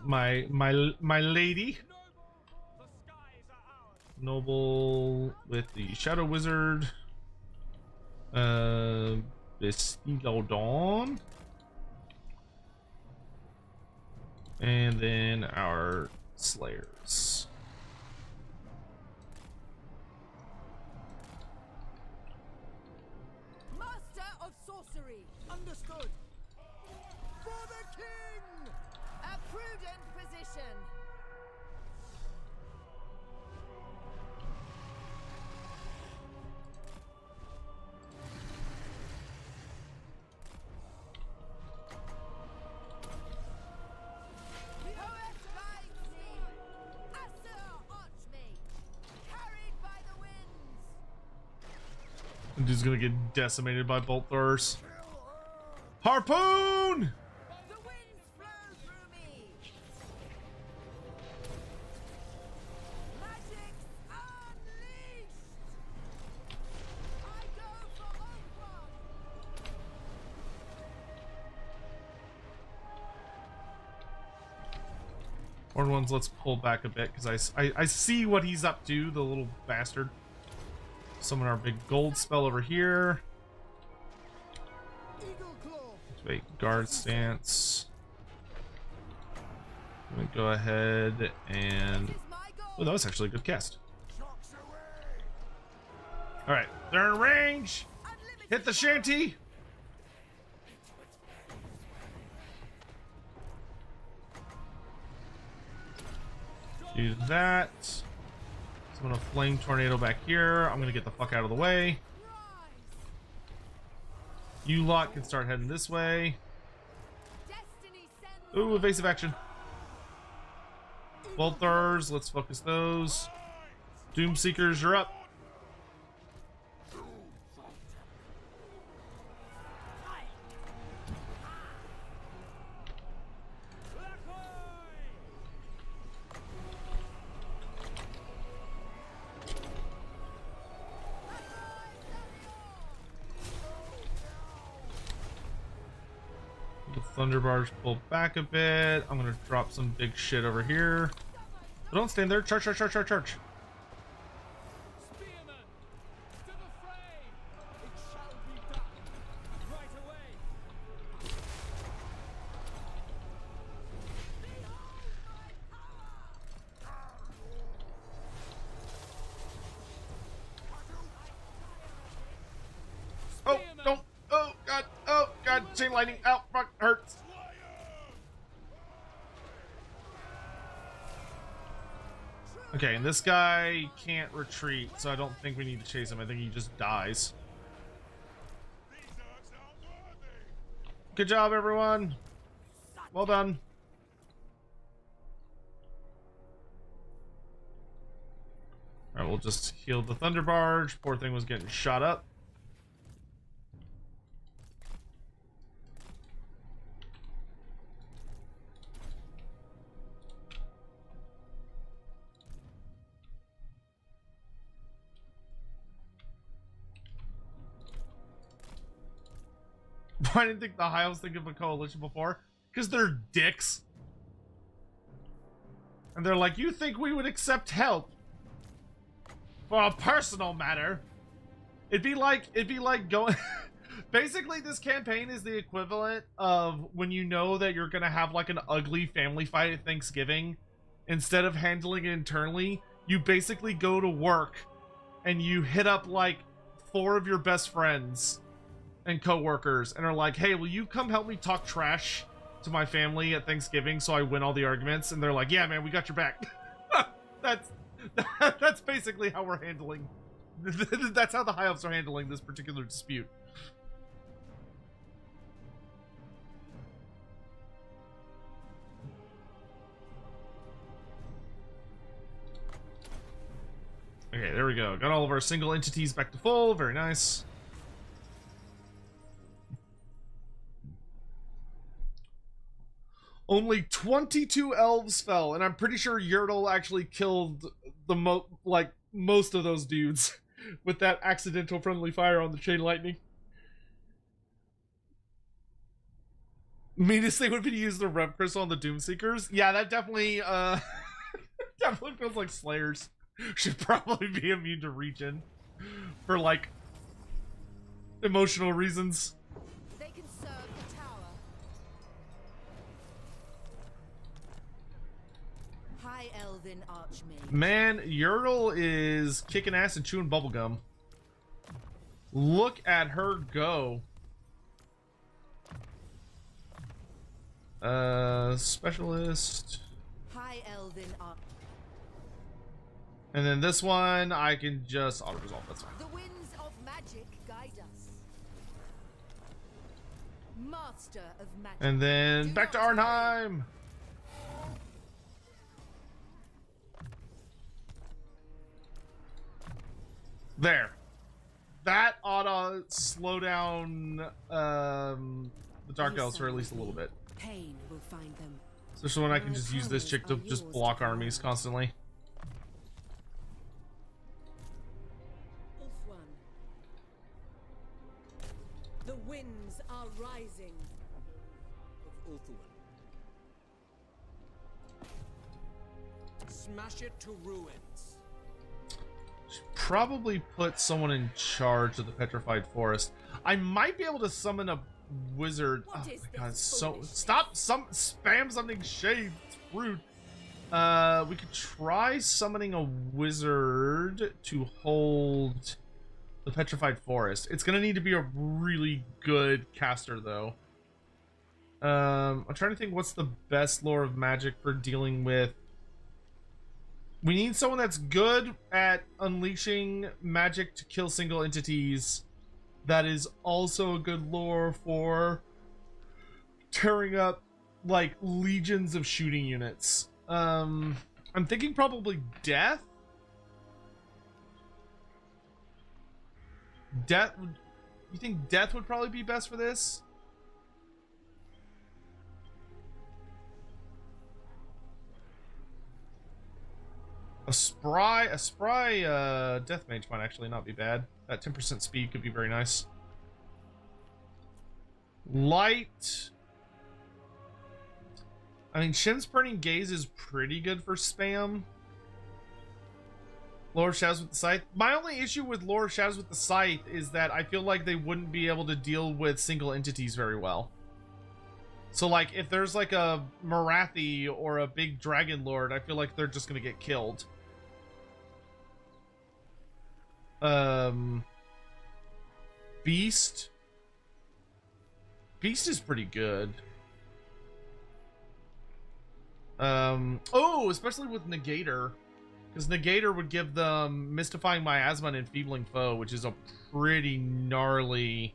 My lady. Noble with the Shadow Wizard. Bastillodon. And then our Slayers. Master of sorcery. Understood. For the king. A prudent position. Poet rides thee. Asur Archmage. Carried by the winds. Dude's gonna get decimated by bolt throwers. Harpoon! The winds flow through me. Magic's unleashed. I go for Oakwell. Horn ones, let's pull back a bit because I see what he's up to, the little bastard. Summon our big gold spell over here. Eagle claw. Wait, guard stance. I'm gonna go ahead and. Is my goal. Oh, that was actually a good cast. Alright, they're in range. Unlimited Hit the shanty. Do that. Summon a flame tornado back here. I'm gonna get the fuck out of the way. You lot can start heading this way. Destiny sends Ooh, evasive action. Bolt throwers, let's focus those. Doom Seekers, you're up. The Thunder Barge pull back a bit. I'm gonna drop some big shit over here. But don't stand there. Charge, charge, charge, charge, charge. Spearman. To the fray. It shall be done. Right away. Oh, don't. Oh, God. Oh, God. Chain lightning. Ow, fuck. Hurts. Okay, and this guy can't retreat, so I don't think we need to chase him. I think he just dies. Good job, everyone. Well done. Alright, we'll just heal the Thunder Barge. Poor thing was getting shot up. I didn't think the High was thinking of a coalition before. Because they're dicks. And they're like, you think we would accept help for a personal matter? It'd be like going... Basically, this campaign is the equivalent of when you know that you're gonna have like an ugly family fight at Thanksgiving, instead of handling it internally, you basically go to work and you hit up like 4 of your best friends and coworkers and are like, hey, will you come help me talk trash to my family at Thanksgiving so I win all the arguments? And they're like, yeah, man, we got your back. That's basically how we're handling. That's how the high ups are handling this particular dispute. Okay, there we go. Got all of our single entities back to full. Very nice. Only 22 elves fell, and I'm pretty sure Yertle actually killed the most of those dudes with that accidental friendly fire on the chain lightning. Meanest thing would be to use the Rev Crystal on the Doomseekers. Yeah, that definitely definitely feels like Slayers should probably be immune to regen for like emotional reasons. They can serve the tower. High Elven Archmage. Man, Yertle is kicking ass and chewing bubblegum. Look at her go. Specialist. High Elven Arch. And then this one, I can just auto-resolve, that's fine. The winds of magic guide us. Master of magic. And then back to Arnheim! There. That ought to slow down the Dark Elves for at least a little bit. Pain will find them. Especially when I can just use this chick to just block armies constantly. The winds are rising. Of Ulthuan. Smash it to ruins. Should probably put someone in charge of the Petrified Forest. I might be able to summon a wizard. Oh my god, so stop spam something shade. It's rude. We could try summoning a wizard to hold the Petrified Forest. It's gonna need to be a really good caster though. I'm trying to think what's the best lore of magic for dealing with. We need someone that's good at unleashing magic to kill single entities. That is also a good lore for tearing up like legions of shooting units. I'm thinking probably death. Death. You think death would probably be best for this? A spry death mage might actually not be bad. That 10% speed could be very nice. Light. I mean, Shin's Burning Gaze is pretty good for spam. Lore of Shadows with the Scythe. My only issue with Lore of Shadows with the Scythe is that I feel like they wouldn't be able to deal with single entities very well. So, like, if there's like a Marathi or a big Dragon Lord, I feel like they're just gonna get killed. Beast. Beast is pretty good. Oh, especially with Negator. Because Negator would give them Mystifying Miasma and Enfeebling Foe, which is a pretty gnarly...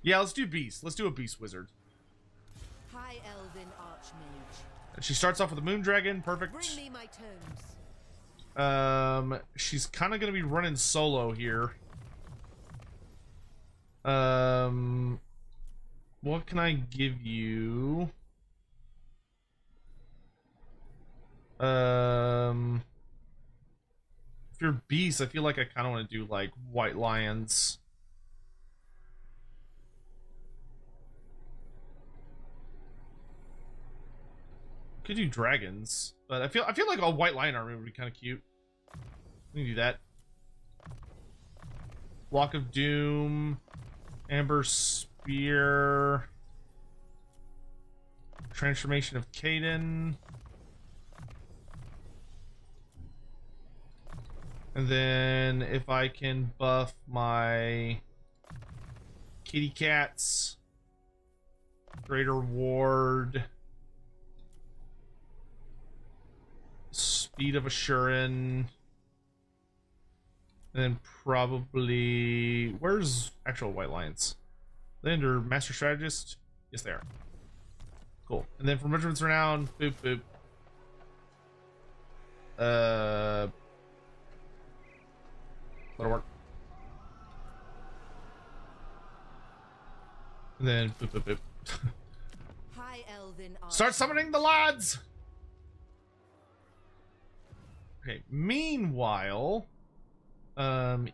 Yeah, let's do Beast. Let's do a Beast Wizard. High Elven Archmage. And she starts off with a Moon Dragon. Perfect. Bring me my tomes. She's kind of going to be running solo here. What can I give you? If you're Beast, I feel like I kind of want to do like White Lions. Could do dragons, but I feel like a White Lion army would be kind of cute. We can do that. Block of Doom, Amber Spear, Transformation of Caden. And then if I can buff my kitty cats, greater ward, speed of Assurin, and then probably, where's actual White Lions? They under Master Strategist? Yes, they are. Cool. And then for Measurements Renown, boop boop. That'll work. And then boop boop boop. High Elven Start summoning the lads! Okay, meanwhile,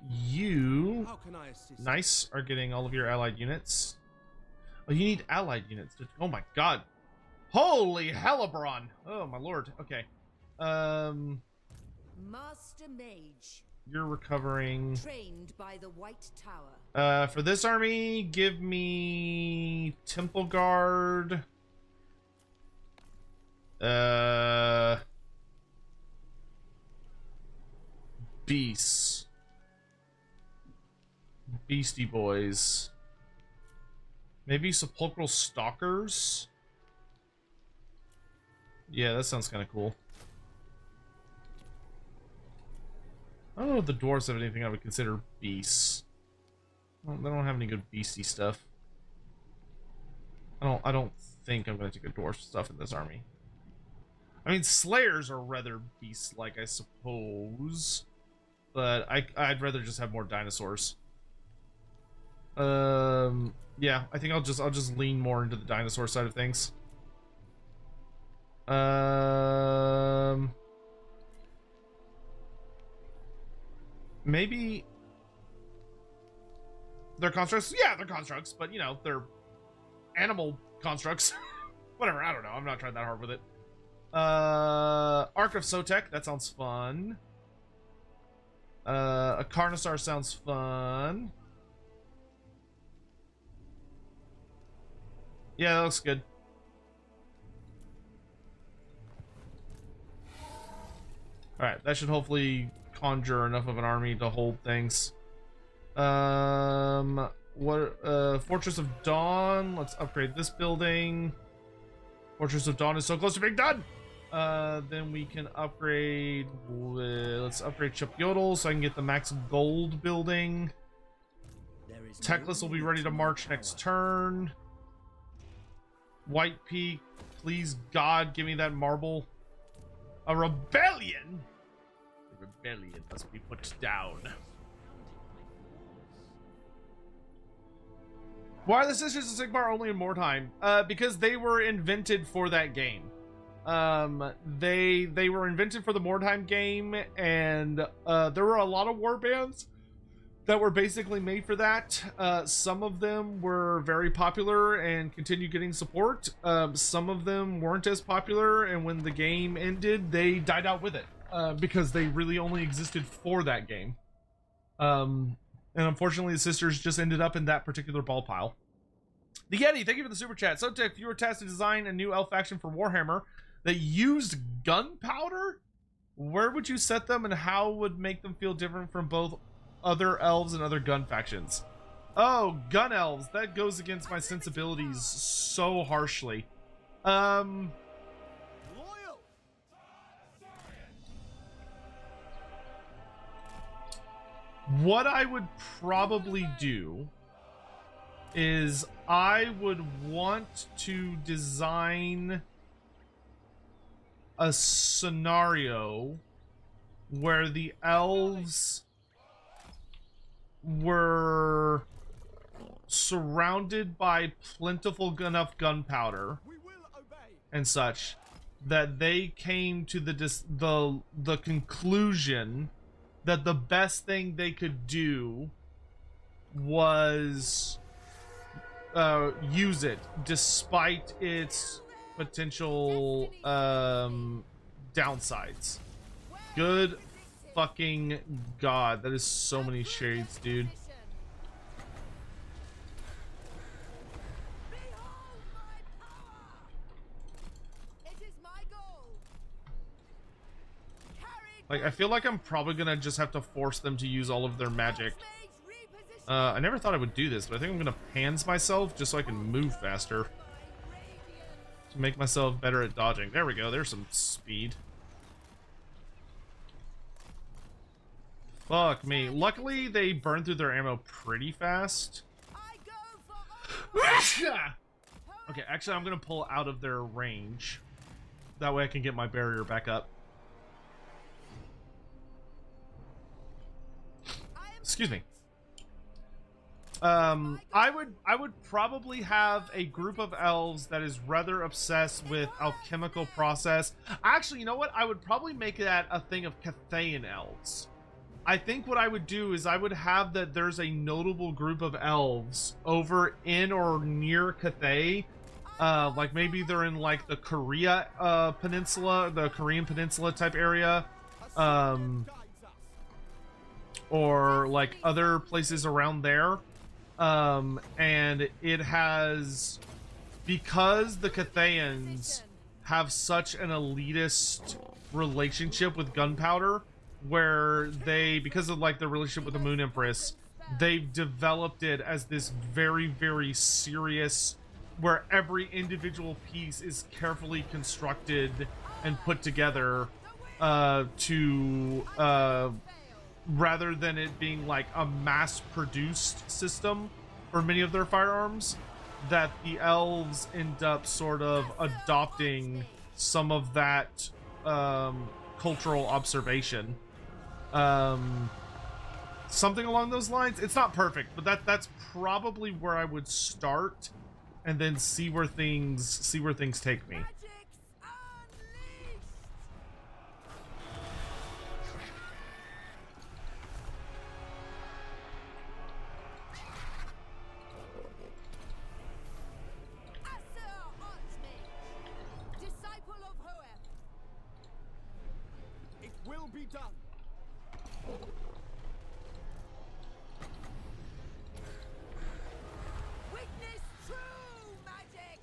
you How can I assist? nice are getting all of your allied units. Oh, you need allied units. Oh my god. Holy Hellebron! Oh my lord. Okay. Master Mage, You're recovering. trained by the White Tower. For this army, give me Temple Guard. Beasts. Beastie Boys. Maybe Sepulchral Stalkers? Yeah, that sounds kind of cool. I don't know if the dwarves have anything I would consider beasts. Well, they don't have any good beastie stuff. I don't think I'm going to take a dwarf stuff in this army. I mean, Slayers are rather beast-like, I suppose. But I'd rather just have more dinosaurs. Yeah, I think I'll just lean more into the dinosaur side of things. Maybe they're constructs. Yeah, they're constructs, but you know, they're animal constructs. Whatever, I don't know. I'm not trying that hard with it. Ark of Sotek, that sounds fun. A Carnosaur sounds fun. Yeah, that looks good. Alright, that should hopefully conjure enough of an army to hold things. Fortress of Dawn, let's upgrade this building. Fortress of Dawn is so close to being done. Then we can upgrade, let's upgrade Chip Yodel so I can get the max gold building. Techless will be ready to march next turn. White Peak, please God, give me that marble. A rebellion? The rebellion must be put down. Why are the Sisters of Sigmar only in Mordheim? Because they were invented for that game. They were invented for the Mordheim game, and there were a lot of warbands that were basically made for that. Some of them were very popular and continue getting support. Some of them weren't as popular, and when the game ended, they died out with it because they really only existed for that game. And unfortunately, the Sisters just ended up in that particular ball pile. The Yeti, thank you for the super chat. So, if you were tasked to design a new elf faction for Warhammer that used gunpowder, where would you set them, and how would make them feel different from both other elves and other gun factions? Oh, gun elves. That goes against my sensibilities so harshly. What I would probably do is I would want to design a scenario where the elves were surrounded by plentiful enough gunpowder and such that they came to the conclusion that the best thing they could do was use it despite its potential downsides. Good fucking god, that is so many shades, dude. Like, I feel like I'm probably gonna just have to force them to use all of their magic. I never thought I would do this, but I think I'm gonna pans myself just so I can move faster. To make myself better at dodging. There we go, there's some speed. Fuck me. Luckily, they burn through their ammo pretty fast. Okay, actually, I'm gonna pull out of their range. That way I can get my barrier back up. Excuse me. I would probably have a group of elves that is rather obsessed with alchemical process. Actually, you know what? I would probably make that a thing of Cathayan elves. I think what I would do is I would have that there's a notable group of elves over in or near Cathay. Like maybe they're in like the Korea peninsula, the Korean peninsula type area. Or like other places around there. And it has, because the Cathayans have such an elitist relationship with gunpowder, where they, because of like the relationship with the Moon Empress, they've developed it as this very, very serious, where every individual piece is carefully constructed and put together to rather than it being like a mass-produced system for many of their firearms, that the elves end up sort of adopting some of that cultural observation. Something along those lines. It's not perfect, but that's probably where I would start, and then see where things take me. Be done. Witness true magic.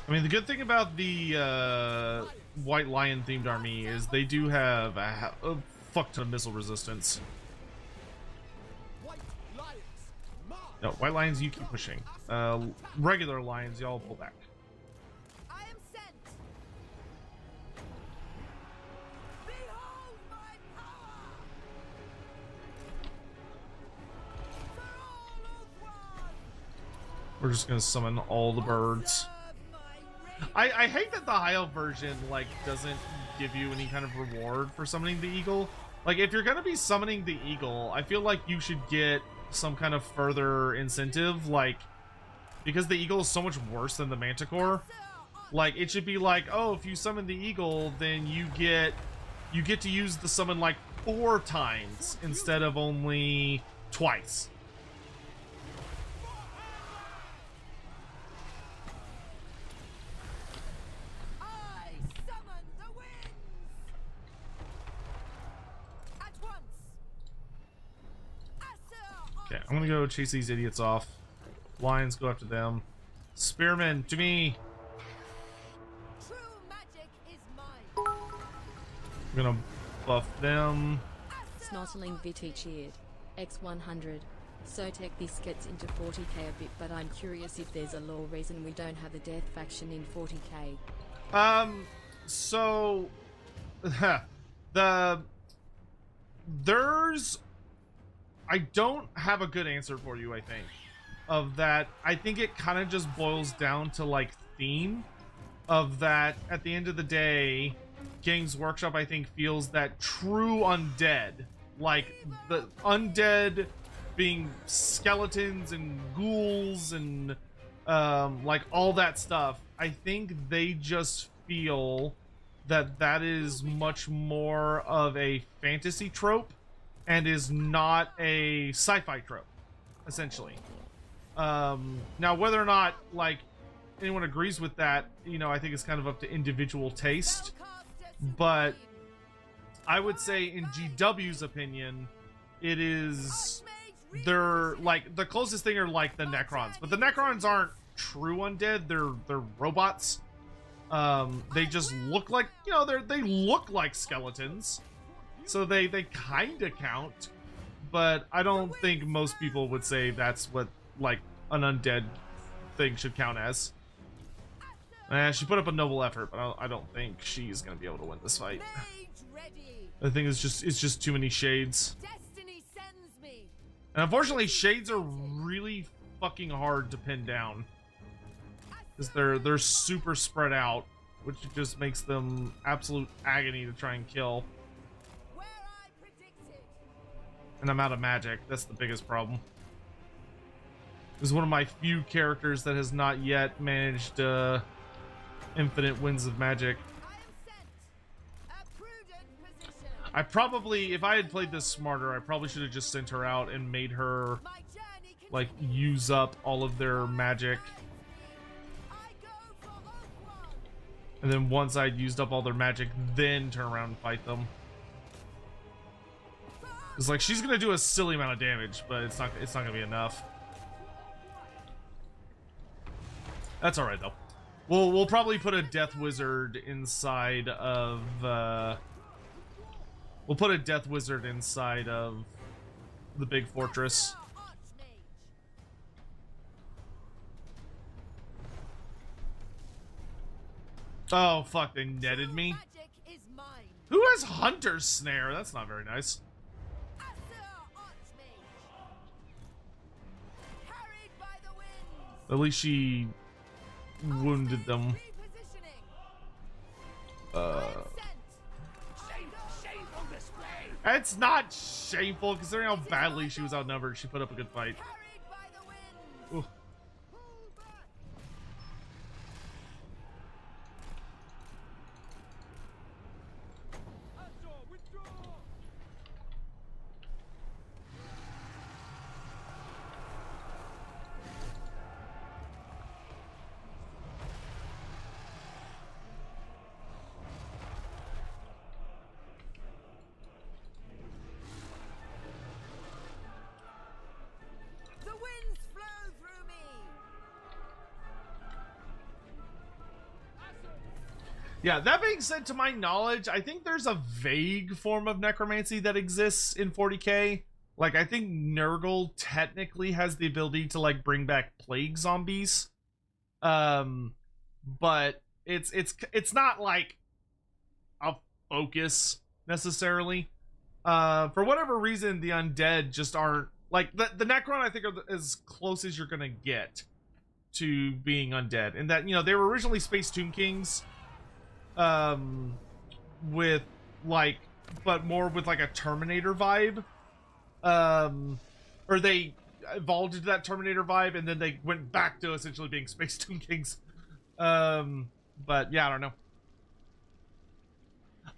I mean, the good thing about the White Lion themed army is they do have a fuck ton of missile resistance. White lions, march. No, White Lions, you keep pushing. Regular Lions, y'all pull back. I am sent. Behold my power. For all of one. We're just gonna summon all the birds. I hate that the high elf version like doesn't give you any kind of reward for summoning the eagle. Like, if you're gonna be summoning the eagle, I feel like you should get some kind of further incentive, like, because the eagle is so much worse than the manticore. Like, it should be like, oh, if you summon the eagle, then you get to use the summon like 4 times instead of only twice. I summon the winds. At once. Okay, I'm gonna go chase these idiots off. Lions, go after them. Spearmen, to me. True magic is mine. I'm gonna buff them. Snottling VT cheered. X100. Sotek this gets into 40k a bit, but I'm curious if there's a lore reason we don't have a death faction in 40k. So I don't have a good answer for you, I think, of that. I think it kind of just boils down to like theme of that. At the end of the day, Games Workshop, I think, feels that true undead, like the undead being skeletons and ghouls and like all that stuff, I think they just feel that that is much more of a fantasy trope and is not a sci-fi trope, essentially. Now, whether or not like anyone agrees with that, you know, I think it's kind of up to individual taste, but I would say in GW's opinion, it is, they're like the closest thing are like the Necrons, but the Necrons aren't true undead, they're robots. They just look like, you know, they look like skeletons, so they kind of count. But I don't think most people would say that's what like an undead thing should count as. She put up a noble effort, but I don't think she's gonna be able to win this fight. I think it's just too many shades. And unfortunately, shades are really fucking hard to pin down, because they're super spread out, which just makes them absolute agony to try and kill. And I'm out of magic. That's the biggest problem. This is one of my few characters that has not yet managed infinite winds of magic. I probably, if I had played this smarter, I probably should have just sent her out and made her like use up all of their magic. And then once I'd used up all their magic, then turn around and fight them. It's like she's gonna do a silly amount of damage, but it's not gonna be enough. That's all right though. We'll probably put a death wizard inside of we'll put a death wizard inside of the big fortress. Oh fuck, they netted me. Who has Hunter's Snare? That's not very nice. At least she wounded them. It's not shameful considering how badly she was outnumbered. She put up a good fight. Ooh. Yeah, that being said, to my knowledge, I think there's a vague form of necromancy that exists in 40k. Like, I think Nurgle technically has the ability to, like, bring back plague zombies. But it's not, like, a focus, necessarily. For whatever reason, the undead just aren't... Like, the Necron, I think, are as close as you're gonna get to being undead. And that, you know, they were originally Space Tomb Kings... with like, but more with like a Terminator vibe, or they evolved into that Terminator vibe and then they went back to essentially being Space Tomb Kings. But yeah, I don't know.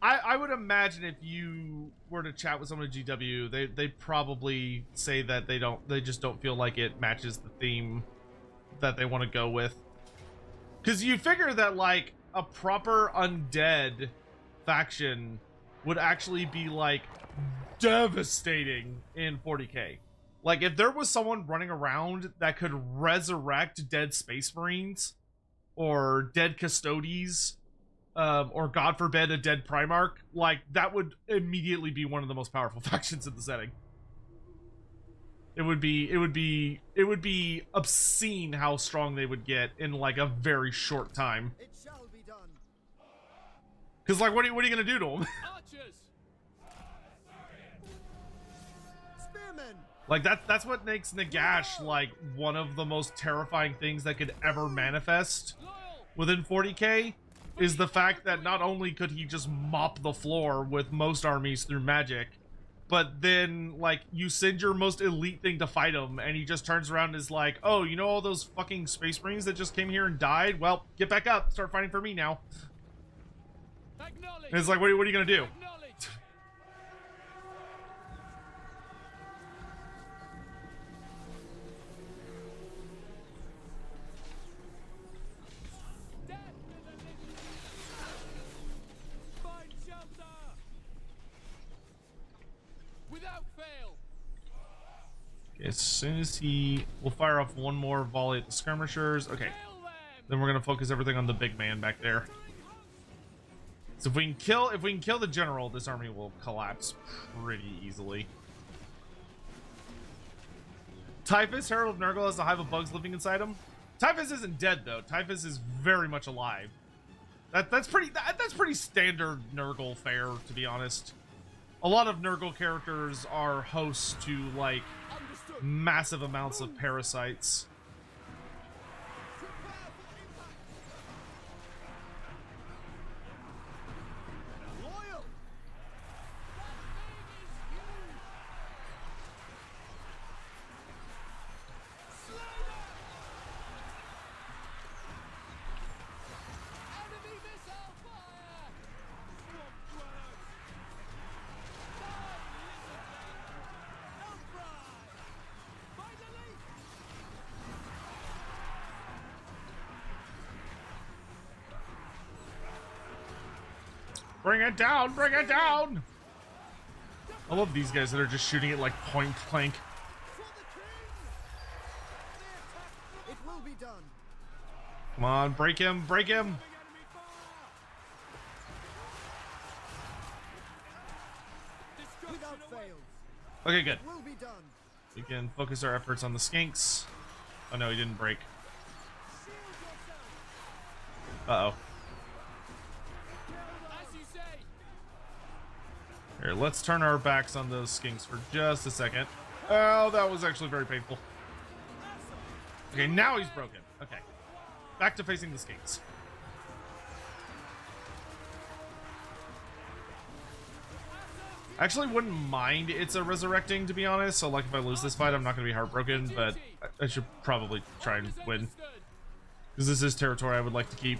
I would imagine if you were to chat with someone at GW, they'd probably say that they just don't feel like it matches the theme that they want to go with. Because you figure that, like, a proper undead faction would actually be, like, devastating in 40k. Like, if there was someone running around that could resurrect dead Space Marines, or dead Custodes, or God forbid, a dead Primarch, like, that would immediately be one of the most powerful factions in the setting. It would be obscene how strong they would get in, like, a very short time. Because, like, what are you gonna do to them? Like, that's what makes Nagash, like, one of the most terrifying things that could ever manifest within 40k, is the fact that not only could he just mop the floor with most armies through magic, but then, like, you send your most elite thing to fight him, and he just turns around and is like, oh, you know all those fucking Space Marines that just came here and died? Well, get back up, start fighting for me now. And it's like, what are you gonna do? Okay, as soon as we'll fire off one more volley at the skirmishers. Okay. Then we're gonna focus everything on the big man back there. So if we can kill the general, this army will collapse pretty easily. Typhus, Herald of Nurgle, has a hive of bugs living inside him. Typhus isn't dead though. Typhus is very much alive. That's pretty standard Nurgle fare, to be honest. A lot of Nurgle characters are hosts to like massive amounts of parasites. Bring it down! Bring it down! I love these guys that are just shooting it like point blank. It will be done. Come on, break him! Break him! Without fail. Okay, good. Will be done. We can focus our efforts on the skinks. Oh no, he didn't break. Uh-oh. Here, let's turn our backs on those skinks for just a second. Oh, that was actually very painful. Okay, now he's broken. Okay. Back to facing the skinks. I actually wouldn't mind it's a resurrecting, to be honest. So, like, if I lose this fight, I'm not going to be heartbroken, but I should probably try and win. Because this is territory I would like to keep.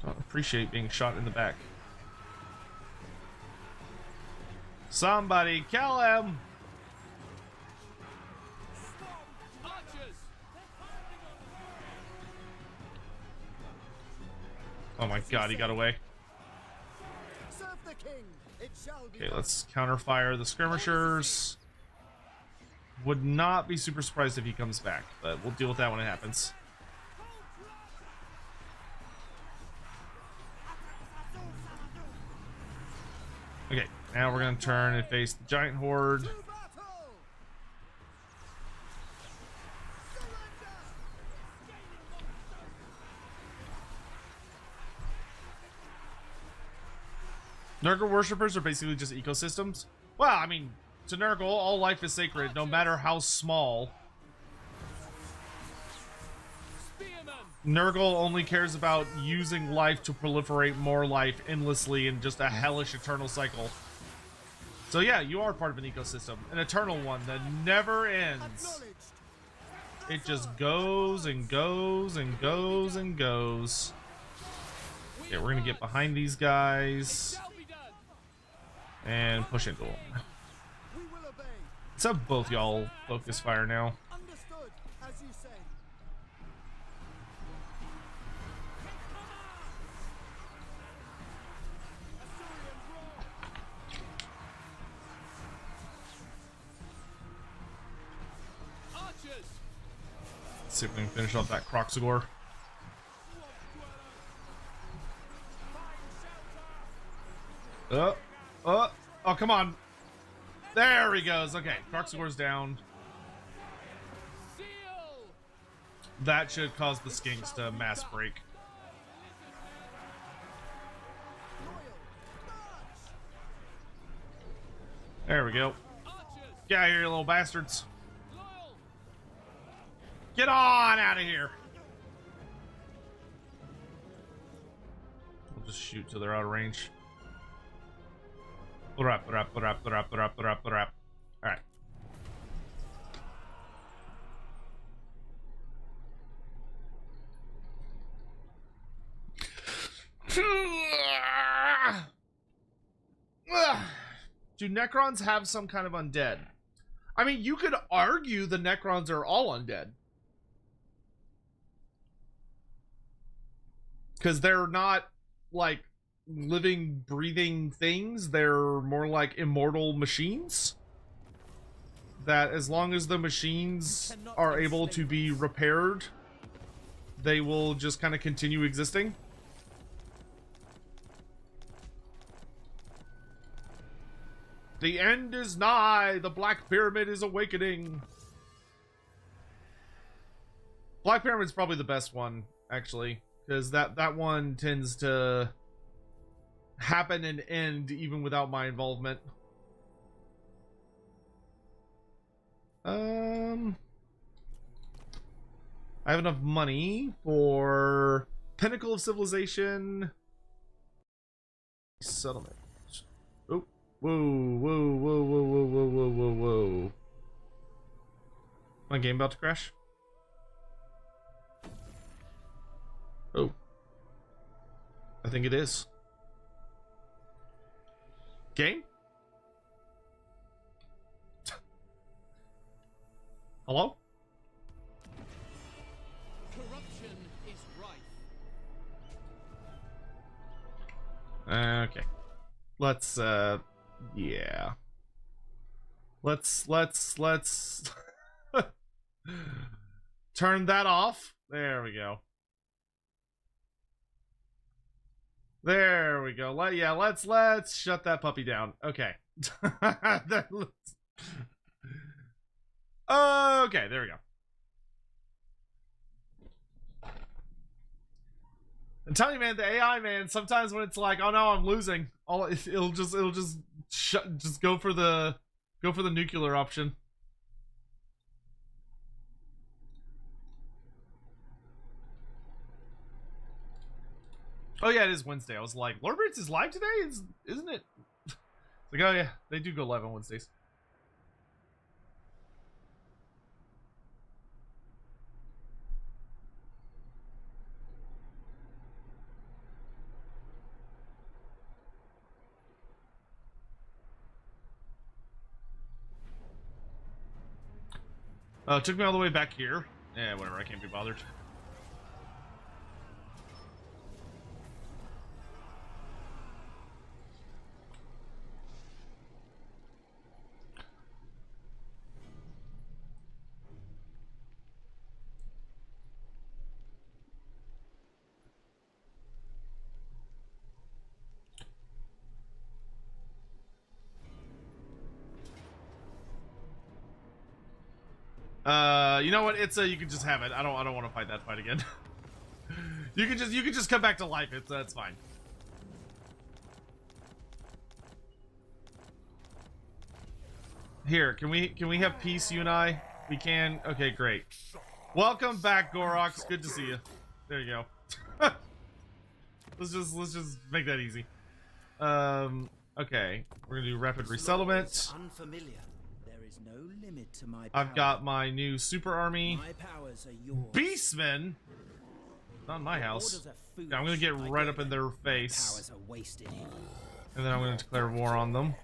Don't appreciate being shot in the back. Somebody kill him! Oh my god, he got away. Serve the king. It shall be. Okay, let's counterfire the skirmishers. Would not be super surprised if he comes back, but we'll deal with that when it happens. Okay, now we're gonna turn and face the giant horde. Nurgle worshippers are basically just ecosystems. Well, I mean, to Nurgle, all life is sacred, no matter how small. Nurgle only cares about using life to proliferate more life endlessly in just a hellish eternal cycle. So yeah, you are part of an ecosystem, an eternal one that never ends. It just goes and goes and goes and goes. Okay, we're gonna get behind these guys and push into them. Let's have both y'all focus fire now. Understood, as you say. Let's see if we can finish off that Croxagore. Oh, come on. There he goes. Okay, Croxagore's down. That should cause the skinks to mass break. There we go. Get out of here, you little bastards. Get on out of here. We'll just shoot till they're out of range. Alright. Do Necrons have some kind of undead? I mean, you could argue the Necrons are all undead. Because they're not, like, living, breathing things. They're more like immortal machines. that as long as the machines are able to be repaired, they will just kind of continue existing. The end is nigh. The Black Pyramid is awakening. Black Pyramid's probably the best one, actually, because that one tends to happen and end even without my involvement. I have enough money for Pinnacle of Civilization settlement. Oh, whoa, whoa, whoa, whoa, whoa, whoa, whoa, whoa, whoa. My game about to crash? Oh, I think it is. Game? Hello? Corruption is rife. Okay. Let's yeah. Let's turn that off. There we go. There we go. Let's shut that puppy down. Okay. Okay, there we go. I'm telling you, man, the AI, man, sometimes when it's like, oh no, I'm losing, it'll just go for the nuclear option. Oh yeah, it is Wednesday. I was like, Loremaster is live today, isn't it? It's like, oh yeah, they do go live on Wednesdays. It took me all the way back here. Yeah, whatever, I can't be bothered. You know what? You can just have it. I don't want to fight that fight again. you can just come back to life. That's fine. Here, can we have peace, you and I? We can. Okay, great. Welcome back, Gorox. Good to see you. There you go. let's just make that easy. Okay, we're gonna do rapid resettlement. Unfamiliar. There is no limit to my power. I've got my new super army. My powers are yours. Beastmen. Not in my house. Yeah, I'm gonna get right up in their face. Powers are wasted. And then I'm gonna declare war on them.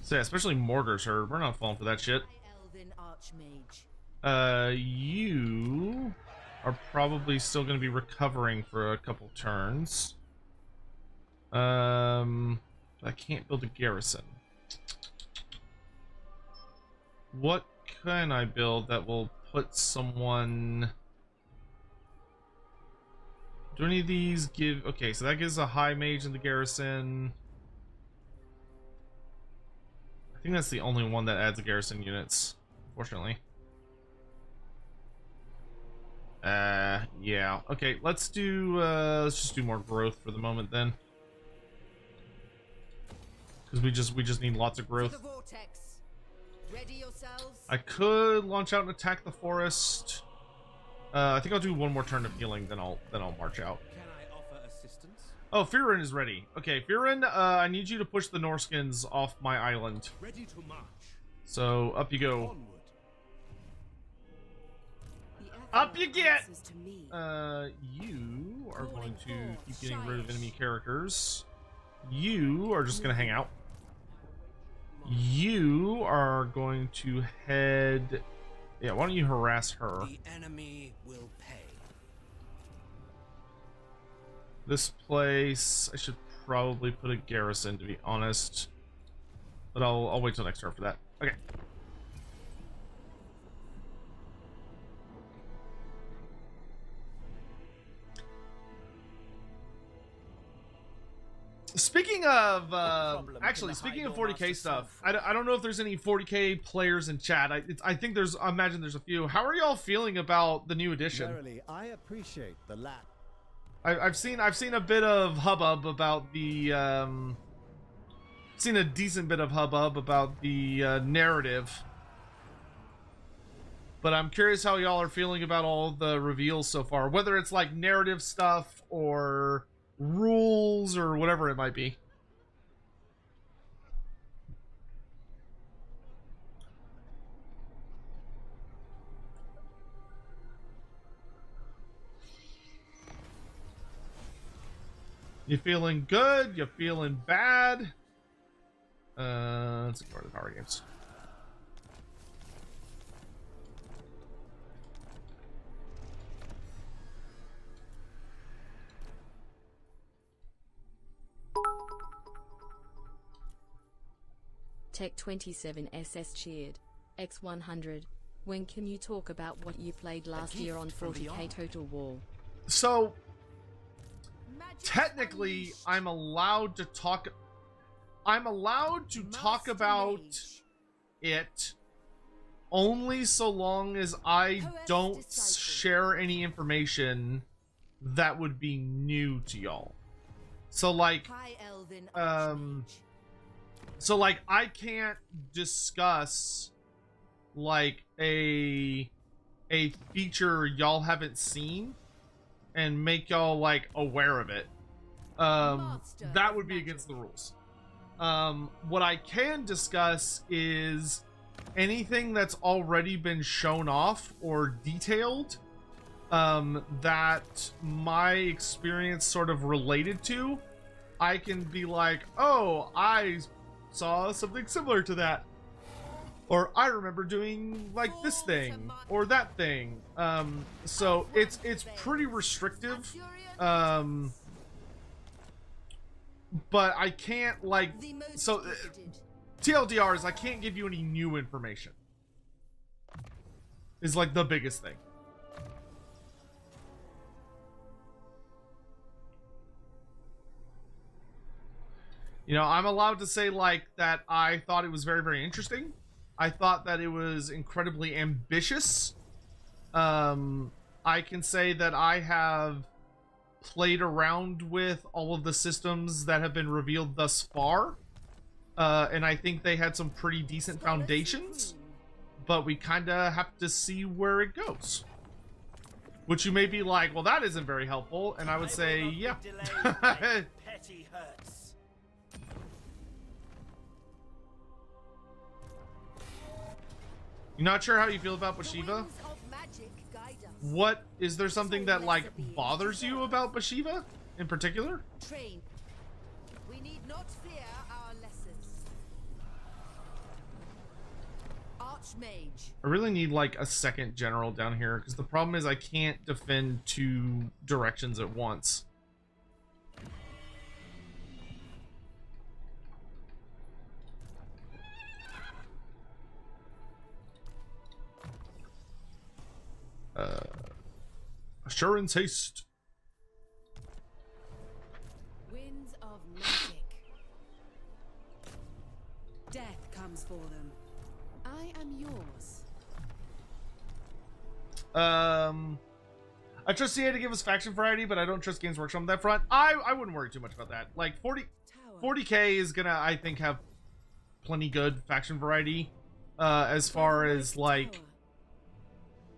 So yeah, especially Morgar's herd. We're not falling for that shit. Elven Archmage. You are probably still gonna be recovering for a couple turns. I can't build a garrison. What can I build that will put someone... Do any of these give... Okay, so that gives a high mage in the garrison. I think that's the only one that adds garrison units, fortunately. Yeah. Okay, let's just do more growth for the moment then. Because we just need lots of growth. Ready yourselves. I could launch out and attack the forest. I think I'll do one more turn of healing, then I'll march out. Can I offer assistance? Oh, Firin is ready. Okay, Firin, I need you to push the Norskins off my island. Ready to march. So up you go. Onward. Up you get. You are going to keep getting rid of enemy characters. You are just gonna hang out. You are going to head... Yeah, why don't you harass her? The enemy will pay. This place, I should probably put a garrison, to be honest. But I'll wait till next turn for that. Okay. Speaking of, actually, speaking of 40k stuff, I don't know if there's any 40k players in chat. I think there's, I imagine there's a few. How are y'all feeling about the new edition? Verily, I appreciate the lack. I've seen a bit of hubbub about the, seen a decent bit of hubbub about the narrative. But I'm curious how y'all are feeling about all the reveals so far, whether it's like narrative stuff or rules or whatever it might be. You feeling good? You feeling bad? Let's ignore the power games. Tech 27 SS cheered. X100. When can you talk about what you played last year on 40k Total War? So, technically, I'm allowed to talk about it only so long as I don't share any information that would be new to y'all. So like, I can't discuss like a feature y'all haven't seen and make y'all like aware of it. That would be against the rules. What I can discuss is anything that's already been shown off or detailed that my experience sort of related to. I can be like, oh, I saw something similar to that, or I remember doing like this thing or that thing. So it's pretty restrictive, but I can't like, so TLDR is I can't give you any new information is like the biggest thing. You know, I'm allowed to say like that I thought it was very, very interesting. I thought that it was incredibly ambitious. I can say that I have played around with all of the systems that have been revealed thus far. And I think they had some pretty decent foundations, but we kind of have to see where it goes. Which you may be like, well, that isn't very helpful. And I would say, yeah. Petty hurts. You're not sure how you feel about Bashiva? What, is there something that like bothers you about Bashiva in particular? Train. We need not fear our lessons. Archmage. I really need like a second general down here because the problem is I can't defend two directions at once. Assurance haste. Winds of magic. Death comes for them. I am yours. I trust CA to give us faction variety, but I don't trust Games Workshop on that front. I wouldn't worry too much about that. Like 40k is gonna, I think, have plenty good faction variety. As far as like,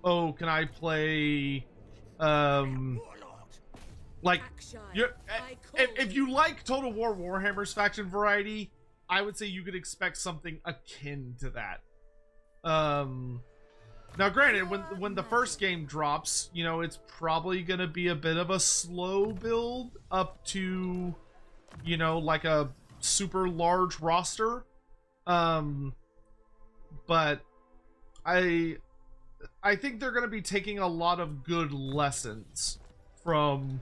oh, can I play like if you like Total War Warhammer's faction variety, I would say you could expect something akin to that. Now granted, when the first game drops, you know, it's probably gonna be a bit of a slow build up to, you know, like a super large roster. But I think they're going to be taking a lot of good lessons from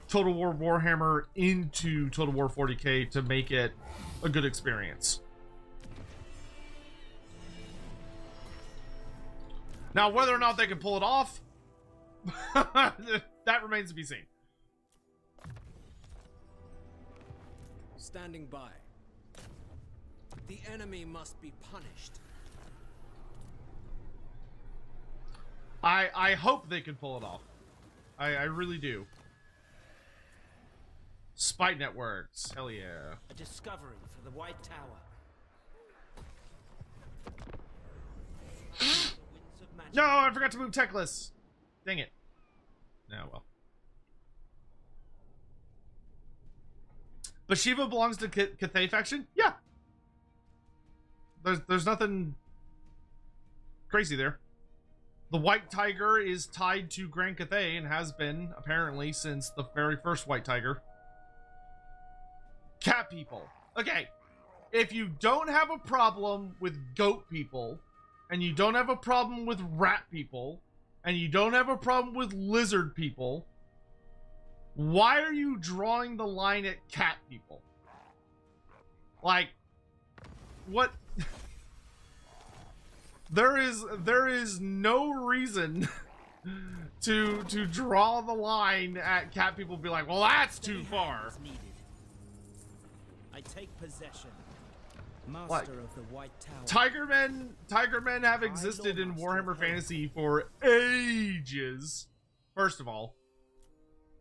Total War Warhammer into Total War 40k to make it a good experience. Now, whether or not they can pull it off, that remains to be seen. Standing by. The enemy must be punished. I hope they can pull it off. I really do. Spy networks. Hell yeah. A discovery for the White Tower. The winds of magic. No, I forgot to move tech lists. Dang it. No, well. But Shiva belongs to Cathay faction? Yeah. There's nothing crazy there. The White Tiger is tied to Grand Cathay and has been, apparently, since the very first White Tiger. Cat people. Okay. If you don't have a problem with goat people, and you don't have a problem with rat people, and you don't have a problem with lizard people, why are you drawing the line at cat people? Like, what? There is no reason to draw the line at cat people. Be like, well, that's too far. I take possession. Master Like, of the White Tower. Tiger men have existed in Warhammer Fantasy for ages. First of all.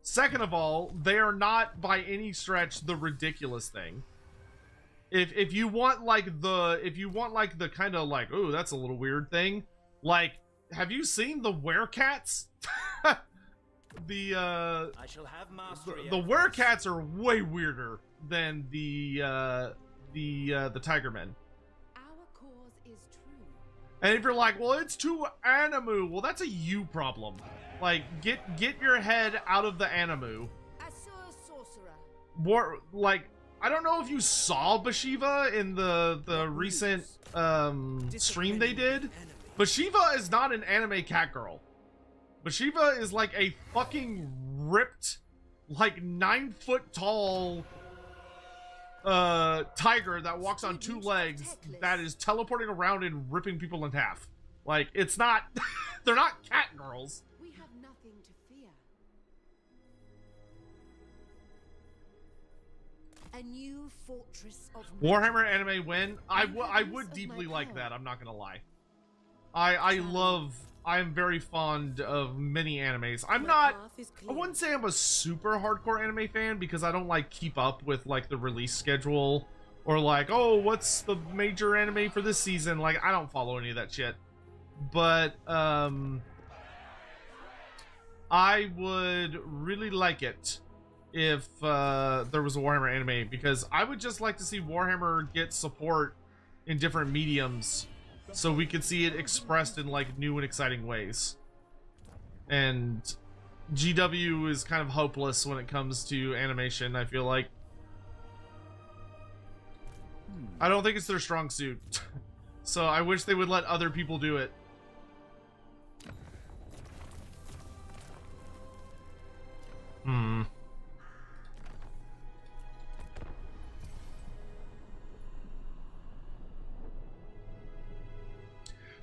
Second of all, they are not by any stretch the ridiculous thing. If you want like the kind of like, oh, that's a little weird thing, like, have you seen the werecats? I shall have mastery. The werecats are way weirder than the tiger men. Our cause is true. And if you're like, well, it's too animu, well, that's a you problem. Like, get your head out of the animu. Asur sorcerer. War, like, I don't know if you saw Bashiva in the recent stream they did. Bashiva is not an anime cat girl. Bashiva is like a fucking ripped, like 9-foot tall tiger that walks on 2 legs that is teleporting around and ripping people in half. Like, it's not, they're not cat girls. We have nothing to fear. A new fortress of Warhammer anime win. I would deeply like that. I'm not gonna lie. I am very fond of many animes. I wouldn't say I'm a super hardcore anime fan because I don't like keep up with like the release schedule or like, oh, what's the major anime for this season? Like, I don't follow any of that shit. But I would really like it if there was a Warhammer anime, because I would just like to see Warhammer get support in different mediums so we could see it expressed in like new and exciting ways. And GW is kind of hopeless when it comes to animation, I feel like. I don't think it's their strong suit. So I wish they would let other people do it.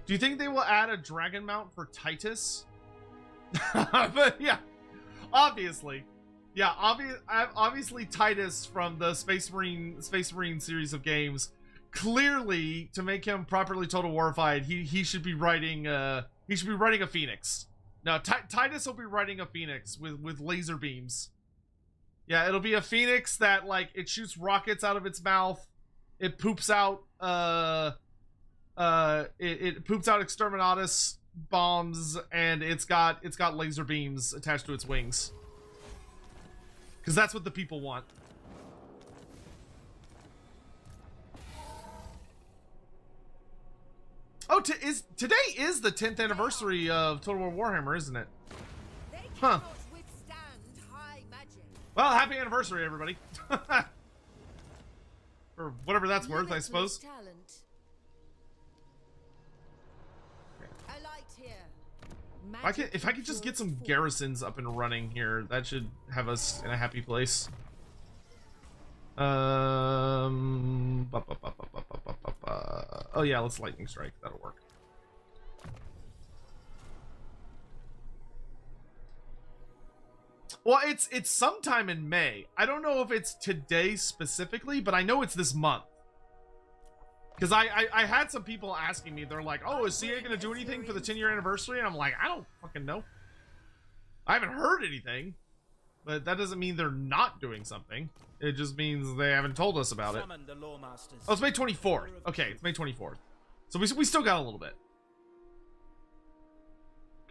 Do you think they will add a dragon mount for Titus? But yeah, obviously. Yeah, obviously Titus from the Space Marine series of games. Clearly, to make him properly total warfied, he should be riding a Phoenix. No, Titus will be riding a Phoenix with laser beams. Yeah, it'll be a Phoenix that like it shoots rockets out of its mouth. It poops out it poops out exterminatus bombs, and it's got laser beams attached to its wings. Because that's what the people want. Oh, today is the 10th anniversary of Total War Warhammer, isn't it? Huh. Well, happy anniversary, everybody. Or whatever that's worth, I suppose. If I could just get some garrisons up and running here, that should have us in a happy place. Oh yeah, let's lightning strike. That'll work. Well, it's sometime in May. I don't know if it's today specifically, but I know it's this month. Because I had some people asking me, they're like, oh, is CA going to do anything for the 10-year anniversary? And I'm like, I don't fucking know. I haven't heard anything. But that doesn't mean they're not doing something. It just means they haven't told us about it. Oh, it's May 24th. Okay, it's May 24th. So we still got a little bit.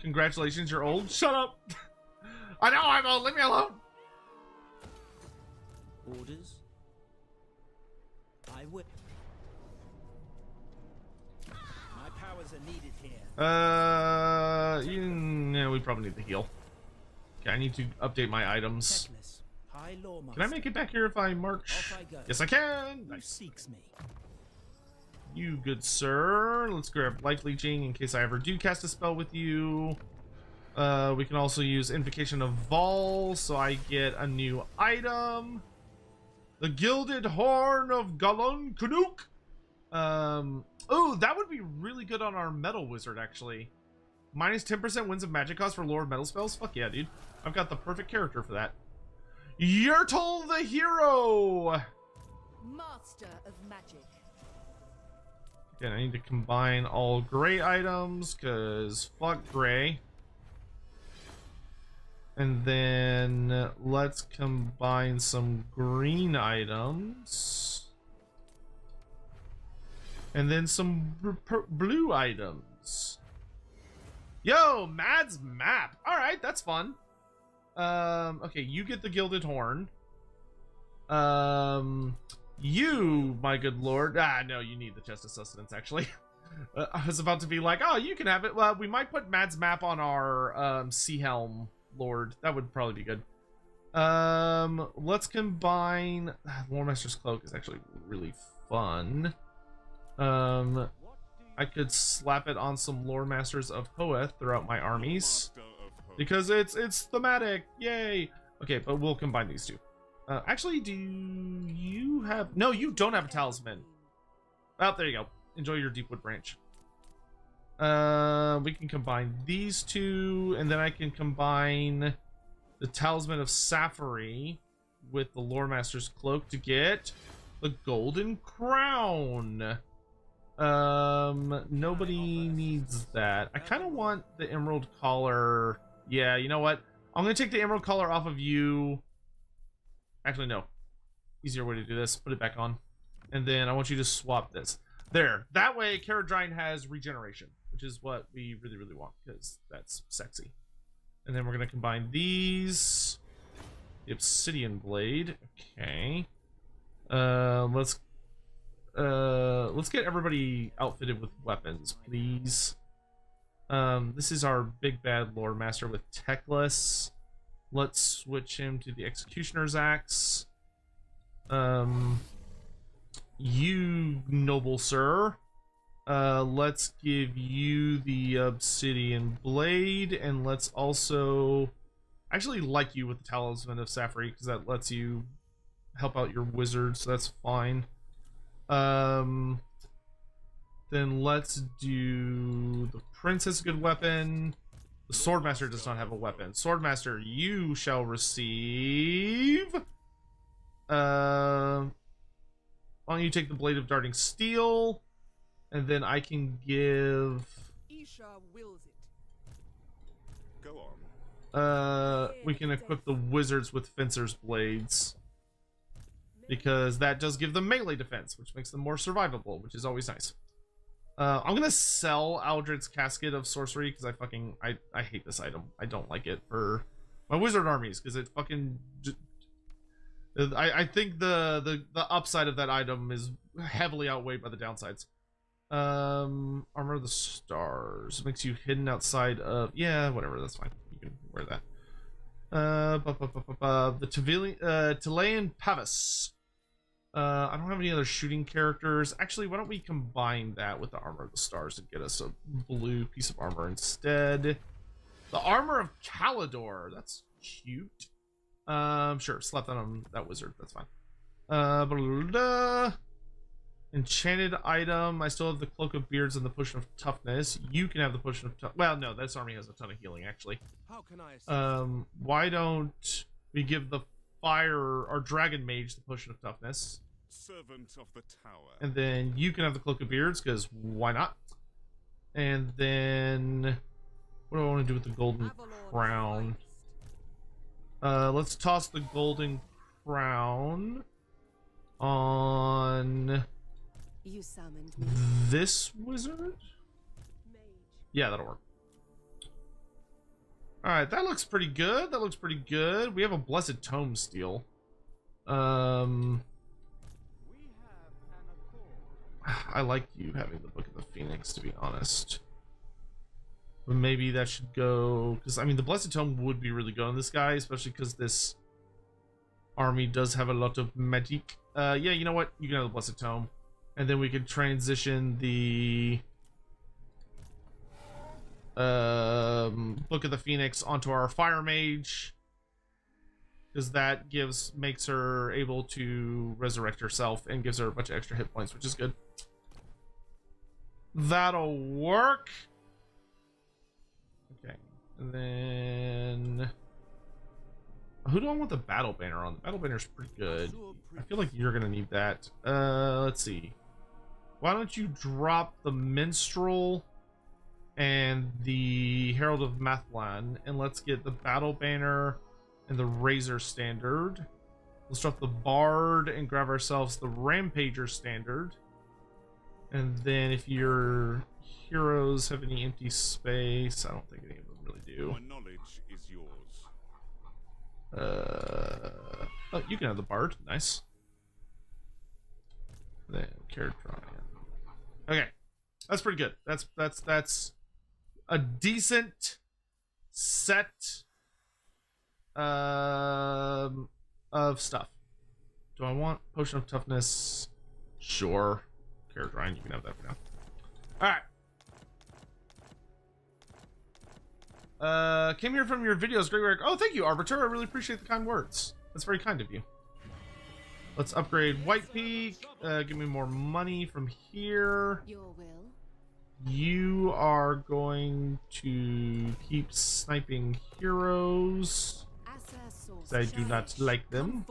Congratulations, you're old. Shut up. I know I'm old. Leave me alone. Orders? I would. My powers are needed here. We probably need to heal. Okay, I need to update my items. High Loremaster. Can I make it back here if I march? Off I go. Yes, I can. Who Nice. seeks me? You good sir. Let's grab life leeching in case I ever do cast a spell with you. We can also use Invocation of Vol, so I get a new item. The Gilded Horn of Galon Kunuk. Oh, that would be really good on our Metal Wizard, actually. Minus 10% wins of magic cost for Lord Metal spells? Fuck yeah, dude. I've got the perfect character for that. Yertle the Hero! Master of magic. Again, I need to combine all gray items, because fuck gray. And then let's combine some green items. And then some blue items. Yo, Mad's map. All right, that's fun. Okay, you get the Gilded Horn. You, my good lord. No, you need the chest of sustenance, actually. I was about to be like, oh, you can have it. Well, we might put Mad's map on our Sea Helm Lord. That would probably be good. Let's combine. Loremaster's Cloak is actually really fun. I could slap it on some Loremasters of Hoeth throughout my armies. Because it's thematic. Yay. Okay, but we'll combine these two. Actually, do you have... No, you don't have a talisman. Oh, there you go. Enjoy your Deepwood branch. We can combine these two, and then I can combine the Talisman of Safari with the Loremaster's Cloak to get the Golden Crown. Nobody needs that. I kind of want the Emerald Collar. Yeah, you know what? I'm going to take the Emerald Collar off of you. Actually, no. Easier way to do this. Put it back on. And then I want you to swap this. There. That way, Caradrine has regeneration, which is what we really, really want, because that's sexy. And then we're going to combine these. The Obsidian Blade. Okay. Let's get everybody outfitted with weapons, please. This is our big bad Loremaster with Techless. Let's switch him to the Executioner's Axe. You, noble sir. Let's give you the Obsidian Blade, and let's also... I actually like you with the Talisman of Safari, because that lets you help out your wizard, so that's fine. Then let's do... The Prince has a good weapon. The Swordmaster does not have a weapon. Swordmaster, you shall receive... why don't you take the Blade of Darting Steel, and then I can give... Isha wills it. Go on. We can equip the wizards with Fencer's Blades, because that does give them melee defense, which makes them more survivable, which is always nice. I'm gonna sell Aldred's Casket of Sorcery, because I hate this item. I don't like it for my wizard armies, because it fucking... I think the upside of that item is heavily outweighed by the downsides. Armor of the Stars makes you hidden outside of... Yeah, whatever, that's fine. You can wear that. The Tilean Pavis. I don't have any other shooting characters. Actually, why don't we combine that with the Armor of the Stars and get us a blue piece of armor instead? The Armor of Calidor. That's cute. Sure, slap that on that wizard. That's fine. Enchanted item. I still have the Cloak of Beards and the Potion of Toughness. You can have the Potion of Toughness. Well, no, this army has a ton of healing, actually. How can I assist? Why don't we give the Fire or Dragon Mage the Potion of Toughness? Servant of the tower. And then you can have the Cloak of Beards, because why not? And then... what do I want to do with the Golden Crown? Let's toss the Golden Crown on... You summoned me. this wizard? Yeah, that'll work. Alright, that looks pretty good. That looks pretty good. We have a Blessed Tome Steel. I like you having the Book of the Phoenix, to be honest. But maybe that should go... because, I mean, the Blessed Tome would be really good on this guy, especially because this army does have a lot of magic. Yeah, you know what? You can have the Blessed Tome. And then we could transition the Book of the Phoenix onto our Fire Mage, because that makes her able to resurrect herself and gives her a bunch of extra hit points, which is good. That'll work. Okay, and then who do I want the Battle Banner on? The Battle Banner's pretty good. I feel like you're gonna need that. Let's see. Why don't you drop the Minstrel and the Herald of Mathlan, and let's get the Battle Banner and the Razor Standard. Let's drop the Bard and grab ourselves the Rampager Standard. And then if your heroes have any empty space, I don't think any of them really do. My knowledge is yours. Oh, you can have the Bard. Nice. Then Carrot Ryan. Okay, that's pretty good. That's a decent set of stuff. Do I want Potion of Toughness? Sure. Carrot Ryan, you can have that for now. Alright. Came here from your videos. Great work. Oh, thank you, Arbiter. I really appreciate the kind words. That's very kind of you. Let's upgrade White Peak. Give me more money from here. Your will. You are going to keep sniping heroes. I do not like them.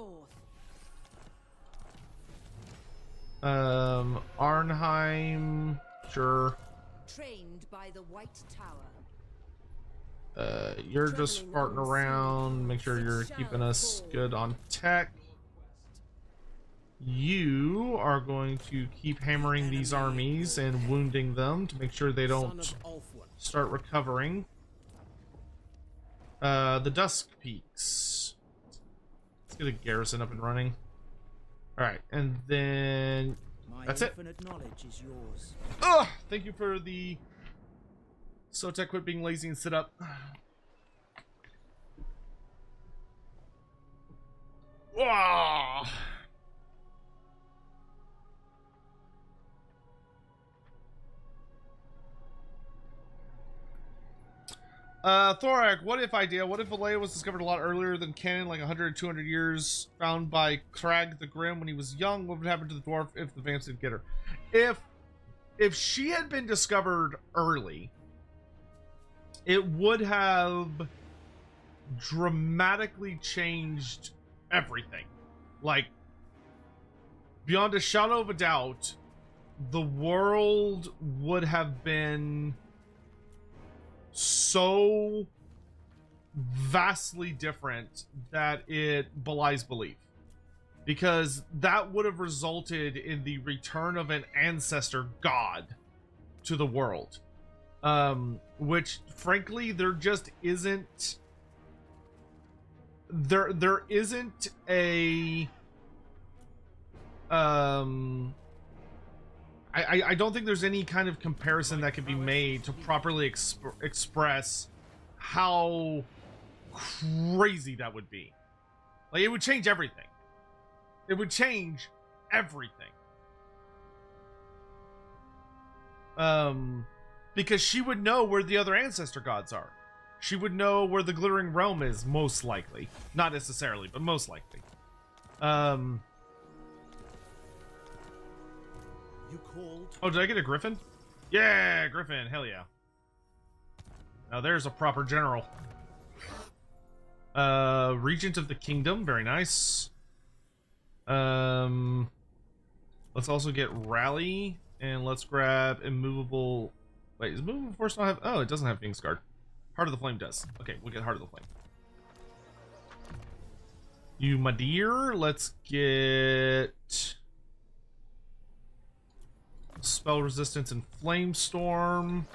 Arnheim, sure. Trained by the White Tower. You're just farting around. Make sure you're keeping us good on tech. You are going to keep hammering these armies and wounding them to make sure they don't start recovering. The Dusk Peaks. Let's get a garrison up and running. Alright, and then that's it. Knowledge is yours. Ugh! Thank you for the Sotek quit being lazy and sit up. Wow. Thorak, what if idea? What if Alea was discovered a lot earlier than canon, like 100, 200 years, found by Crag the Grim when he was young? What would happen to the dwarf if the vamps didn't get her? If she had been discovered early, it would have dramatically changed everything. Like, beyond a shadow of a doubt, the world would have been so vastly different that it belies belief, because that would have resulted in the return of an ancestor god to the world, which frankly there just isn't. There isn't a I don't think there's any kind of comparison that can be made to properly express how crazy that would be. Like, it would change everything. It would change everything. Because she would know where the other ancestor gods are. She would know where the Glittering Realm is, most likely. Not necessarily, but most likely. You called? Oh, did I get a griffin? Yeah, griffin. Hell yeah. Now there's a proper general. Regent of the kingdom. Very nice. Let's also get rally, and let's grab immovable. Wait, does movable force not have? Oh, it doesn't have Kingsguard. Heart of the Flame does. Okay, we'll get Heart of the Flame. You, my dear. Let's get spell resistance and flame storm.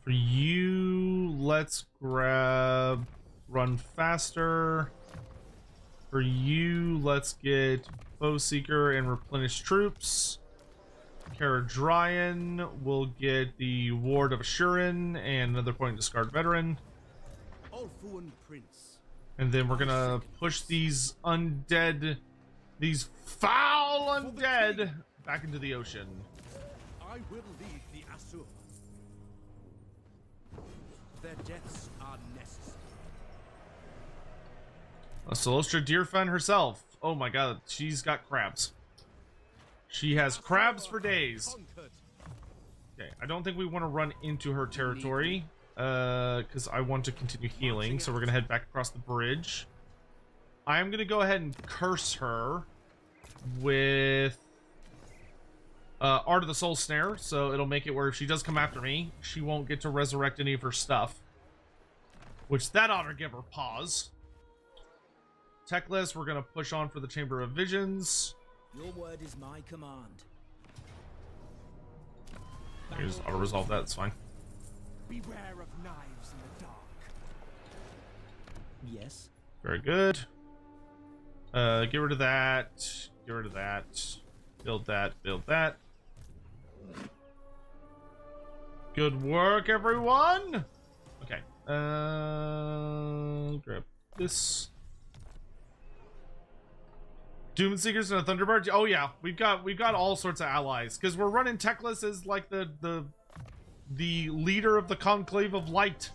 For you, let's grab run faster. For you, let's get foe seeker and replenish troops. Caradryan will get the ward of Assurin and another point discard veteran. Ulfuan Prince. And then we're gonna push these undead, these foul undead, back into the ocean. I will lead the Asur. Their deaths are necessary. Lustria Deerfen herself. Oh my god, she's got crabs. She has crabs for days. Okay, I don't think we want to run into her territory, because I want to continue healing, so we're gonna head back across the bridge. I am gonna go ahead and curse her with Art of the Soul Snare, so it'll make it where if she does come after me, she won't get to resurrect any of her stuff. Which that ought to give her pause. Techless, we're gonna push on for the Chamber of Visions. Your word is my command. Just auto resolve that, it's fine. Beware of knives in the dark. Yes. Very good. Get rid of that. Get rid of that. Build that. Build that. Good work, everyone. Okay. Grab this. Doom Seekers and a Thunderbird. Oh yeah, we've got all sorts of allies because we're running Techless as like the leader of the Conclave of Light.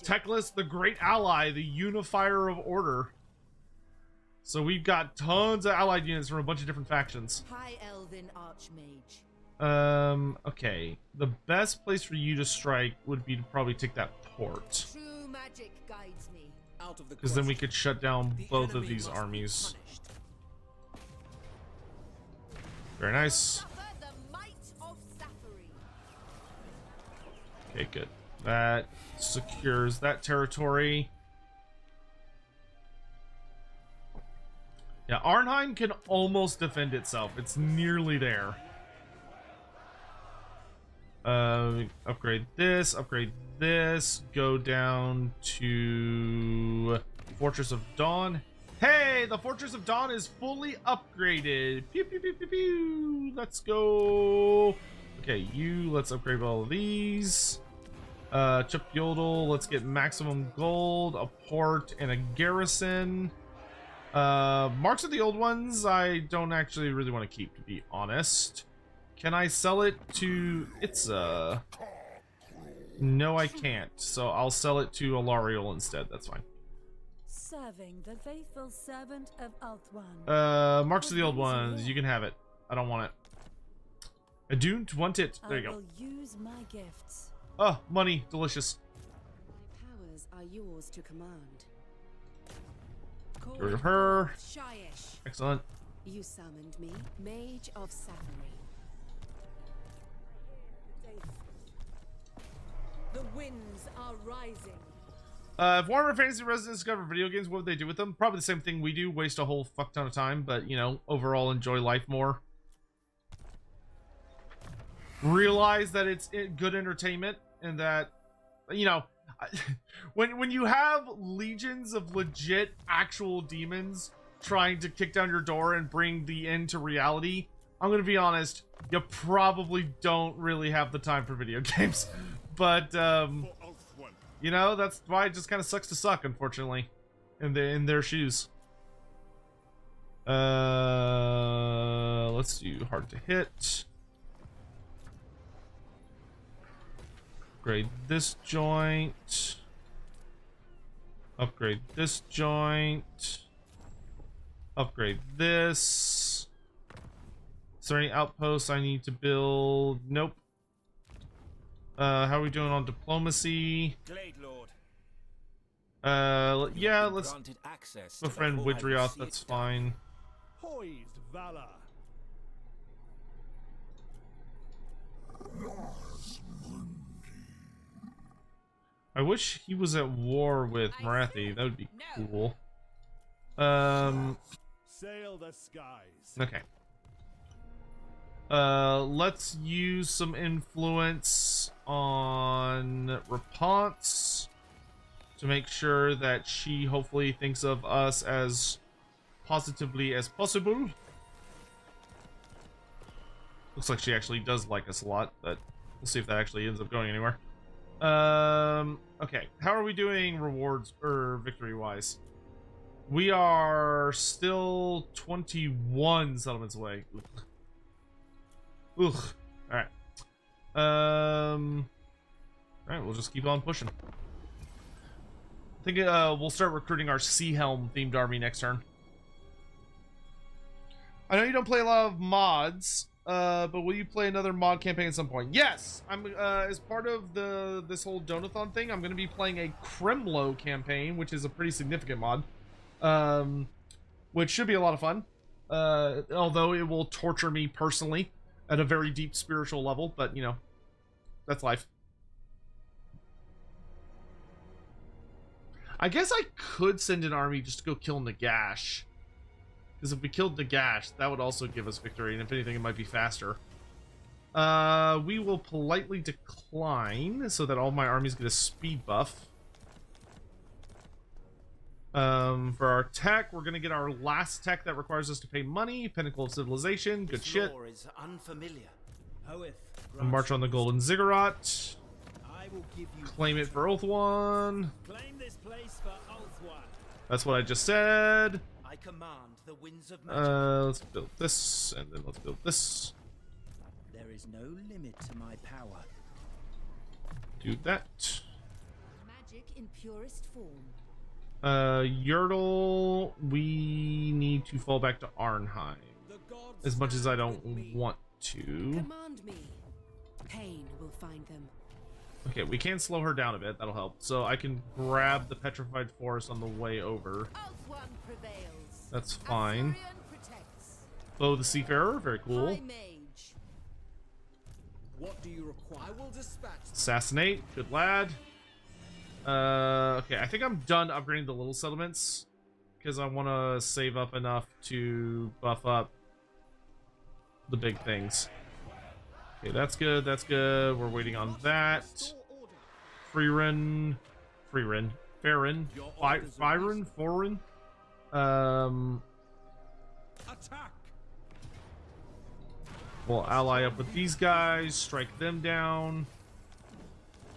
Techless, the great ally, the unifier of order. So we've got tons of allied units from a bunch of different factions. High Elven Archmage. Okay. The best place for you to strike would be to probably take that port. True magic guides me. Out of the Because then we question. could shut down The both of enemy these must be armies. punished. Very nice. Suffer the might of Safari. Okay, good. That secures that territory. Yeah, Arnheim can almost defend itself. It's nearly there. Upgrade this, go down to Fortress of Dawn. Hey, the Fortress of Dawn is fully upgraded. Pew, pew, pew, pew, pew. Let's go. Okay, let's upgrade all of these. Chip Yodel, let's get maximum gold, a port, and a garrison. Marks of the Old Ones, I don't actually really want to keep, to be honest. Can I sell it to Itza? No, I can't. So I'll sell it to Alariel instead. That's fine. Serving the faithful servant of Ulthuan. Marks of the Old Ones, you can have it. I don't want it. I don't want it. There you I go. will use my gifts. Oh, money. Delicious. My powers are yours to command. Get rid of her. Shyish. Excellent. You summoned me, Mage of Safari. The winds are rising. If Warhammer Fantasy residents discover video games, what would they do with them? Probably the same thing we do, waste a whole fuck ton of time, but, you know, overall enjoy life more. Realize that it's good entertainment, and that, you know, when you have legions of legit actual demons trying to kick down your door and bring the end to reality, I'm gonna be honest, you probably don't really have the time for video games. But, you know, that's why it just kind of sucks to suck, unfortunately, in their shoes. Let's do hard to hit. Upgrade this joint. Upgrade this joint. Upgrade this. Is there any outposts I need to build? Nope. How are we doing on diplomacy? Glade Lord. Yeah, let's Granted access to befriend the whole Widrioth, Sea that's Star. fine. Poised valor. I wish he was at war with Marathi. That would be cool. Sail the skies. Okay. Let's use some influence on Rapunzel to make sure that she hopefully thinks of us as positively as possible. Looks like she actually does like us a lot, but we'll see if that actually ends up going anywhere. Okay. How are we doing rewards or victory wise? We are still 21 settlements away. Ugh. Alright. Alright, we'll just keep on pushing. I think we'll start recruiting our Sea Helm themed army next turn. I know you don't play a lot of mods, but will you play another mod campaign at some point? Yes! I'm as part of this whole Donathon thing, I'm gonna be playing a Kremlo campaign, which is a pretty significant mod. Which should be a lot of fun. Although it will torture me personally at a very deep spiritual level, but you know, that's life. I guess I could send an army just to go kill Nagash. Because if we killed Nagash, that would also give us victory, and if anything, it might be faster. We will politely decline so that all my armies get a speed buff. For our tech, we're gonna get our last tech that requires us to pay money. Pinnacle of Civilization, good shit. Is unfamiliar. March on the Golden Ziggurat. I will give you Claim it for Ulthuan. Claim this place for Ulthuan. That's what I just said. I command the winds of magic. Let's build this, and then let's build this. There is no limit to my power. Do that. Magic in purest form. Yertle, we need to fall back to Arnheim. As much as I don't want to. Command me. Pain will find them. Okay, we can slow her down a bit, that'll help. So I can grab the Petrified Forest on the way over. Ulthuan prevails. That's fine. Azurion protects. Bow the Seafarer, very cool. High mage. What do you require? I will dispatch. Assassinate, good lad. Okay, I think I'm done upgrading the little settlements because I want to save up enough to buff up the big things. Okay, that's good, that's good. We're waiting on that. Freerin, Farron. Attack. We'll ally up with these guys, strike them down.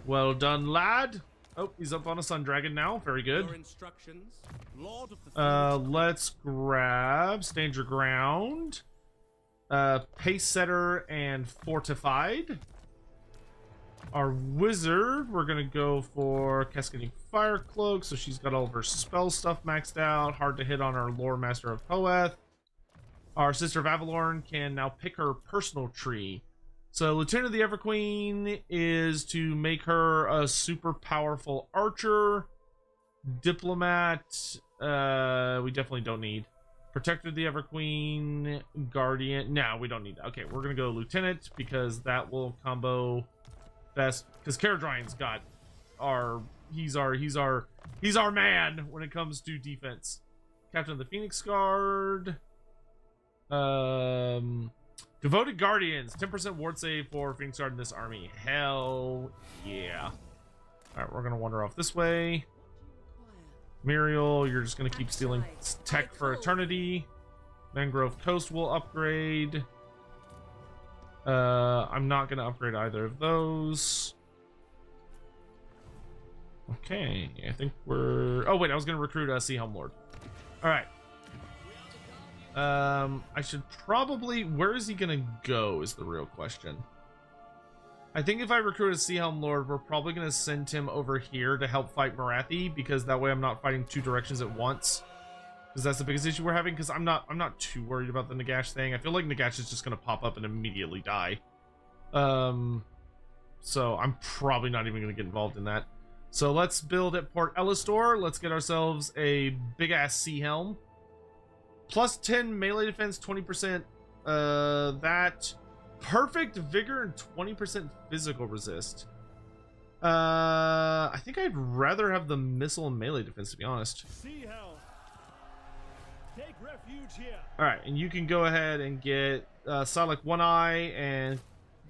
Well done, lad. Oh, he's up on a Sun Dragon now. Very good. Your instructions, Lord of the Let's grab Stand Your Ground, Pace Setter, and Fortified. Our Wizard, we're gonna go for Cascading Fire Cloak, so she's got all of her spell stuff maxed out. Hard to hit on our Loremaster of Hoeth. Our Sister of Avalorn can now pick her personal tree. So Lieutenant of the Everqueen is to make her a super powerful archer. Diplomat, we definitely don't need. Protector of the Everqueen, Guardian, no, we don't need that. Okay, we're gonna go Lieutenant because that will combo best. Because Caradryan's got he's our man when it comes to defense. Captain of the Phoenix Guard. Devoted Guardians, 10% ward save for Phoenix Guard in this army. Hell yeah. Alright, we're gonna wander off this way. Muriel, you're just gonna keep stealing tech for eternity. Mangrove Coast will upgrade. I'm not gonna upgrade either of those. Okay, I think we're... Oh wait, I was gonna recruit a Sea Helm Lord. Alright. I should probably... Where is he gonna go is the real question. I think if I recruit a Sea Helm Lord, we're probably gonna send him over here to help fight Marathi, because that way I'm not fighting two directions at once. because that's the biggest issue we're having. Because I'm not too worried about the Nagash thing. I feel like Nagash is just gonna pop up and immediately die. So I'm probably not even gonna get involved in that. So let's build at Port Elistor. Let's get ourselves a big ass sea helm. Plus 10 melee defense, 20%. That perfect vigor and 20% physical resist. I think I'd rather have the missile and melee defense, to be honest. Sea Hell. Take refuge here. All right, and you can go ahead and get Sonic One Eye and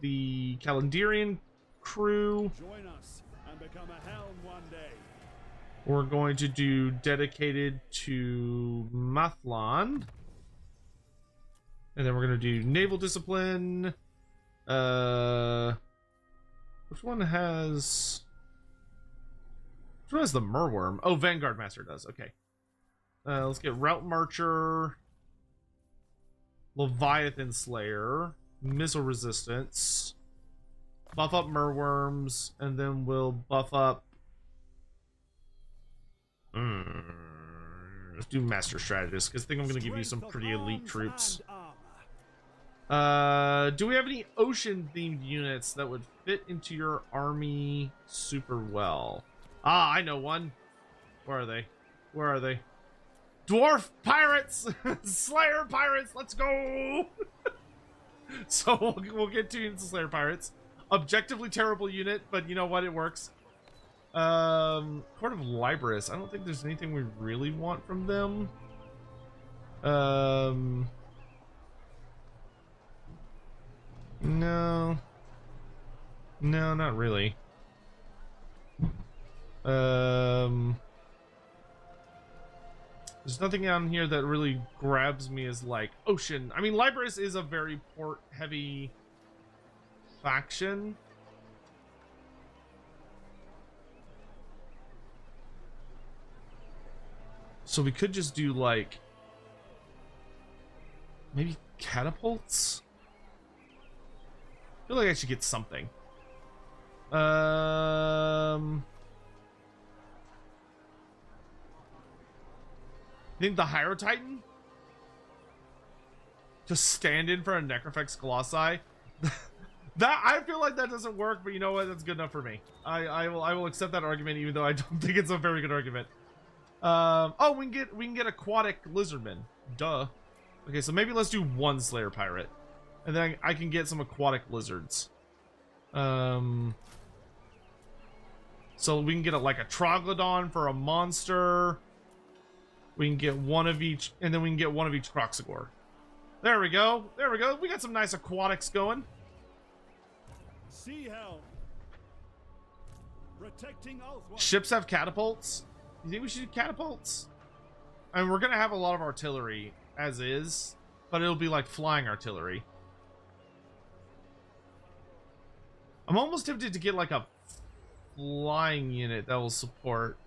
the Calendarian crew. Join us and become a helm one day. We're going to do dedicated to Mathlon. And then we're going to do naval discipline. Which one has the Merworm? Oh, Vanguard Master does. Okay. Let's get Route Marcher, Leviathan Slayer, Missile Resistance, buff up Merworms, and then we'll buff up. Let's do Master Strategist, because I think I'm going to give you some pretty elite troops. Do we have any ocean-themed units that would fit into your army super well? Ah, I know one. Where are they? Where are they? Dwarf pirates! Slayer pirates, let's go! So we'll get 2 units of Slayer pirates. Objectively terrible unit, but you know what? It works. Court of Libris. I don't think there's anything we really want from them. No. No, not really. There's nothing on here that really grabs me as like ocean. I mean, Libris is a very port-heavy faction. So we could just do like maybe catapults. I feel like I should get something. I think the Hyro Titan to stand in for a Necrofex Colossi. That I feel like that doesn't work, but you know what? That's good enough for me. I will accept that argument, even though I don't think it's a very good argument. Oh, we can get aquatic lizardmen. Duh. Okay, so maybe let's do 1 Slayer pirate, and then I can get some aquatic lizards. So we can get like a Troglodon for a monster. We can get 1 of each, and then we can get 1 of each Croxagore. There we go. There we go. We got some nice aquatics going. Sea Hell. Protecting Althwa. Ships have catapults. You think we should do catapults? I mean, we're gonna have a lot of artillery as is, but it'll be like flying artillery. I'm almost tempted to get like a flying unit that will support.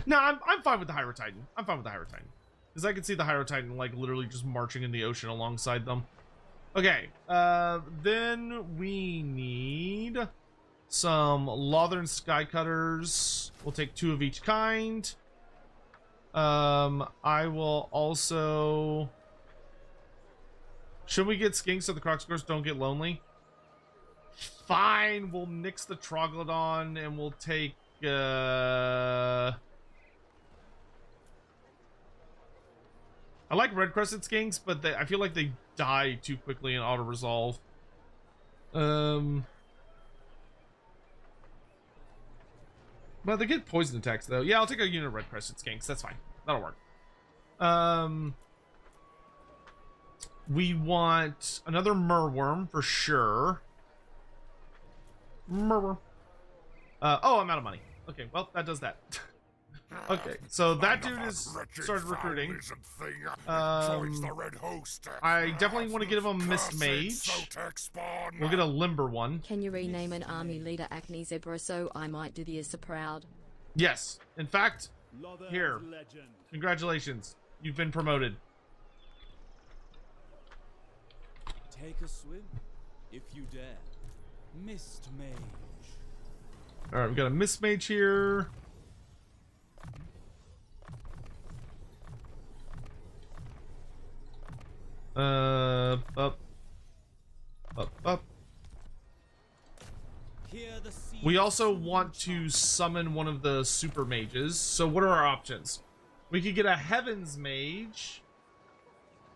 No, I'm fine with the Hyro Titan. I'm fine with the Hyro Titan. Because I can see the Hyro Titan like literally just marching in the ocean alongside them. Okay, then we need some Lothern Skycutters. We'll take 2 of each kind. I will also... Should we get Skinks so the Croxagores don't get lonely? Fine, we'll nix the Troglodon and we'll take, I like Red Crested Skinks, but I feel like they die too quickly in auto-resolve. Well, they get poison attacks, though. Yeah, I'll take a unit of Red Crested Skinks. That's fine. That'll work. We want another Merworm, for sure. Merworm. Oh, I'm out of money. Okay, well, that does that. Okay, so that dude is started recruiting. I definitely want to get him a Mist Mage. We'll get a Limber one. Can you rename an army leader Acne Zebra so I might do the Issa proud? Yes. In fact, here. Congratulations. You've been promoted. Take a swim, if you dare. Mist Mage. All right, we got a Mist Mage here. Up. We also want to summon one of the super mages. So what are our options? We could get a Heavens Mage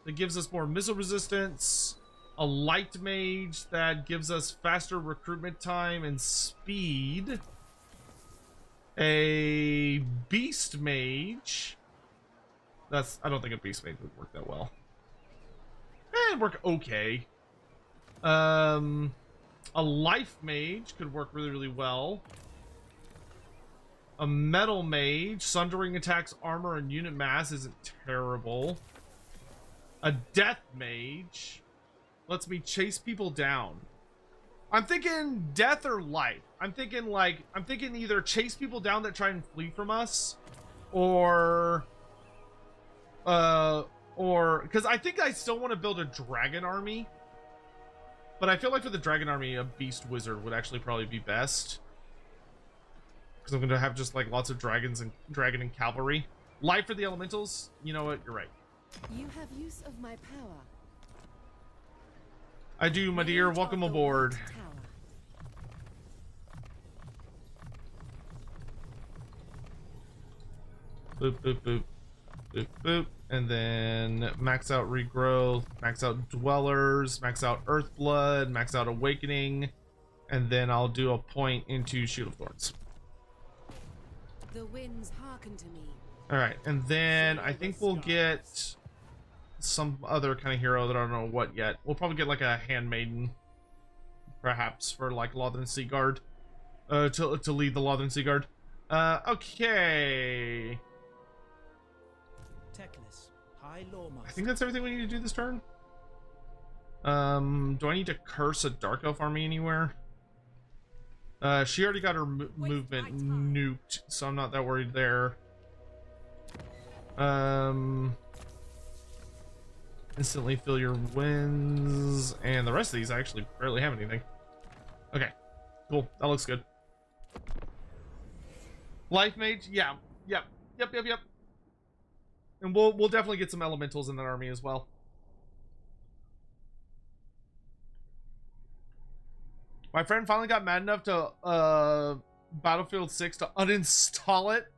that gives us more missile resistance, a Light Mage that gives us faster recruitment time and speed, a Beast Mage. I don't think a Beast Mage would work that well. It'd work okay. A Life Mage could work really, really well. A Metal Mage, sundering attacks, armor, and unit mass isn't terrible. A Death Mage lets me chase people down. I'm thinking death or life. I'm thinking either chase people down that try and flee from us, or because I think I still want to build a dragon army. But I feel like for the dragon army, a beast wizard would actually probably be best. Because I'm going to have just like lots of dragons and dragon and cavalry. Life for the elementals? You know what? You're right. You have use of my power. I do, my dear. Welcome aboard. Boop, boop, boop. Boop, boop. And then max out regrowth, max out dwellers, max out earthblood, max out awakening, and then I'll do a point into Shield of Thorns. The winds hearken to me. All right, and then I think we'll get some other kind of hero that I don't know what yet. We'll probably get like a handmaiden, perhaps, for like Lothran Seaguard, to lead the Lothran Seaguard. Okay. Loremaster. I think that's everything we need to do this turn. Do I need to curse a Dark Elf army anywhere? She already got her movement nuked, so I'm not that worried there. Instantly fill your wins, and the rest of these I actually barely have anything. Okay, cool. That looks good. Life Mage, yeah, yep. And we'll definitely get some elementals in that army as well. My friend finally got mad enough to Battlefield 6 to uninstall it.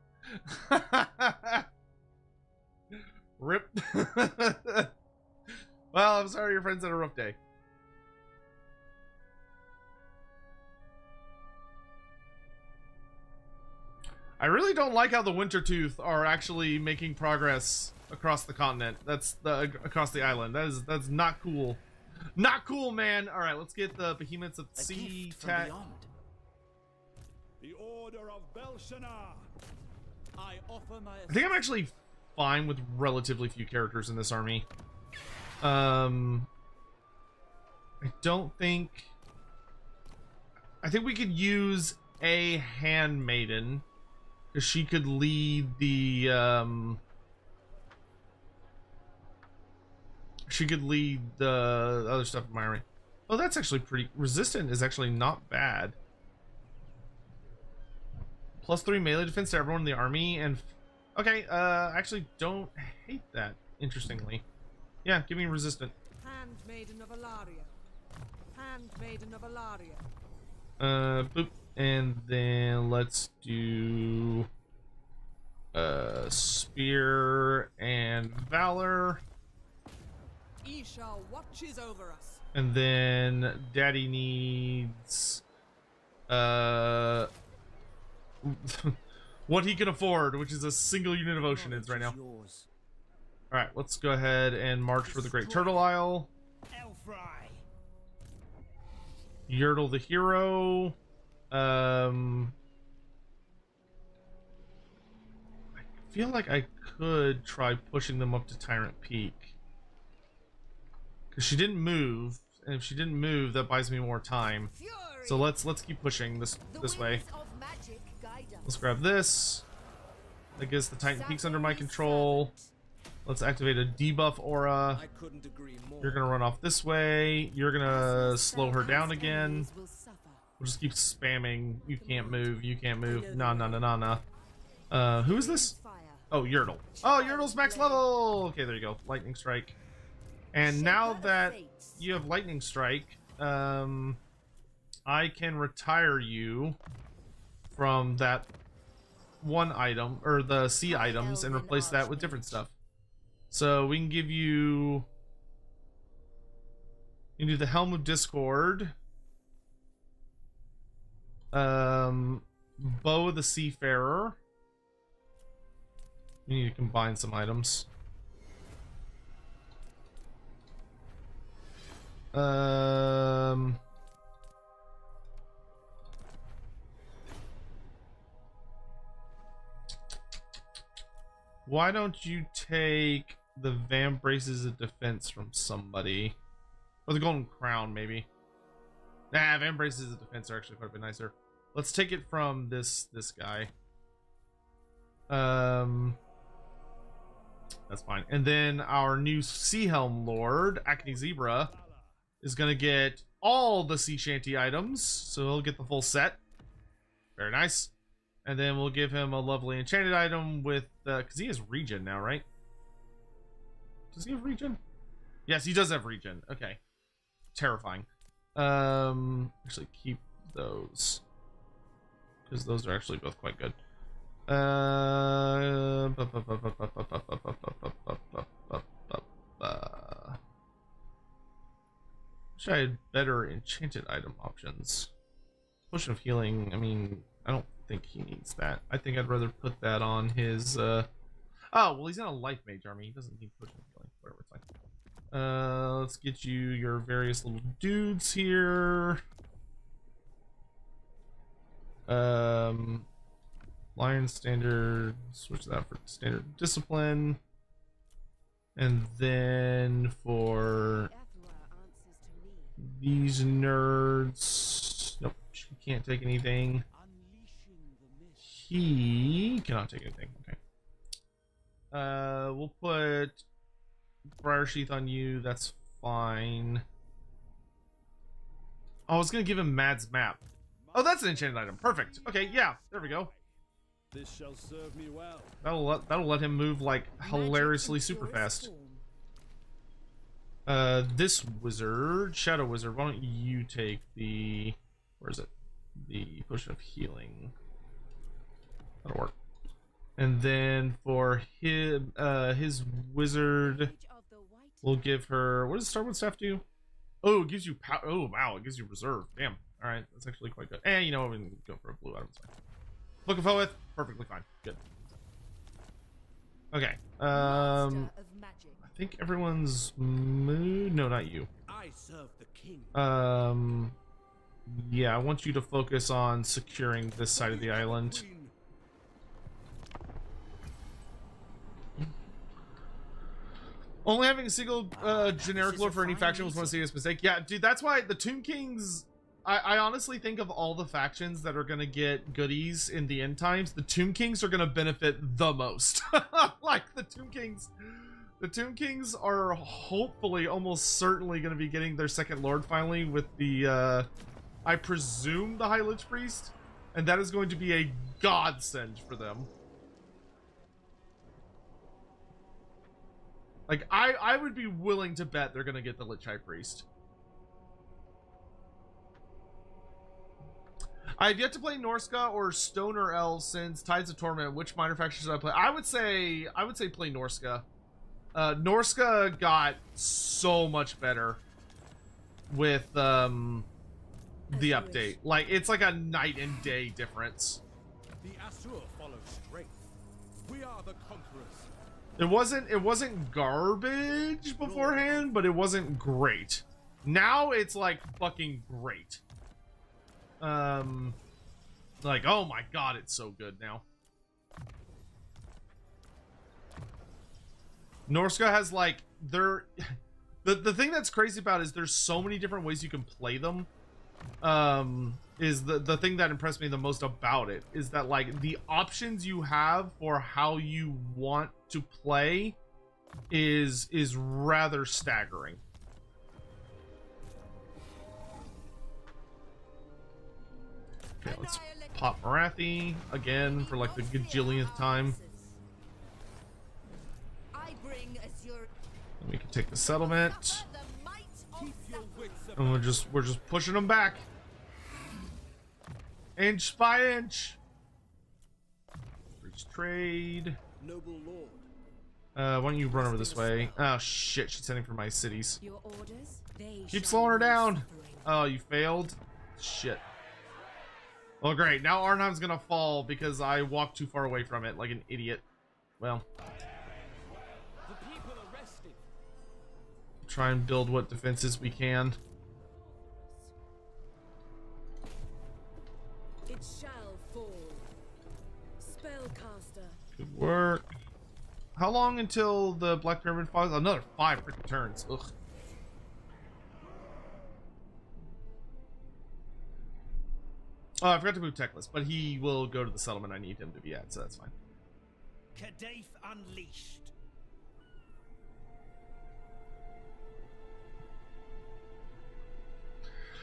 Rip. Well, I'm sorry your friend's had a rough day. I really don't like how the Wintertooth are actually making progress across the continent. Across the island. That's not cool. Not cool, man. All right, let's get the behemoths of the sea. The Order of Belshazzar. I offer my. I think I'm actually fine with relatively few characters in this army. I think we could use a handmaiden. She could lead the other stuff in my army. Oh, that's actually pretty resistant is actually not bad. +3 melee defense to everyone in the army, and okay, actually don't hate that, interestingly. Yeah, give me resistant. Handmaiden of Alaria. Handmaiden of Alaria. Boop. And then let's do spear and valor. Isha watches over us. And then daddy needs what he can afford, which is a single unit of Oceanids right now. Alright, let's go ahead and march for the Great Turtle Isle. Yertle the hero. I feel like I could try pushing them up to Tyrant Peak, because she didn't move, and if she didn't move, that buys me more time. So let's keep pushing this way. Let's grab this. That gets the Titan Peaks under my control. Let's activate a debuff aura. You're gonna run off this way. You're gonna slow her down again. We'll just keep spamming. You can't move. You can't move. No, no, no, no, no. Who is this? Oh, Yertle. Oh, Yertle's max level. Okay, there you go. Lightning strike. And now that you have lightning strike, I can retire you from that one item, or the C items, and replace that with different stuff. So we can give you... You can do the Helm of Discord. Bow of the Seafarer. We need to combine some items. Why don't you take the Van Braces of Defense from somebody? Or the Golden Crown, maybe. Nah, Van Braces of Defense are actually quite a bit nicer. Let's take it from this guy. That's fine. And then our new Sea Helm Lord, Acne Zebra, is gonna get all the sea shanty items, so he'll get the full set. Very nice. And then we'll give him a lovely enchanted item with because he has regen now, right? Does he have regen? Yes, he does have regen. Okay. Terrifying. Actually keep those, because those are actually both quite good. Wish I had better enchanted item options. Potion of healing, I mean, I don't think he needs that. I think I'd rather put that on his oh, well, he's in a life mage army. He doesn't need potion of healing. Whatever, it's fine. Let's get you your various little dudes here. Lion standard, switch that for standard discipline. And then for these nerds, nope, she can't take anything. He cannot take anything. Okay. We'll put Briar Sheath on you. That's fine. Oh, I was gonna give him Mad's map. Oh, that's an enchanted item. Perfect. Okay, yeah, there we go. This shall serve me well. That'll let him move like hilariously super fast. This wizard, Shadow Wizard, why don't you take the, where is it? The potion of healing. That'll work. And then for his wizard, we'll give her, what does Starwood Staff do? Oh, it gives you power. Oh wow, it gives you reserve. Damn. All right, that's actually quite good. And you know, we can go for a blue item. Book of Hoeth, perfectly fine. Good. Okay. I think everyone's mood. No, not you. I serve the king. Yeah, I want you to focus on securing this side of the island. Only having a single generic lord for any faction was one serious mistake. Yeah, dude, that's why the Tomb Kings. I honestly think of all the factions that are gonna get goodies in the end times, the Tomb Kings are gonna benefit the most. Like the Tomb Kings are hopefully almost certainly gonna be getting their second lord finally with the I presume the High Lich Priest, and that is going to be a godsend for them. Like I would be willing to bet they're gonna get the Lich High Priest. I've yet to play Norska or Stoner Elves since Tides of Torment. Which minor faction should I play? I would say play Norska. Norska got so much better with the update. Like it's like a night and day difference. The Asur follow strength. We are the conquerors. It wasn't garbage beforehand, but it wasn't great. Now it's like fucking great. Like, oh my god, it's so good now. Norska has like the thing that's crazy about is there's so many different ways you can play them. Is the thing that impressed me the most about it is that like the options you have for how you want to play is rather staggering. Okay, let's pop Marathi again for like the gajillionth time. I bring Azure. And we can take the settlement. The might of Zapdos. And we're just pushing them back. Inch by inch. Bridge trade. Noble Lord. Why don't you run over this way? Oh shit, she's heading for my cities. Your orders, they Keep shall slowing her be down. suffering. Oh, you failed? Shit. Well, great. Now Arnheim's gonna fall because I walked too far away from it like an idiot. Well. The people are resting. Try and build what defenses we can. It shall fall. Spellcaster. Good work. How long until the Black Pyramid falls? Another 5 freaking turns. Ugh. Oh, I forgot to move Techless, but he will go to the settlement I need him to be at, so that's fine. Kadaif unleashed.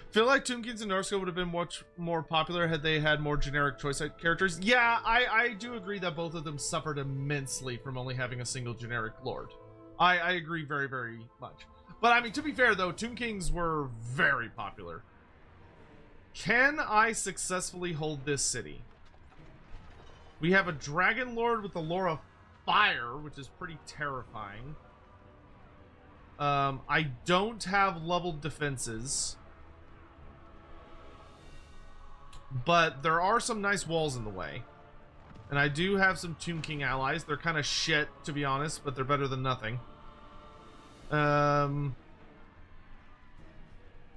Feel like Tomb Kings and Norsko would have been much more popular had they had more generic choice characters. Yeah, I do agree that both of them suffered immensely from only having a single generic lord. I agree very, very much. But I mean, to be fair though, Tomb Kings were very popular. Can I successfully hold this city? We have a Dragon Lord with the lore of fire, which is pretty terrifying. I don't have leveled defenses. But there are some nice walls in the way. And I do have some Tomb King allies. They're kind of shit, to be honest, but they're better than nothing.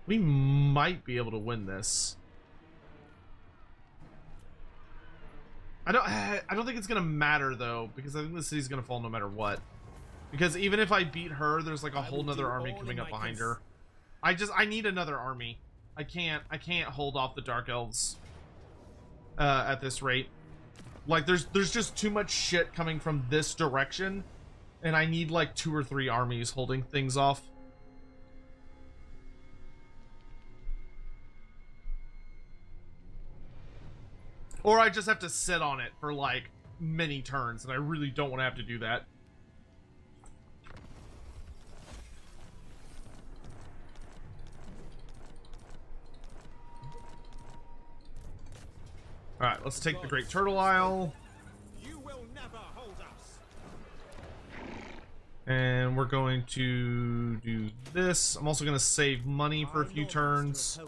We might be able to win this. I don't think it's gonna matter though, because I think the city's gonna fall no matter what. Because even if I beat her, there's like a whole nother army coming up behind her. I need another army. I can't hold off the Dark Elves at this rate. Like there's just too much shit coming from this direction, and I need like 2 or 3 armies holding things off. Or I just have to sit on it for like many turns, and I really don't want to have to do that. Alright, let's take the Great Turtle Isle. You will never hold us. And we're going to do this. I'm also going to save money for a few turns.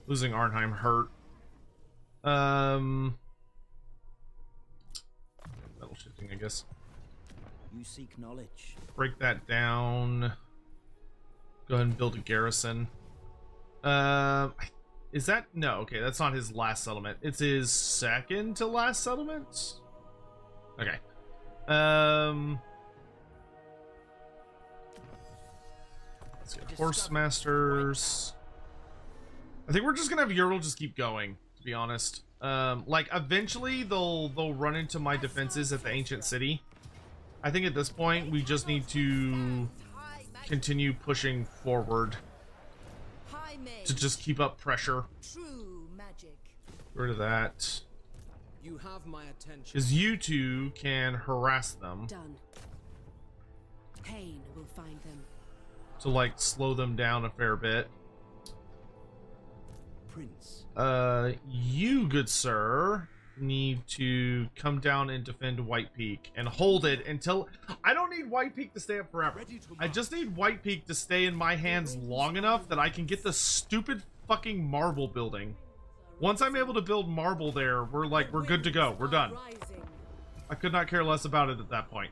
Losing Arnheim hurt. Metal shifting, I guess. You seek knowledge. Break that down. Go ahead and build a garrison. Is that no? Okay, that's not his last settlement. It's his second to last settlement. Okay. Let's get Horse Masters. I think we're just gonna have Ural just keep going, to be honest. Like eventually they'll run into my defenses at the ancient city. I think at this point we just need to continue pushing forward to just keep up pressure. True magic. Get rid of that. You have my attention. Because you two can harass them Done. Pain will find them. to like slow them down a fair bit. Prince. You, good sir, need to come down and defend White Peak and hold it until... I don't need White Peak to stay up forever. I just need White Peak to stay in my hands long enough that I can get the stupid fucking marble building. Once I'm able to build marble there, we're good to go. We're done. Rising. I could not care less about it at that point.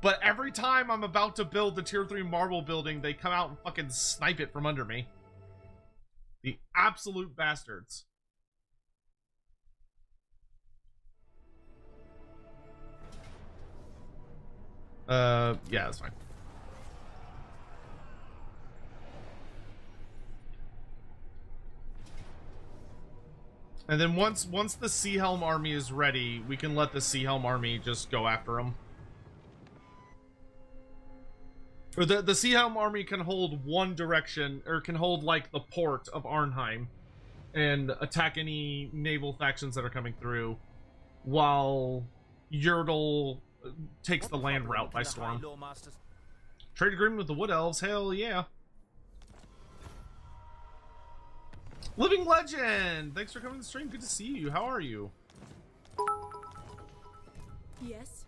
But every time I'm about to build the tier 3 marble building, they come out and fucking snipe it from under me. The absolute bastards. Yeah, that's fine. And then once the Sea Helm army is ready, we can let the Sea Helm army just go after them. Or the Sea Helm army can hold one direction, or can hold like the port of Arnheim, and attack any naval factions that are coming through, while Yertle takes the land route by storm. Trade agreement with the Wood Elves, hell yeah. Living Legend, thanks for coming to the stream. Good to see you. How are you? Yes.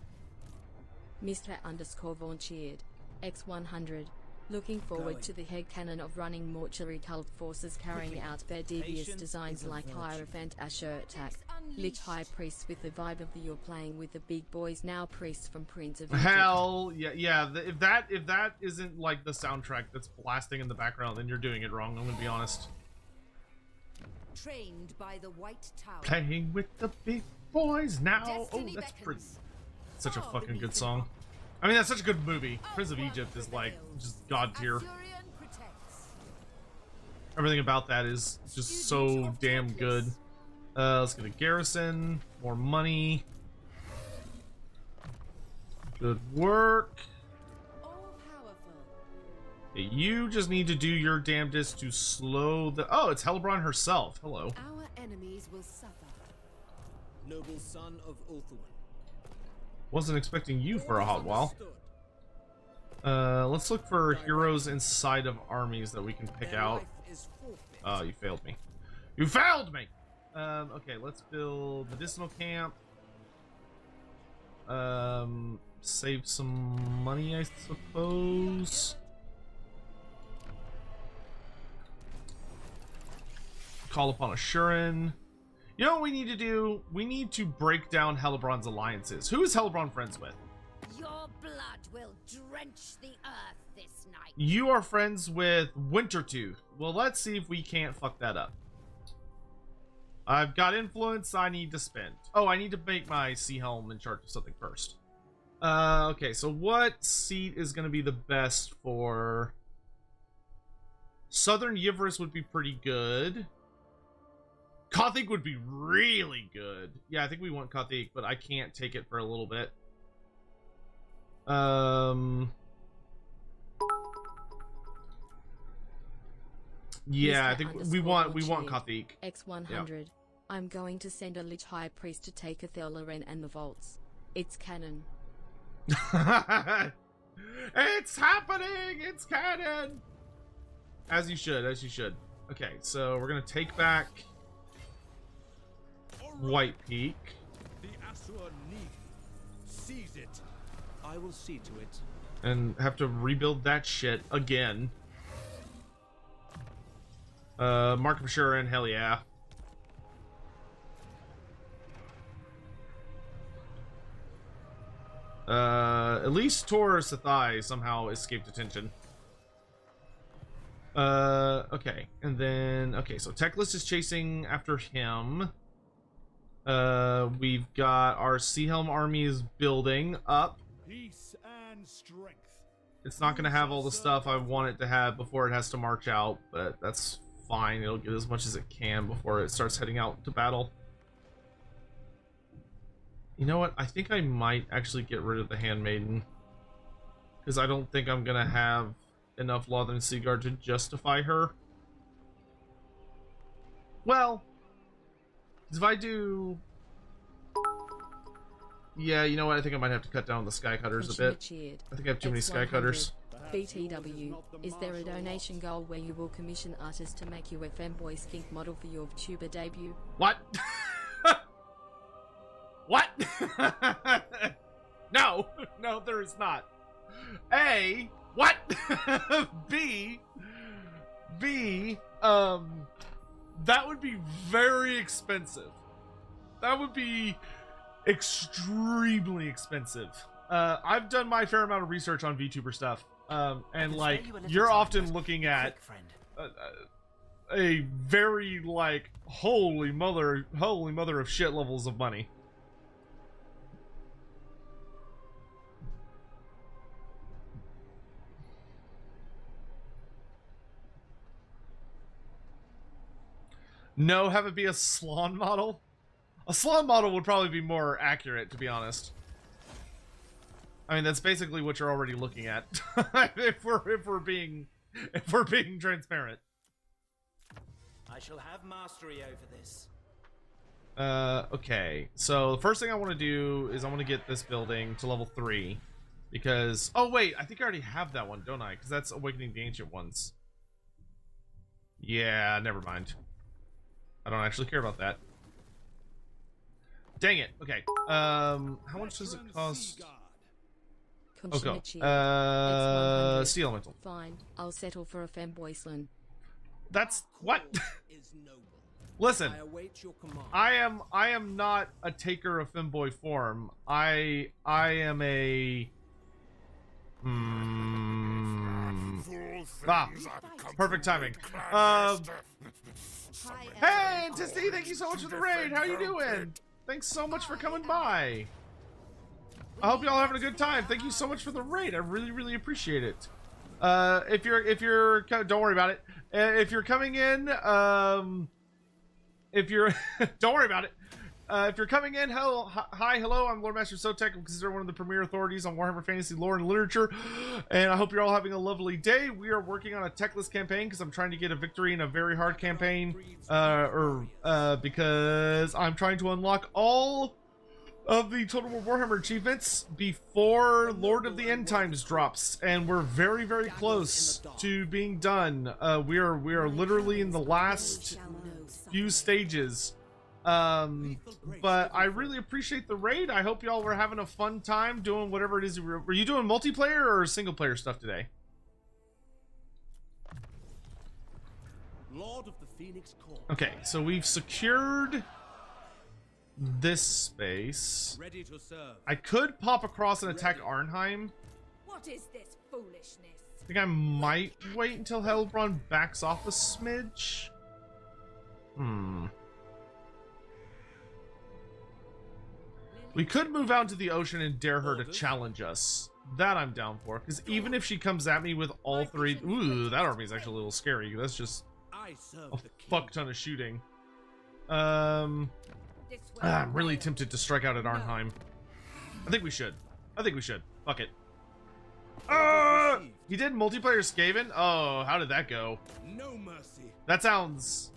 Mr_Volunteered. X100. Looking forward to the headcanon of running mortuary cult forces carrying out their devious designs like Hierophant Asher attack. Lich High Priest with the vibe of the you're playing with the big boys now priests from Prince of Egypt. Hell yeah, yeah. If that isn't like the soundtrack that's blasting in the background, then you're doing it wrong. I'm gonna be honest. Trained by the White Tower. Playing with the big boys now. Destiny Oh, that's beckons. pretty. Such a fucking good song. I mean, that's such a good movie. Prince of Egypt is like just god tier. Azurian protects. Everything about that is just so damn good. Let's get a garrison, more money. Good work. All powerful. Okay, you just need to do your damnedest to slow the. Oh, it's Hellebron herself. Hello. Our enemies will suffer. Noble son of Ulthuan. Wasn't expecting you for a hot while. Let's look for heroes inside of armies that we can pick out. Oh, you failed me. You failed me! Okay, let's build medicinal camp. Save some money, I suppose. Call upon a Shurin. You know what we need to do? We need to break down Hellebron's alliances. Who is Hellebron friends with? Your blood will drench the earth this night. You are friends with Wintertooth. Well, let's see if we can't fuck that up. I've got influence I need to spend. Oh, I need to make my Sea Helm in charge of something first. Okay, so what seat is going to be the best for... Southern Yivris would be pretty good. Kothic would be really good. Yeah, I think we want Kothic, but I can't take it for a little bit. Yeah, I think we want Kothic. X100. Yep. I'm going to send a Lich High Priest to take Aethelaren and the vaults. It's canon. It's happening! It's canon! As you should, as you should. Okay, so we're gonna take back White Peak. The Asur need. Seize it. I will see to it. And have to rebuild that shit again. Mark of Shurin, hell yeah. At least Tor Sathai somehow escaped attention. Okay, and then okay, so Teclis is chasing after him. We've got our Sea Helm army is building up. Peace and strength. It's not gonna have all the stuff I want it to have before it has to march out, but that's fine. It'll get as much as it can before it starts heading out to battle. You know what? I think I might actually get rid of the Handmaiden, because I don't think I'm gonna have enough Lothern Seaguard to justify her. Well, if I do... Yeah, you know what? I think I might have to cut down the Skycutters a bit. I think I have too many Skycutters. BTW, is there a donation goal where you will commission artists to make you a femboy skink model for your tuber debut? What? What? No, no, there is not. A, what? B, that would be very expensive. That would be extremely expensive. I've done my fair amount of research on VTuber stuff, and like you're often looking at a very like holy mother of shit levels of money. No, have it be a Slon model? A Slon model would probably be more accurate, to be honest. I mean, that's basically what you're already looking at. if we're being transparent. I shall have mastery over this. Okay. So the first thing I want to do is I want to get this building to level 3. Because... Oh, wait. I think I already have that one, don't I? Because that's Awakening the Ancient Ones. Yeah, never mind. I don't actually care about that. Dang it. Okay. How much does it cost? Oh, go. Sea Elemental. Fine, I'll settle for a femboyslin. That's... What? Is noble. Listen. I await your command. I am not a taker of femboy form. I am a... perfect timing. Hey, Tisty, thank you so much for the raid. How you doing? Thanks so much for coming by. I hope y'all having a good time. Thank you so much for the raid. I really appreciate it. If you're don't worry about it. If you're coming in, don't worry about it. If you're coming in, hello, I'm Loremaster Sotek. I'm considered one of the premier authorities on Warhammer fantasy lore and literature, and I hope you're all having a lovely day. We are working on a techless campaign because I'm trying to get a victory in a very hard campaign, because I'm trying to unlock all of the Total War Warhammer achievements before Lord of the End Times drops, and we're very close to being done. We are literally in the last few stages. But I really appreciate the raid. I hope y'all were having a fun time doing whatever it is. Were you doing multiplayer or single player stuff today? Lord of the Phoenix Corps. Okay, so we've secured this space. Ready to serve. I could pop across and attack Arnheim. What is this foolishness? I think I might wait until Hellbrun backs off a smidge. We could move out into the ocean and dare her to challenge us. That I'm down for. Because even if she comes at me with all 3... Ooh, that army is actually a little scary. That's just a fuck ton of shooting. I'm really tempted to strike out at Arnheim. I think we should. Fuck it. He did multiplayer Skaven? Oh, how did that go? No mercy. That sounds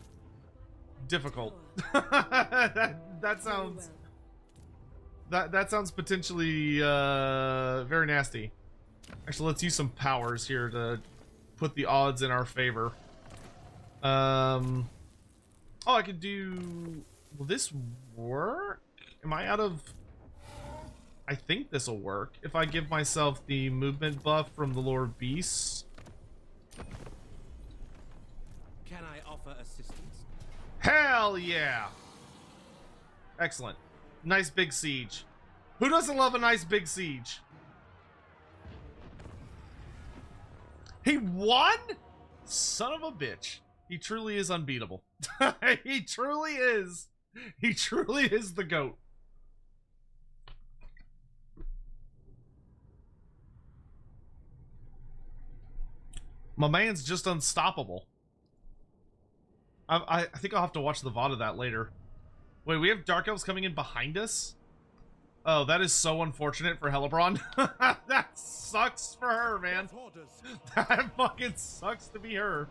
difficult. that sounds... That sounds potentially very nasty. Actually, let's use some powers here to put the odds in our favor. Oh, I could do... Will this work? Am I out of... I think this will work. If I give myself the movement buff from the Lord Beasts. Can I offer assistance? Hell yeah! Excellent. Nice big siege. Who doesn't love a nice big siege? He won? Son of a bitch. He truly is unbeatable. He truly is. He truly is the GOAT. My man's just unstoppable. I think I'll have to watch the VOD of that later. Wait, we have Dark Elves coming in behind us? Oh, that is so unfortunate for Hellebron. That sucks for her, man. That fucking sucks to be her.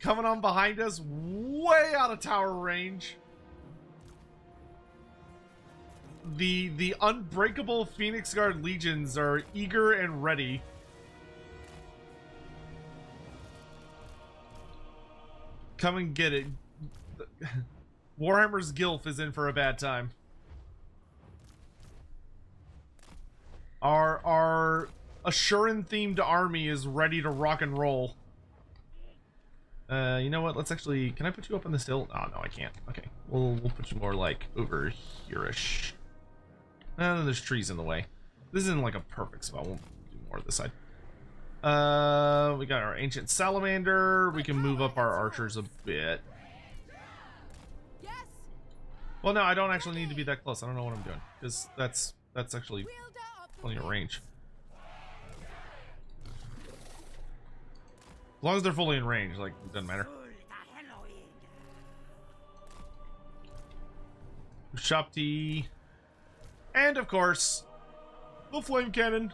Coming on behind us, way out of tower range. The unbreakable Phoenix Guard legions are eager and ready. Come and get it. Warhammer's Gilf is in for a bad time. Our Assuran themed army is ready to rock and roll. You know what? Let's actually... Can I put you up on this hill? Oh, no, I can't. Okay. We'll put you more like over here-ish. And then there's trees in the way. This isn't like a perfect spot. We'll do more this side. We got our ancient salamander. We can move up our archers a bit. Well, no, I don't actually need to be that close. I don't know what I'm doing, because that's actually plenty of range. As long as they're fully in range, like, it doesn't matter. Shop tea. And, of course, the flame cannon.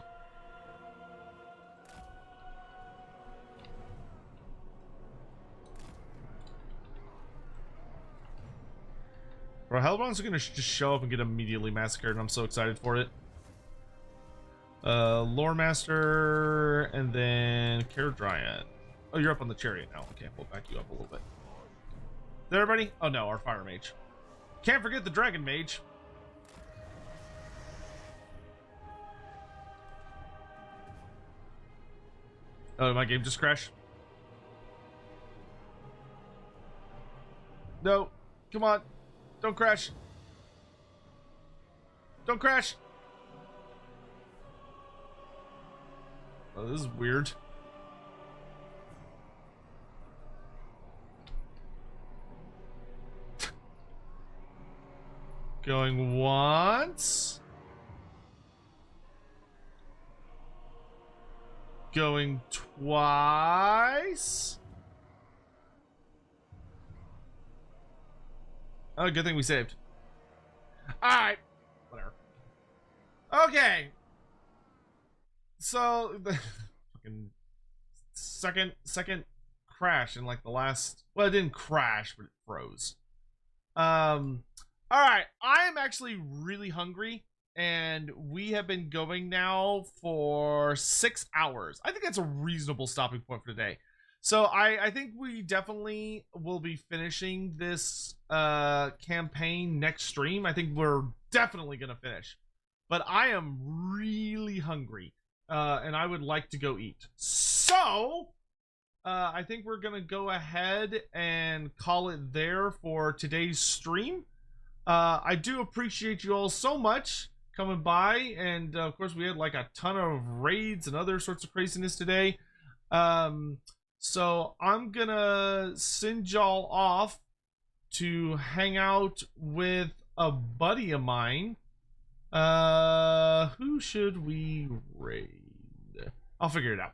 Bro, Hellbound's gonna just show up and get immediately massacred, and I'm so excited for it. Loremaster, and then Care Dryad. Oh, you're up on the chariot now. Okay, we'll back you up a little bit. There, everybody? Oh no, our fire mage. Can't forget the dragon mage. Oh, my game just crashed. No, come on, don't crash. Don't crash. Oh, this is weird. Going once. Going twice. Oh, good thing we saved. Alright. Whatever. Okay. So, the fucking second crash in like the last... Well, it didn't crash, but it froze. Alright, I am actually really hungry, and we have been going now for 6 hours. I think that's a reasonable stopping point for today. So I think we definitely will be finishing this campaign next stream. I think we're definitely going to finish. But I am really hungry, and I would like to go eat. So, I think we're going to go ahead and call it there for today's stream. I do appreciate you all so much coming by, and of course we had like a ton of raids and other sorts of craziness today. So I'm gonna send y'all off to hang out with a buddy of mine. Who should we raid? I'll figure it out.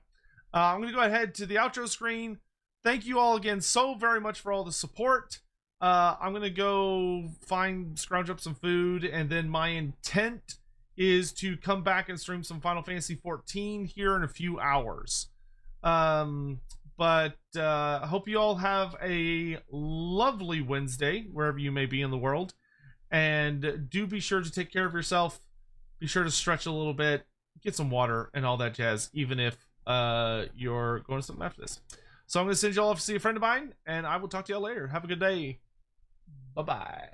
I'm gonna go ahead to the outro screen. Thank you all again so very much for all the support. I'm gonna go scrounge up some food, and then my intent is to come back and stream some Final Fantasy XIV here in a few hours. But I hope you all have a lovely Wednesday, wherever you may be in the world. And do be sure to take care of yourself. Be sure to stretch a little bit, get some water, and all that jazz, even if you're going to something after this. So I'm going to send you all off to see a friend of mine, and I will talk to y'all later. Have a good day. Bye-bye.